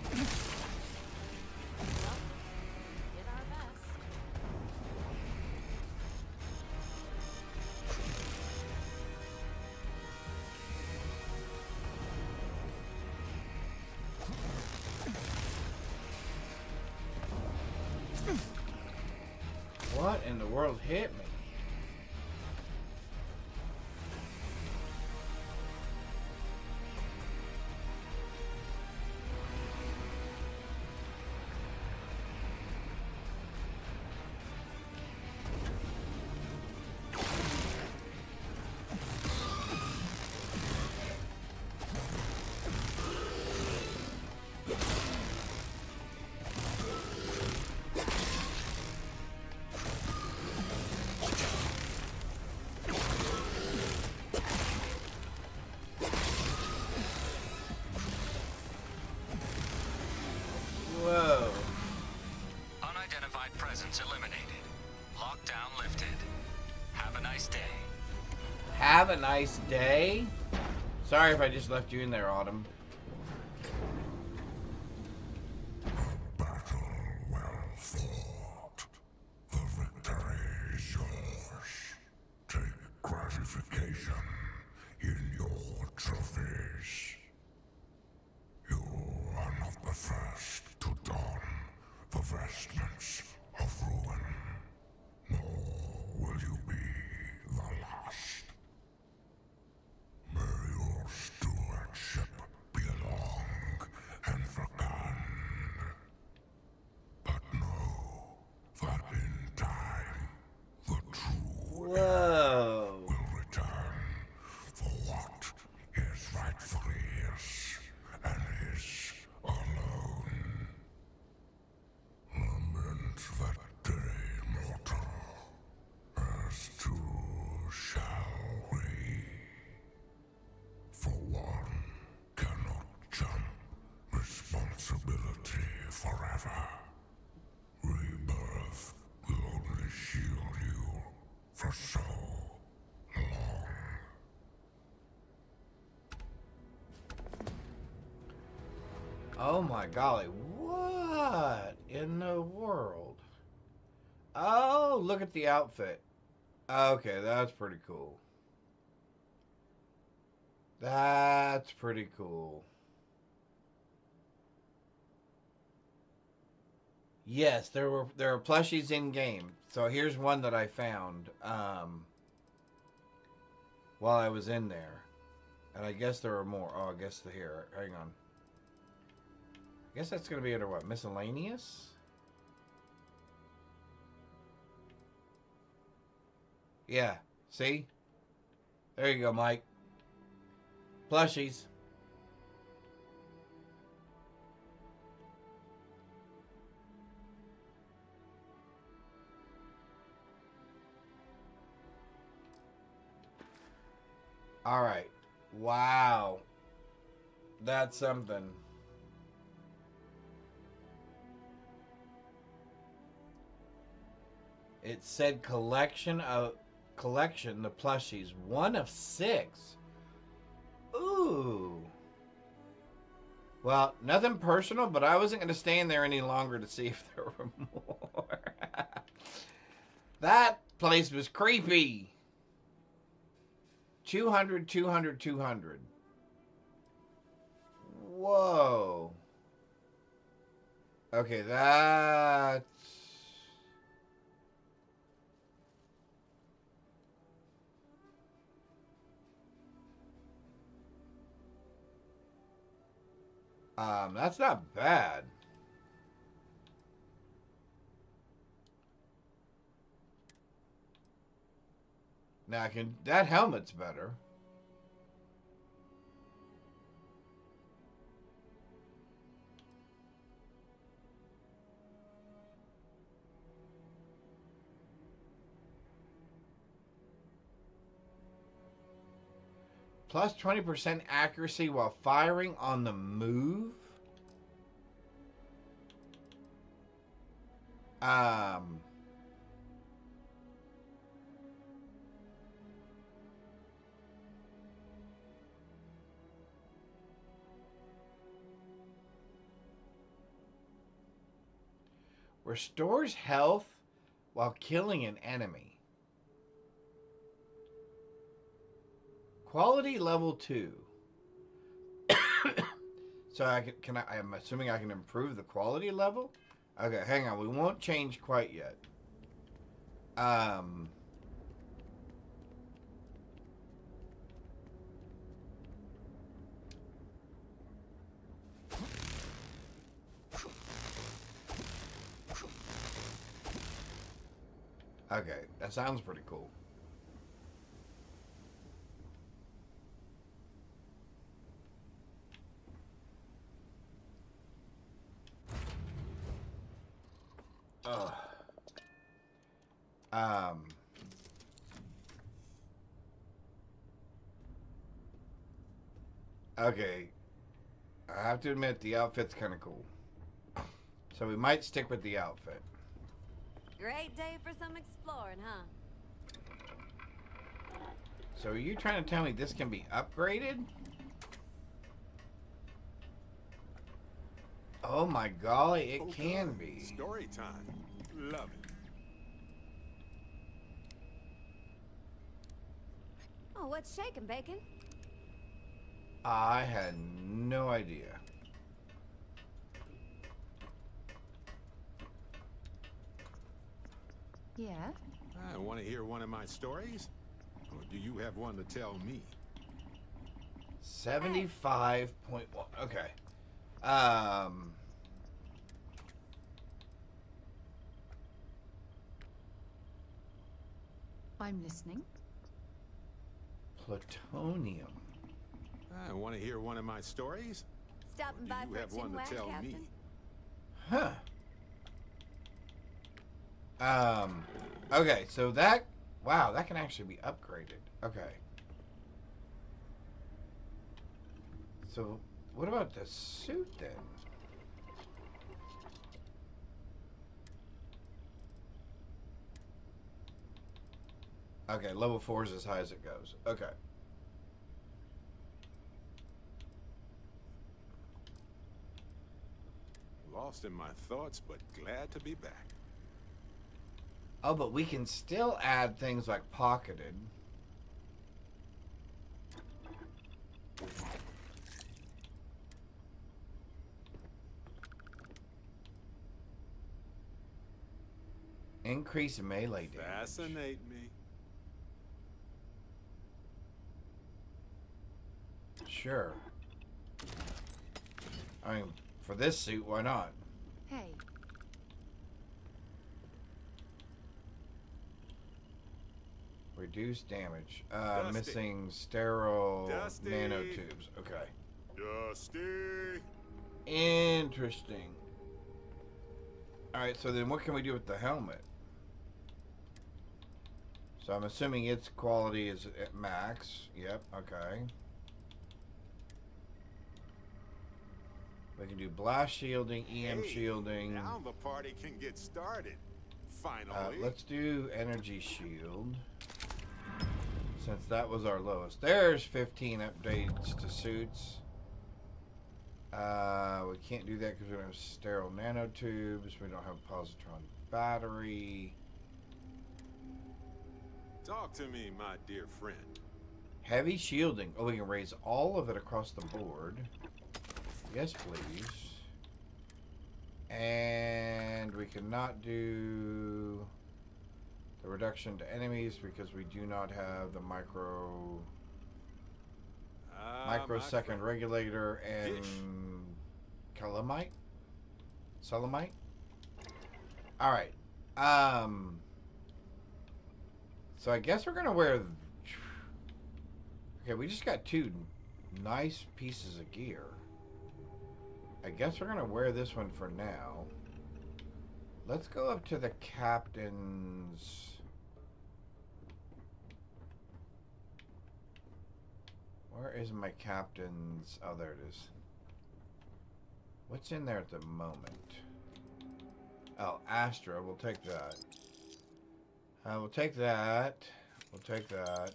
A: What in the world hit me? Whoa.
F: Unidentified presence eliminated. Lockdown lifted. Have a nice day.
A: Have a nice day? Sorry if I just left you in there, Autumn.
N: Gratification in your trophies. You are not the first to don the vestments of ruin, nor will you be the last. May your stewardship be long and fecund. But know that in time, the true
A: Whoa.
N: will return for what is rightfully his, and his alone. Lament that day, mortal, as too shall we. For one cannot jump responsibility forever. Rebirth will only shield you for so long.
A: Oh my golly, what in the world? Oh, look at the outfit. Okay, that's pretty cool. That's pretty cool. Yes, there are plushies in game. So here's one that I found while I was in there. And I guess there are more. Oh, I guess here. Hang on. I guess that's going to be under what? Miscellaneous? Yeah. See? There you go, Mike. Plushies. All right. Wow. That's something. It said collection, the plushies. 1 of 6. Ooh. Well, nothing personal, but I wasn't going to stand there any longer to see if there were more. That place was creepy. 200, 200, 200. Whoa. Okay, that's... That's not bad. Now I can... That helmet's better. Plus 20% accuracy while firing on the move. Restores health while killing an enemy. Quality level 2. So I'm assuming I can improve the quality level? Okay, hang on. We won't change quite yet. Okay, that sounds pretty cool. Okay. I have to admit, the outfit's kind of cool. So we might stick with the outfit.
E: Great day for some exploring, huh?
A: So are you trying to tell me this can be upgraded? Oh my golly, it can be.
U: Story time. Love it.
E: Oh, what's shaking, Bacon?
A: I had no idea.
T: Yeah?
U: I want to hear one of my stories? Or do you have one to tell me?
A: 75.1. Okay.
T: I'm listening.
A: Plutonium.
U: I want to hear one of my stories?
E: Stopping by
U: do you
E: for
U: have
E: a
U: one to
E: chinwag,
U: tell
E: Captain?
U: me?
A: Huh. Okay, so that... Wow, that can actually be upgraded. Okay. So, what about the suit, then? Okay, level 4 is as high as it goes. Okay.
U: Lost in my thoughts, but glad to be back.
A: Oh, but we can still add things like pocketed. Increase melee damage.
U: Fascinate me.
A: Sure. I mean, for this suit, why not?
T: Hey.
A: Reduce damage.
U: Dusty.
A: Missing sterile
U: Dusty.
A: nanotubes. Okay.
U: Dusty.
A: Interesting. Alright, so then what can we do with the helmet? So I'm assuming its quality is at max. Yep, okay. We can do blast shielding, EM shielding.
U: Now the party can get started. Finally.
A: Let's do energy shield. Since that was our lowest. There's 15 updates to suits. We can't do that because we don't have sterile nanotubes. We don't have positron battery.
U: Talk to me, my dear friend.
A: Heavy shielding. Oh, we can raise all of it across the board. Yes, please. And we cannot do the reduction to enemies because we do not have the microsecond regulator and calamite. Solamite. All right. So I guess we're gonna wear. Okay, we just got 2 nice pieces of gear. I guess we're gonna wear this one for now. Let's go up to the captain's. Where is my captain's? Oh, there it is. What's in there at the moment? Oh, Astra. We'll take that. We'll take that. We'll take that.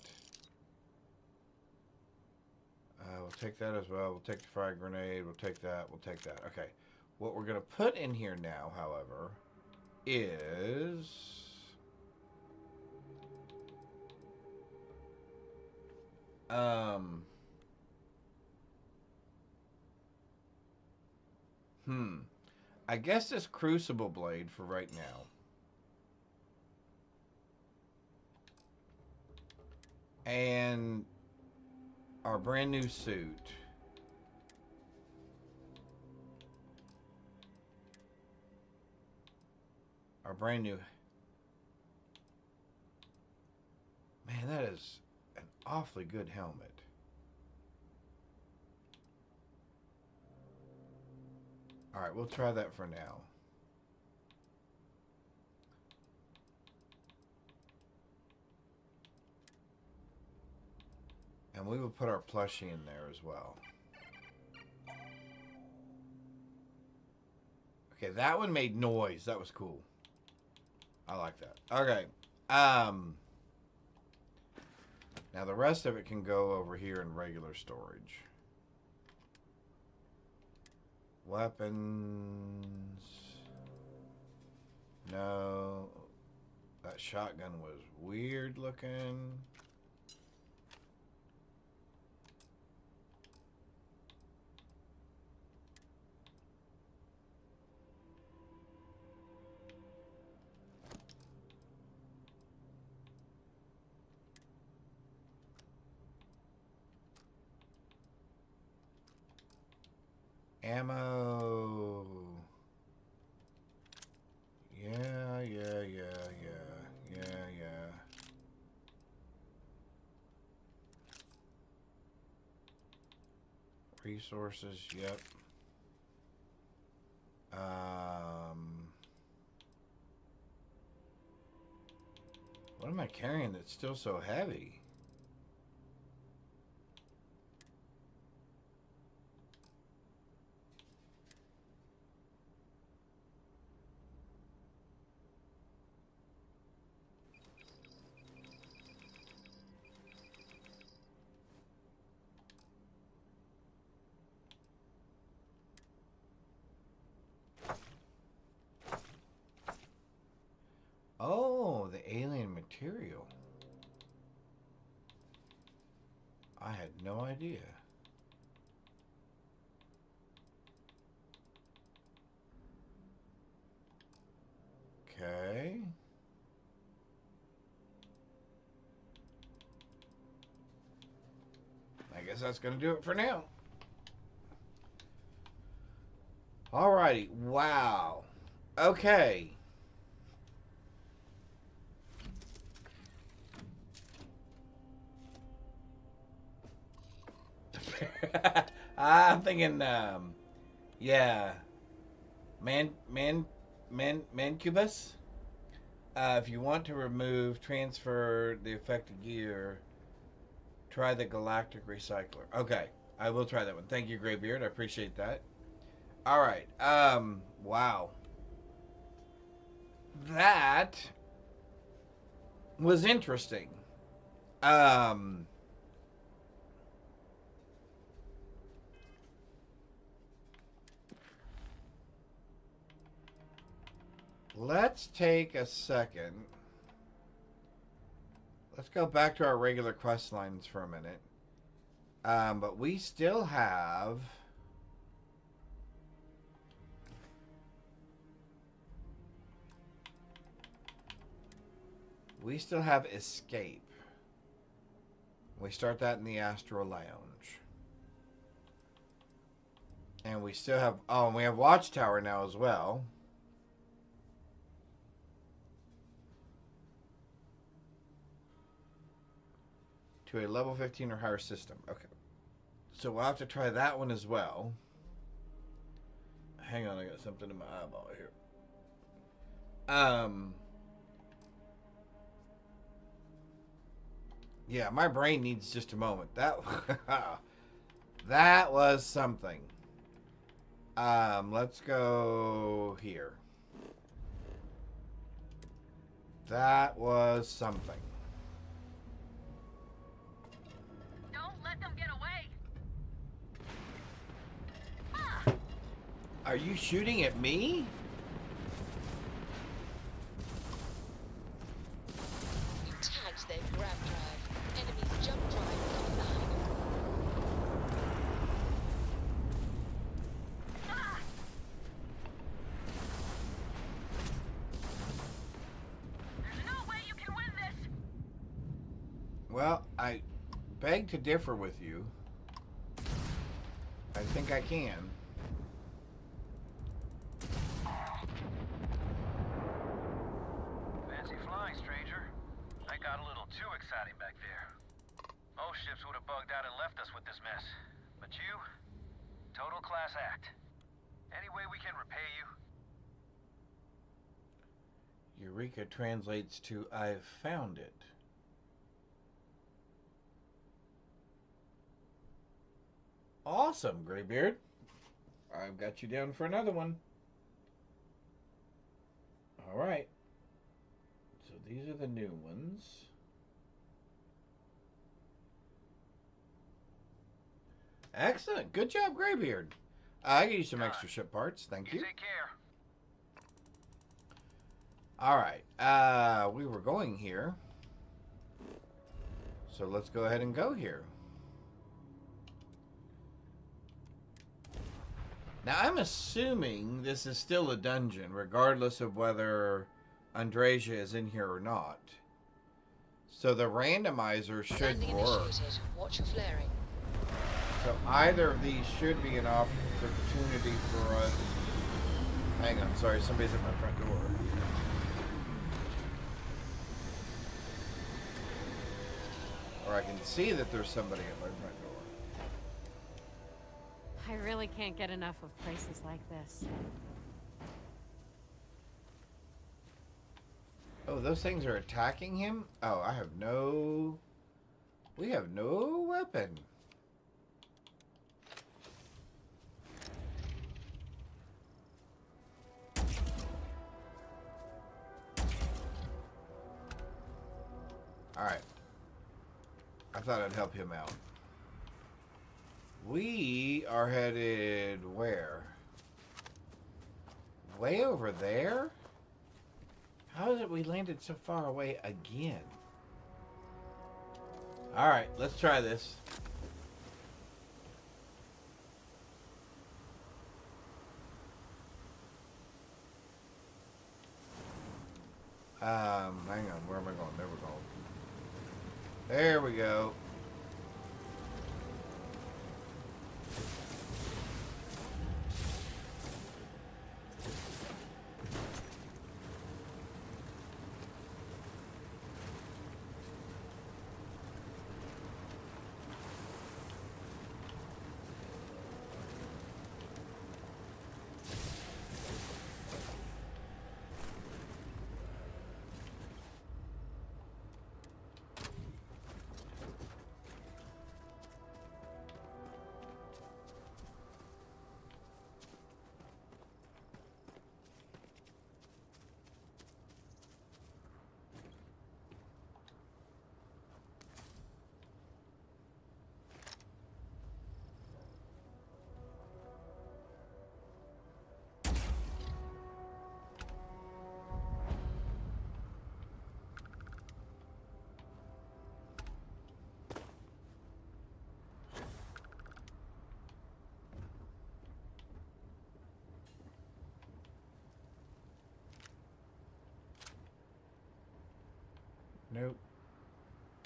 A: We'll take that as well. We'll take the frag grenade. We'll take that. We'll take that. Okay. What we're going to put in here now, however, is... I guess this Crucible Blade for right now. And our brand new suit. Our brand new... Man, that is an awfully good helmet. Alright, we'll try that for now. And we will put our plushie in there as well. Okay, that one made noise. That was cool. I like that. Okay. Now the rest of it can go over here in regular storage. Weapons. No. That shotgun was weird looking. Ammo. Yeah. Resources, yep. What am I carrying that's still so heavy? Oh, the alien material. I had no idea. Okay. I guess that's going to do it for now. Alrighty. Wow. Okay. I'm thinking, yeah, Mancubus. If you want to transfer the affected gear, try the Galactic Recycler. Okay, I will try that one. Thank you, Graybeard. I appreciate that. All right. Wow. That was interesting. Let's take a second Let's go back to our regular quest lines for a minute. But we still have... We still have Escape. We start that in the Astro Lounge. And we still have... Oh, and we have Watchtower now as well. To a level 15 or higher system. Okay. So we'll have to try that one as well. Hang on, I got something in my eyeball here. Yeah, my brain needs just a moment. That was something. Let's go here. That was something.
C: Don't let them get away.
A: Are you shooting at me?
K: You tagged their grab drive. Enemy's jump drive coming behind.
C: There's no way you can win this.
A: Well, I beg to differ with you. I think I can.
J: Fancy flying, stranger. I got a little too exciting back there. Most ships would have bugged out and left us with this mess. But you, total class act. Any way we can repay you?
A: Eureka translates to I've found it. Awesome, Graybeard. I've got you down for another one. All right. So these are the new ones. Excellent. Good job, Graybeard. I give you some extra ship parts. Thank you.
J: Take care.
A: All right. We were going here. So let's go ahead and go here. Now, I'm assuming this is still a dungeon, regardless of whether Andreja is in here or not. So the randomizer should work.
K: Watch your flaring.
A: So either of these should be an opportunity for us. Hang on, sorry, somebody's at my front door. Or I can see that there's somebody at my front door.
B: I really can't get enough of places like this.
A: Oh, those things are attacking him? Oh, I have no... We have no weapon. Alright. I thought I'd help him out. We are headed where? Way over there? How is it we landed so far away again? Alright, let's try this. Hang on, where am I going? There we go. There we go.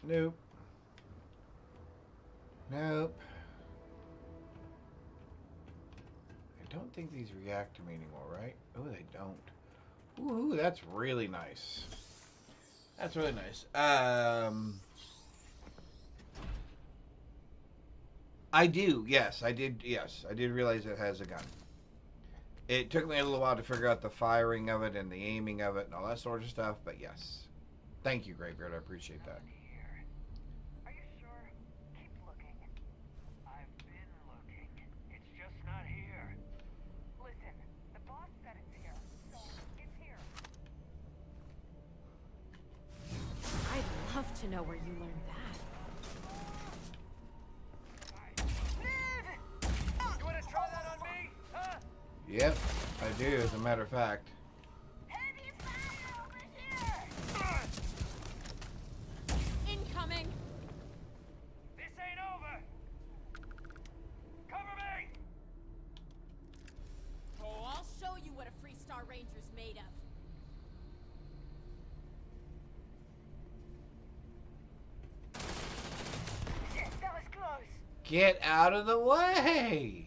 A: Nope. Nope. I don't think these react to me anymore, right? Oh, they don't. Ooh, that's really nice. That's really nice. I do, yes. I did realize it has a gun. It took me a little while to figure out the firing of it and the aiming of it and all that sort of stuff, but yes. Thank you, Greybeard. I appreciate that.
J: Are you sure? Keep looking. I've been looking. It's just not here.
C: Listen, the boss said it's here, so it's here.
B: I'd love to know where you learned that.
J: You wanna try that on me? Huh?
A: Yep, I do, as a matter of fact.
B: Incoming!
J: This ain't over! Cover me!
B: Oh, I'll show you what a Freestar Ranger's made of.
C: Shit, that was close.
A: Get out of the way!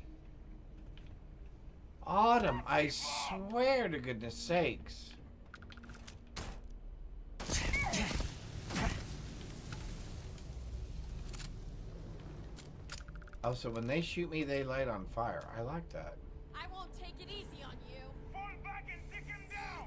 A: Autumn, I swear to goodness sakes. Oh, so when they shoot me, they light on fire. I like that.
B: I won't take it easy on you.
J: Fall back and take him down!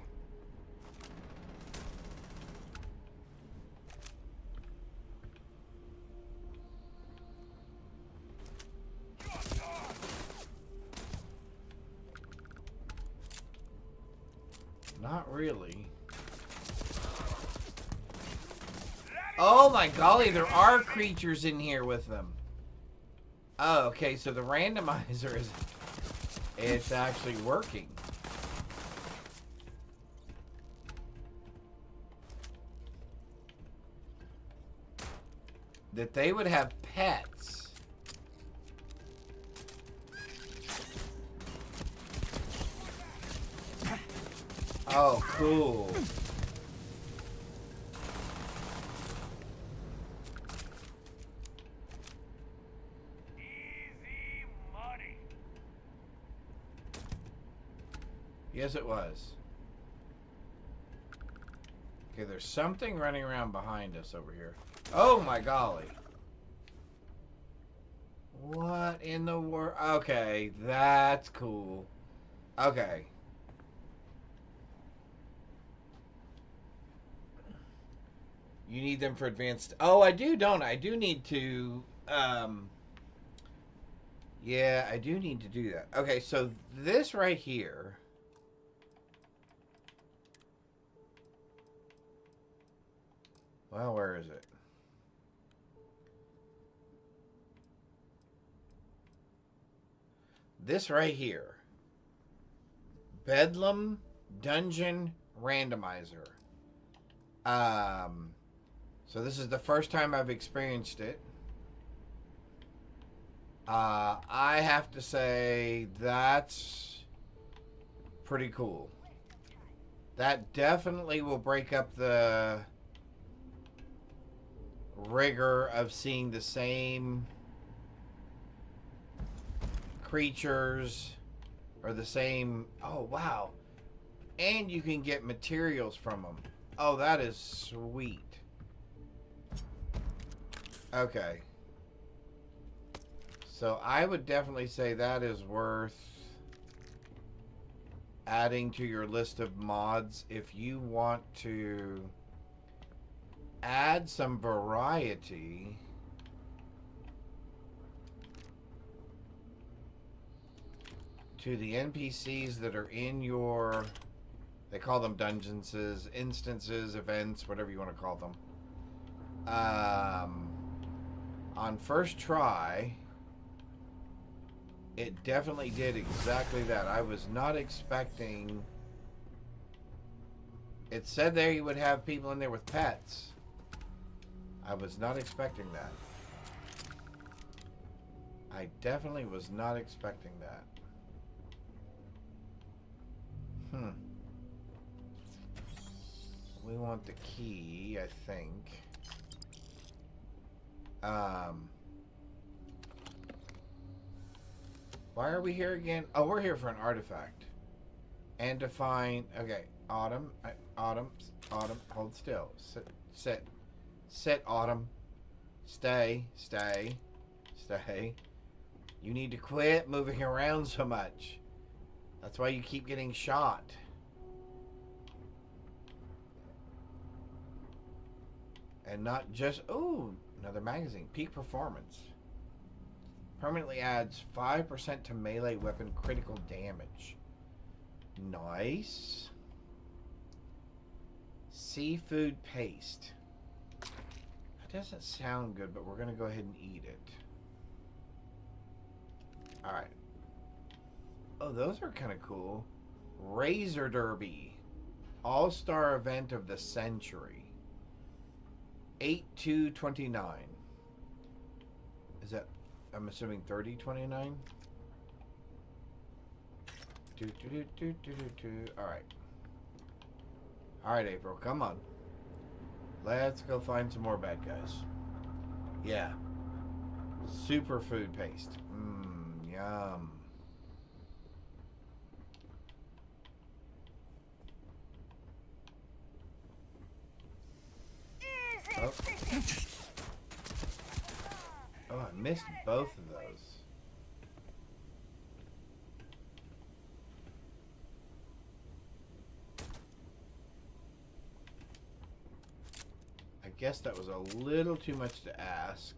A: Not really. Oh my golly, there are creatures in here with them. Oh, okay, so the randomizer is... It's actually working. That they would have pets. Oh, cool.
J: Easy money.
A: Yes, it was. Okay, there's something running around behind us over here. Oh my golly. What in the world? Okay, that's cool. Okay. You need them for advanced... Oh, I do, don't I? I do need to... Yeah, I do need to do that. Okay, so this right here... Well, where is it? This right here. Bedlam Dungeon Randomizer. So this is the first time I've experienced it. I have to say that's pretty cool. That definitely will break up the rigor of seeing the same creatures or the same... Oh, wow. And you can get materials from them. Oh, that is sweet. Okay. So I would definitely say that is worth adding to your list of mods if you want to add some variety to the NPCs that are in your... They call them dungeons, instances, events, whatever you want to call them. On first try, it definitely did exactly that. I was not expecting... It said there you would have people in there with pets. I was not expecting that. I definitely was not expecting that. We want the key, I think. Why are we here again? Oh, we're here for an artifact. And to find... Okay, Autumn. Autumn, hold still. Sit, Autumn. Stay. You need to quit moving around so much. That's why you keep getting shot. And not just... Ooh, another magazine. Peak performance. Permanently adds 5% to melee weapon critical damage. Nice. Seafood paste. That doesn't sound good, but we're going to go ahead and eat it. Alright. Oh, those are kind of cool. Razor Derby. All-star event of the century. 8/2/29. Is that... I'm assuming 30/29? Alright. Alright, April, come on. Let's go find some more bad guys. Yeah. Superfood paste. Mmm, yum. Oh. Oh, I missed both of those. I guess that was a little too much to ask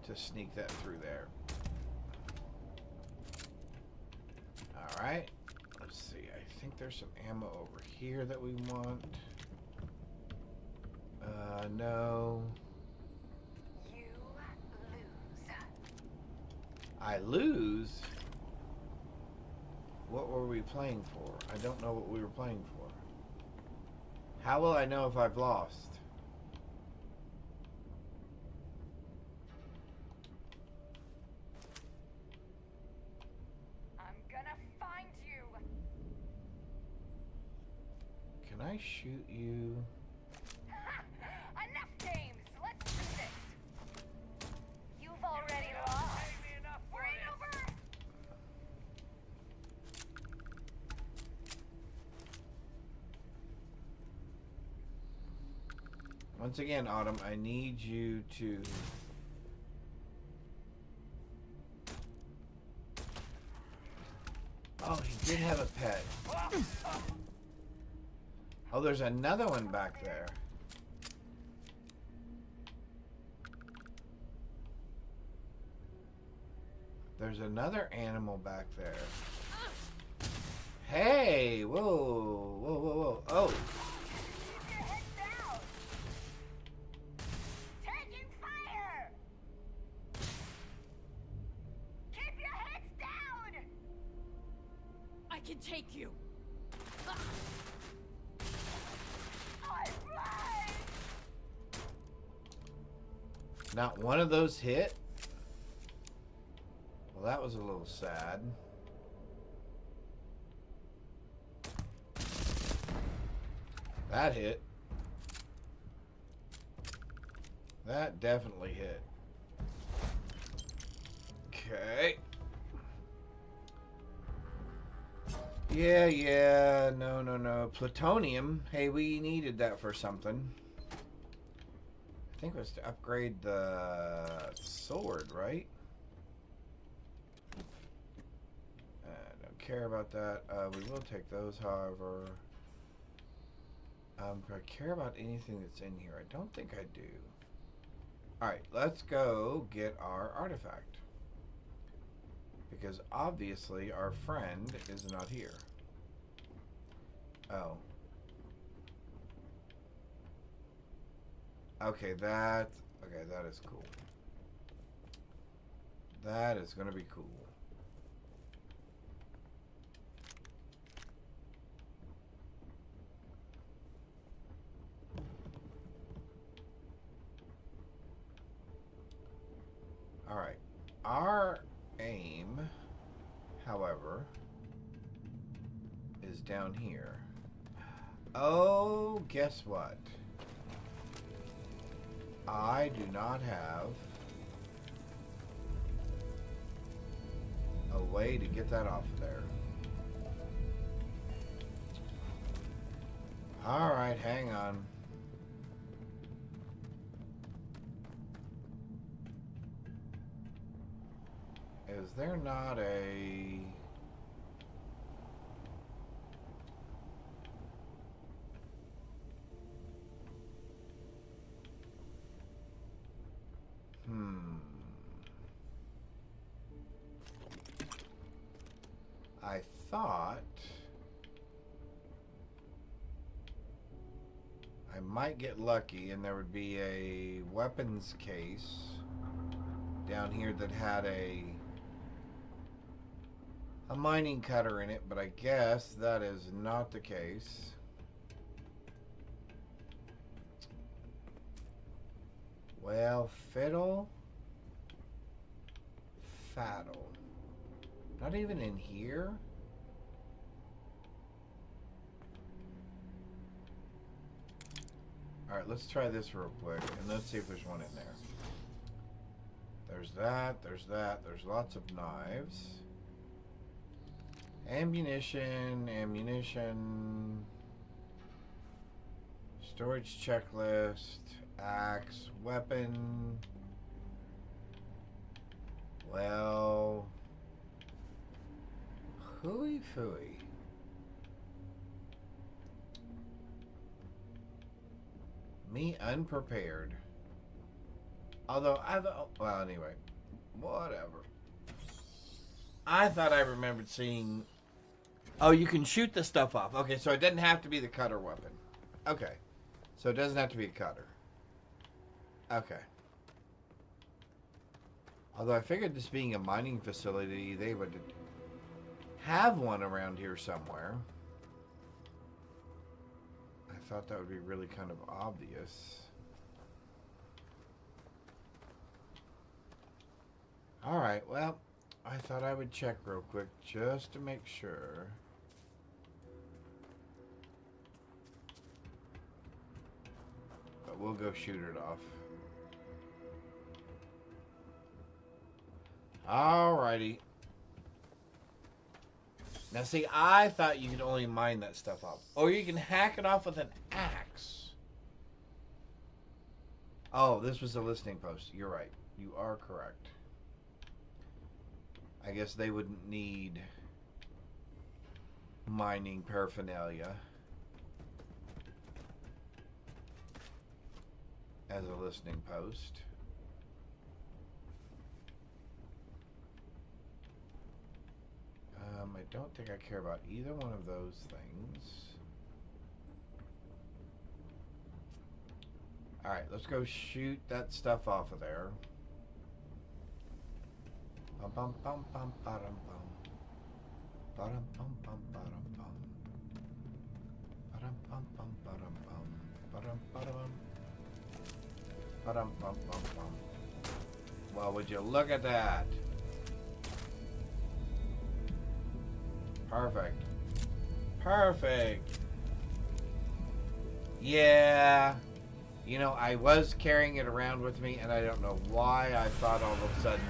A: to sneak that through there. Alright. Let's see. I think there's some ammo over here that we want. No.
C: You lose.
A: I lose? What were we playing for? I don't know what we were playing for. How will I know if I've lost?
C: I'm gonna find you.
A: Can I shoot you?
C: Enough games. Let's do this. You've already lost. We're over.
A: Once again, Autumn, I need you to... Oh, he did have a pet. Oh, there's another one back there. There's another animal back there. Hey! Whoa! Oh!
C: Taking fire. Keep your heads down.
B: I can take you.
A: Not one of those hit? Well, that was a little sad. That hit. That definitely hit. Okay. Yeah. No. Plutonium. Hey, we needed that for something. I think it was to upgrade the sword, right? Don't care about that. We will take those, however. Do I care about anything that's in here? I don't think I do. Alright, let's go get our artifact. Because obviously our friend is not here. Oh. Okay, that is cool. That is gonna be cool. Alright. Our aim, however, is down here. Oh, guess what? I do not have a way to get that off there. Alright, hang on. Is there not a... I thought I might get lucky and there would be a weapons case down here that had a mining cutter in it, but I guess that is not the case. Well, fiddle, faddle. Not even in here? Alright, let's try this real quick, and let's see if there's one in there. There's that, there's lots of knives. Ammunition, storage checklist, axe, weapon. Well, hooey phooey. Me unprepared. Although well, anyway, whatever. I thought I remembered seeing. Oh, you can shoot the stuff off. Okay, so it doesn't have to be the cutter weapon. Okay, so it doesn't have to be a cutter. Okay. Although I figured this being a mining facility, they would have one around here somewhere. I thought that would be really kind of obvious. Alright, well, I thought I would check real quick just to make sure. But we'll go shoot it off. Alrighty. Now see, I thought you could only mine that stuff off. Or you can hack it off with an axe. Oh, this was a listening post. You're right. You are correct. I guess they wouldn't need mining paraphernalia as a listening post. I don't think I care about either one of those things. Alright, let's go shoot that stuff off of there. Bum bum bum bum ba-dum bum. Ba-dum bum bum ba-dum bum. Ba-dum bum bum ba-dum bum. Ba-dum ba-dum. Ba-dum bum bum bum. Well, would you look at that? Perfect. Perfect. Yeah. You know, I was carrying it around with me, and I don't know why I thought all of a sudden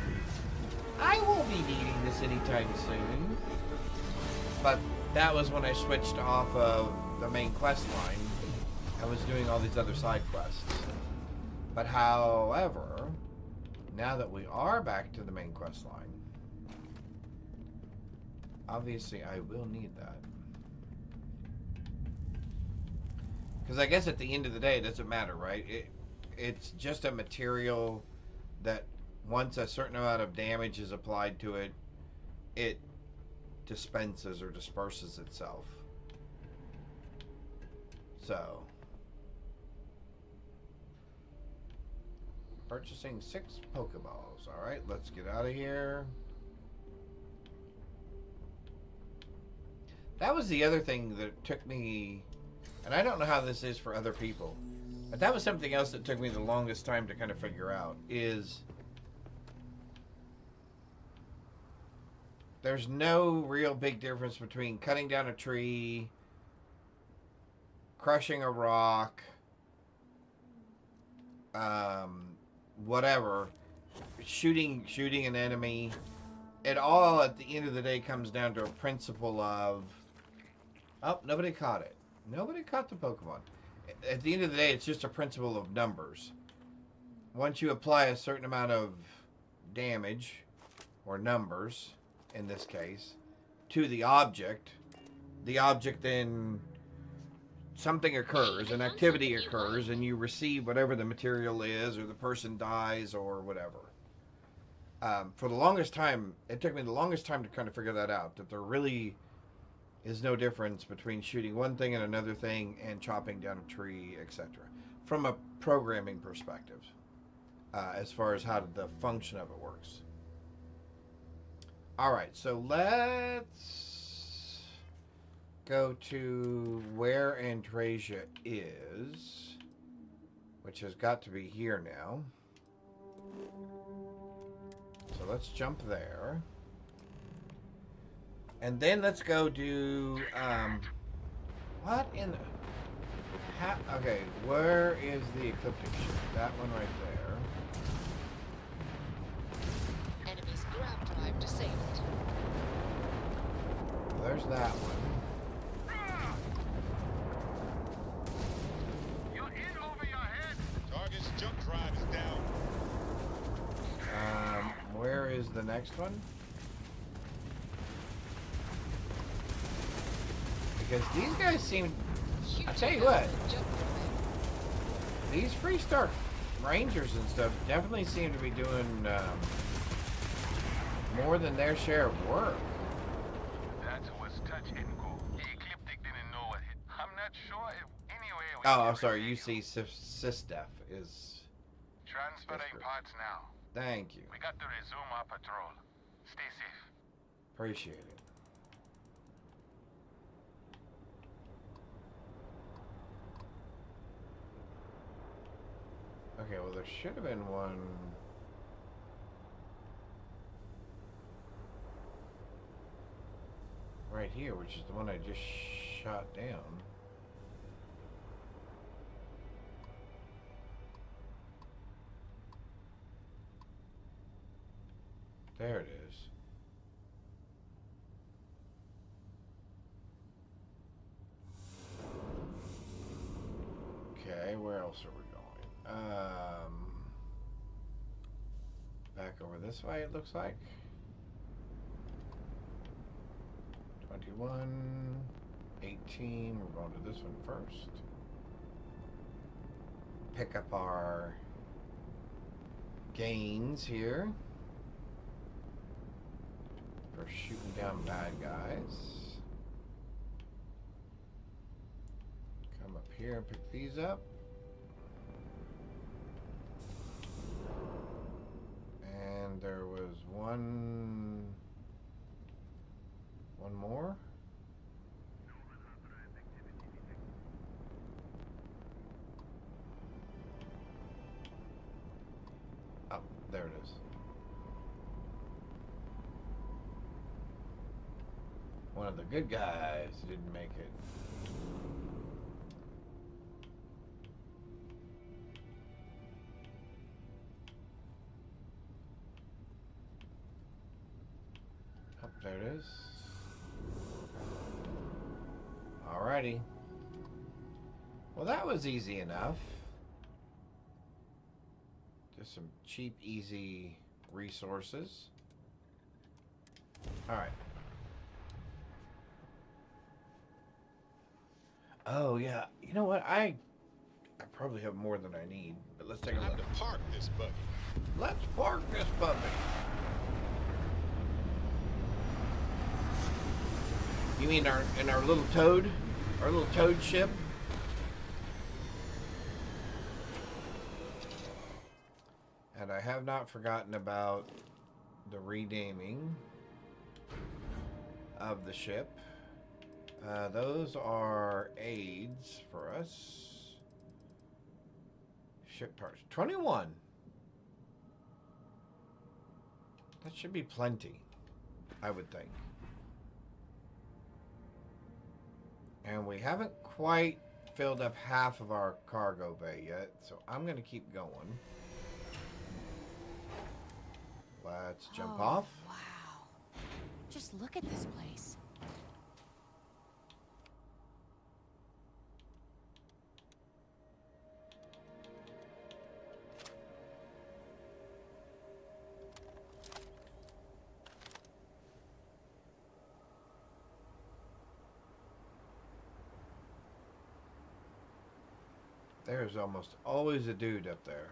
A: I won't be needing this anytime soon. But that was when I switched off of the main quest line and was doing all these other side quests. But however, now that we are back to the main quest line, obviously I will need that. Because I guess at the end of the day, it doesn't matter, right? It's just a material that once a certain amount of damage is applied to it, it dispenses or disperses itself. So, purchasing 6 Pokeballs. Alright, let's get out of here. That was the other thing that took me, and I don't know how this is for other people, but that was something else that took me the longest time to kind of figure out, is there's no real big difference between cutting down a tree, crushing a rock, whatever, shooting an enemy. It all at the end of the day comes down to a principle of, oh, nobody caught it. Nobody caught the Pokemon. At the end of the day, it's just a principle of numbers. Once you apply a certain amount of damage, or numbers, in this case, to the object then, something occurs, an activity occurs, and you receive whatever the material is, or the person dies, or whatever. For the longest time, it took me the longest time to kind of figure that out, that there really is no difference between shooting one thing and another thing and chopping down a tree, etc. From a programming perspective, as far as how the function of it works. Alright, so let's go to where Andresia is, which has got to be here now. So let's jump there. And then let's go do, what in the... okay, where is the ecliptic ship? That one right there.
K: Enemy's grab drive disabled.
A: There's that one.
N: You're in over your head.
U: Target's jump drive is down.
A: Where is the next one? Because these guys seem... I tell you what, these Freestar Rangers and stuff definitely seem to be doing more than their share of work.
N: That was touch and go. The ecliptic didn't know what hit. I'm not sure if anyway.
A: Oh, I'm sorry. UC Sysdef is
N: Transferring parts now.
A: Thank you.
N: We got to resume our patrol. Stay safe.
A: Appreciate it. Okay, well, there should have been one. Right here, which is the one I just shot down. There it is. Okay, where else are we going? Back over this way, it looks like. 21, 18, we're going to this one first. Pick up our gains here for shooting down bad guys. Come up here and pick these up. And there was one more. Oh, there it is. One of the good guys didn't make it. Oh, there it is. Alrighty. Well, that was easy enough. Just some cheap, easy resources. Alright. Oh, yeah. You know what? I probably have more than I need, but let's take a look.
U: Time to park this buggy.
A: Let's park this puppy. You mean our little toad? Our little toad ship? And I have not forgotten about the renaming of the ship. Those are aids for us. Ship parts. 21. That should be plenty, I would think. And we haven't quite filled up half of our cargo bay yet, so I'm going to keep going. Let's jump off.
B: Wow. Just look at this place.
A: There's almost always a dude up there.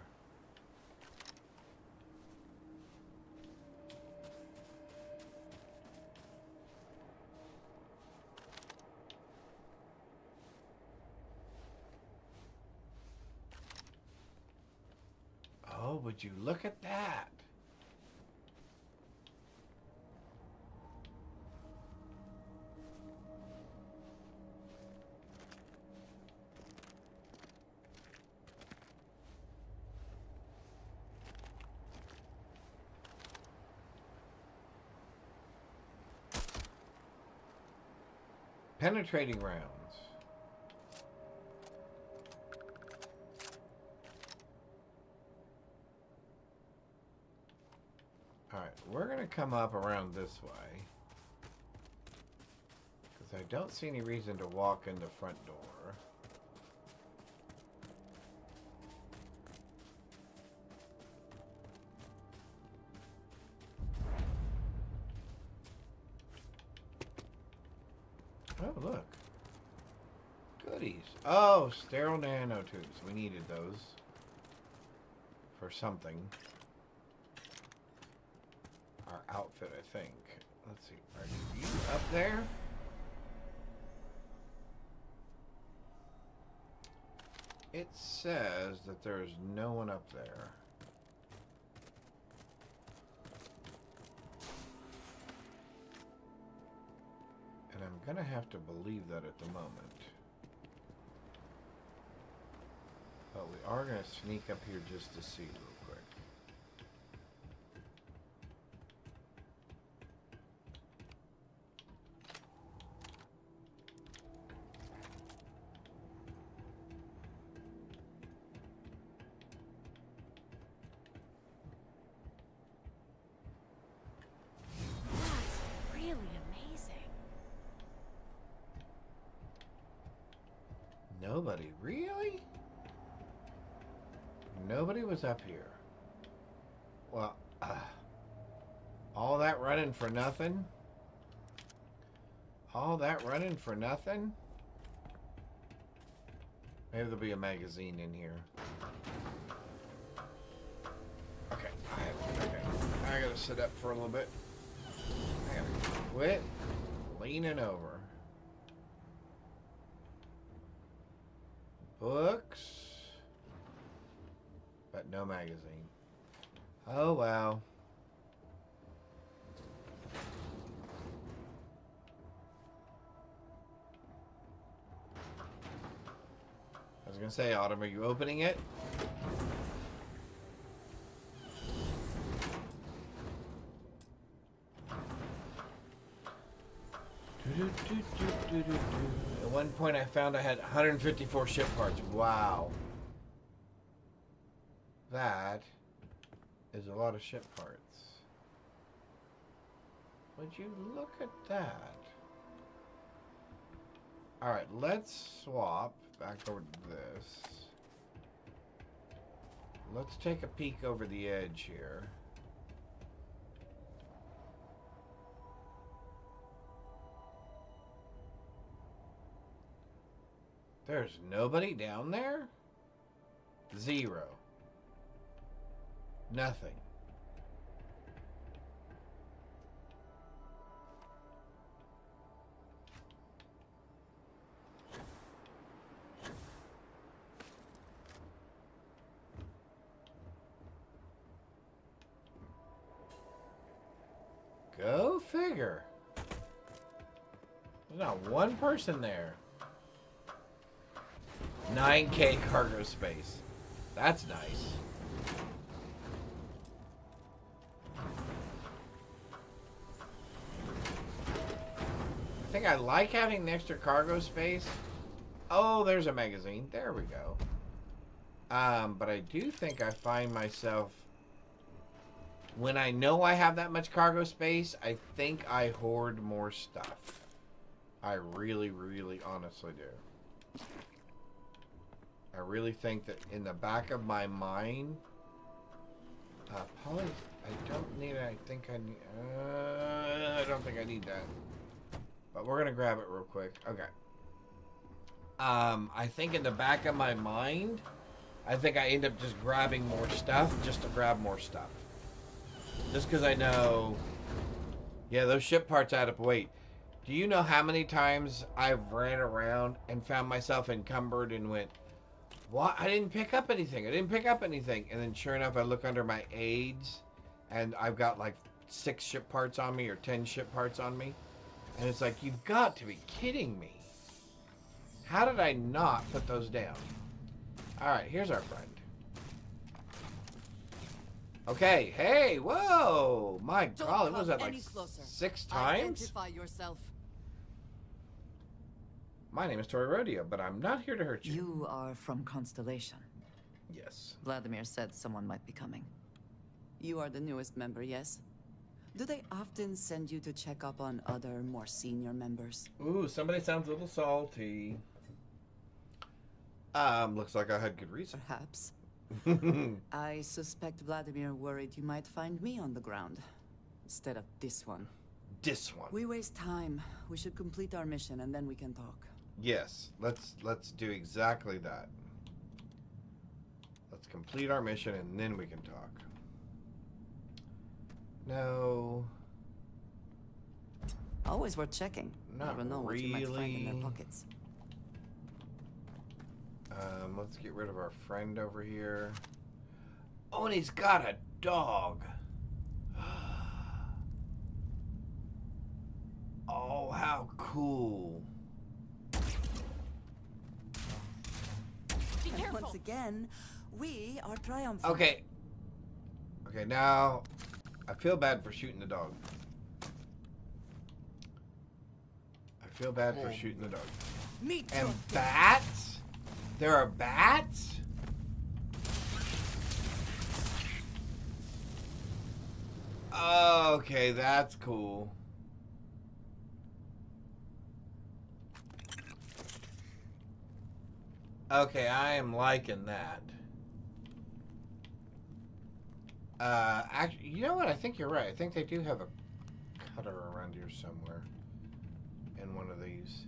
A: Oh, would you look at that? Penetrating rounds. Alright, we're going to come up around this way. Because I don't see any reason to walk in the front door. Oh, look. Goodies. Oh, sterile nanotubes. We needed those. For something. Our outfit, I think. Let's see. Are you up there? It says that there is no one up there. And I'm gonna have to believe that at the moment. But we are gonna sneak up here just to see real quick.
B: That's really amazing.
A: Nobody, really? Nobody was up here. Well, all that running for nothing? All that running for nothing? Maybe there'll be a magazine in here. Okay, I gotta sit up for a little bit. I gotta quit leaning over. Books. But no magazine. Oh, wow. I was gonna say, Autumn, are you opening it? At one point I found I had 154 ship parts. Wow. That is a lot of ship parts. Would you look at that? Alright, let's swap back over to this. Let's take a peek over the edge here. There's nobody down there? Zero. Nothing. Go figure. There's not one person there. 9K cargo space. That's nice. I think I like having the extra cargo space, Oh, there's a magazine. There we go. But I do think I find myself, when I know I have that much cargo space, I think I hoard more stuff. I really, really honestly do. I really think that in the back of my mind, poly, I don't need it. I think I need, I don't think I need that. But we're gonna grab it real quick. Okay. I think in the back of my mind, I think I end up just grabbing more stuff just to grab more stuff. Just because I know, yeah, those ship parts add up weight. Do you know how many times I've ran around and found myself encumbered and went, what? I didn't pick up anything. I didn't pick up anything. And then sure enough, I look under my aids and I've got like 6 ship parts on me or 10 ship parts on me. And it's like, you've got to be kidding me. How did I not put those down? All right, here's our friend. Okay, hey, whoa. My God, it was at like 6 times?
D: Identify yourself.
A: My name is Tori Rodeo, but I'm not here to hurt you.
D: You are from Constellation.
A: Yes.
D: Vladimir said someone might be coming. You are the newest member, yes? Do they often send you to check up on other, more senior members?
A: Ooh, somebody sounds a little salty. Looks like I had good reason.
D: Perhaps. I suspect Vladimir worried you might find me on the ground instead of this one.
A: This one.
D: We waste time. We should complete our mission and then we can talk.
A: Yes, let's do exactly that. Let's complete our mission and then we can talk. No.
D: Always worth checking.
A: Not
D: Never know what you might find in their pockets.
A: Let's get rid of our friend over here. Oh, and he's got a dog. Oh, how cool.
D: Be careful. Once again, we are triumphant.
A: Okay. Okay, now I feel bad for shooting the dog. I feel bad for shooting the dog. And bats? There are bats? Okay, that's cool. Okay, I am liking that. Actually, you know what? I think you're right. I think they do have a cutter around here somewhere. In one of these.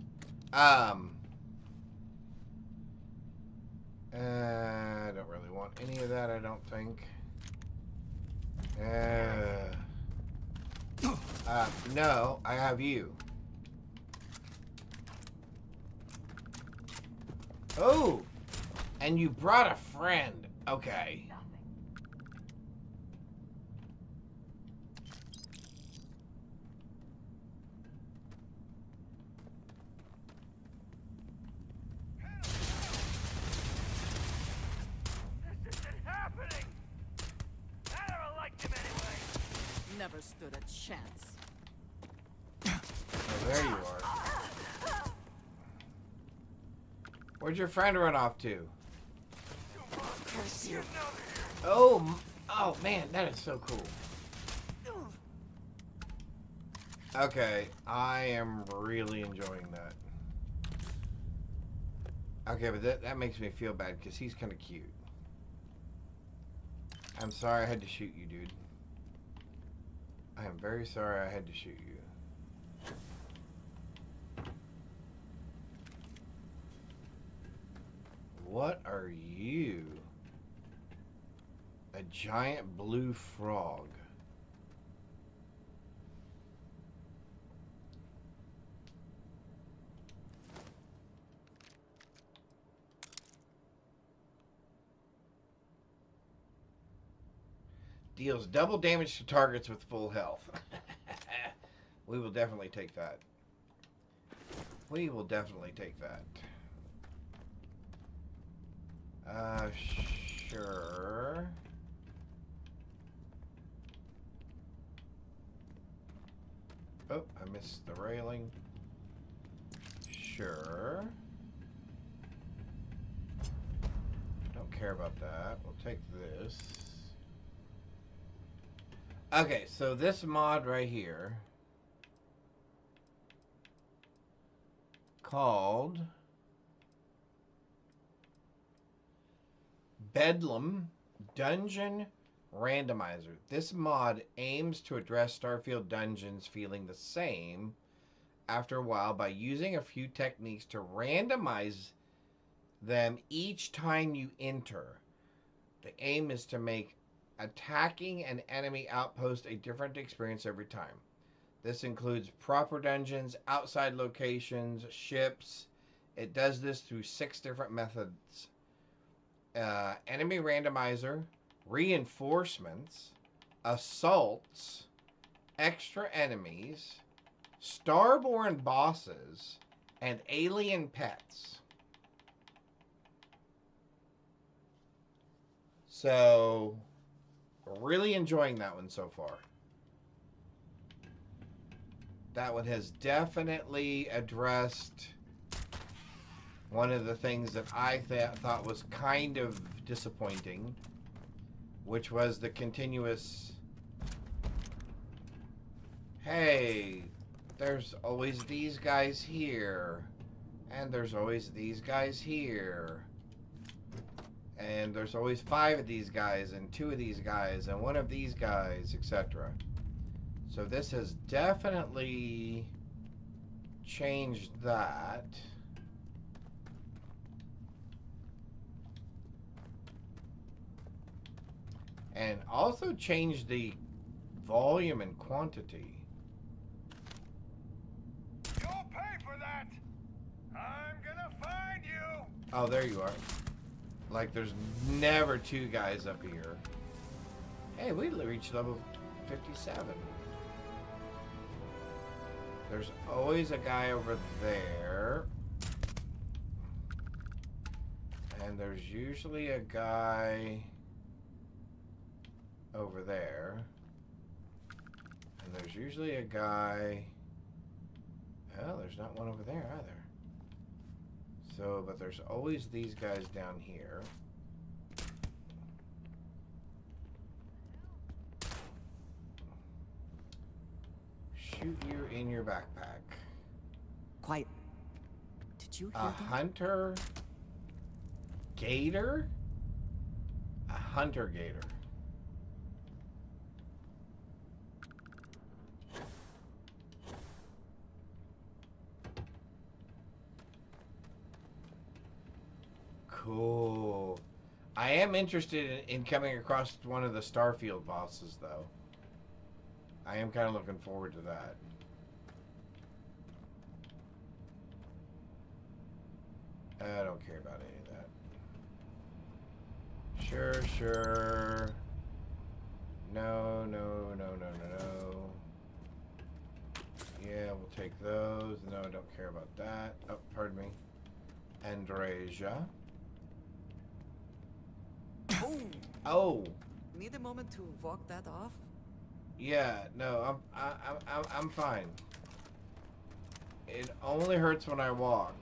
A: I don't really want any of that, I don't think. No, I have you. Oh! And you brought a friend. Okay.
D: Never stood a chance.
A: Oh, there you are. Where'd your friend run off to? Oh, oh man, that is so cool. Okay, I am really enjoying that. Okay, but that makes me feel bad because he's kind of cute. I'm sorry I had to shoot you, dude. I am very sorry I had to shoot you. What are you? A giant blue frog. Deals double damage to targets with full health. We will definitely take that. We will definitely take that. Sure. Oh, I missed the railing. Sure. care about that. We'll take this. Okay, so this mod right here called Bedlam Dungeon Randomizer. This mod aims to address Starfield dungeons feeling the same after a while by using a few techniques to randomize them each time you enter. The aim is to make attacking an enemy outpost a different experience every time. This includes proper dungeons, outside locations, ships. It does this through 6 different methods. Enemy randomizer, reinforcements, assaults, extra enemies, starborn bosses, and alien pets. So, really enjoying that one so far. That one has definitely addressed one of the things that I thought was kind of disappointing, which was the continuous, hey, there's always these guys here, and there's always these guys here, and there's always 5 of these guys, and 2 of these guys, and 1 of these guys, etc. So this has definitely changed that. And also changed the volume and quantity.
N: You'll pay for that! I'm gonna find you!
A: Oh, there you are. Like, there's never 2 guys up here. Hey, we reached level 57. There's always a guy over there. And there's usually a guy over there. And there's usually a guy... Well, there's not one over there either. So, but there's always these guys down here. Shoot you in your backpack.
D: Quiet. Did you hear
A: A
D: that?
A: hunter gator? A hunter gator. Cool. I am interested in coming across one of the Starfield bosses, though. I am kind of looking forward to that. I don't care about any of that. Sure. No. Yeah, we'll take those. No, I don't care about that. Oh, pardon me. Andreja. Oh.
D: Need a moment to walk that off?
A: Yeah, no, I'm fine. It only hurts when I walk.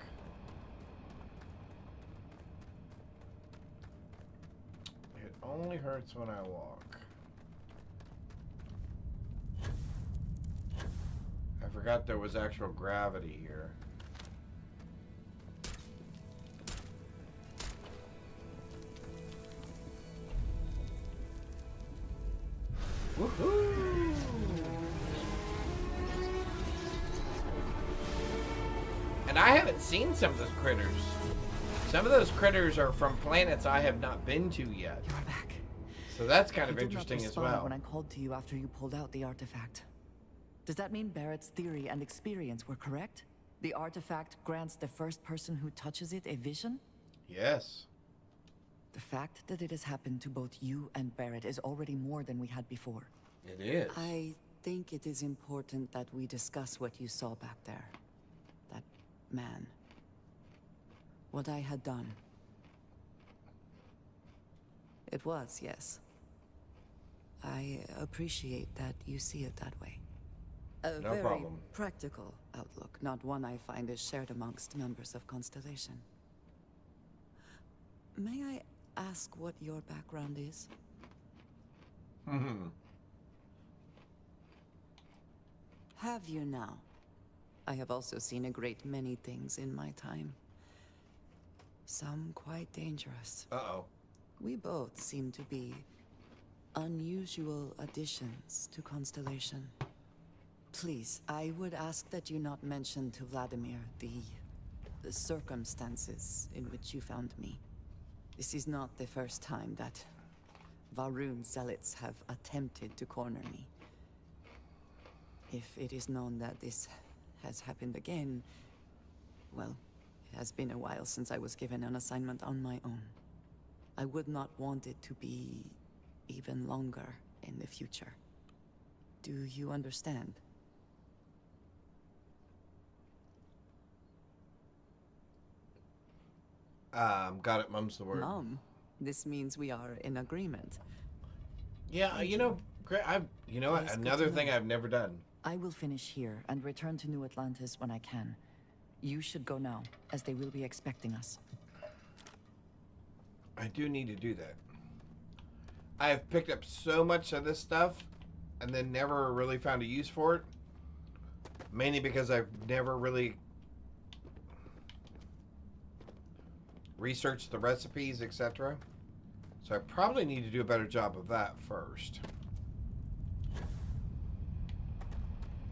A: It only hurts when I walk. I forgot there was actual gravity here. Woohoo! And I haven't seen some of those critters. Some of those critters are from planets I have not been to yet.
D: You're back.
A: So that's kind of
D: You did not
A: interesting as
D: respond
A: well.
D: when I called to you after you pulled out the artifact. Does that mean Barrett's theory and experience were correct? The artifact grants the first person who touches it a vision?
A: Yes.
D: The fact that it has happened to both you and Barrett is already more than we had before.
A: It is.
D: I think it is important that we discuss what you saw back there. That man. What I had done. It was, yes. I appreciate that you see it that way. A
A: No
D: very
A: problem.
D: practical outlook, not one I find is shared amongst members of Constellation. May I ask what your background is? Have you now? I have also seen a great many things in my time. Some quite dangerous.
A: Uh-oh.
D: We both seem to be unusual additions to Constellation. Please, I would ask that you not mention to Vladimir the circumstances in which you found me. This is not the first time that Varun zealots have attempted to corner me. If it is known that this has happened again, well, it has been a while since I was given an assignment on my own. I would not want it to be even longer in the future. Do you understand?
A: Got it, Mum's the word.
D: Mum, this means we are in agreement.
A: Yeah,
D: Thank
A: you know, you know what?
D: That is good
A: Another
D: to
A: thing
D: know.
A: I've never done.
D: I will finish here and return to New Atlantis when I can. You should go now, as they will be expecting us.
A: I do need to do that. I have picked up so much of this stuff and then never really found a use for it. Mainly because I've never really researched the recipes, etc. So I probably need to do a better job of that first.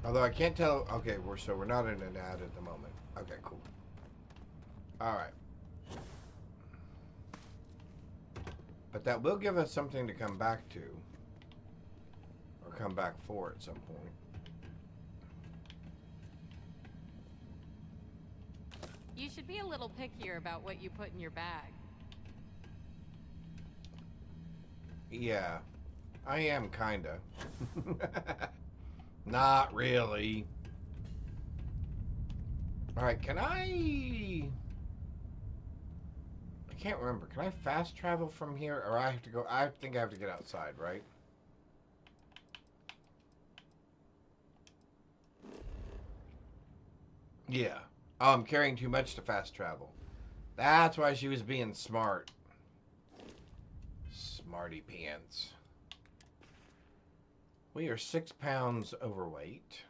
A: Although I can't tell. Okay, we're not in an ad at the moment. Okay, cool. All right. But that will give us something to come back to, or come back for at some point.
B: You should be a little pickier about what you put in your bag.
A: Yeah, I am kinda. Not really. Alright, can I can't remember. Can I fast travel from here? Or I have to go... I think I have to get outside, right? Yeah. Oh, I'm carrying too much to fast travel. That's why she was being smart. Smarty pants. We are 6 pounds overweight.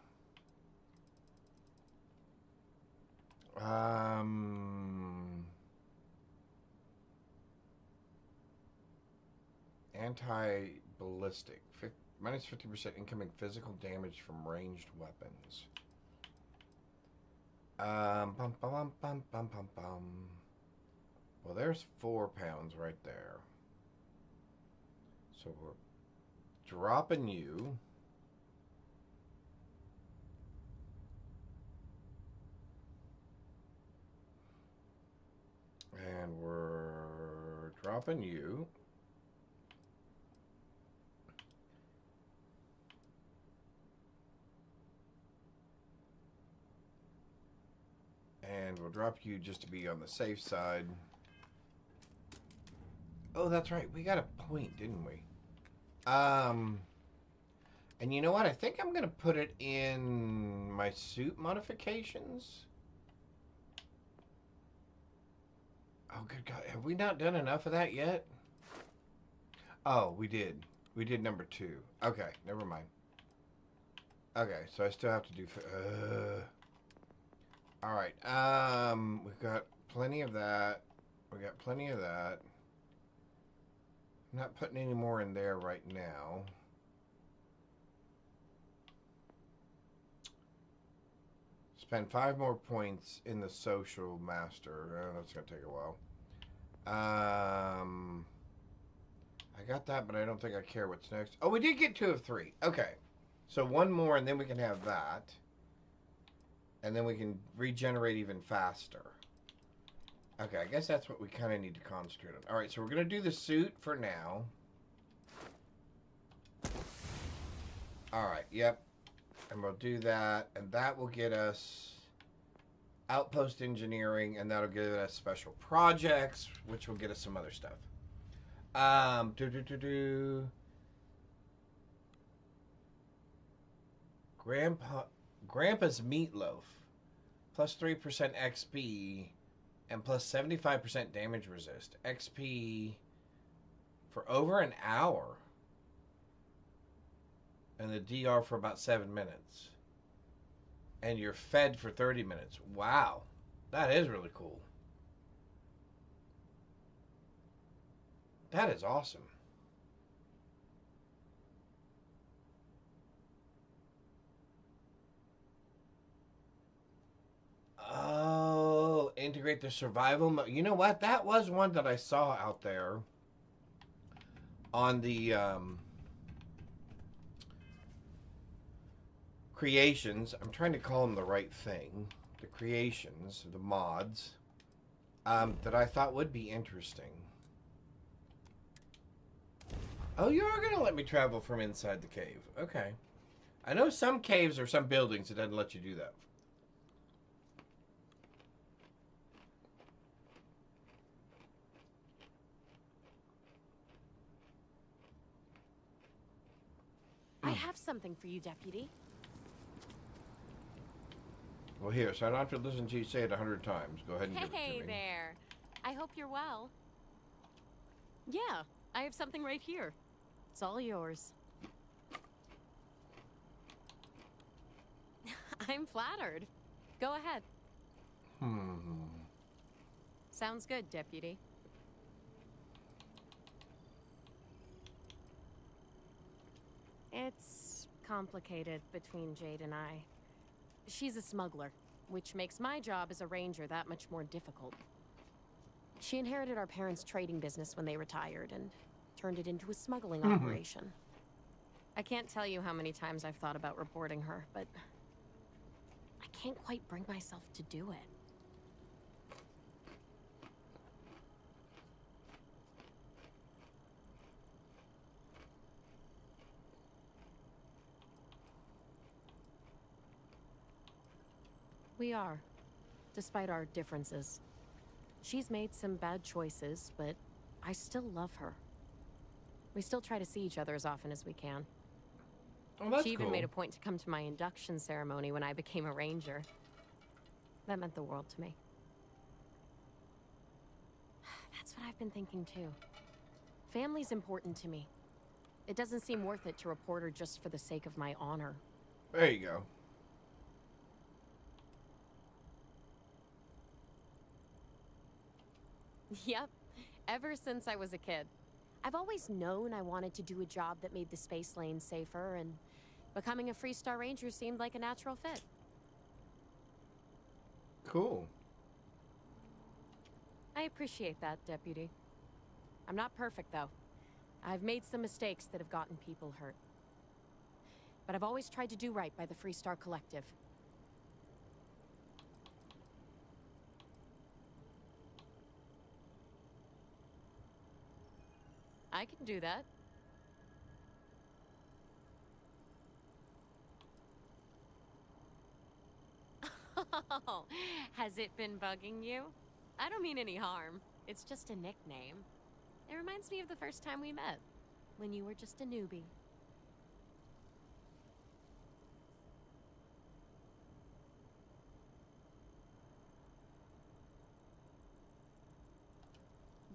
A: Anti-ballistic. Minus 50% incoming physical damage from ranged weapons. Bum, bum, bum, bum, bum, bum. Well, there's 4 pounds right there. So we're dropping you. And we're dropping you. And we'll drop you just to be on the safe side. Oh, that's right. We got a point, didn't we? And you know what? I think I'm going to put it in my suit modifications. Oh, good God. Have we not done enough of that yet? Oh, we did. We did number 2. Okay, never mind. Okay, so I still have to do... Alright, we've got plenty of that. We got plenty of that. I'm not putting any more in there right now. Spend 5 more points in the social master. That's going to take a while. I got that, but I don't think I care what's next. Oh, we did get 2 of 3. Okay. So 1 more, and then we can have that. And then we can regenerate even faster. Okay, I guess that's what we kind of need to concentrate on. Alright, so we're going to do the suit for now. Alright, yep. And we'll do that. And that will get us outpost engineering. And that'll get us special projects, which will get us some other stuff. Grandpa's Meatloaf. Plus 3% XP. And plus 75% damage resist. XP for over an hour. And the DR for about 7 minutes. And you're fed for 30 minutes. Wow. That is really cool. That is awesome. Oh, integrate the survival mode. You know what? That was one that I saw out there on the creations. I'm trying to call them the right thing. The creations, the mods, that I thought would be interesting. Oh, you are going to let me travel from inside the cave. Okay. I know some caves or some buildings, it doesn't let you do that.
B: I have something for you, Deputy.
A: Well, here, so I don't have to listen to you say it 100 times. Go ahead and give it to me.
B: Hey there. I hope you're well. Yeah, I have something right here. It's all yours. I'm flattered. Go ahead. Sounds good, Deputy. It's complicated between Jade and I. She's a smuggler, which makes my job as a ranger that much more difficult. She inherited our parents' trading business when they retired and turned it into a smuggling operation. I can't tell you how many times I've thought about reporting her, but I can't quite bring myself to do it. We are, despite our differences. She's made some bad choices, but I still love her. We still try to see each other as often as we can.
A: Oh, that's
B: She even
A: cool.
B: made a point to come to my induction ceremony when I became a ranger. That meant the world to me. That's what I've been thinking too. Family's important to me. It doesn't seem worth it to report her just for the sake of my honor.
A: There you go.
B: Yep, ever since I was a kid. I've always known I wanted to do a job that made the space lanes safer, and becoming a Freestar Ranger seemed like a natural fit.
A: Cool.
B: I appreciate that, Deputy. I'm not perfect, though. I've made some mistakes that have gotten people hurt. But I've always tried to do right by the Freestar Collective. I can do that. Oh, has it been bugging you? I don't mean any harm. It's just a nickname. It reminds me of the first time we met, when you were just a newbie.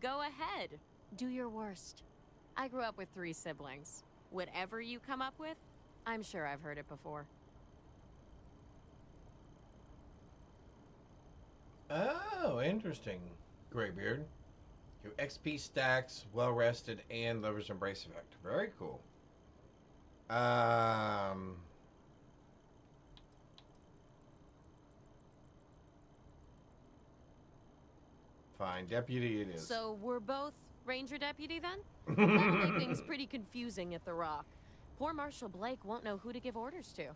B: Go ahead. Do your worst. I grew up with 3 siblings. Whatever you come up with, I'm sure I've heard it before.
A: Oh, interesting. Graybeard. Your XP stacks, well rested, and Lover's Embrace effect. Very cool. Fine, deputy it is.
B: So we're both Ranger Deputy then? That'll make things pretty confusing at the Rock. Poor Marshal Blake won't know who to give orders to.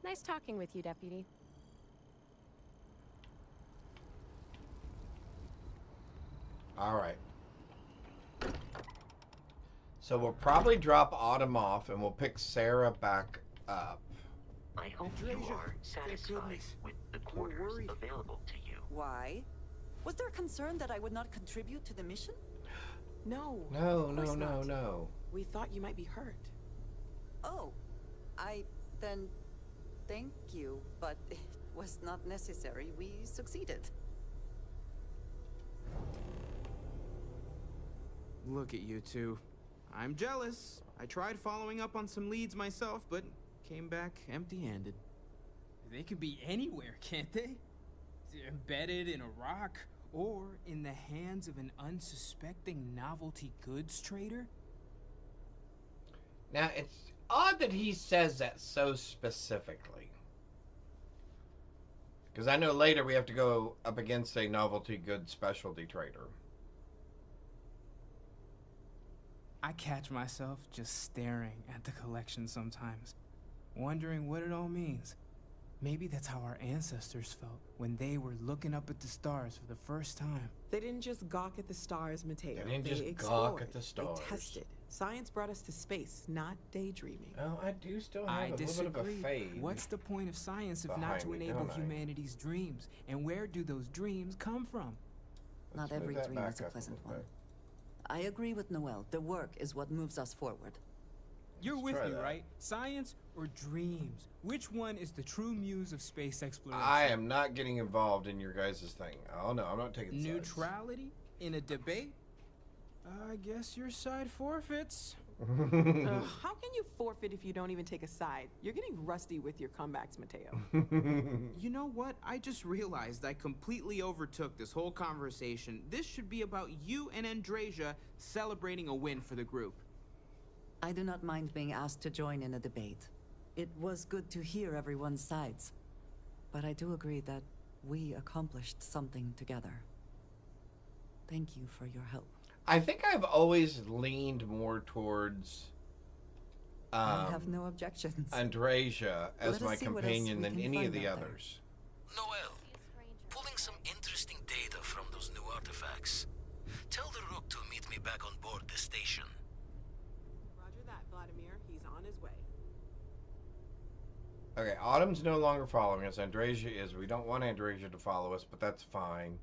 B: Nice talking with you, Deputy.
A: All right. So we'll probably drop Autumn off and we'll pick Sarah back up.
M: I hope you are satisfied with the quarters available to you.
D: Why? Was there concern that I would not contribute to the mission?
I: No.
A: No,
I: of
A: no,
I: course
A: no,
I: not.
A: no.
I: We thought you might be hurt.
D: Oh, then thank you, but it was not necessary, we succeeded.
O: Look at you two. I'm jealous. I tried following up on some leads myself, but came back empty-handed.
V: They could be anywhere, can't they? Embedded in a rock, or in the hands of an unsuspecting novelty goods trader?
A: Now, it's odd that he says that so specifically. Because I know later we have to go up against a novelty goods specialty trader.
V: I catch myself just staring at the collection sometimes, wondering what it all means. Maybe that's how our ancestors felt when they were looking up at the stars for the first time.
I: They didn't just gawk at the stars, Mateo.
A: They didn't just
I: explored.
A: gawk at the stars.
I: They tested. Science brought us to space, not daydreaming.
A: Oh, I do still have
V: I
A: a little bit of a fade.
V: What's the point of science if not
A: behind
V: to
A: me,
V: enable
A: don't I?
V: humanity's dreams? And where do those dreams come from?
D: Not every dream is a pleasant one. I agree with Noel. The work is what moves us forward.
V: You're with
A: try
V: me,
A: that.
V: right? Science or dreams? Which one is the true muse of space exploration?
A: I am not getting involved in your guys' thing. Oh no, I'm not taking sides.
V: Neutrality in a debate? I guess your side forfeits.
I: How can you forfeit if you don't even take a side? You're getting rusty with your comebacks, Mateo.
O: You know what? I just realized I completely overtook this whole conversation. This should be about you and Andrasia celebrating a win for the group.
D: I do not mind being asked to join in a debate. It was good to hear everyone's sides. But I do agree that we accomplished something together. Thank you for your help.
A: I think I've always leaned more towards
D: I have no objections.
A: Andrasia as
D: Let
A: my
D: us see what
A: companion
D: else we
A: than
D: can
A: any of
D: find
A: the
D: out there.
A: others.
W: Noel, pulling some interesting data from those new artifacts. Tell the Rook to meet me back on board the station.
I: Roger that, Vladimir. He's on his way.
A: Okay, Autumn's no longer following us. Andrasia is. We don't want Andrasia to follow us, but that's fine.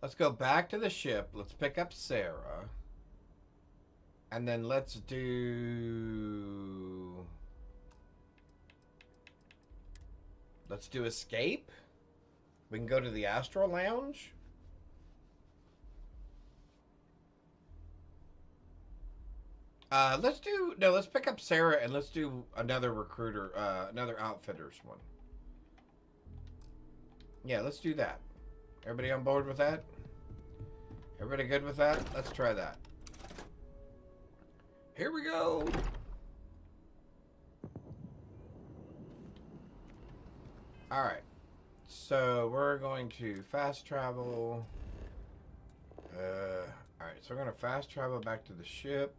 A: Let's go back to the ship. Let's pick up Sarah. And then let's do escape. We can go to the Astro Lounge. Let's pick up Sarah and let's do another recruiter, another outfitters one. Yeah, let's do that. Everybody on board with that? Everybody good with that? Let's try that. Here we go. All right. So we're going to fast travel. All right. So we're going to fast travel back to the ship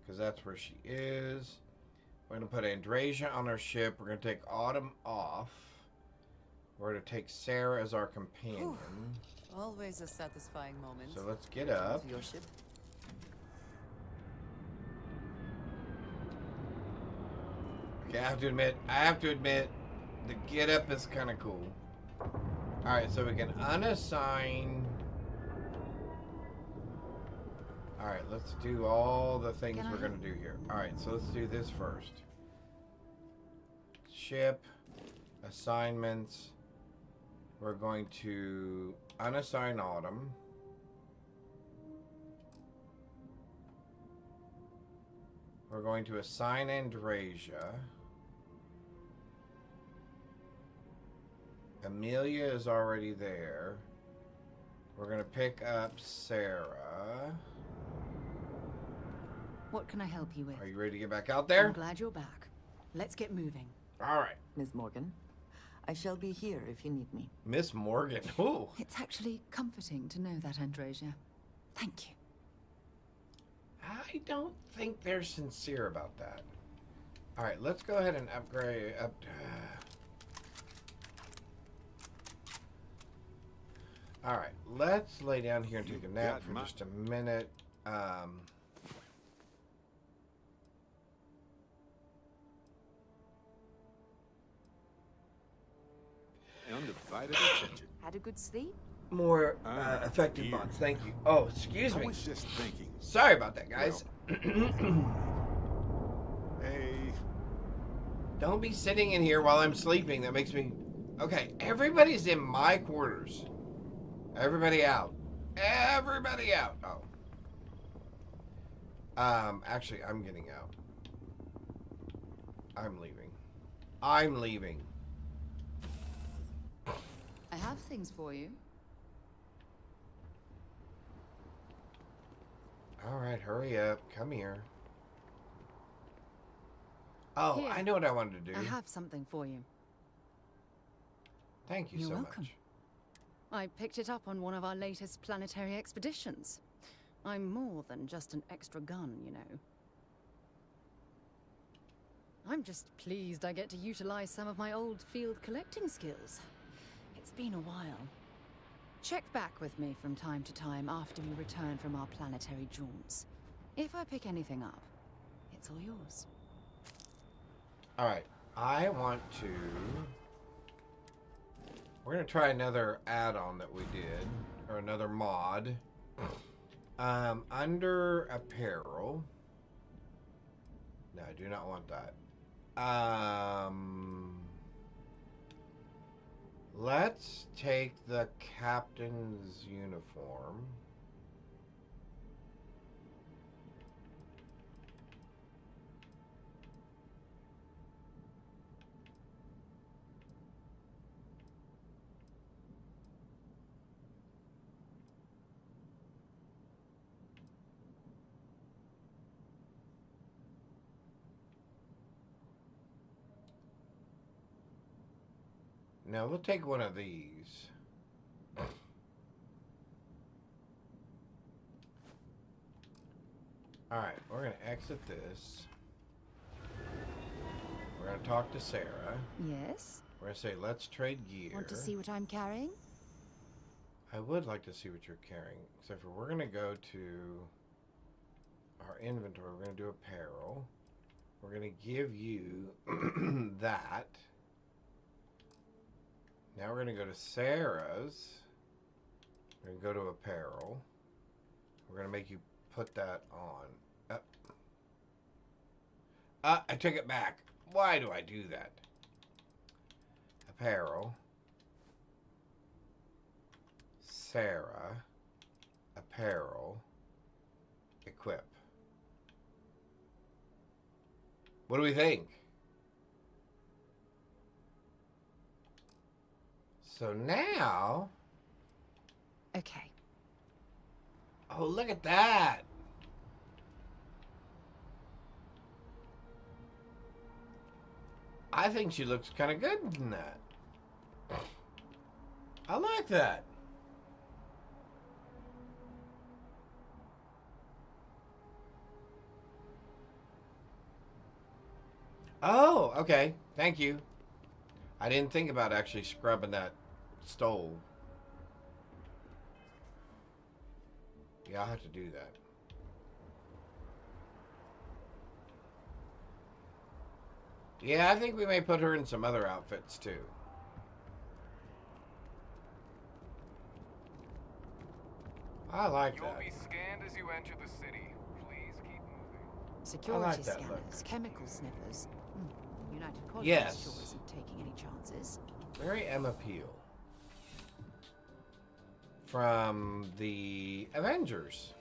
A: because that's where she is. We're going to put Andrasia on our ship. We're going to take Autumn off. We're going to take Sarah as our companion.
D: Whew. Always a satisfying moment.
A: So let's get up.
D: To your ship.
A: Okay, I have to admit, the get up is kind of cool. Alright, so we can unassign. Alright, let's do all the things we're going to do here. Alright, so let's do this first. Ship, assignments. We're going to unassign Autumn. We're going to assign Andrasia. Amelia is already there. We're going to pick up Sarah.
T: What can I help you with?
A: Are you ready to get back out there?
T: I'm glad you're back. Let's get moving.
A: All right.
D: Ms. Morgan, I shall be here if you need me.
A: Miss Morgan. Ooh.
T: It's actually comforting to know that, Andrasia. Thank you.
A: I don't think they're sincere about that. All right, let's go ahead and upgrade. All right, let's lay down here and take a nap for just a minute.
U: Undivided attention.
T: Had a good sleep?
A: More effective bots. Thank you. Oh, excuse me.
U: I was just thinking.
A: Sorry about that, guys. Don't be sitting in here while I'm sleeping. That makes me... Okay, everybody's in my quarters. Everybody out. Everybody out. Oh. Actually, I'm getting out. I'm leaving. I'm leaving.
T: I have things for you.
A: All right, hurry up. Come here. Oh,
T: Here.
A: I know what I wanted to do.
T: I have something for you.
A: Thank you
T: You're
A: so
T: welcome.
A: much.
T: I picked it up on one of our latest planetary expeditions. I'm more than just an extra gun, you know. I'm just pleased I get to utilize some of my old field collecting skills. It's been a while. Check back with me from time to time after we return from our planetary jaunts. If I pick anything up, it's all yours.
A: All right, I want to... We're going to try another add-on that we did, or another mod. Under apparel. No, I do not want that. Let's take the captain's uniform. Now we'll take one of these. Alright, we're going to exit this. We're going to talk to Sarah.
T: Yes?
A: We're going to say, let's trade gear.
T: Want to see what I'm carrying?
A: I would like to see what you're carrying. Except for we're going to go to our inventory. We're going to do apparel. We're going to give you that. Now we're going to go to Sarah's. We're going to go to apparel. We're going to make you put that on. I took it back. Why do I do that? Apparel. Sarah. Apparel. Equip. What do we think? So now...
T: Okay.
A: Oh, look at that! I think she looks kind of good in that. I like that. Oh, okay. Thank you. I didn't think about actually scrubbing that stove. Yeah, I'll have to do that. Yeah, I think we may put her in some other outfits too. I like that.
Q: You'll be scanned as you enter the city. Please keep moving.
T: Security
A: that
T: scanners,
A: look.
T: chemical sniffers. United Colonies
A: Yes.
T: sure isn't taking any chances.
A: Very M appeal. From the Avengers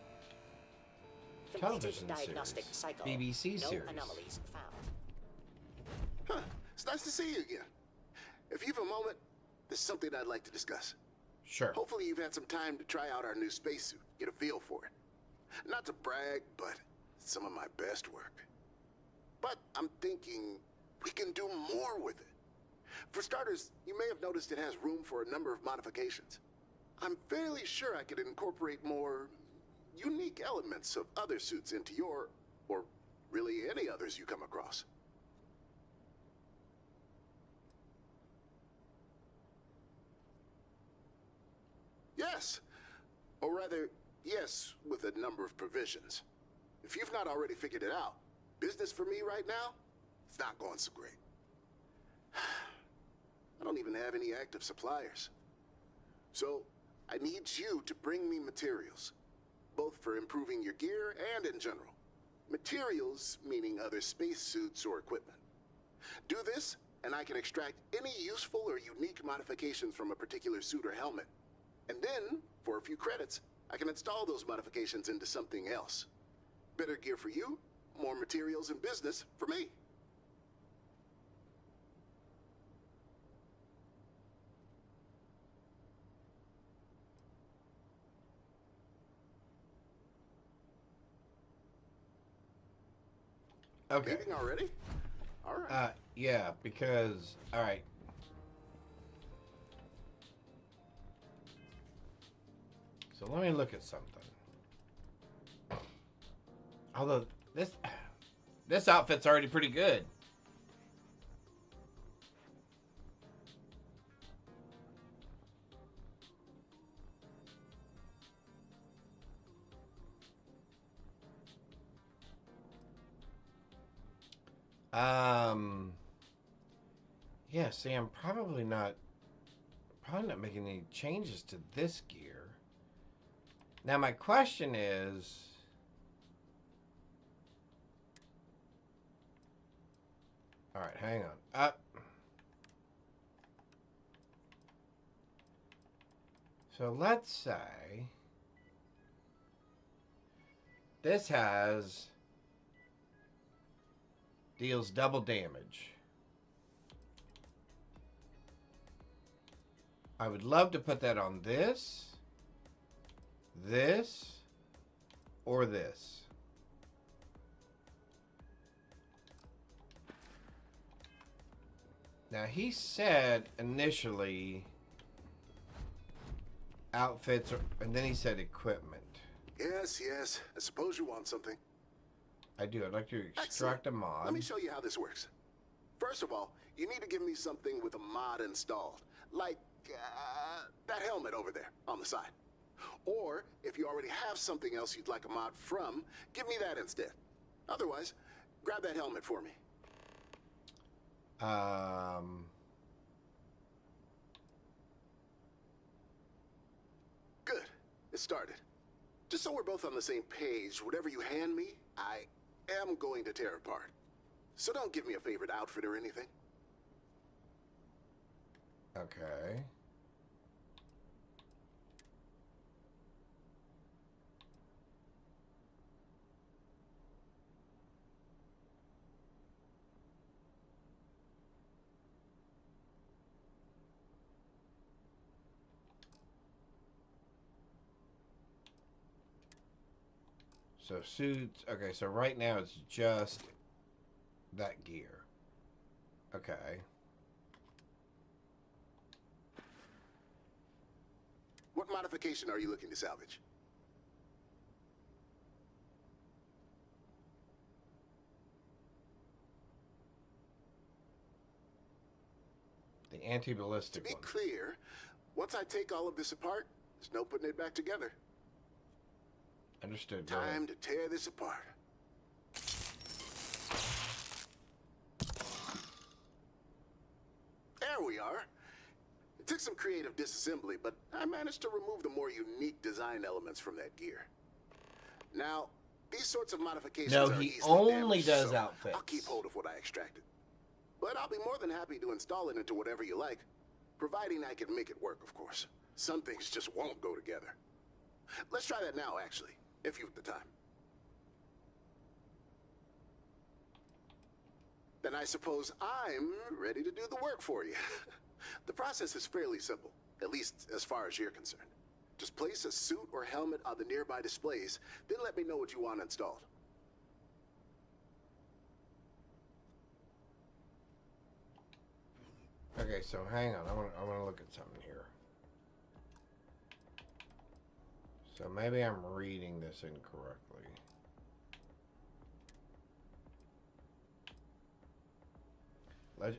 A: television
R: diagnostic
A: series,
R: cycle.
A: BBC
R: No
A: series.
R: anomalies found.
S: Huh. It's nice to see you again. If you've a moment, there's something I'd like to discuss.
A: Sure.
S: Hopefully you've had some time to try out our new spacesuit, get a feel for it. Not to brag, but it's some of my best work. But I'm thinking we can do more with it. For starters, you may have noticed it has room for a number of modifications. I'm fairly sure I could incorporate more unique elements of other suits into your, or really any others you come across. Yes. Or rather, yes, with a number of provisions. If you've not already figured it out, business for me right now, it's not going so great. I don't even have any active suppliers. So, I need you to bring me materials, both for improving your gear and in general. Materials meaning other spacesuits or equipment. Do this, and I can extract any useful or unique modifications from a particular suit or helmet. And then, for a few credits, I can install those modifications into something else. Better gear for you, more materials and business for me.
A: Okay.
S: Leaving already? All right.
A: Yeah, because all right. So let me look at something. Although this outfit's already pretty good. Yeah, see, I'm probably not making any changes to this gear. Now my question is, all right, hang on. So let's say this deals double damage. I would love to put that on this, or this. Now he said initially outfits, and then he said equipment.
S: Yes, yes. I suppose you want something.
A: I do. I'd like to extract
S: Excellent.
A: a mod.
S: Let me show you how this works. First of all, you need to give me something with a mod installed. Like that helmet over there on the side. Or, if you already have something else you'd like a mod from, give me that instead. Otherwise, grab that helmet for me. Good. It started. Just so we're both on the same page, whatever you hand me, I am going to tear apart. So don't give me a favorite outfit or anything.
A: Okay. So suits, okay, so right now it's just that gear. Okay.
S: What modification are you looking to salvage?
A: The anti-ballistic
S: To be
A: one.
S: clear, once I take all of this apart, there's no putting it back together.
A: Understood.
S: Time to tear this apart. There we are. It took some creative disassembly, but I managed to remove the more unique design elements from that gear. Now, these sorts of modifications are
A: he
S: easily
A: only
S: damaged,
A: does
S: so
A: outfits.
S: I'll keep hold of what I extracted. But I'll be more than happy to install it into whatever you like, providing I can make it work, of course. Some things just won't go together. Let's try that now, actually, if you've the time. Then I suppose I'm ready to do the work for you. The process is fairly simple, at least as far as you're concerned. Just place a suit or helmet on the nearby displays, then let me know what you want installed.
A: Okay, so hang on. I want to look at something here. So maybe I'm reading this incorrectly.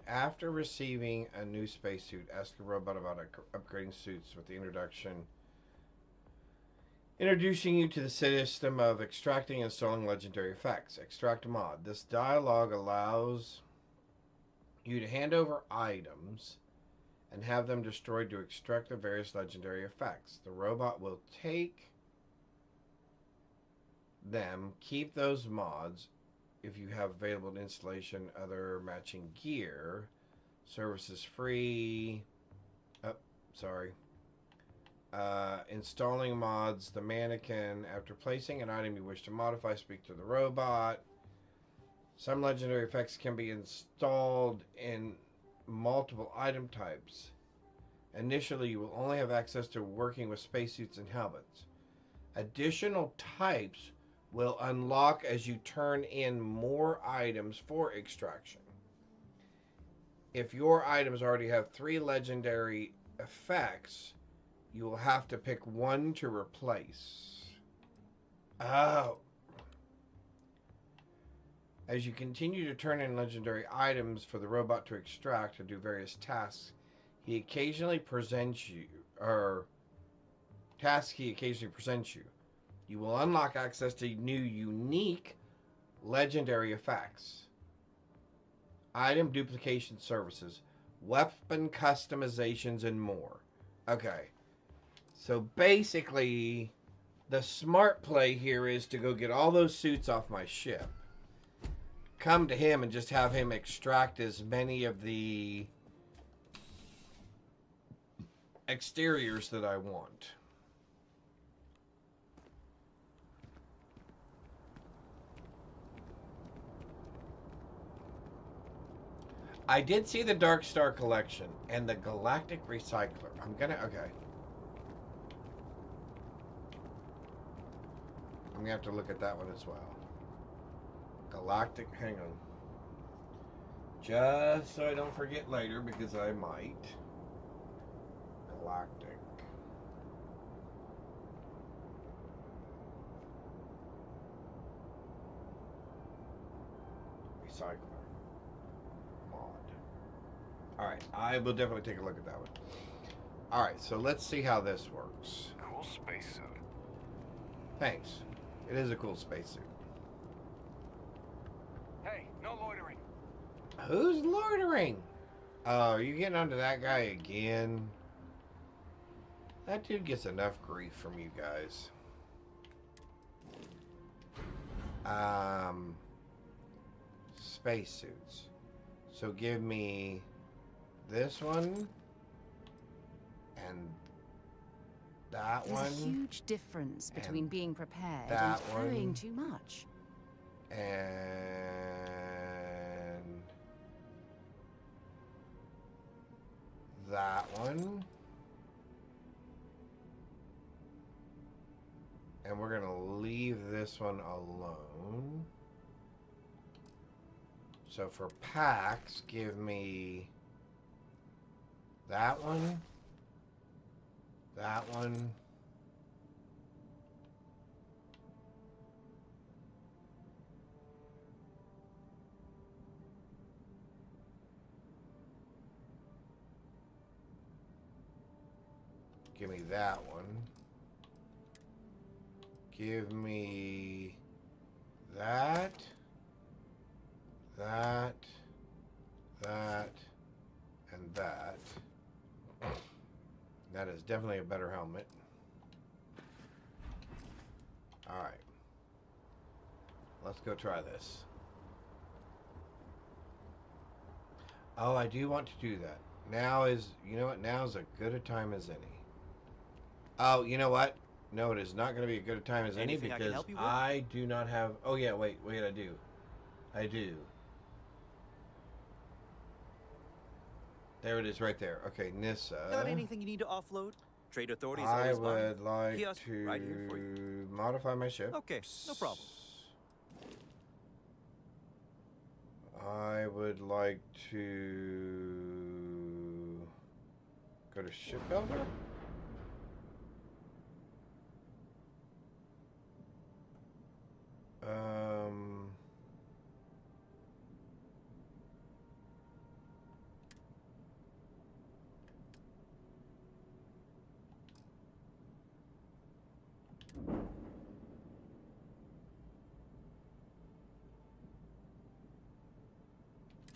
A: After receiving a new spacesuit, ask the robot about upgrading suits with the introducing you to the system of extracting and installing legendary effects. Extract mod. This dialogue allows you to hand over items and have them destroyed to extract the various legendary effects. The robot will take them, keep those mods, if you have available installation, other matching gear. Service is free. Oh, sorry. Installing mods. The mannequin. After placing an item you wish to modify, speak to the robot. Some legendary effects can be installed in multiple item types. Initially, you will only have access to working with spacesuits and helmets. Additional types will unlock as you turn in more items for extraction. If your items already have 3 legendary effects, you will have to pick one to replace. Oh. As you continue to turn in legendary items for the robot to extract and do various tasks, he occasionally presents you, you will unlock access to new unique legendary effects, item duplication services, weapon customizations, and more. Okay. So basically, the smart play here is to go get all those suits off my ship, come to him and just have him extract as many of the exteriors that I want. I did see the Dark Star Collection and the Galactic Recycler. Okay. I'm gonna have to look at that one as well. Galactic, hang on. Just so I don't forget later, because I might. Galactic. Recycler. Mod. Alright, I will definitely take a look at that one. Alright, so let's see how this works.
Q: Cool spacesuit.
A: Thanks. It is a cool spacesuit.
Q: Hey, no loitering.
A: Who's loitering? Oh, are you getting onto that guy again? That dude gets enough grief from you guys. Spacesuits. So give me this one and that one.
T: There's a huge difference between being prepared
A: that
T: and carrying
A: one.
T: too much.
A: And that one. And we're going to leave this one alone. So for packs, give me that one, that one, give me that one, give me that, that, and that. That is definitely a better helmet. Alright. Let's go try this. Oh, I do want to do that. Now is, you know what, now is as good a time as any. Oh, you know what? No, it is not going to be as good a time as any because I do not have, oh yeah, wait, I do. I do. There it is right there. Okay, Nissa.
L: Got anything you need to offload? Trade authorities
A: I
L: always fine.
A: would like
L: Kiosk
A: to
L: right here for you.
A: modify my ship.
L: Okay, no problem.
A: I would like to go to shipbuilder.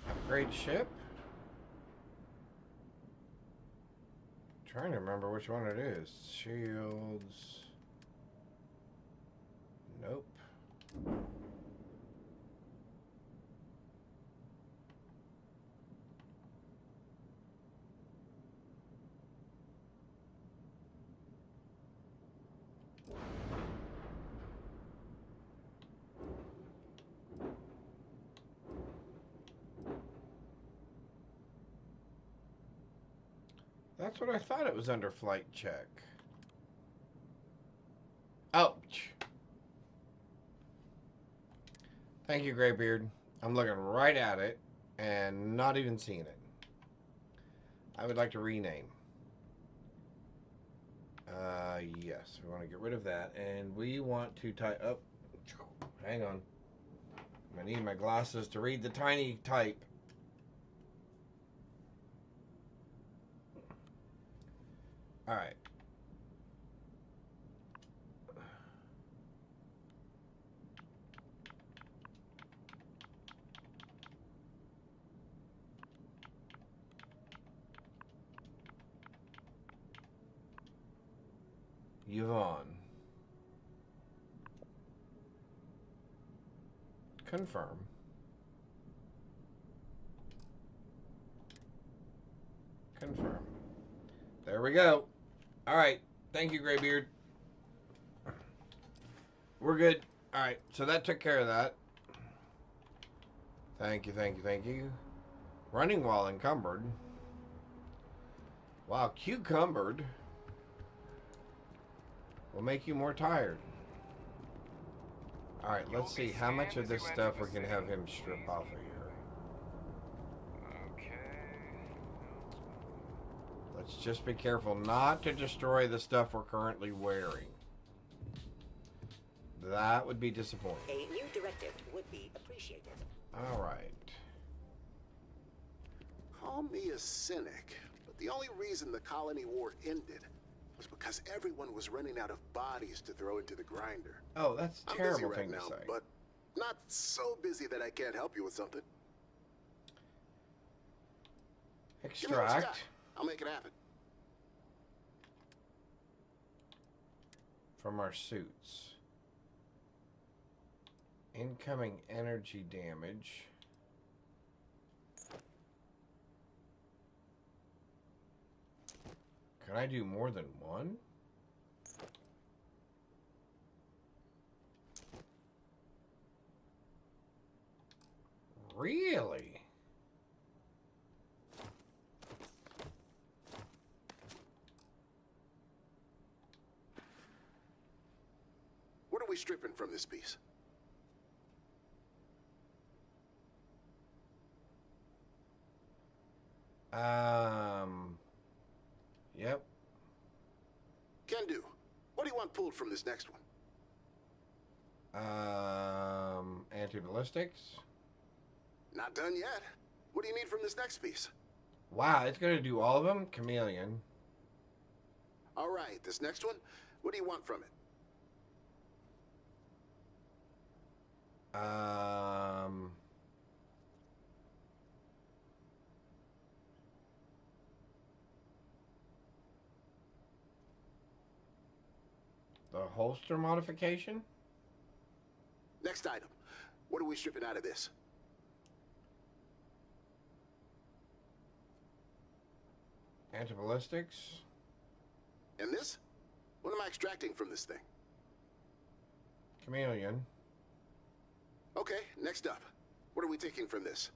A: Upgrade ship. Trying to remember which one it is. Shields. Nope. That's what I thought it was under flight check. Ouch. Thank you, Graybeard. I'm looking right at it and not even seeing it. I would like to rename. Yes, we want to get rid of that. And we want to type up. Hang on. I need my glasses to read the tiny type. All right. Yvonne. Confirm. Confirm. There we go. All right. Thank you, Graybeard. We're good. All right. So that took care of that. Thank you, thank you, thank you. Running while encumbered. Wow, cucumbered will make you more tired. All right, let's see how much of this stuff we can have him strip off of here.
Q: Okay.
A: Let's just be careful not to destroy the stuff we're currently wearing. That would be disappointing.
H: A new directive would be appreciated.
A: All right.
S: Call me a cynic, but the only reason the colony war ended was because everyone was running out of bodies to throw into the grinder.
A: Oh, that's a
S: I'm
A: terrible
S: busy
A: thing
S: right
A: to
S: now,
A: say.
S: but not so busy that I can't help you with something. Give me what you got.
A: Extract
S: I'll make it happen.
A: from our suits. Incoming energy damage. Can I do more than one? Really?
S: What are we stripping from this piece?
A: Yep.
S: Can do. What do you want pulled from this next one?
A: Anti-ballistics.
S: Not done yet. What do you need from this next piece?
A: Wow, it's gonna do all of them? Chameleon.
S: All right, this next one, what do you want from it?
A: The holster modification?
S: Next item. What are we stripping out of this?
A: Anti-ballistics.
S: And this? What am I extracting from this thing?
A: Chameleon.
S: Okay, next up. What are we taking from this?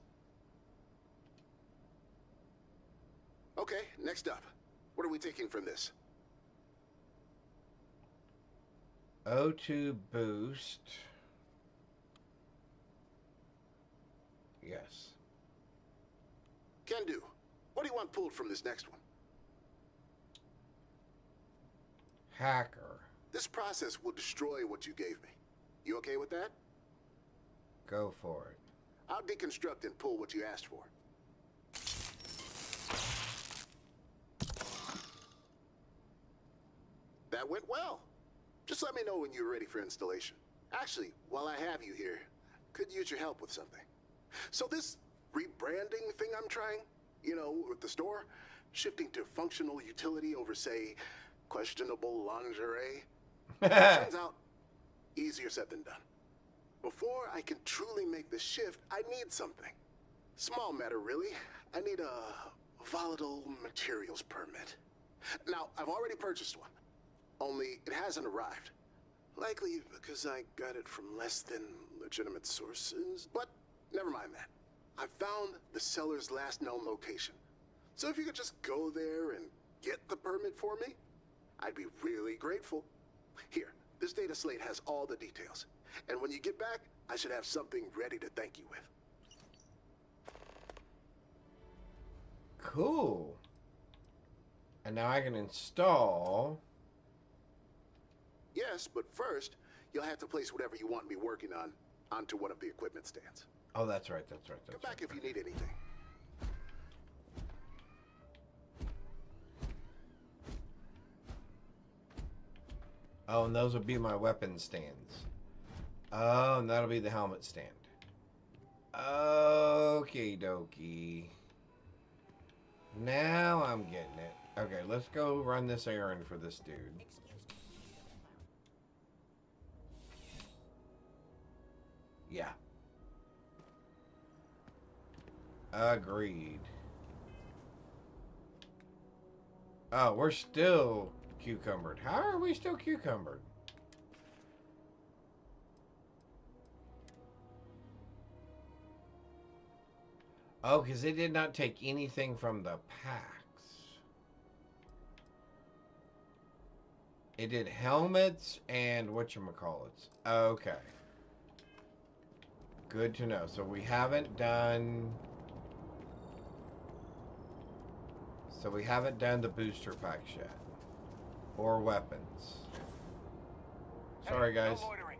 S: Okay, next up. What are we taking from this?
A: O2 boost. Yes.
S: Can do. What do you want pulled from this next one?
A: Hacker.
S: This process will destroy what you gave me. You okay with that?
A: Go for it.
S: I'll deconstruct and pull what you asked for. That went well. Just let me know when you're ready for installation. Actually, while I have you here, could use your help with something. So this rebranding thing I'm trying, you know, with the store, shifting to functional utility over, say, questionable lingerie, turns out easier said than done. Before I can truly make the shift, I need something. Small matter, really. I need a volatile materials permit. Now, I've already purchased one, only it hasn't arrived. Likely because I got it from less than legitimate sources, but never mind that. I found the seller's last known location. So if you could just go there and get the permit for me? I'd be really grateful. Here, this data slate has all the details. And when you get back, I should have something ready to thank you with.
A: Cool. And now I can install...
S: Yes, but first, you'll have to place whatever you want me working on onto one of the equipment stands.
A: Oh, that's right, that's right.
S: Come back if you need anything.
A: Oh, and those would be my weapon stands. Oh, and that'll be the helmet stand. Okie dokie. Now I'm getting it. Okay, let's go run this errand for this dude. Yeah. Agreed. Oh, we're still cucumbered. How are we still cucumbered? Oh, because they did not take anything from the packs. It did helmets and whatchamacallits. Okay. Good to know. So we haven't done... So we haven't done the booster packs yet. Or weapons. Sorry, guys.
J: No loitering.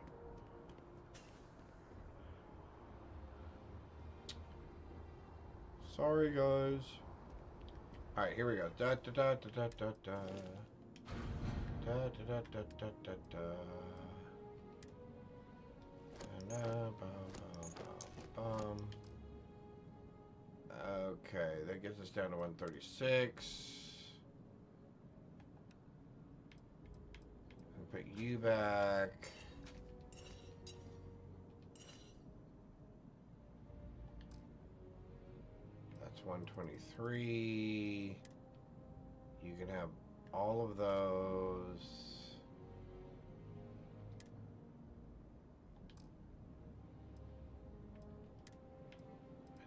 A: Sorry, guys. Alright, here we go. Da da da da da da da. Da da da da da da da. Da, bum, bum, bum. Okay, that gets us down to 136. Put you back. That's 123. You can have all of those.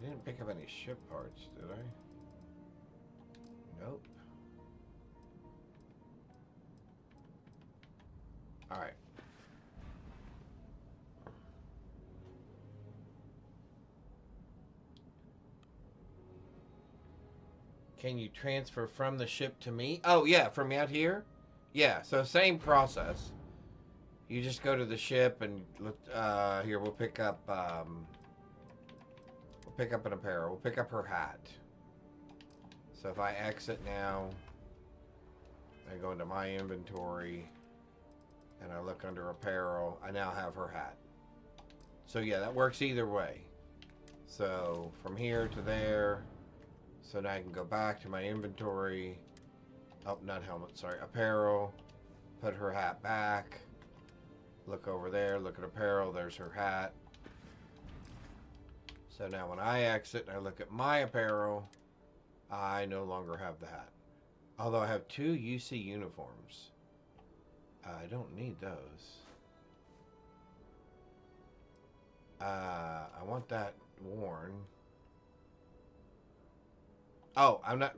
A: I didn't pick up any ship parts, did I? Nope. Alright. Can you transfer from the ship to me? Oh, yeah, from out here? Yeah, so same process. You just go to the ship and, here, we'll pick up, pick up an apparel. We'll pick up her hat. So if I exit now, I go into my inventory, and I look under apparel, I now have her hat. So yeah, that works either way. So from here to there, so now I can go back to my inventory. Oh, not helmet, sorry, apparel. Put her hat back. Look over there, look at apparel, there's her hat. So now when I exit and I look at my apparel, I no longer have the hat. Although I have 2 UC uniforms. I don't need those. I want that worn. Oh, I'm not...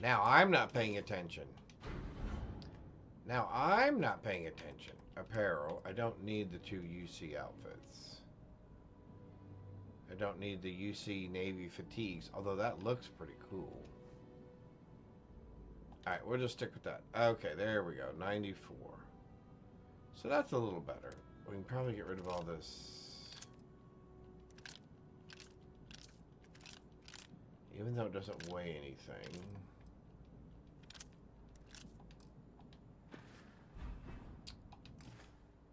A: Now I'm not paying attention. Now I'm not paying attention. Apparel. I don't need the 2 UC outfits. I don't need the UC Navy fatigues, although that looks pretty cool. Alright, we'll just stick with that. Okay, there we go. 94. So that's a little better. We can probably get rid of all this. Even though it doesn't weigh anything.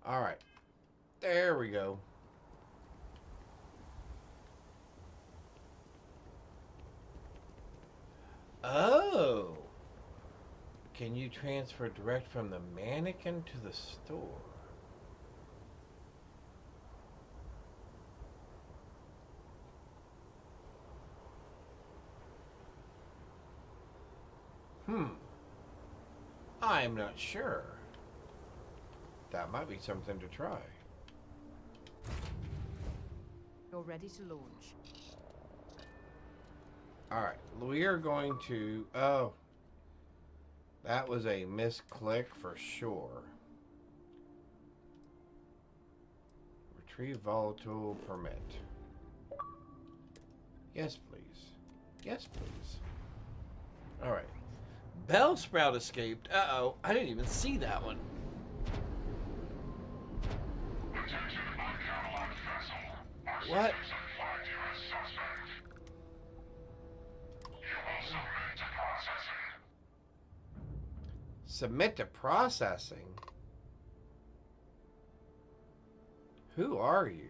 A: Alright. There we go. Oh! Can you transfer direct from the mannequin to the store? I'm not sure. That might be something to try.
T: You're ready to launch.
A: Alright, we are going to... Oh. That was a misclick for sure. Retrieve volatile permit. Yes, please. Yes, please. Alright. Bellsprout escaped. Uh-oh. I didn't even see that one. What? Submit to processing? Who are you?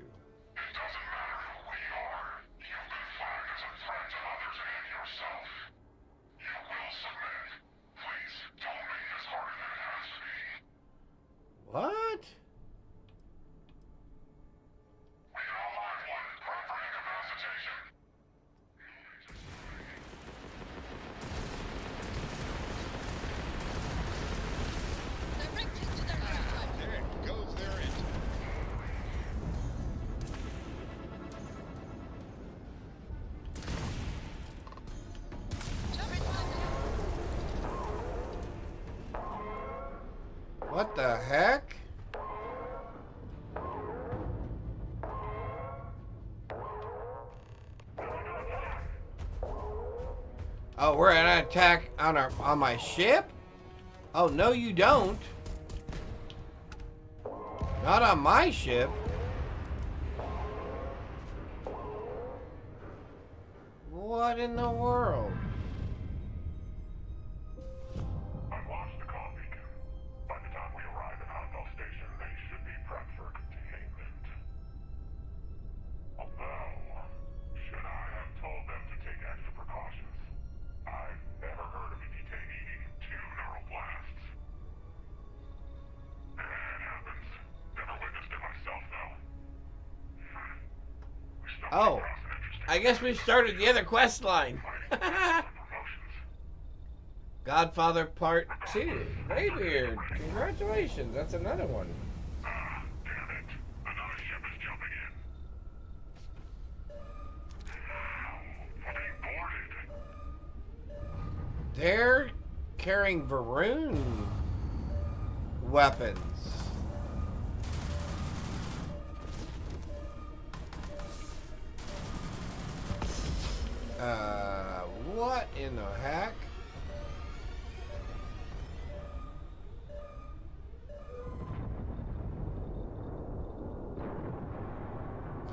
A: What?
U: There goes their engine.
A: What the heck? Oh, we're at an attack on my ship? Oh, no you don't. Not on my ship. What in the world?
N: I've launched the comm beacon. By the time we arrive at Hanville Station, they should be prepped for containment. Although, should I have told them to take extra precautions? I've never heard of a detainee needing 2 neural blasts. It happens. Never witnessed it myself, though.
A: Oh, I guess we started the other quest line. Godfather Part 2. Graybeard. Congratulations. That's another one. They're carrying Varun weapons. What in the heck?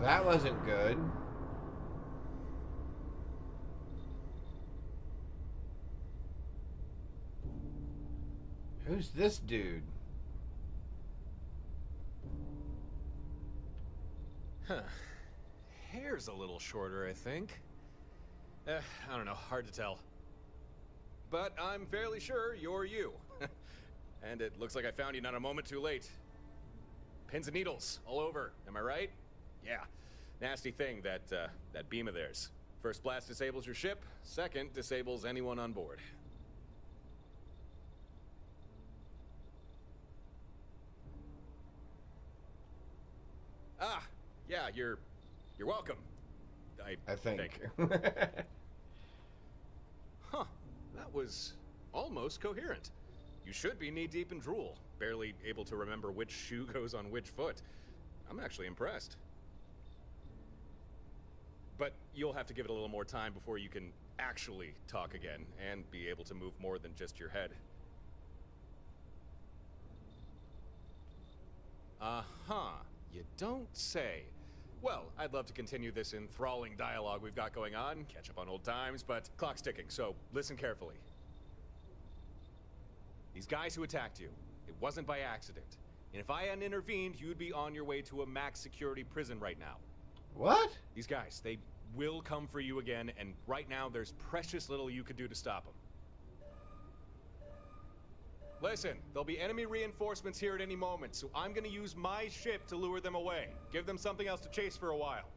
A: That wasn't good. Who's this dude?
G: Huh. Hair's a little shorter, I think. I don't know, hard to tell. But I'm fairly sure you're you. And it looks like I found you not a moment too late. Pins and needles all over, am I right? Yeah, nasty thing, that beam of theirs. First blast disables your ship, second disables anyone on board. Ah, yeah, you're welcome. I think. Huh, that was almost coherent. You should be knee-deep in drool, barely able to remember which shoe goes on which foot. I'm actually impressed. But you'll have to give it a little more time before you can actually talk again, and be able to move more than just your head. Uh-huh, you don't say. Well, I'd love to continue this enthralling dialogue we've got going on, catch up on old times, but clock's ticking, so listen carefully. These guys who attacked you, it wasn't by accident. And if I hadn't intervened, you'd be on your way to a max security prison right now.
A: What?
G: These guys, they will come for you again, and right now there's precious little you could do to stop them. Listen, there'll be enemy reinforcements here at any moment, so I'm gonna use my ship to lure them away. Give them something else to chase for a while.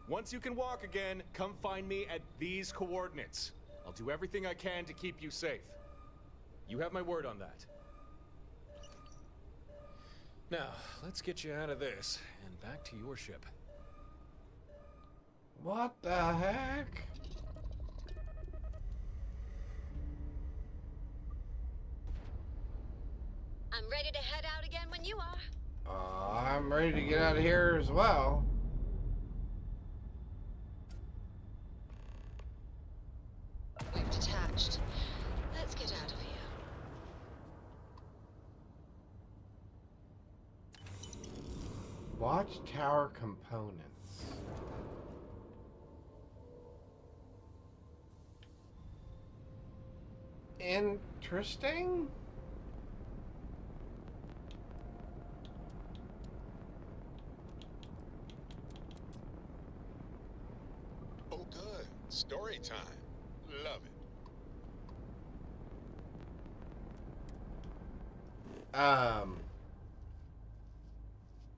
G: Once you can walk again, come find me at these coordinates. I'll do everything I can to keep you safe. You have my word on that. Now, let's get you out of this, and back to your ship.
A: What the heck?
E: I'm ready to head out again when you are.
A: I'm ready to get out of here as well.
K: We've detached. Let's get out of here.
A: Watchtower components. Interesting.
U: Oh, good. Story time. Love it.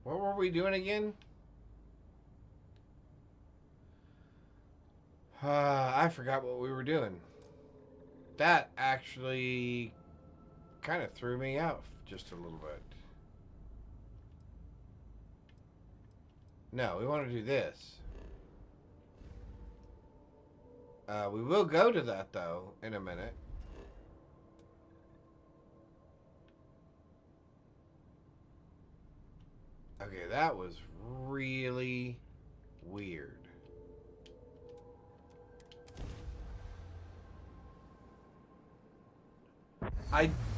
A: What were we doing again? I forgot what we were doing. That actually kind of threw me out just a little bit. No, we want to do this. We will go to that, though, in a minute. Okay, that was really weird.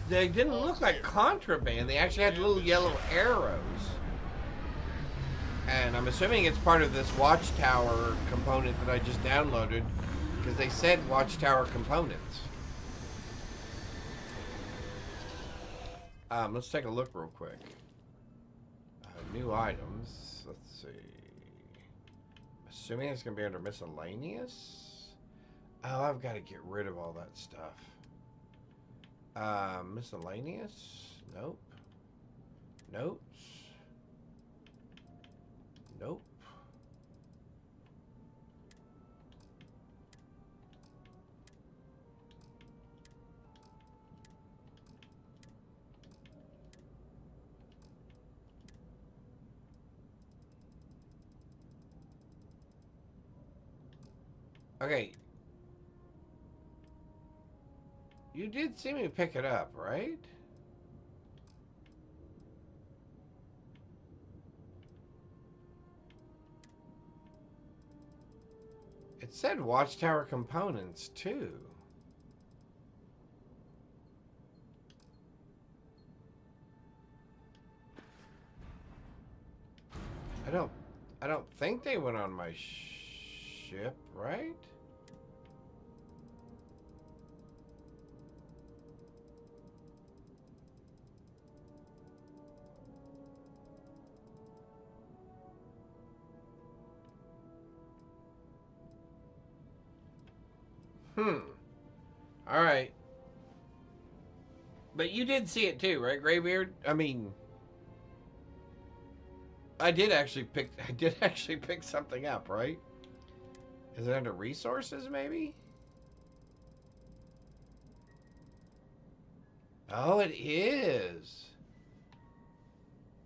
A: They didn't look like contraband. They actually had little yellow arrows. And I'm assuming it's part of this Watchtower component that I just downloaded, because they said Watchtower components. Let's take a look real quick. New items. Let's see. Assuming it's going to be under miscellaneous. Oh, I've got to get rid of all that stuff. Miscellaneous? Nope. Notes? Nope. Okay. You did see me pick it up, right? It said Watchtower components, too. I don't think they went on my ship, right? Alright. But you did see it too, right, Graybeard? I mean, I did actually pick something up, right? Is it under resources, maybe? Oh, it is.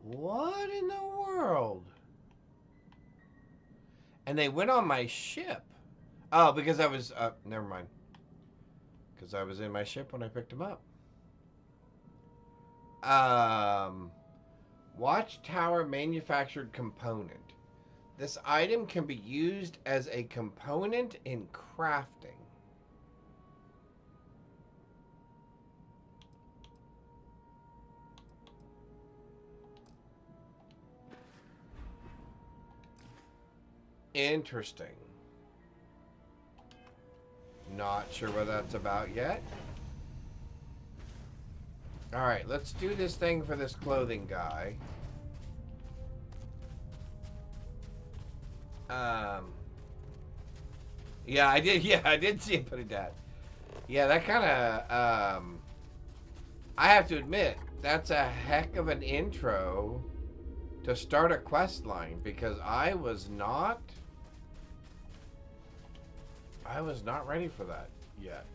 A: What in the world? And they went on my ship. Oh, because I was, never mind. Because I was in my ship when I picked them up. Watchtower manufactured component. This item can be used as a component in crafting. Interesting. Not sure what that's about yet. Alright, let's do this thing for this clothing guy. Yeah, I did. Yeah, I did see him putting that. Yeah, that kind of, I have to admit, that's a heck of an intro to start a quest line, because I was not ready for that yet.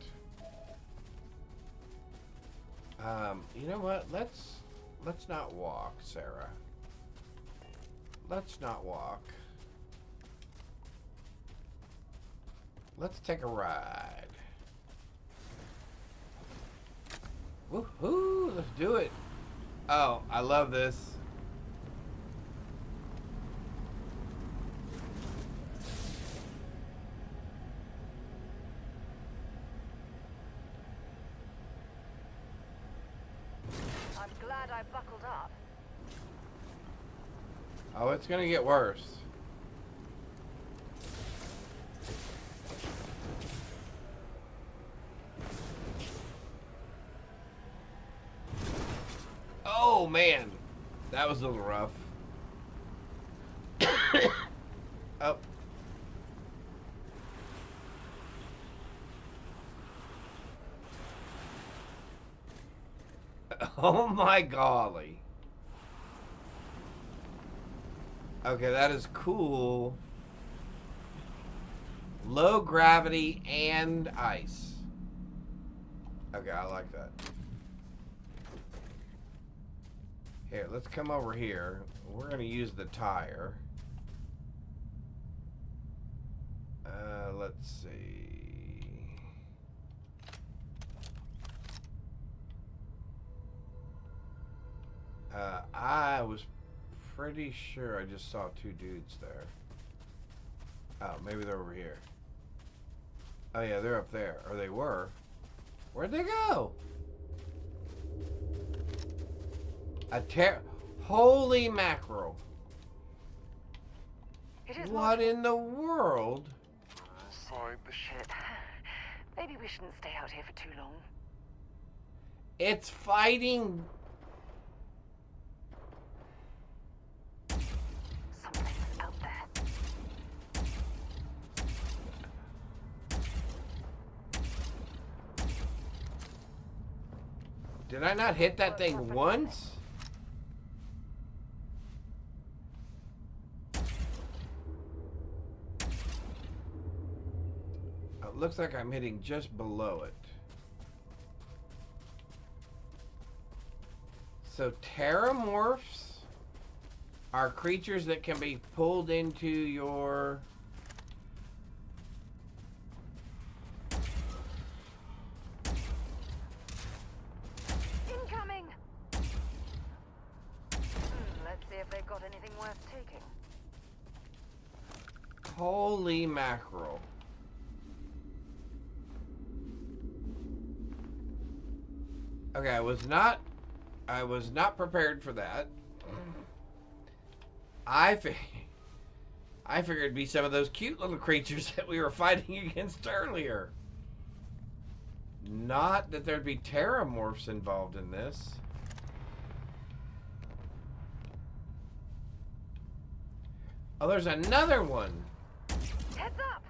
A: You know what? Let's not walk, Sarah. Let's not walk. Let's take a ride. Woohoo! Let's do it. Oh, I love this.
C: I'm glad I buckled up.
A: Oh, it's gonna get worse. Oh man, that was a little rough. Oh. Oh my golly. Okay, that is cool. Low gravity and ice. Okay, I like that. Here, let's come over here. We're going to use the tire. Let's see. I was pretty sure I just saw two dudes there. Oh, maybe they're over here. Oh yeah, they're up there. Or they were. Where'd they go? Holy mackerel. What in the world?
C: Sorry, but shit. Maybe we shouldn't stay out here for too long.
A: It's fighting.
C: Something's out there.
A: Did I not hit that thing once? It looks like I'm hitting just below it. So terramorphs are creatures that can be pulled into your...
C: Incoming! Let's see if they've got anything worth taking.
A: Holy mackerel. Okay, I was not prepared for that. I figured it'd be some of those cute little creatures that we were fighting against earlier. Not that there'd be terramorphs involved in this. Oh, there's another one.
C: Heads up!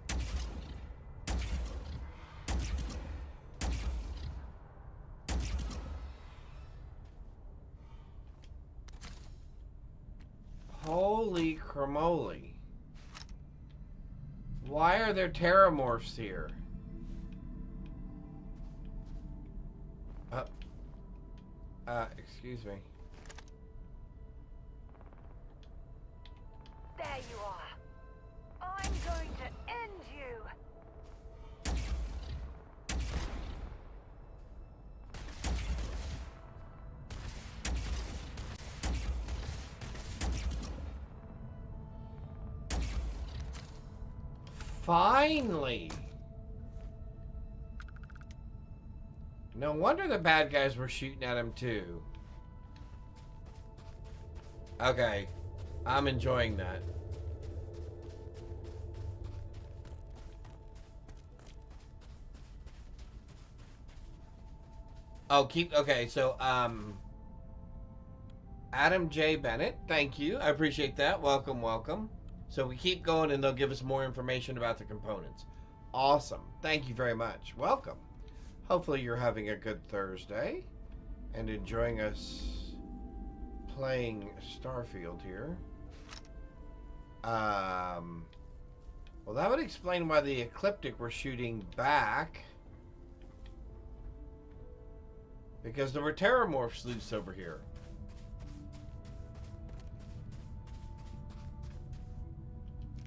A: Holy cramoly. Why are there terramorphs here? Excuse me.
C: There you are. I'm going to end you.
A: Finally! No wonder the bad guys were shooting at him too. Okay, I'm enjoying that. Oh, okay, so, Adam J. Bennett, thank you. I appreciate that. Welcome, welcome. So we keep going and they'll give us more information about the components. Awesome. Thank you very much. Welcome. Hopefully you're having a good Thursday and enjoying us playing Starfield here. Well, that would explain why the Ecliptic were shooting back. Because there were terramorphs loose over here.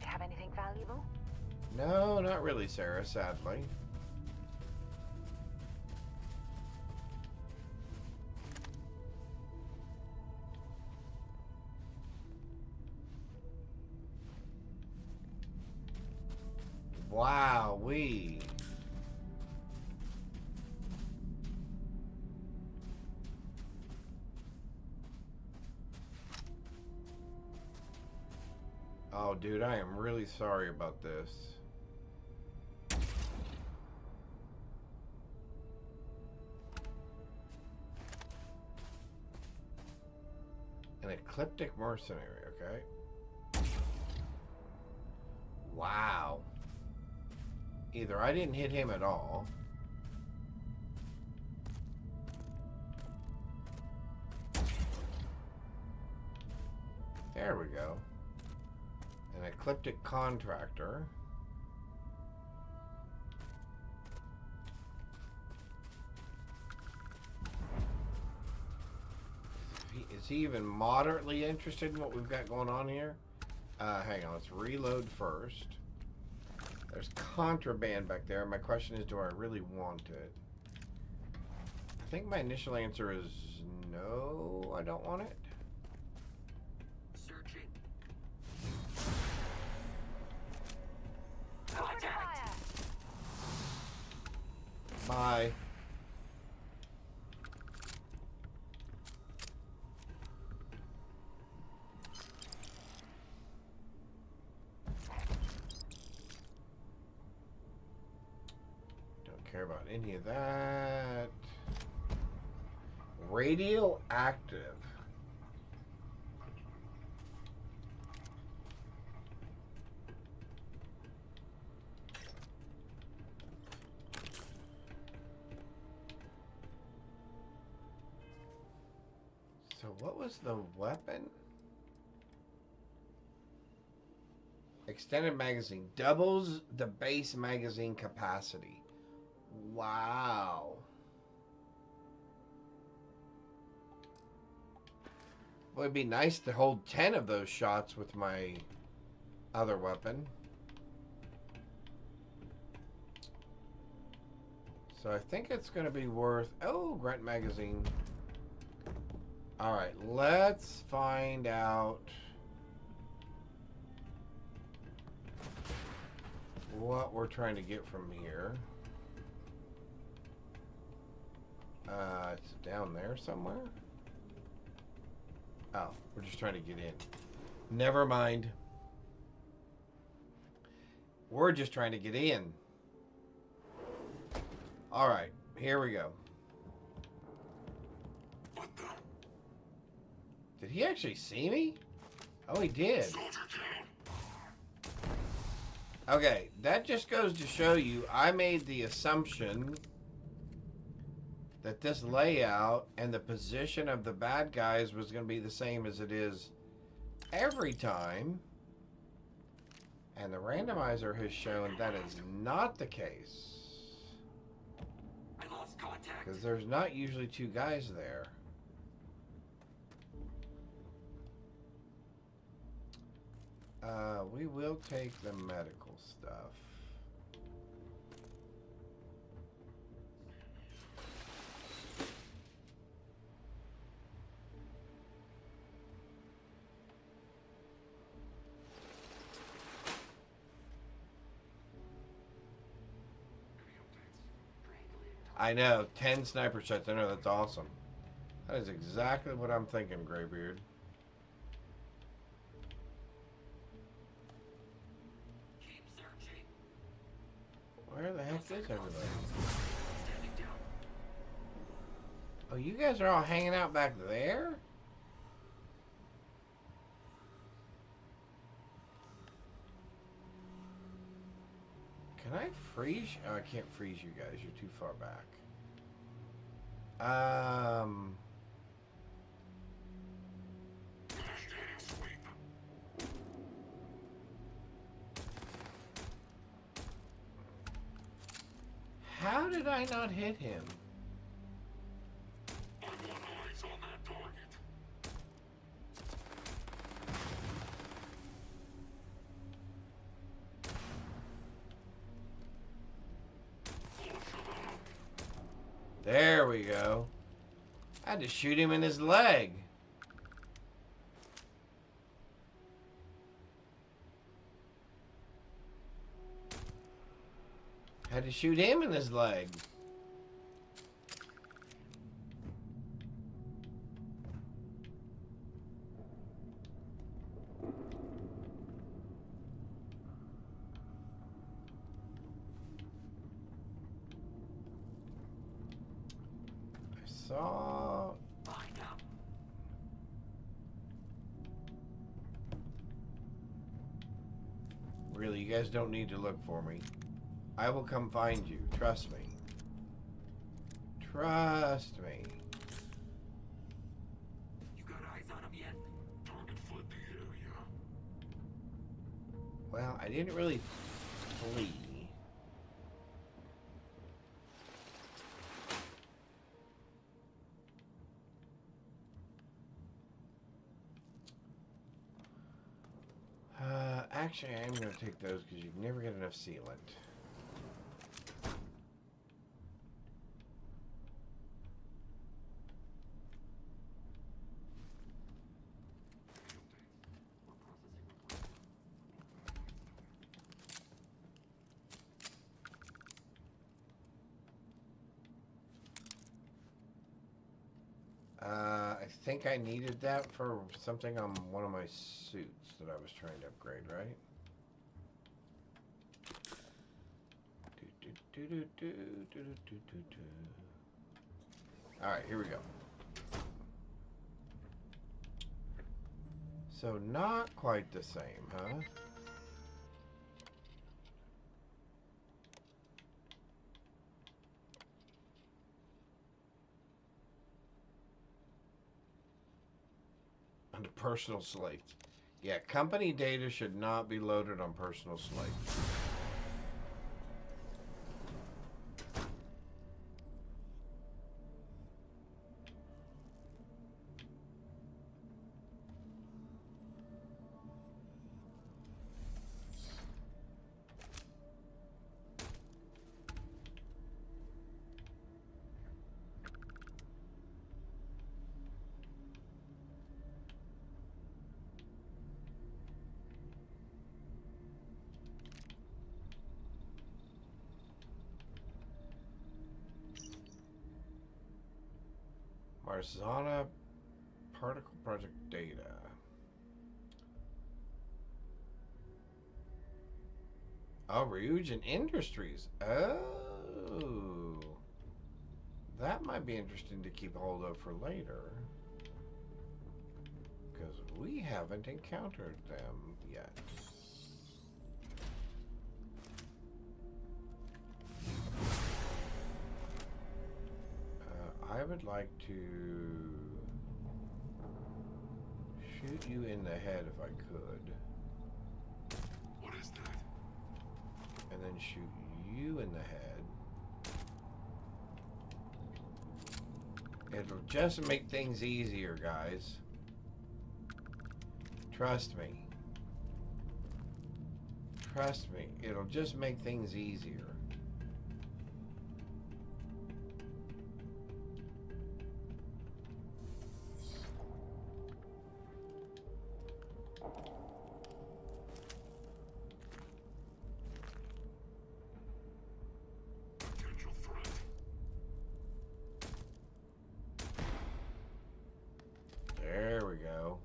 C: Have anything valuable?
A: No, not really, Sarah, sadly. Wow-wee. Oh, dude, I am really sorry about this. An ecliptic mercenary, okay? Wow. Either I didn't hit him at all. There we go. An ecliptic contractor. Is he even moderately interested in what we've got going on here? Hang on, let's reload first. There's contraband back there. My question is, do I really want it? I think my initial answer is no, I don't want it.
M: Searching.
A: Bye. Don't care about any of that. Radioactive. So what was the weapon? Extended magazine. Doubles the base magazine capacity. Wow. Well, it'd be nice to hold 10 of those shots with my other weapon. So I think it's going to be worth... Oh, grunt magazine. Alright, let's find out what we're trying to get from here. It's down there somewhere. Oh, we're just trying to get in. Never mind. We're just trying to get in. Alright, here we go. Did he actually see me? Oh, he did. Okay, that just goes to show you, I made the assumption that this layout and the position of the bad guys was going to be the same as it is every time. And the randomizer has shown that is not the case.
M: I lost contact.
A: Because there's not usually two guys there. We will take the medical stuff. I know, 10 sniper shots. I know, that's awesome. That is exactly what I'm thinking, Graybeard. Where the heck is everybody? Oh, you guys are all hanging out back there? Can I freeze? Oh, I can't freeze you guys. You're too far back. How did I not hit him? There we go. I had to shoot him in his leg. Had to shoot him in his leg. I saw... Really, you guys don't need to look for me. I will come find you. Trust me. Trust me.
N: You got eyes on him yet? Target fled the area.
A: Well, I didn't really flee. Actually, I am going to take those because you can never get enough sealant. I think I needed that for something on one of my suits that I was trying to upgrade, right? Alright, here we go. So not quite the same, huh? Onto personal slates. Yeah, company data should not be loaded on personal slates. Marzana Particle Project data. Oh, Ryujin Industries. Oh. That might be interesting to keep hold of for later. Because we haven't encountered them yet. I would like to shoot you in the head if I could.
N: What is that?
A: And then shoot you in the head. It'll just make things easier, guys. Trust me. Trust me. It'll just make things easier.
N: Potential threat.
A: There we go.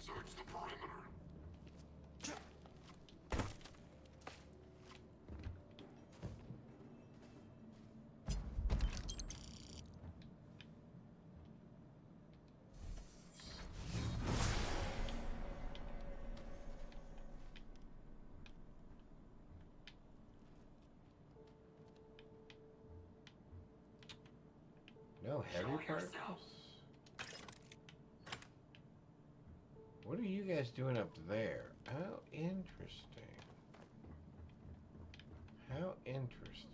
N: Search the perimeter.
A: No heavy
N: Show
A: particles?
N: yourself.
A: What are you guys doing up there? How interesting. How interesting.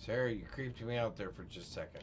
A: Sarah, you creeped me out there for just a second.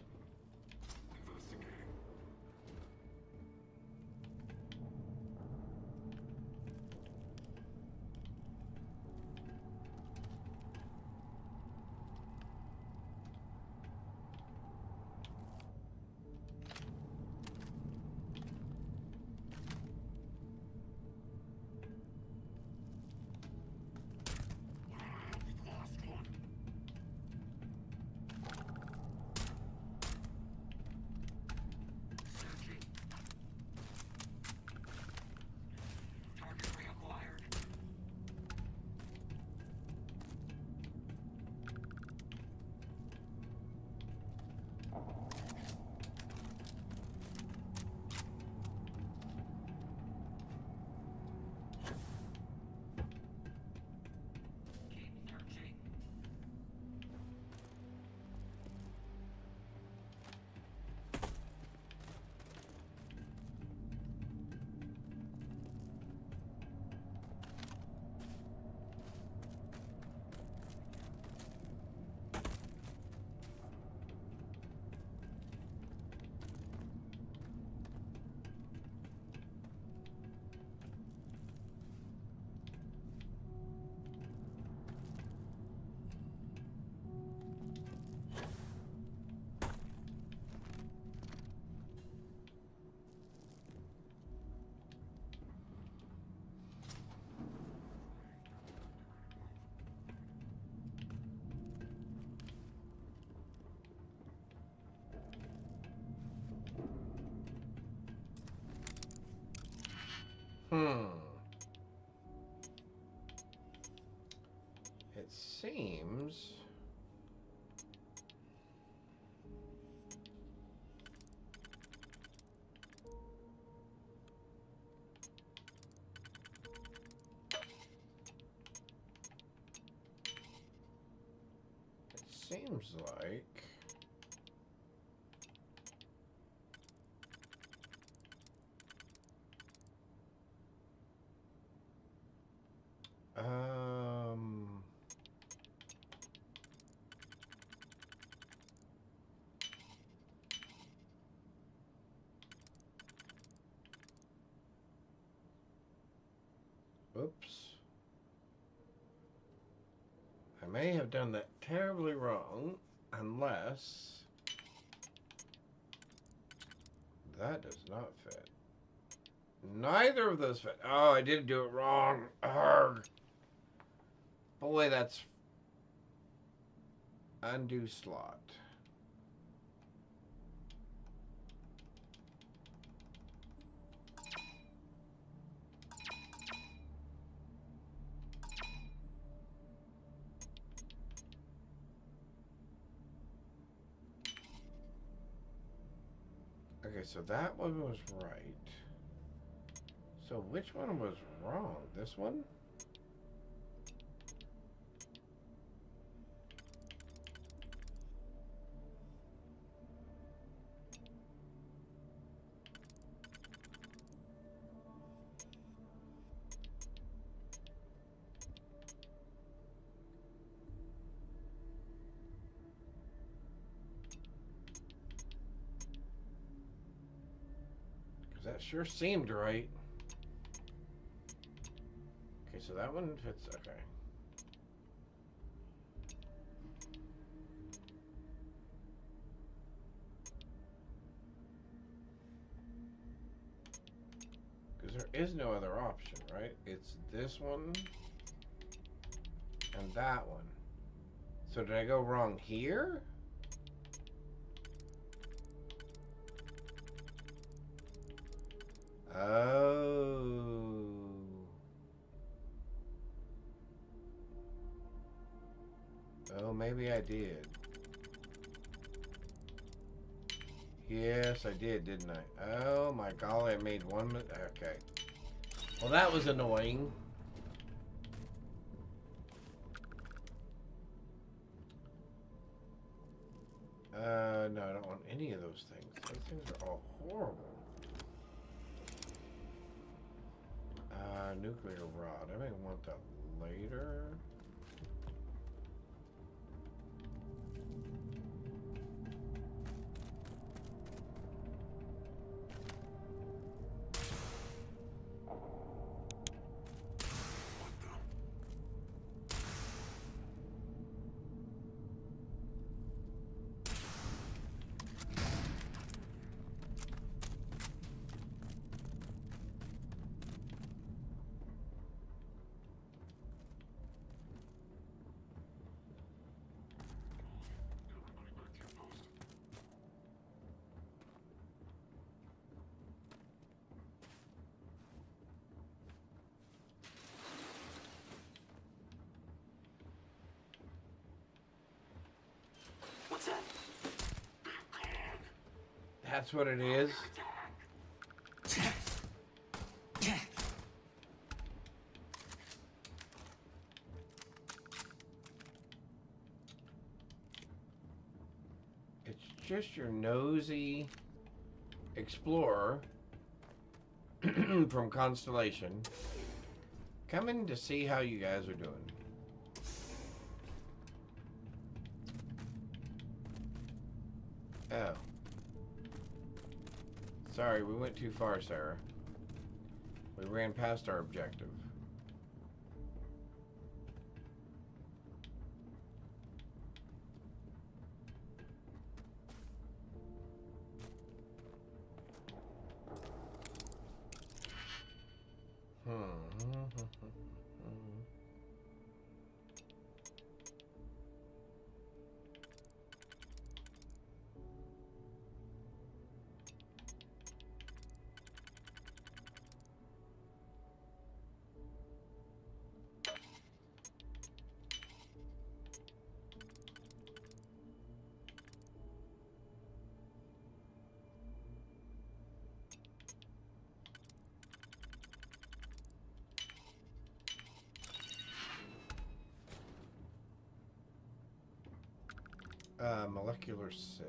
A: It seems... Seems like... Oops. I may have done that terribly wrong, unless... That does not fit. Neither of those fit. Oh, I did do it wrong. Arrgh. Boy, that's... Undo slot. Okay, so that one was right. So which one was wrong? This one? That sure seemed right. Okay, so that one fits. Okay. Because there is no other option, right? It's this one and that one. So did I go wrong here? Oh. Oh, maybe I did. Yes, I did, didn't I? Oh my golly, I made one. Okay. Well, that was annoying. No, I don't want any of those things. Those things are all horrible. Nuclear rod. I may want that later. That's what it is. It's just your nosy explorer from Constellation coming to see how you guys are doing. Oh. Sorry, we went too far, Sarah. We ran past our objective. Molecular sieve.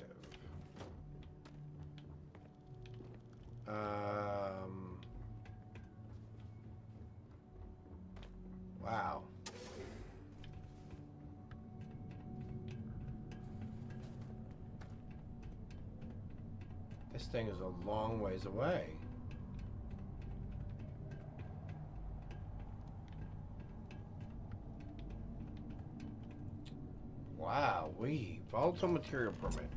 A: Wow. This thing is a long ways away. Wow, volatile material permit.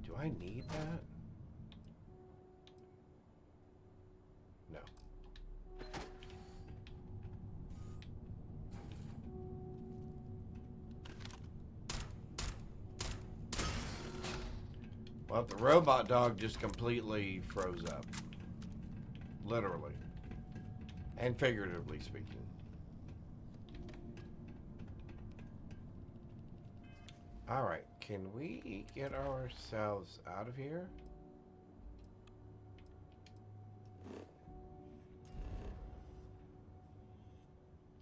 A: Do I need that? No. Well, the robot dog just completely froze up. Literally. And figuratively speaking. Alright, can we get ourselves out of here?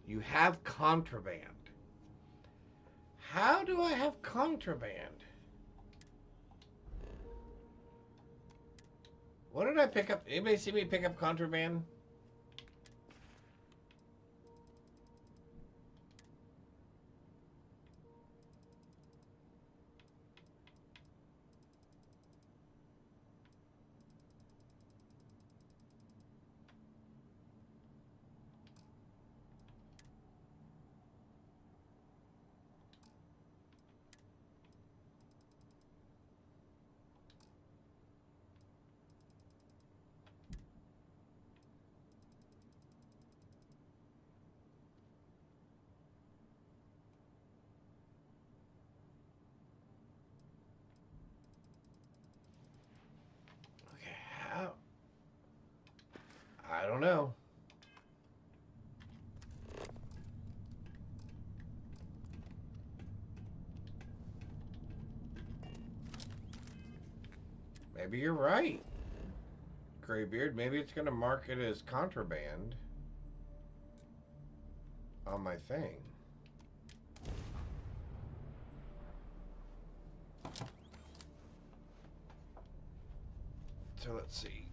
A: You have contraband. How do I have contraband? What did I pick up? Anybody see me pick up contraband? I don't know. Maybe you're right, Graybeard. Maybe it's going to mark it as contraband on my thing. So let's see.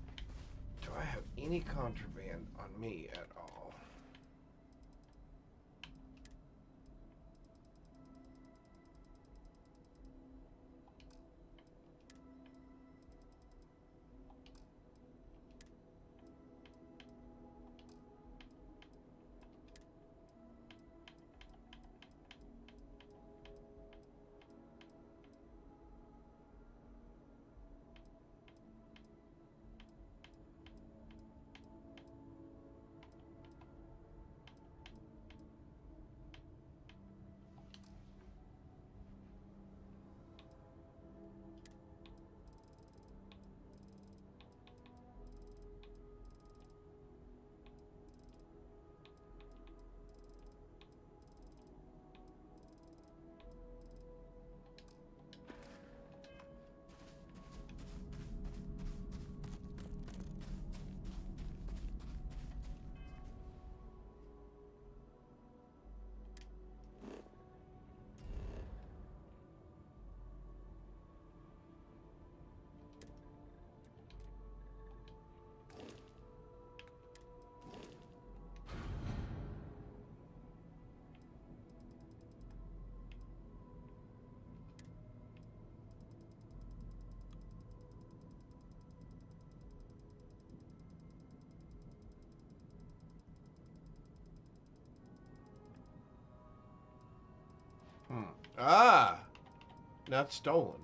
A: Do I have any contraband on me at all? not stolen.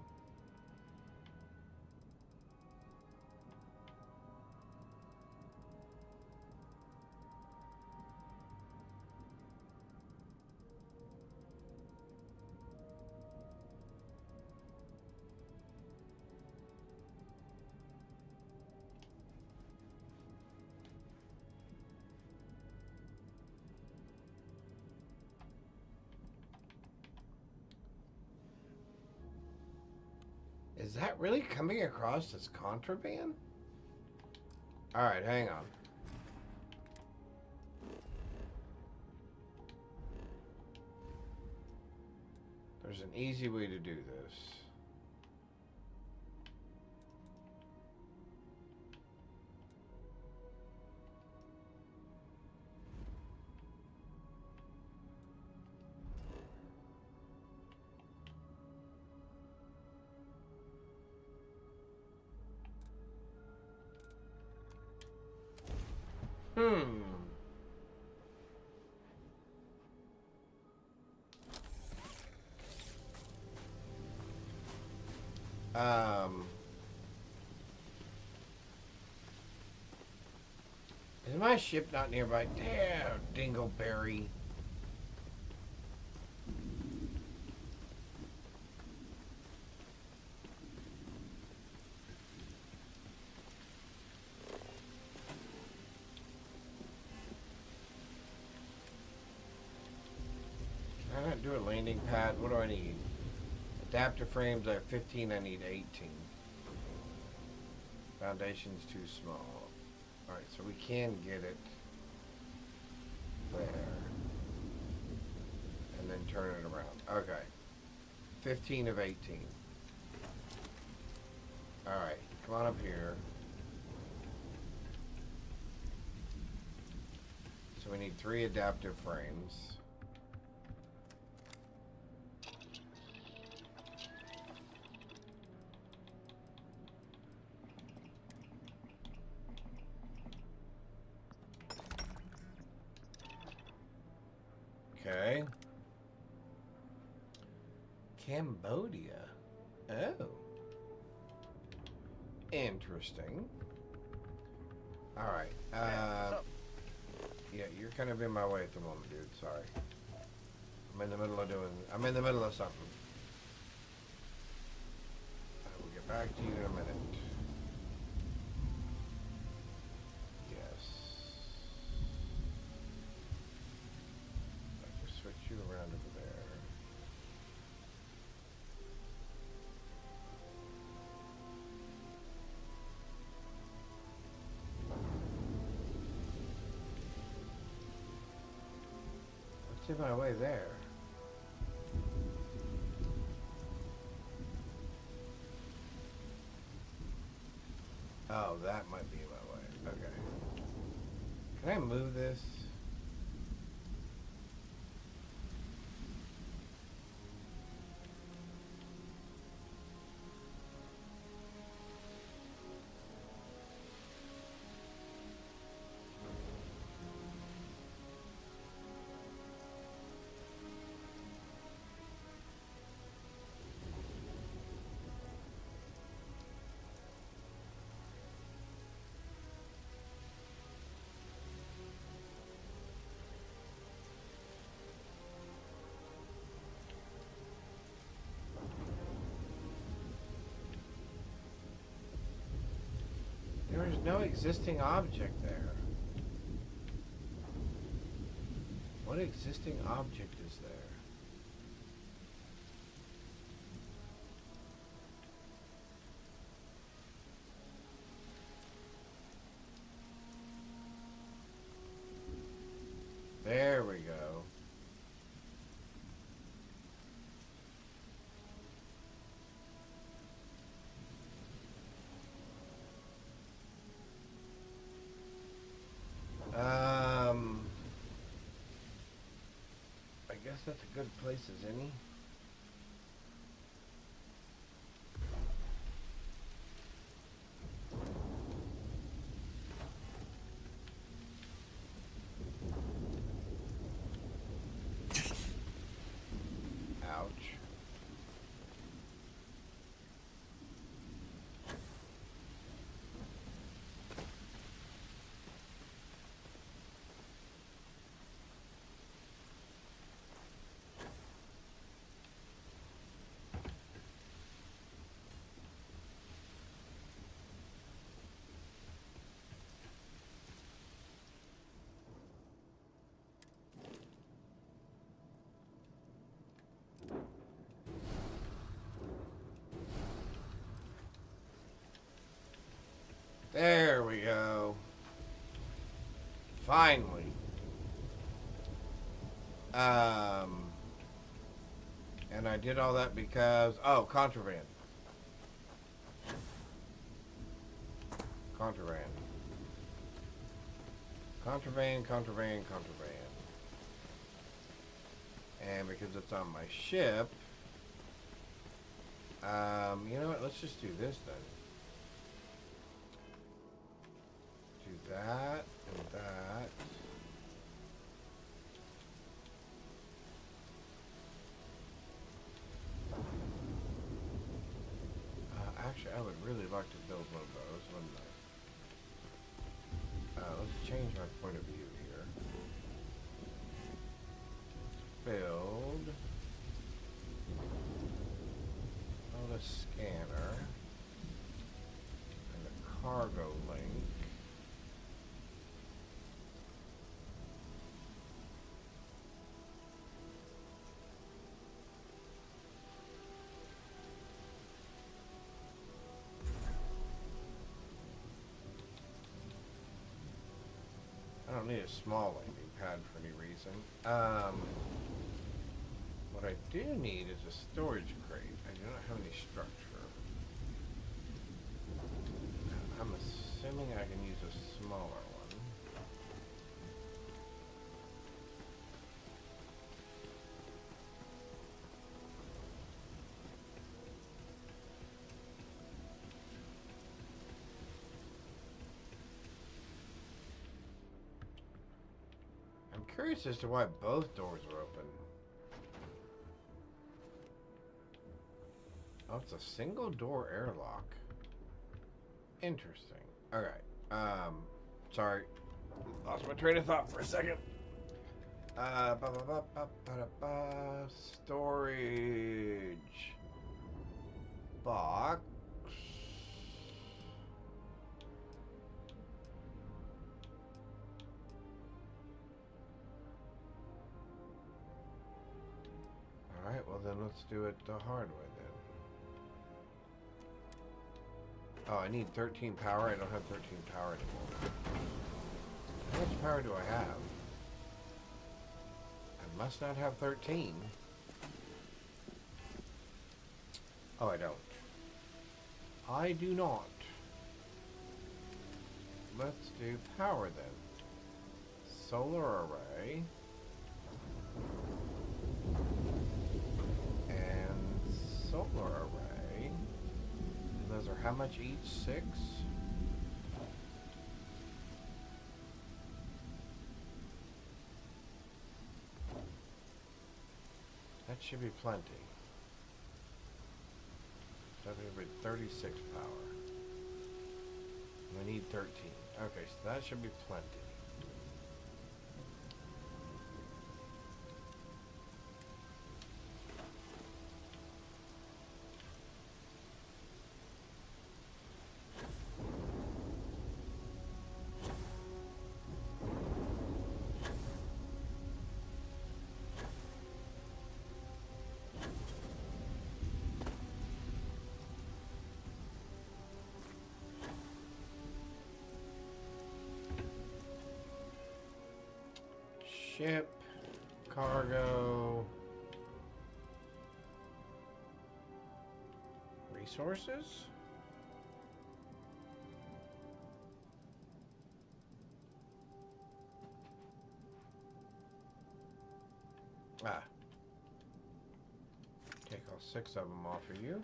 A: Is that really coming across as contraband? Alright, hang on. There's an easy way to do this. Is my ship not nearby? Damn, Dingleberry. Can I not do a landing pad? What do I need? Adapter frames, I have 15, I need 18. Foundation's too small. Alright, so we can get it there. And then turn it around. Okay. 15 of 18. Alright, come on up here. So we need 3 adaptive frames. Okay. Cambodia. Oh. Interesting. Alright. Yeah, you're kind of in my way at the moment, dude. Sorry. I'm in the middle of something. I will get back to you in a minute. Yes. I just switch you around over there. What's in my way there? Oh, that might be in my way. Okay. Can I move this? There is no existing object there. What existing object is there? There we go. I guess that's a good place as any. Ouch. There we go. Finally. And I did all that because, oh, contraband. Contraband. Contraband, contraband, contraband. And because it's on my ship, you know what, let's just do this then. Do that and that. Actually, I would really like to build one of those, wouldn't I? Let's change my point of view here. Build a scanner and a cargo link. I don't need a small landing pad for any reason. What I do need is a storage crate. I do not have any structure. I'm assuming I can use a smaller one. I'm curious as to why both doors are open. Oh, it's a single door airlock. Interesting. Alright. Sorry. Lost my train of thought for a second. Storage. Box. Alright, well then let's do it the hard way then. Oh, I need 13 power. I don't have 13 power anymore. How much power do I have? I must not have 13. Oh, I don't. I do not. Let's do power then. Solar array. And solar array. Those are how much each? 6? That should be plenty. That would be 36 power. We need 13. Okay, so that should be plenty. Ship, cargo, resources? Ah. Take all 6 of them off of you.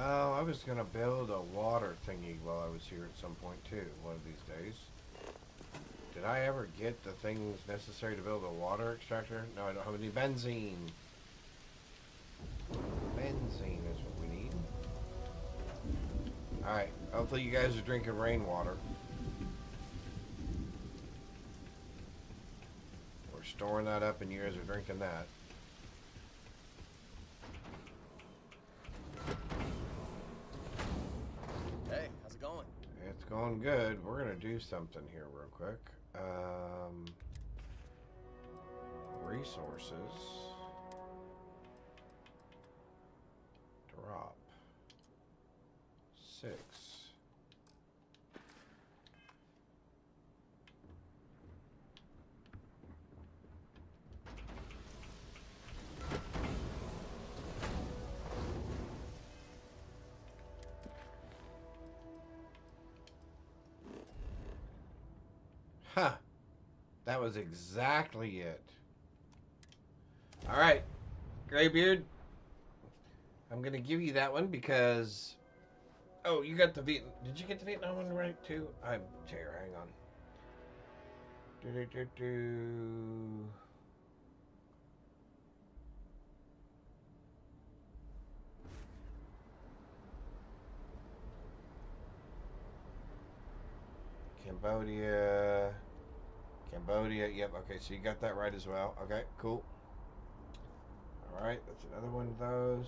A: Oh, I was gonna build a water thingy while I was here at some point too, one of these days. Did I ever get the things necessary to build a water extractor? No, I don't have any benzene. Benzene is what we need. Alright, hopefully you guys are drinking rainwater. We're storing that up and you guys are drinking that. sound good. We're gonna do something here real quick. Resources. Drop. 6. Huh. That was exactly it. Alright. Graybeard. I'm going to give you that one because... Oh, you got the Vietnam... Did you get the Vietnam one right, too? I'm... Here, hang on. Cambodia. Cambodia. Yep, okay, so you got that right as well. Okay, cool. Alright, that's another one of those.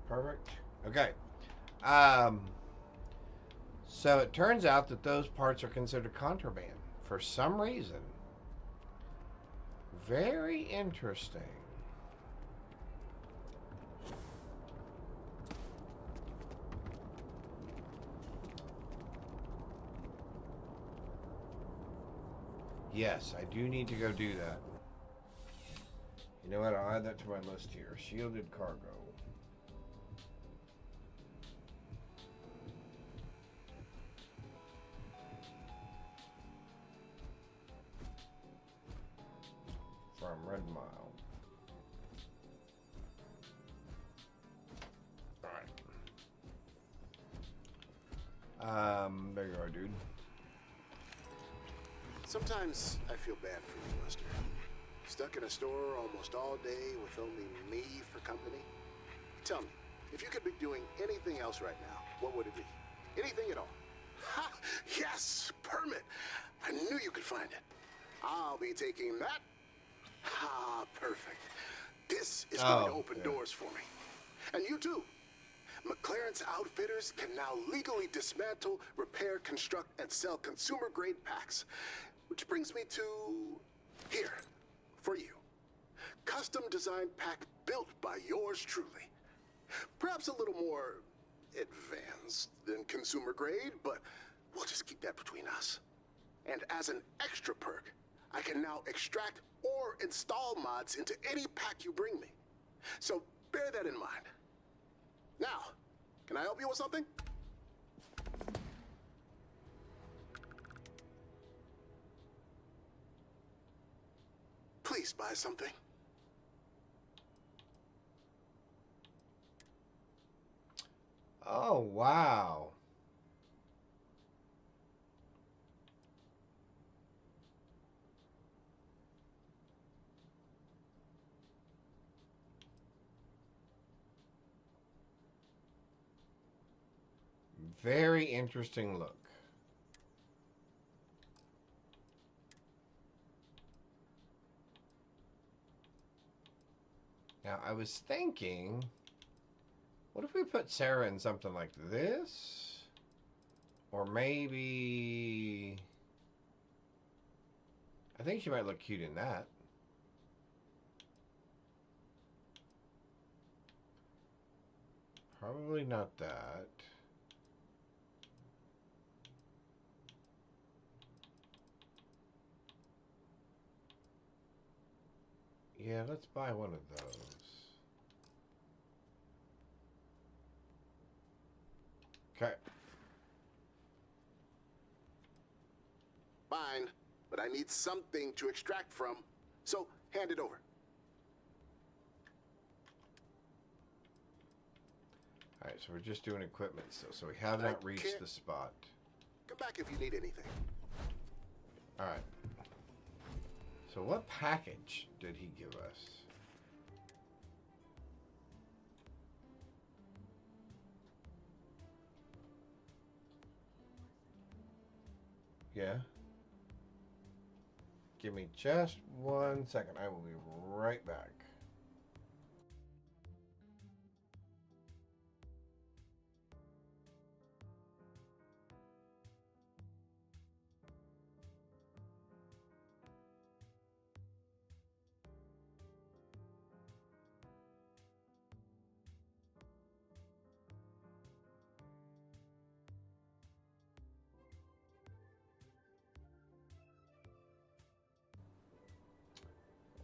A: Perfect. Okay. So it turns out that those parts are considered contraband for some reason. Very interesting. Yes, I do need to go do that. You know what? I'll add that to my list here. Shielded cargo. From Red Mile. Alright. There you are, dude.
S: Sometimes I feel bad for you, Lester. Stuck in a store almost all day with only me for company. Tell me, if you could be doing anything else right now, what would it be? Anything at all? Ha! Yes! Permit! I knew you could find it. I'll be taking that. Ah, perfect. This is going to open doors for me. And you too. McLaren's Outfitters can now legally dismantle, repair, construct, and sell consumer-grade packs. Which brings me to... here. For you. Custom-designed pack built by yours truly. Perhaps a little more... advanced than consumer-grade, but we'll just keep that between us. And as an extra perk, I can now extract or install mods into any pack you bring me. So bear that in mind. Now, can I help you with something? Please buy something.
A: Oh, wow. Very interesting look. Now, I was thinking, what if we put Sarah in something like this? Or maybe... I think she might look cute in that. Probably not that. Yeah, let's buy one of those. Okay.
S: Fine, but I need something to extract from. So, hand it over.
A: Alright, so we're just doing equipment still, so we have not reached the spot.
S: Come back if you need anything.
A: Alright. So what package did he give us? Yeah. Give me just 1 second. I will be right back.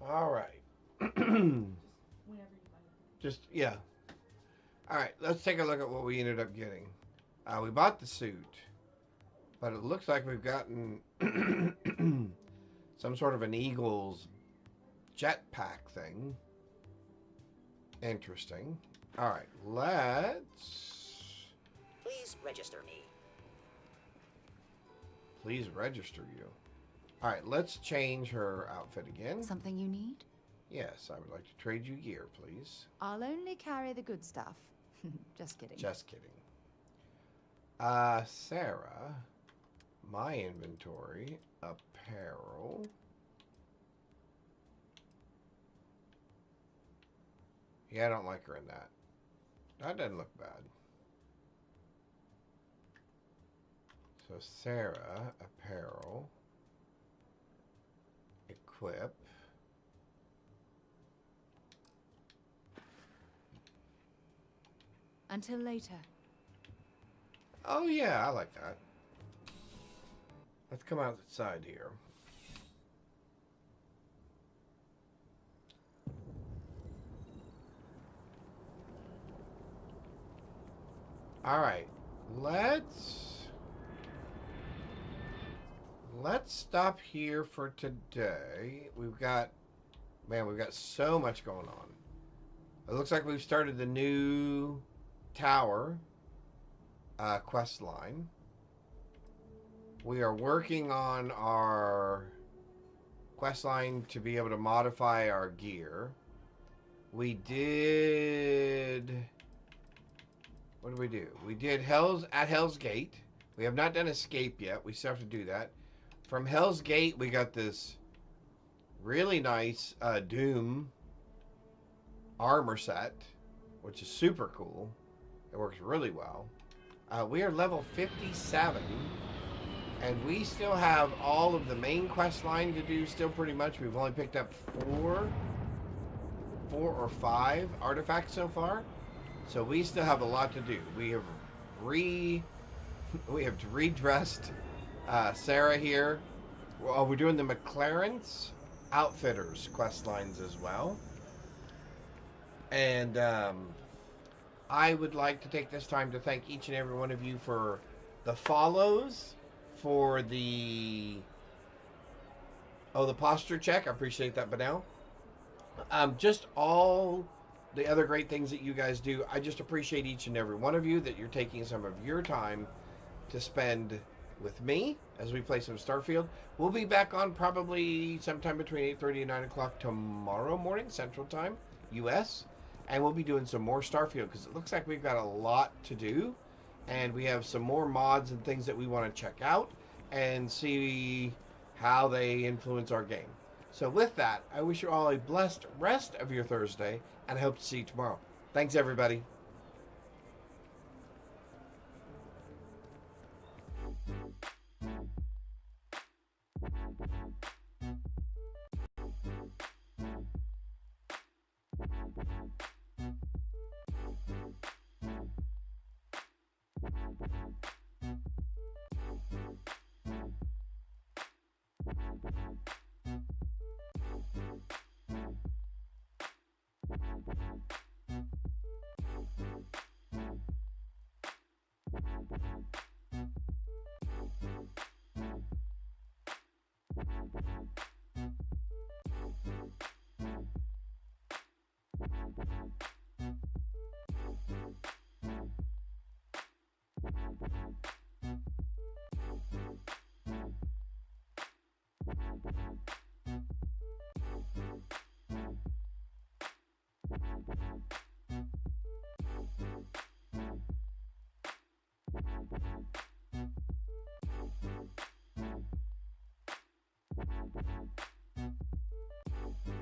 A: All right. Just, yeah. All right, let's take a look at what we ended up getting. We bought the suit, but it looks like we've gotten some sort of an Eagles jetpack thing. Interesting. All right, let's...
H: Please register me.
A: Please register you. All right, let's change her outfit again.
T: Something you need?
A: Yes, I would like to trade you gear, please.
T: I'll only carry the good stuff. Just kidding.
A: Just kidding. Sarah, my inventory, apparel. Yeah, I don't like her in that. That doesn't look bad. So Sarah, apparel, equip.
T: Until later.
A: Oh yeah, I like that. Let's come outside here. All right, let's stop here for today. We've got so much going on. It looks like we've started the new tower quest line. We are working on our quest line to be able to modify our gear. We did... What did we do? We did Hell's Gate. We have not done Escape yet. We still have to do that. From Hell's Gate, we got this really nice Doom armor set, which is super cool. It works really well. We are level 57, and we still have all of the main quest line to do still pretty much. We've only picked up four or five artifacts so far. So we still have a lot to do. We have redressed Sarah here. Well, we're doing the McLaren's Outfitters quest lines as well. And I would like to take this time to thank each and every one of you for the follows, for the posture check. I appreciate that, Banel. Just all the other great things that you guys do. I just appreciate each and every one of you, that you're taking some of your time to spend with me as we play some Starfield. We'll be back on probably sometime between 8:30 and 9 o'clock tomorrow morning, Central Time, US. And we'll be doing some more Starfield, because it looks like we've got a lot to do. And we have some more mods and things that we want to check out and see how they influence our game. So with that, I wish you all a blessed rest of your Thursday, and I hope to see you tomorrow. Thanks, everybody.